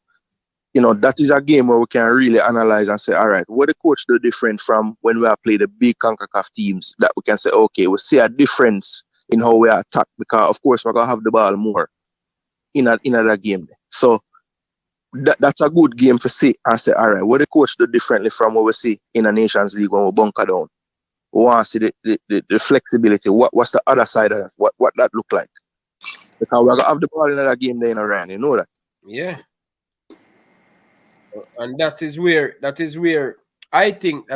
you know, that is a game where we can really analyze and say, all right, what the coach do different from when we are playing the big CONCACAF teams that we can say, okay, we see a difference in how we attack because, of course, we're going to have the ball more in that game. So that's a good game to see and say, all right, what the coach do differently from what we see in a Nations League when we bunker down. We want to see the flexibility. What's the other side of that? What that look like? Because we're going to have the ball in that game there in Iran. You know that?
Yeah. And that is where I think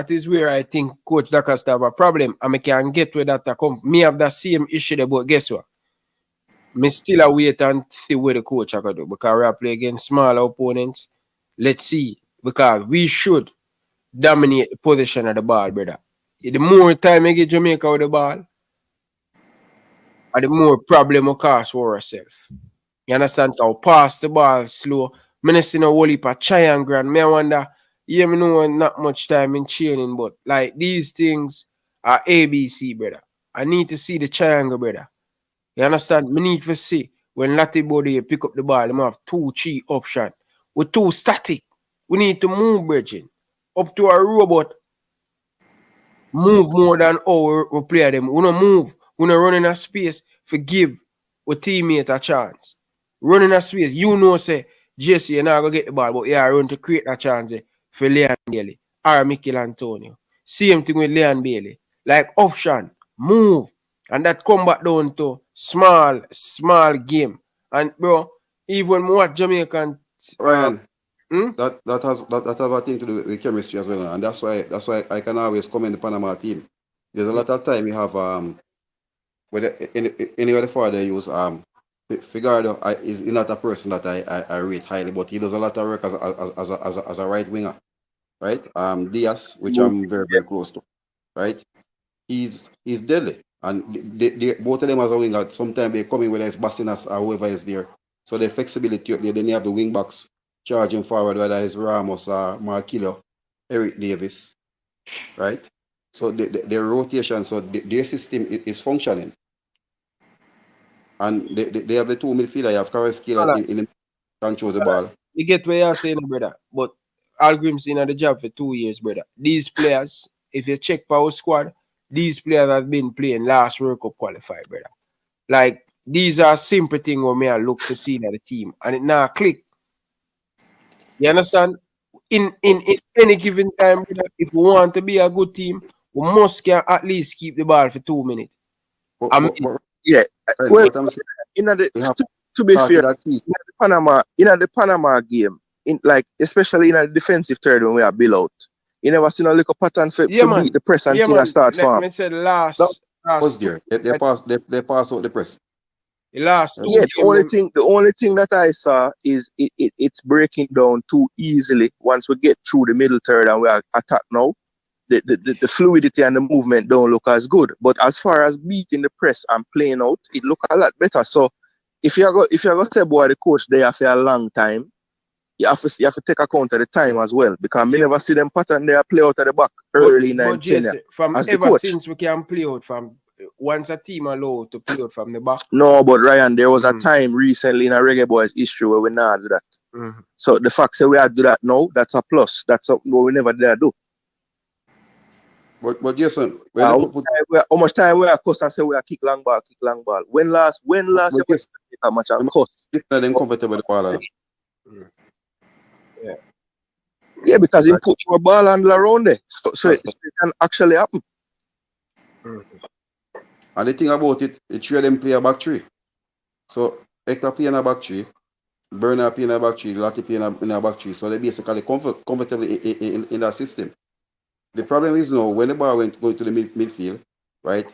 Coach Dacosta have a problem. And I can get where that come. Me have the same issue there, but guess what? Me still wait and see where the coach are going to do because we are playing against smaller opponents. Let's see. Because we should dominate the position of the ball, brother. The more time you get Jamaica with the ball, and the more problem we cause for ourselves. You understand? How pass the ball slow. I see no whole heap of triangle, and I wonder, yeah, me know not much time in training, but like these things are ABC, brother. I need to see the triangle, brother. You understand? Me need to see when Lati body pick up the ball, them have 2-3 options. We're too static. We need to move, bridging. Up to a robot. Move more than how we play them. We don't move. We don't run in a space for give our teammate a chance. Run in a space. You know, say, Jesse, you're not going to get the ball, but yeah, run to create a chance for Leon Bailey or Mikel Antonio. Same thing with Leon Bailey. Like option, move. And that come back down to small game. And bro, even when we watch Jamaican
Ryan, that has a thing to do with chemistry as well, and that's why I can always commend the Panama team. There's a lot of time you have any other father they use Figueroa is not a person that I rate highly, but he does a lot of work as a right winger, right? Diaz, which I'm very close to, right? He's deadly, and they both of them as a winger. Sometimes they come in whether it's Bassinas or whoever is there, so the flexibility up there. Then you have the wing backs charging forward, whether it's Ramos or Marquillo, Eric Davis, right? So the rotation, so their system is functioning. And they have the two midfielder. You have Carrasquilla in control the ball.
You get where you're saying, brother. But Algrim's in the job for 2 years, brother. These players, if you check power squad, these players have been playing last World Cup qualified, brother. Like, these are simple things where me I look to see in the team. And it now click. You understand? In any given time, brother, if we want to be a good team, we must can at least keep the ball for 2 minutes.
Yeah. Well, to be fair, in the Panama game, especially in the defensive third when we are below out, you never seen a little pattern for beat the press and thing and start farm.
I said last
was there. They pass out the press.
The last
the only thing that I saw is it's breaking down too easily once we get through the middle third and we are attack now. The fluidity and the movement don't look as good. But as far as beating the press and playing out, it look a lot better. So if you're going to say, boy, the coach there for a long time, you have to take account of the time as well. Because I never see them pattern there play out at the back early in the
from ever since we can play out from once a team allowed to play out from the back.
No, but Ryan, there was a time recently in a Reggae Boys history where we not do that. So the fact that we are do that now, that's a plus. That's something we never did do.
But Jason,
how much time we are cuss and say we are kick long ball. When last you take a match and cuss?
Them comfortable with the ball.
Yeah, because he put your ball handle around there. So it can actually happen.
And the thing about it, the three of them play a back three. So Hector play in a back three, Bernard play in a back three, Lati play in a back three. So they basically comfortable in that system. The problem is now when the ball going to the midfield, right?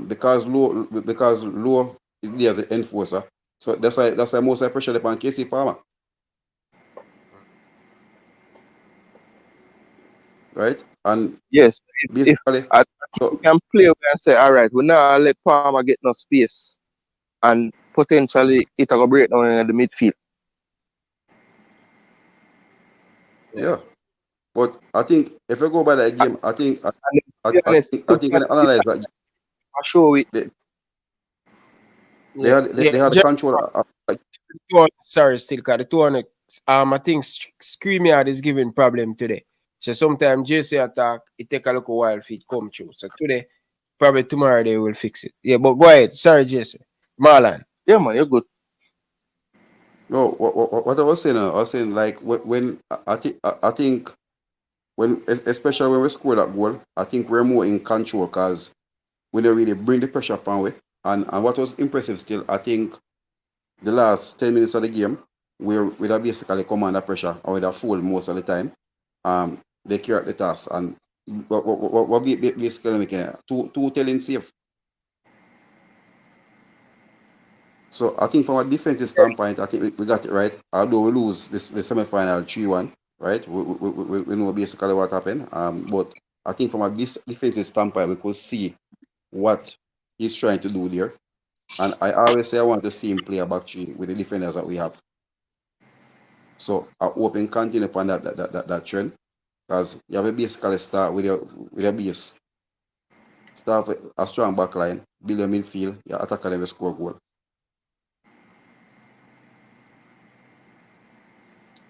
Because low there's an enforcer, so that's why most of the pressure upon Casey Palmer, right? And
yes,
basically,
you can play and say, all right, we now let Palmer get no space, and potentially it will break down in the midfield.
Yeah. But I think if I go by that game, I think when I analyze that game,
I show it.
They had the control.
Sorry, still got the 200. I think ScreamYard is giving problem today. So sometimes JC attack, it take a little while for it come through. So today, probably tomorrow they will fix it. Yeah, but go ahead. Sorry, JC. Marlon.
Yeah, man, you're good.
No, what I was saying, like when I think when especially when we score that goal, I think we're more in control because we don't really bring the pressure upon we. And what was impressive still, I think the last 10 minutes of the game, we have basically command the pressure and with a full most of the time. They carry out the task and what basically making two telling safe. So I think from a defensive standpoint, I think we got it right. Although we lose the semi-final 3-1, right? We know basically what happened. But I think from a defensive standpoint, we could see what he's trying to do there. And I always say I want to see him play a back three with the defenders that we have. So I hope him continue upon that trend. Because you have a basically start with your base. Start with a strong back line, build your midfield, your attacker will score goal.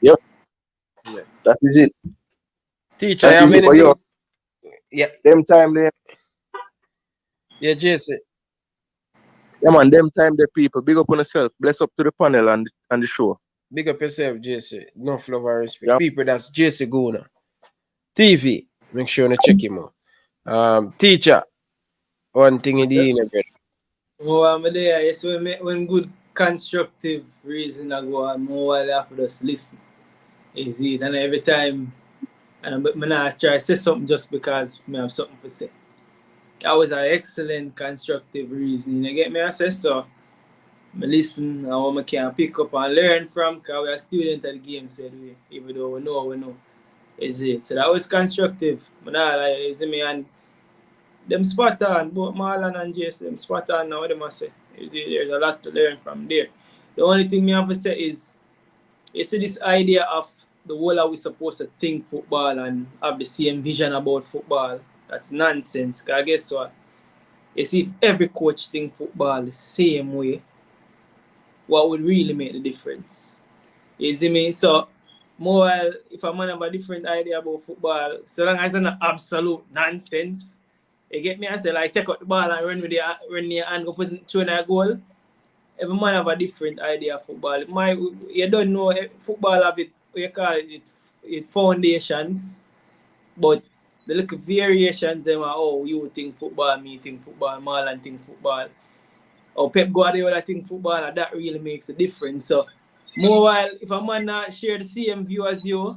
Yep. Yeah, that is it.
Teacher,
That
you
is
have
it. But yo,
anything? Yeah.
them time they,
Yeah, Jason.
yeah man, them time the people. Big up on yourself. Bless up to the panel and the show.
Big up yourself, JC. No love and respect.
Yeah.
People, that's JC Guna. TV. Make sure you check him out. Teacher. One thing in the inner bed.
Oh, I'm there. Yes, when good constructive reason I go on, more while after just listen. Is it? And every time, and I not try to say something just because I have something to say. That was an excellent constructive reason. You get me? I say so. I listen, and what I can pick up and learn from, because we are students of the game, said we, even though we know. Is it? So that was constructive. But now, like, is it me and them spot on, both Marlon and Jace, them spot on now, what them I say. There's a lot to learn from there. The only thing I have to say is, you see this idea of the whole are we supposed to think football and have the same vision about football. That's nonsense. Because guess what? You see, if every coach think football the same way, what would really make the difference? You see me? So, more if a man have a different idea about football, so long as it's not absolute nonsense, you get me? I say, like, take out the ball and run with your hand, go put it through a goal. Every man have a different idea of football. You don't know football have it, you call it foundations, but the little variations them are, oh, you think football, me think football, Marlon think football, or Pep Guardiola think football, and that really makes a difference. So, more while if a man not share the same view as you,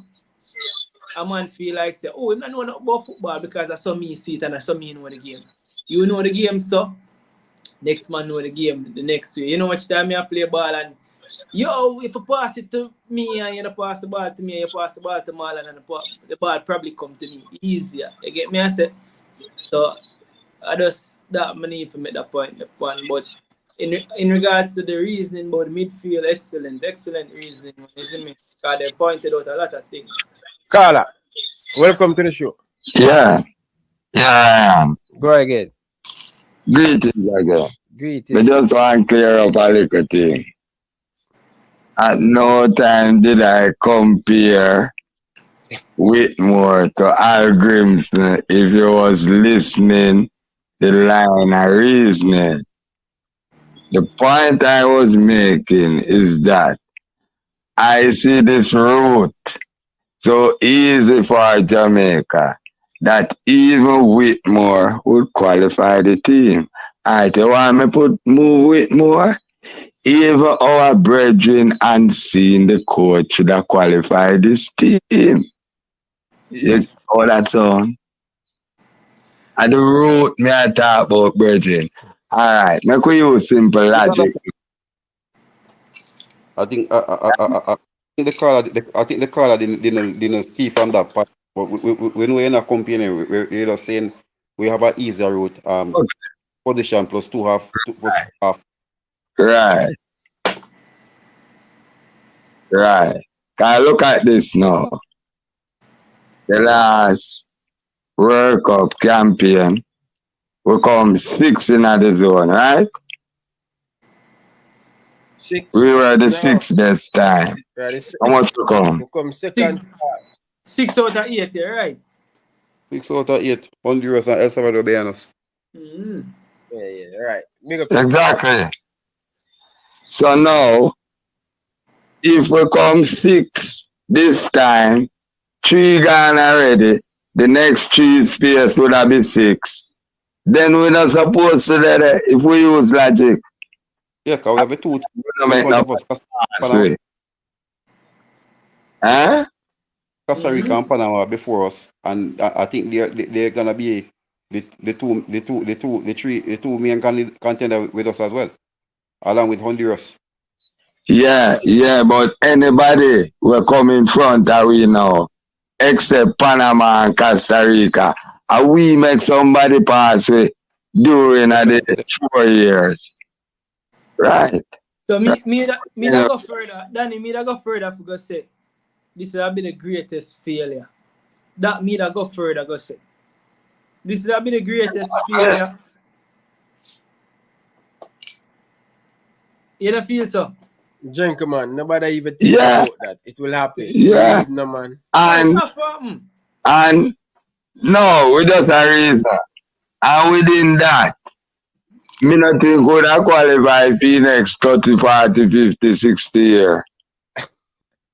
a man feel like say, oh, I'm not know about football because I saw me see it and I saw me know the game. You know the game, so next man know the game the next way. You know much time I play ball and yo, if you pass it to me and you don't pass the ball to me, you pass the ball to Marlon and the ball probably come to me easier. You get me? I said. So I just that I need to make that point. But in regards to the reasoning about midfield, excellent reasoning. Isn't it? Because they pointed out a lot of things.
Carla, welcome to the show.
Yeah. Yeah, I am.
Go again.
Greetings again.
Greetings.
I just want to clear up a little thing. At no time did I compare Whitmore to Al Grimson if you was listening the line of reasoning. The point I was making is that I see this route so easy for Jamaica that even Whitmore would qualify the team. Alright, you want me move Whitmore? Even our brethren and seeing the coach should have qualified this team. You know that song? And the route me I talk about, brethren. Alright, make we use simple logic.
I think the caller didn't see from that part. But when we're not comparing, we're just saying we have an easier route. Position plus half.
Right. Right. Can look at this now. The last World Cup champion we come 6th in the zone, right?
6.
We were the 6th this time.
Right,
how much we come?
We come second.
6 out of 8, yeah, right?
6 out of 8. Honduras and El Salvador behind us.
Mm-hmm.
Yeah, right.
Exactly. So now, if we come 6 this time, 3 gone already, the next 3 space would have been 6. Then we're not supposed to let it if we use logic.
Yeah, because we have a 2
Huh?
Costa Rica and Panama before us, and I think they're gonna be the two main contender with us as well, along with Honduras.
Yeah, but anybody will come in front of we now, except Panama and Costa Rica. And we make somebody pass it during the 4 years. Right.
So
Right.
that go further. Danny, me that go further for go say this will be the greatest failure. That me that go further go say. This will be the greatest failure. You don't feel so?
Drink, man. Nobody even think about that. It will happen.
Yeah.
No, man.
And no, we just a reason. And within that, me not think would have qualified for next 30, 40, 50, 60 years.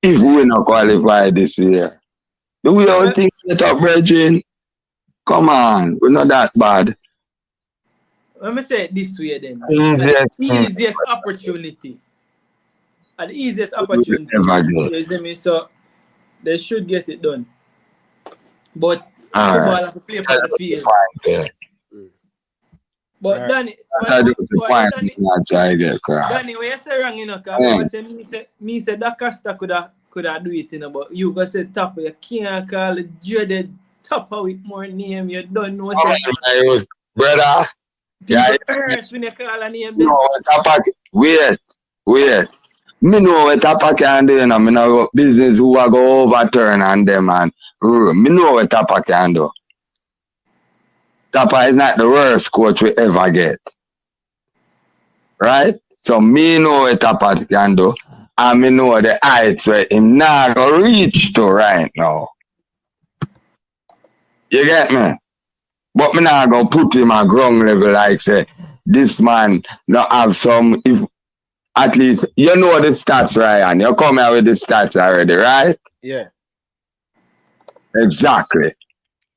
If we not qualify this year. Do we all think set up, Brethren? Come on, we're not that bad.
Let me say it this way then.
Easiest
The easiest opportunity. At the easiest opportunity. You see me? So they should get it done. But football have to play on the field. But Danny, Danny, what you say wrong, you know, because me say that Costa could have do it, you know, but you go say Tapa, you can't call it dreaded Tapa with more name, you don't know.
Brother,
people hurt when you call a name.
No, Tapa, wait. Me know what Tapa can do, you know, me know business who are go overturn on them and me know what Tapa can do. Tapa is not the worst coach we ever get. Right? So me know what Tapa can do. And me know the heights where him not go reach to right now. You get me? But me not gonna put him at ground level like say this man not have some if at least you know the stats, Ryan. You come here with the stats already, right?
Yeah.
Exactly.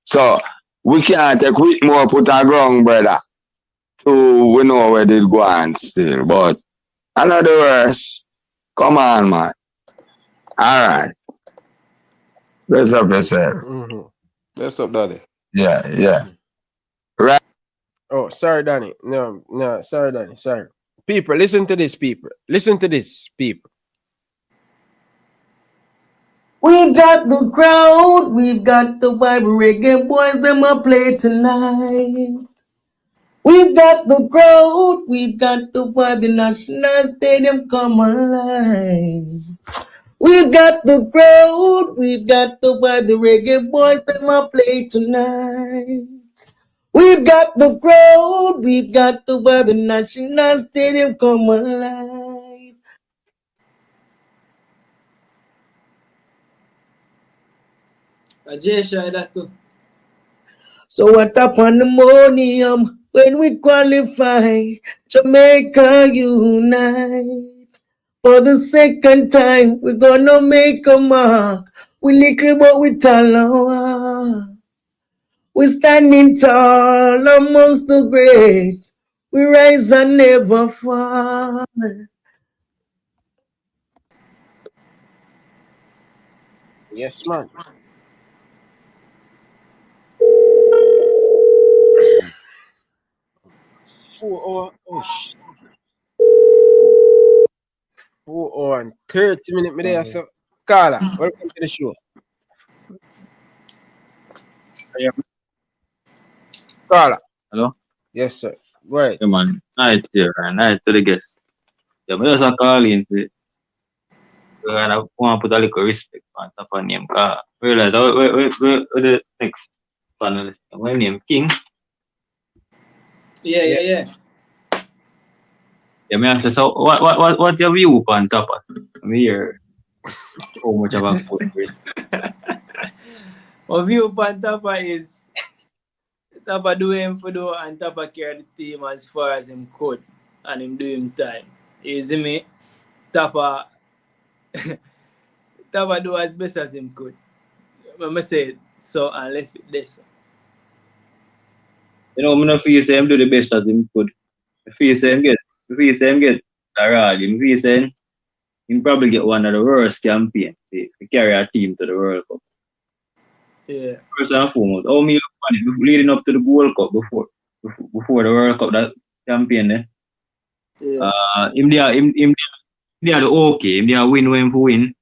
So we can't take Whitmore put a ground, brother. So we know where this go on still. But another worse. Come on, man. Alright. Bless up yourself.
Bless up, Daddy.
Yeah. Right.
Oh, sorry, Danny. No, sorry, Danny. Sorry. People, listen to this, people. Listen to this, people.
We've got the crowd, we've got the vibe, reggae boys, them a play tonight. We've got the crowd, we've got the vibe, the National Stadium come alive. We've got the crowd, we've got the vibe, the reggae boys, them a play tonight. We've got the crowd, we've got the vibe, the National Stadium come alive.
That too.
So what up on the podium when we qualify? Jamaica unite. For the second time, we're gonna make a mark. We little but we tall. We're standing tall amongst the great. We rise and never fall.
Yes, man. Oh shit. 4 hours and 30 minutes me there. So Carla, welcome to the show. Carla.
Hello?
Yes, sir. Right.
Yeah, man. Night here, and night to the guest. Yeah, but just call in to and I want to put a little respect on top of name. Realize where the next panelist. My name King.
Yeah.
Yeah, me ask you, so what your view on top of? I mean, hear how much of a footprint.
My view on Tapa is Tapa do him for do and Tapa carry the team as far as him could and him do him time. You see me? Tapa do as best as him could. I say it, so I left it there.
You know, I'm not feel say him do the best as him could. I feel say him get a rod. I feel say him probably get one of the worst campaigns to carry a team to the World Cup.
Yeah.
First and foremost, how me look on it leading up to the World Cup before the World Cup that campaign
Yeah.
him They are the okay. They are win for win.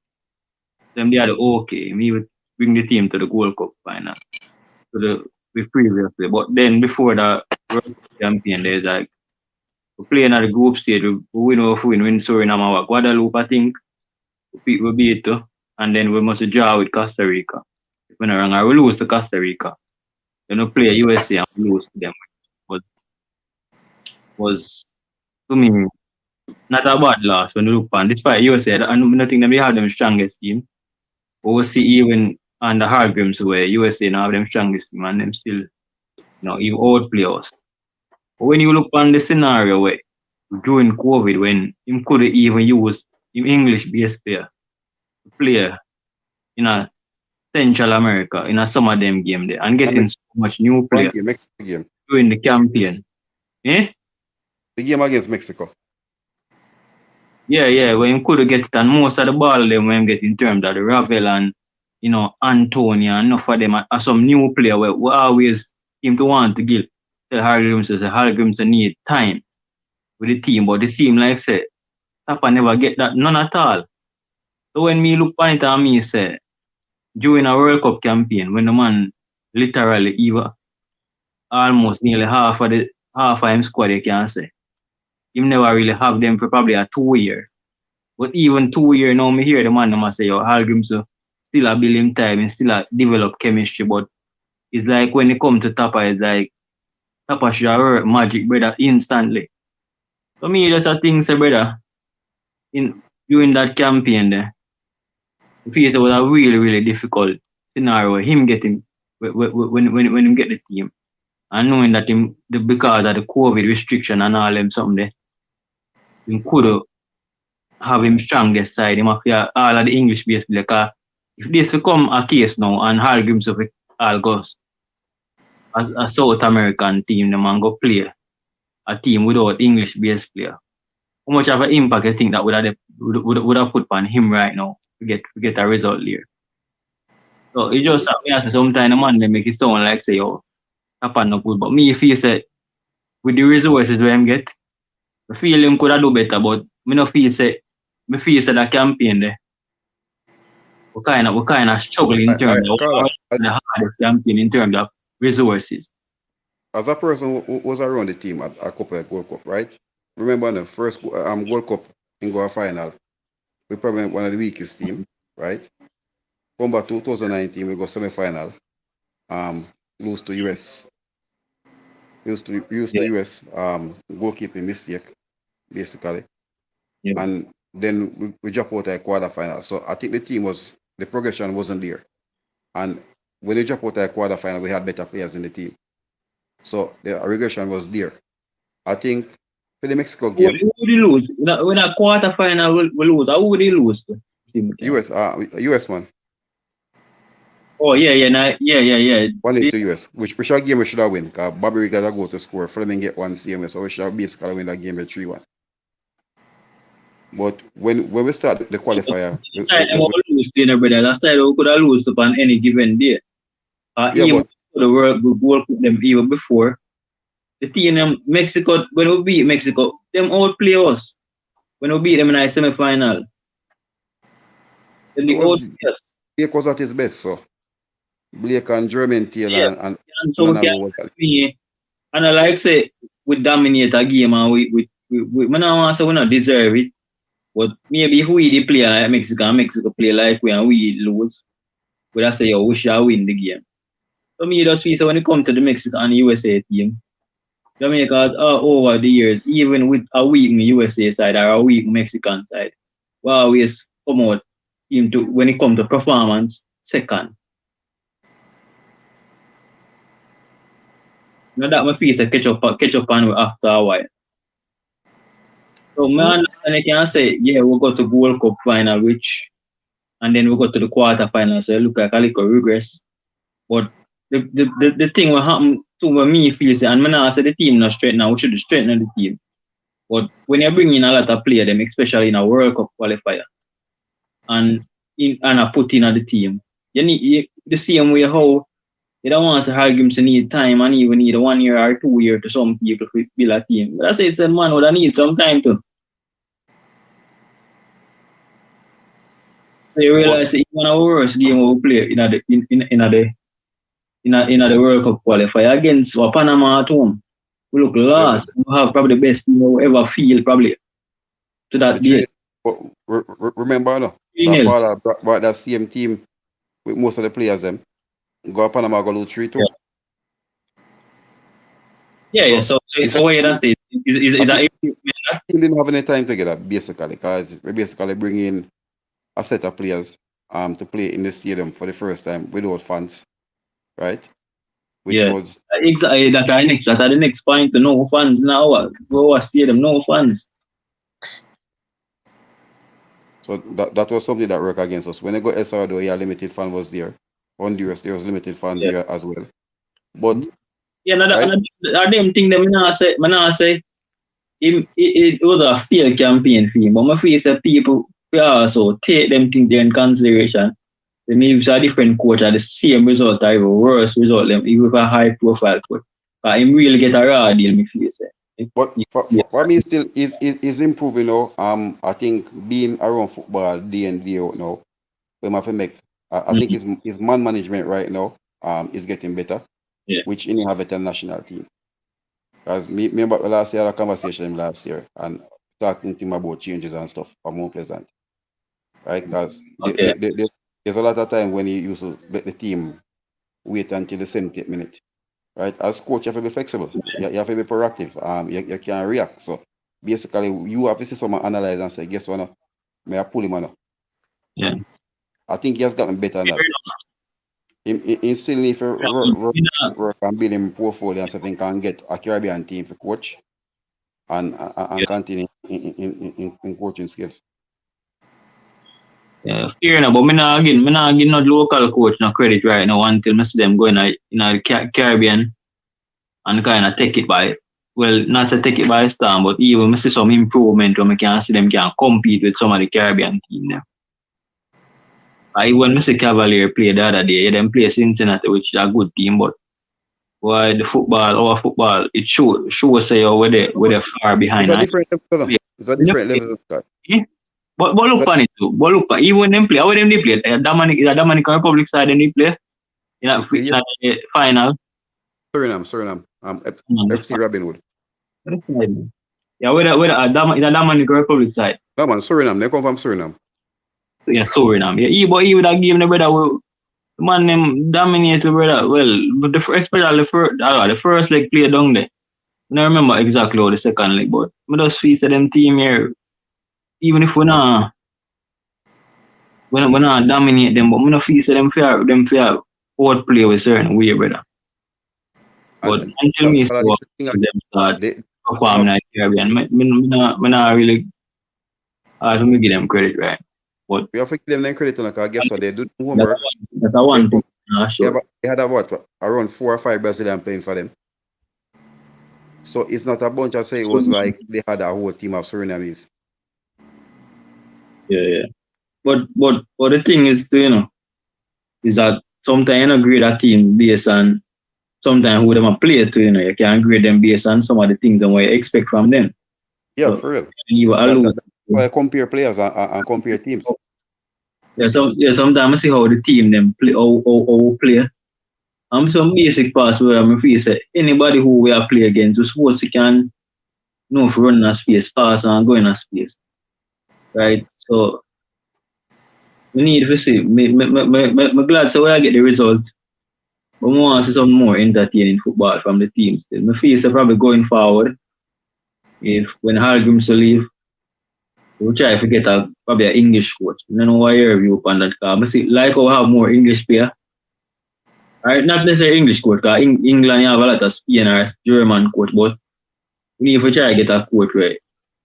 Them they are the okay. Me would bring the team to the Gold Cup final. To the previously. But then before the World Cup champion, there's like we play in the group stage, we win or win Suriname, Guadeloupe, I think. We beat it, and then we must draw with Costa Rica. If we're not wrong, or we lose to Costa Rica. Then we play USA and we lose to them. But was to me not a bad loss when you look on. Despite USA, and I think they have them strongest team. But we see even on the hard games where USA now have them strongest team and them still even outplay us. But when you look on the scenario where during COVID when him could even use him English based player to play in a Central America in a some of them game there and getting so much new players
game.
during the campaign. Eh?
The game against Mexico.
Yeah, when him could get it and most of the ball them when him get in terms of the Ravel and Antonio and enough of them are some new player where we always seem to want to give the Hargreaves need time with the team, but it seem like say Tapa never get that none at all. So when me look on it and me say during a World Cup campaign when the man literally even almost nearly half of him squad you can say. Him never really have them for probably a 2 year. But even 2 year now me hear the man must say Hargreaves still a build him time and still a develop chemistry, but it's like when it comes to Tapa, it's like Tapa should have work magic, brother, instantly. So me just a thing say, brother, during that campaign there, I feel it was a really, really difficult scenario him getting when him get the team. And knowing that because of the COVID restriction and all them something there, he could have him strongest side, him have all of the English based player. Because if this become a case now and Hargreaves of it all goes a South American team, the man go play a team without English based player. How much of an impact you think that would have put on him right now to get a result here? So it just sometimes the man they make it sound like say Tapa no good. But me feel say with the resources where him get, I feel him could have do better, but me no feel say that campaign there. We kind of struggling in terms of the hardest campaign in terms of resources.
As a person who was around the team at a couple of Gold Cup, right? Remember the first Gold Cup in our final, we probably one of the weakest team, right? Come back 2019, we go semi-final, lose to US. Used to US goalkeeping mistake, basically. Yeah. And then we drop out at quarterfinal. So I think the progression wasn't there. And when they drop out at quarterfinal, we had better players in the team. So the regression was there. I think for the Mexico game.
Who would he lose? When a quarterfinal we lose, who would he lose to?
US one.
Oh yeah.
1-8 to US. Which game we should have win, because Bobby got to go to score. Fleming get one CMS, so we should have basically win that game by 3-1. But when we start the qualifier,
lose that side we could have lost upon any given day. Even the World Cup them even before. The team in Mexico, when we beat Mexico, them outplay us. When we beat them in the semi-final. Then the outplay us.
Blake was at his best, so Blake and German Taylor and
so and I like say we dominate a game and we don't want to say we not deserve it. But maybe if we play like Mexico play like we and we lose, we just say we shall win the game. So me just feel so when it comes to the Mexican and USA team, Jamaica over the years, even with a weak USA side or a weak Mexican side, we always come out when it comes to performance, second. Now that my face catch up on after a while. So my understanding can say, we'll go to Gold Cup final, and then we'll go to the quarterfinal, so it look like a little regress. But the thing will happen to me feels, and I say the team not straight now, we should straighten the team. But when you bring in a lot of players, them especially in a World Cup qualifier, and I put in the team, you need the same way how you don't want to Hargreaves need time and even need 1 year or 2 years to some people to build a team. But I say it's a man would need some time to. So you realize it's one of the worst game we play in the World Cup qualifier against Panama at home. We look lost. We have probably the best team we ever feel probably to that game.
Remember, no? That ball brought that same team with most of the players them. Go Panama go lose 3-2.
Yeah. So why that's it? Is that
team didn't have any time together basically because we basically bring in a set of players to play in the stadium for the first time without fans, right? Which was
exactly that's the next point to no fans now. Go a stadium, no fans.
So that was something that worked against us. When I go El Salvador, limited fan was there. Honduras, there was limited fan there as well. But
that damn thing that I say it was a failed campaign for him. But I feel that people also take them things there in consideration. They may use a different coach at the same result or even worse result them, even with a high profile coach. But him really get a raw deal, me feel say.
But for me still is improving now. I think being around football day in day out now, we have to make I think his man management right now is getting better. Which he have a national team. Because me remember last year I had a conversation last year and talking to him about changes and stuff for Mount Pleasant. Right? Because there's a lot of time when he used to let the team wait until the 70th minute. Right? As coach, you have to be flexible. You have to be proactive. You can react. So basically, you have to see someone analyze and say, guess what? May I pull him on?
Yeah.
I think he has gotten better than that. He still need to work and build him portfolio and something can get a Caribbean team for coach and continue in coaching skills.
Yeah, fair enough, but me not give no local coach no credit right now until I see them go in the Caribbean and kind of take it by, well, not to take it by storm, but even I see some improvement when I can see them can compete with some of the Caribbean team there. When I see Cavalier play the other day, them play Cincinnati, which is a good team, but why our football, it shows say where they far behind.
It's a different level. It's a different level.
But look on it too. But look, even when them play, how them they play? Dominican Republic side them they play in the final.
Suriname. FC Robinwood.
Yeah, where the Dominican Republic side.
No man, Suriname. They come from Suriname.
Yeah, Suriname. Yeah, but he would have given the brother. The man them dominate the brother. Well, but especially the first leg play down there. I don't remember exactly how the second leg, but I just feel that them team here. Even if we not dominate them, but we not feel them fair outplay with certain way, brother. But until me them start performing like Caribbean, me not really hard to give them credit, right? But
we have to give them credit because guess what, they do homework.
That's one thing. Sure.
They had around 4 or 5 Brazilians playing for them. So it's not a bunch of say it was like they had a whole team of Surinamese.
Yeah. But the thing is, is that sometimes you grade a team based on sometimes who them a play to, you can grade them based on some of the things and what you expect from them.
Yeah,
so,
for real. I compare players and compare teams.
Yeah, sometimes I see how the team them play, how play. Some basic parts where I feel say anybody who we are play against, we suppose you can know if run a space, pass and go in a space. Right? So we need to see. I'm glad so I get the result. But I want to see some more entertaining football from the teams. I feel so probably going forward, if when Hargreaves will leave, we'll try to get probably an English coach. I don't know why your view on that. I see like how we have more English player. Right, not necessarily English coach, because England you have a lot of Spain or German coach, but we need to try to get a coach where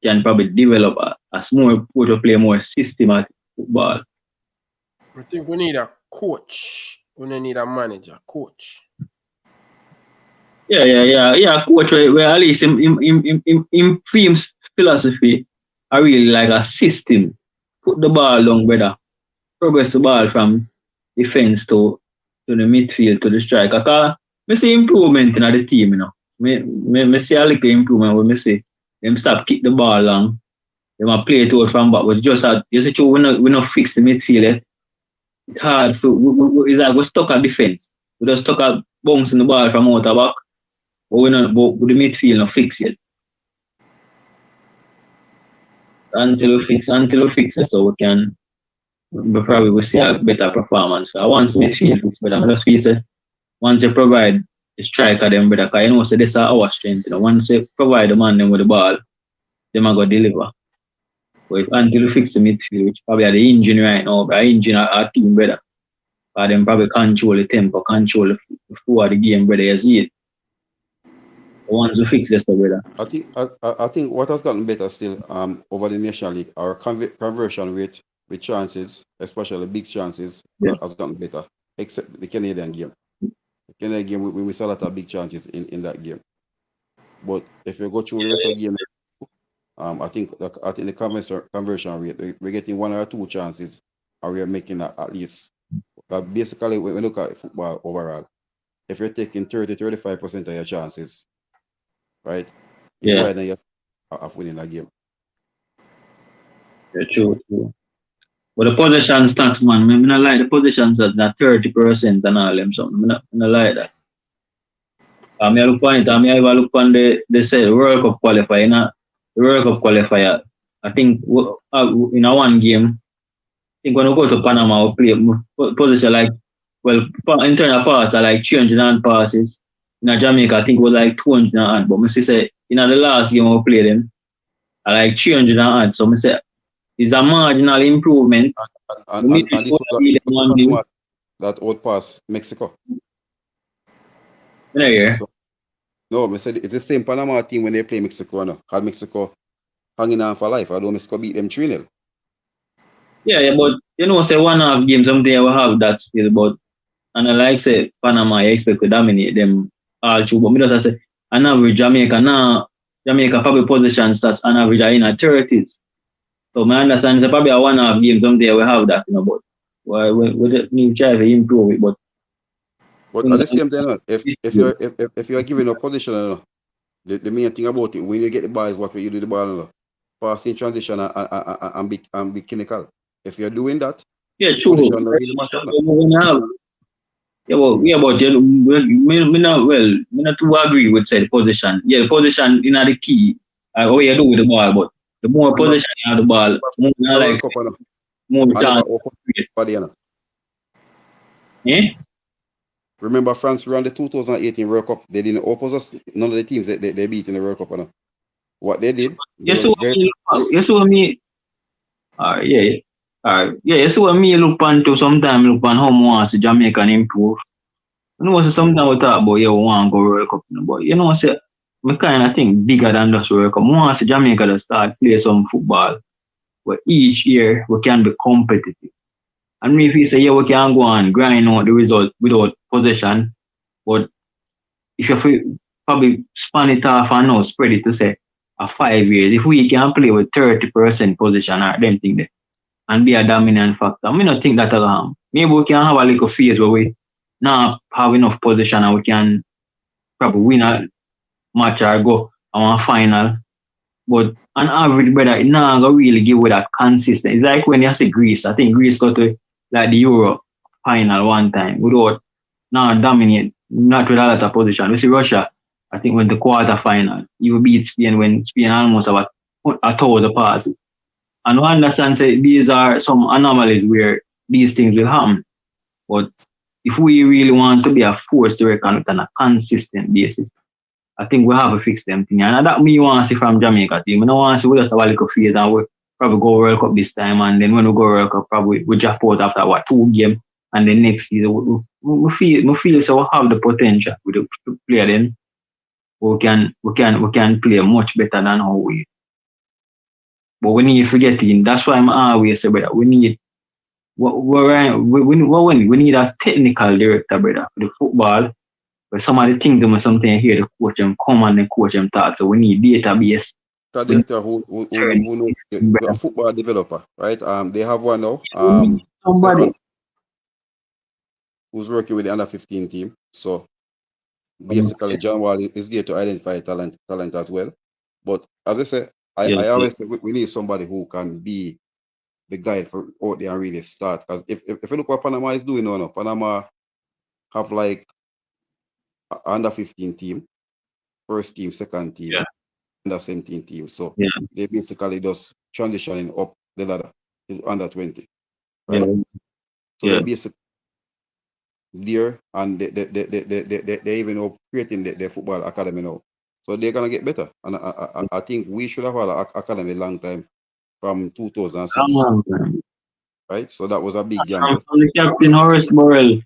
can probably develop a small coach to play more systematic football.
I think we need a coach. We don't need a manager, coach.
Yeah, coach where at least in Fium's philosophy, I really like a system. Put the ball down, brother. Progress the ball from defense to the midfield to the striker. Because I see improvement in the team, I see a little improvement when I see them stop kick the ball long might play it out from back, but just you see, we not fix the midfield yet. It's hard for it's like we're stuck at defense. We just stuck at bouncing the ball from out the back, but but the midfield not fix yet. Until we fix it, so we probably will see a better performance. So once midfield fix better, I just feel say once you provide the striker them better, because you know, so this is our strength. You know, once you provide the man them with the ball, them are going to deliver. But until you fix the midfield, which probably are the engine right now, but our engine our team better. Because them probably control the tempo, control the flow of the game better, you see it. Once we fix this, better.
I think what has gotten better still over the National League, our conversion rate with chances, especially big chances, has gotten better, except the Canadian game. The Canadian game, we saw a lot of big chances in that game. But if you go through the rest of the game, I think the conversion rate, we're getting 1 or 2 chances, and we're making at least. But basically, when we look at football overall, if you're taking 30-35% of your chances, right?
Yeah.
Why then you have winning a game.
Yeah, true. But the possession stats, man, I don't like the positions at that 30% and all them something. I don't like that. I look on it, I even look on they say World Cup qualifier, you know, the World Cup qualifier. I think in a one game, I think when we go to Panama, we play position like, well, internal parts are like 300 passes. In Jamaica, I think it was like 200 but I say in the last game we played them, I like 300 so I say it's a marginal improvement.
And this was that old pass Mexico.
Yeah.
So, no, I said it's the same Panama team when they play Mexico now. Had Mexico hanging on for life. Although Mexico beat them 3-0.
Yeah, but you know, say 1.5 games someday we have that still, but and I like say Panama, I expect to dominate them all through. But me just say on average Jamaica probably position stats on average are in the 30s. So I understand it's probably a 1.5 game someday we have that, you know, but we just need to try to improve it. But
at the same time, if you're giving a position, the main thing about it, when you get the ball is what you do with the ball, passing transition and be clinical. If you're doing that,
yeah, true. Me not too agree with say the position. Yeah, the position in the key. What you do with the ball, but the more position you have the ball, more chance. Yeah.
Remember France ran the 2018 World Cup. They didn't oppose us. None of the teams they beat in the World Cup. What they did.
You saw me. Yeah. You see what me look on to sometimes look on how much Jamaica improve. You know, sometimes we talk about we want to go World Cup, but you know, say we kind of think bigger than just World Cup. We want Jamaica to start play some football, but each year we can be competitive. And if you say we can go and grind out the result without possession, but if you probably span it off and now spread it to say 5 years, if we can play with 30% possession or them thing there and be a dominant factor, I don't think that will maybe we can have a little phase where we not have enough possession and we can probably win a match or go on a final. But on average, brother, it not gonna really give with that consistent. It's like when you say Greece. I think Greece got to like the Euro final one time without not dominate, not with a lot of position. We see Russia, I think, went to quarter final. You beat Spain when Spain almost have a 1,000 passes. And one understand say these are some anomalies where these things will happen. But if we really want to be a force to reckon with on a consistent basis, I think we have to fix them things. And that me want to see from Jamaica team. I don't want to see we just have a little phase and we probably go World Cup this time, and then when we go World Cup, probably we drop out after 2 games, and then next season we feel so we have the potential to play then. We can play much better than how we. But we need to forget it. That's why I'm always say, brother, we need a technical director, brother, for the football. But some of the things them something here, the coach them come and the coach them talk. So we need database.
Director who knows the football developer, right? They have one now.
Somebody
who's working with the under 15 team. So basically, John Wall is there to identify talent as well. But as I say, I always say we need somebody who can be the guide for out there and really start. Because if you look what Panama is doing now, Panama have like under 15 team, first team, second team, under 17 team. So they basically just transitioning up the ladder is under 20. Right? So they basically there and they even up creating the football academy now. So they're gonna get better. And I think we should have had an academy long time from 2006. Right? So that was a big gamble.
From the captain Horace Burrell,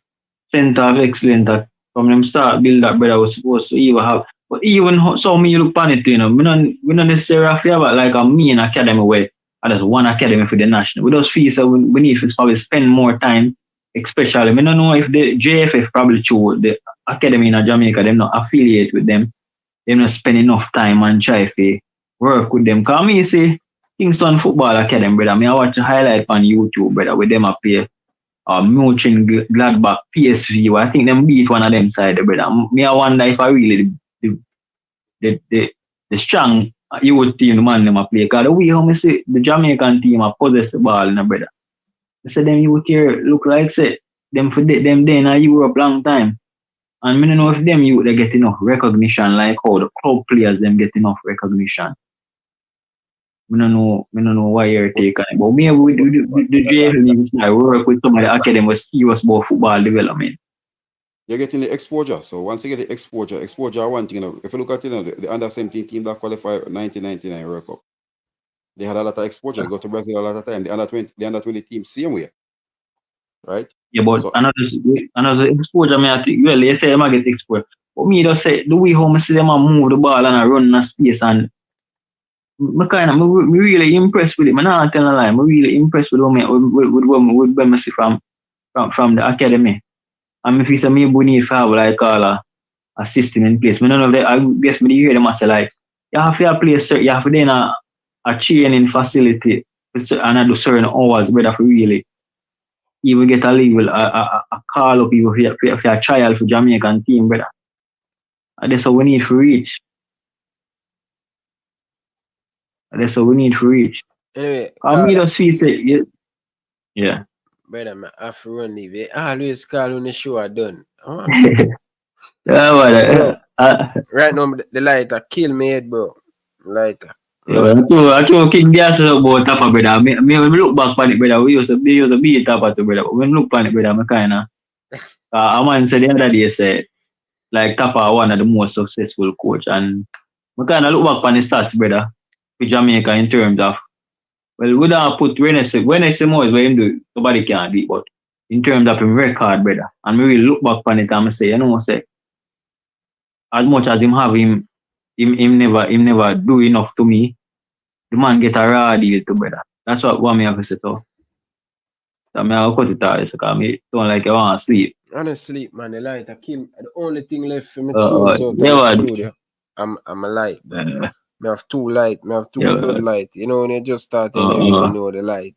center of excellence that from them start build that brother was supposed to even have. But even so me look on it, we don't necessarily have to have like a main academy where there's one academy for the national. We just feel so we need to probably spend more time, especially. I don't know if the JFF probably choose the academy in Jamaica, them not affiliate with them. They not spend enough time and try to work with them. Cause me see Kingston Football Academy, brother. I watch a highlight on YouTube, brother, with them up here. Mochin Gladbach, PSV. I think them beat one of them side, brother. Me I wonder if I really the strong youth team, the man them a play. Cause the way how me see the Jamaican team a possess the ball, brother. I say them youth here look like say them for them there in Europe long time. And I don't know if them youth they get enough recognition like how the club players them get enough recognition. I don't know why you're taking it. But me with the JFL, I work with some of the academy was serious about football development.
You're getting the exposure. So once you get the exposure one thing, if you look at the under 17 team that qualified 1999 World Cup, they had a lot of exposure. They go to Brazil a lot of time. The under 20 team same way. Right?
Yeah, but so, another exposure, I think you say them get exposure. But me just say the way how I see them move the ball and run in a space and me really impressed with it. I'm not telling a lie. I'm really impressed with what I see from the academy. And if you say me if I have like a system in place, none of that. I guess me hear them say like you have to play you have to then a training facility and I do certain hours, brother, for really. You will get a legal a call up you for a trial for Jamaican team, brother. And that's what we need to reach. That's what we need to reach.
Anyway,
me just feel say yeah.
Brother, man, I have to run leave it. Always call when the show are done.
Yeah,
right now, the lighter kill me head, bro. Lighter.
I can't kick gas about Tapa, brother. Me look back on it, brother. We used to be Tapa, brother. But when look on it, brother, I kinda a man said the other day said like Tapa one of the most successful coach, and I kinda look back on the stats, brother, for Jamaica in terms of we don't put when I say more is what him do, nobody can beat, but in terms of him record, brother, and me really look back on it and I say, say as much as him have him never do enough to me. The man get a raw deal to brother. That's what me have to say so. So me have to cut it out because me don't like I want to sleep.
I don't sleep, man. The light I kill. The only thing left for me change out the studio. I'm a light, man. Me have two light. Me have two floodlight. You know when you just start and you don't know the light.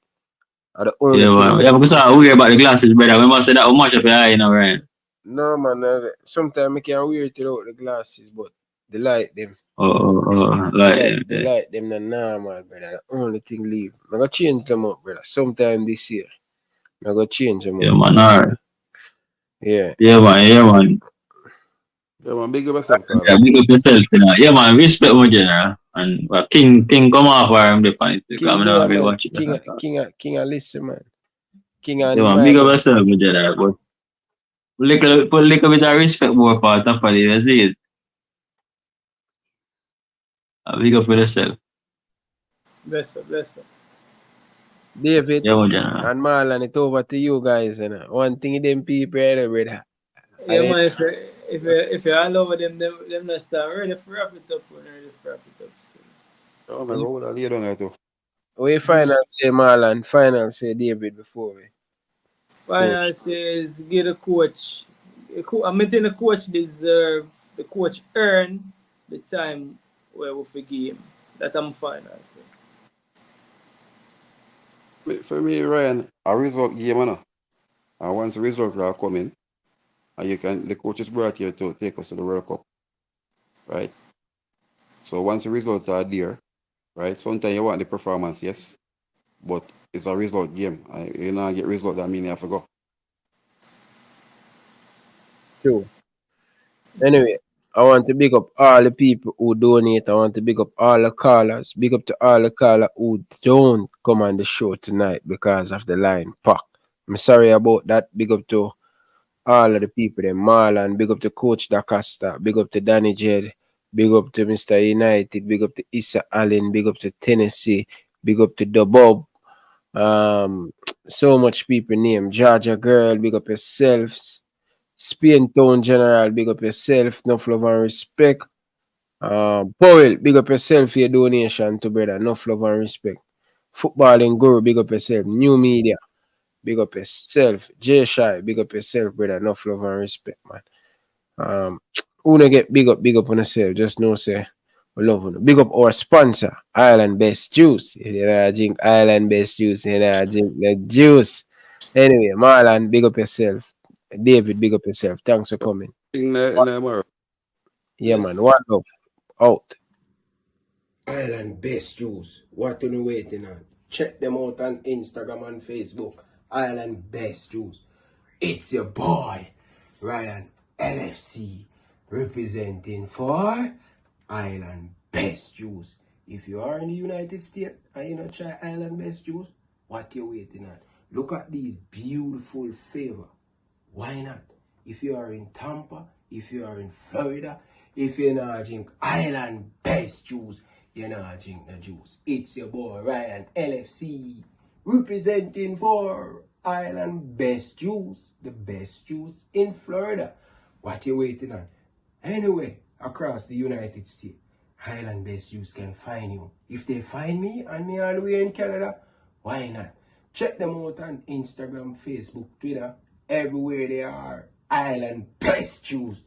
The only thing
man. Yeah, because I worry about the glasses, brother. We must say that how much of your eye, right?
No, man. Sometimes I can wear it without the glasses, but the light them.
Light
the light them the normal, brother. The only thing leave. I'm gonna change them up, brother. Sometime this year. I'm gonna change them up.
Yeah, man. Alright.
Yeah.
Yeah, man.
Yeah, man. Big up yourself, brother.
Yeah, big up yourself, you know. Yeah, man. Respect my general. And King come off where I'm the point.
King, listen, man. King
yeah, man. Big up yourself, my general. But put a little bit of respect more part of it. That's it. Big up for yourself.
Bless up.
David
yeah,
and Marlon, it's over to you guys. You know. One thing them people, brother.
Yeah, man, if you're all over them not start ready for wrap it up.
Oh, man, roll that lay down there too.
We final say Marlon, final say David before we.
Final says give the coach. I think the coach deserve, the coach earn the time where we forgive him. That I'm final say.
For me, Ryan, a result game, man. And once the results are coming, and the coach is brought here to take us to the World Cup. Right? So once the results are there, right? Sometimes you want the performance, yes, but it's a result game. You know, get result that mean you have to go.
True. Anyway, I want to big up all the people who donate. I want to big up all the callers. Big up to all the callers who don't come on the show tonight because of the line pack. I'm sorry about that. Big up to all of the people there. Marlon, big up to Coach DaCosta, big up to Danny Jed, big up to Mr. United, big up to Issa Allen, big up to Tennessee, big up to the Bob. So much people name. Georgia Girl, big up yourselves. Spain Town General, big up yourself. Enough love and respect. Powell, big up yourself for your donation to brother. Enough love and respect. Footballing Guru, big up yourself. New Media, big up yourself. J Shy, big up yourself, brother. Enough love and respect, man. Who no get big up on yourself, just know say we love you. Big up our sponsor, Island Best Juice. If you know drink Island Best Juice, you know drink the juice. Anyway, Marlon, big up yourself. David, big up yourself. Thanks for coming. Yeah, man. What up? Out.
Island Best Juice. What are you waiting on? Check them out on Instagram and Facebook. Island Best Juice. It's your boy, Ryan LFC, representing for Island Best Juice. If you are in the United States and you not try Island Best Juice, what you waiting on? Look at these beautiful flavor. Why not? If you are in Tampa, if you are in Florida, if you not drink Island Best Juice, you not drink the juice. It's your boy Ryan LFC, representing for Island Best Juice, the best juice in Florida. What you waiting on? Anyway, across the United States, Island Best Juice can find you. If they find me and me all the way in Canada, why not? Check them out on Instagram, Facebook, Twitter, everywhere they are. Island Best Juice.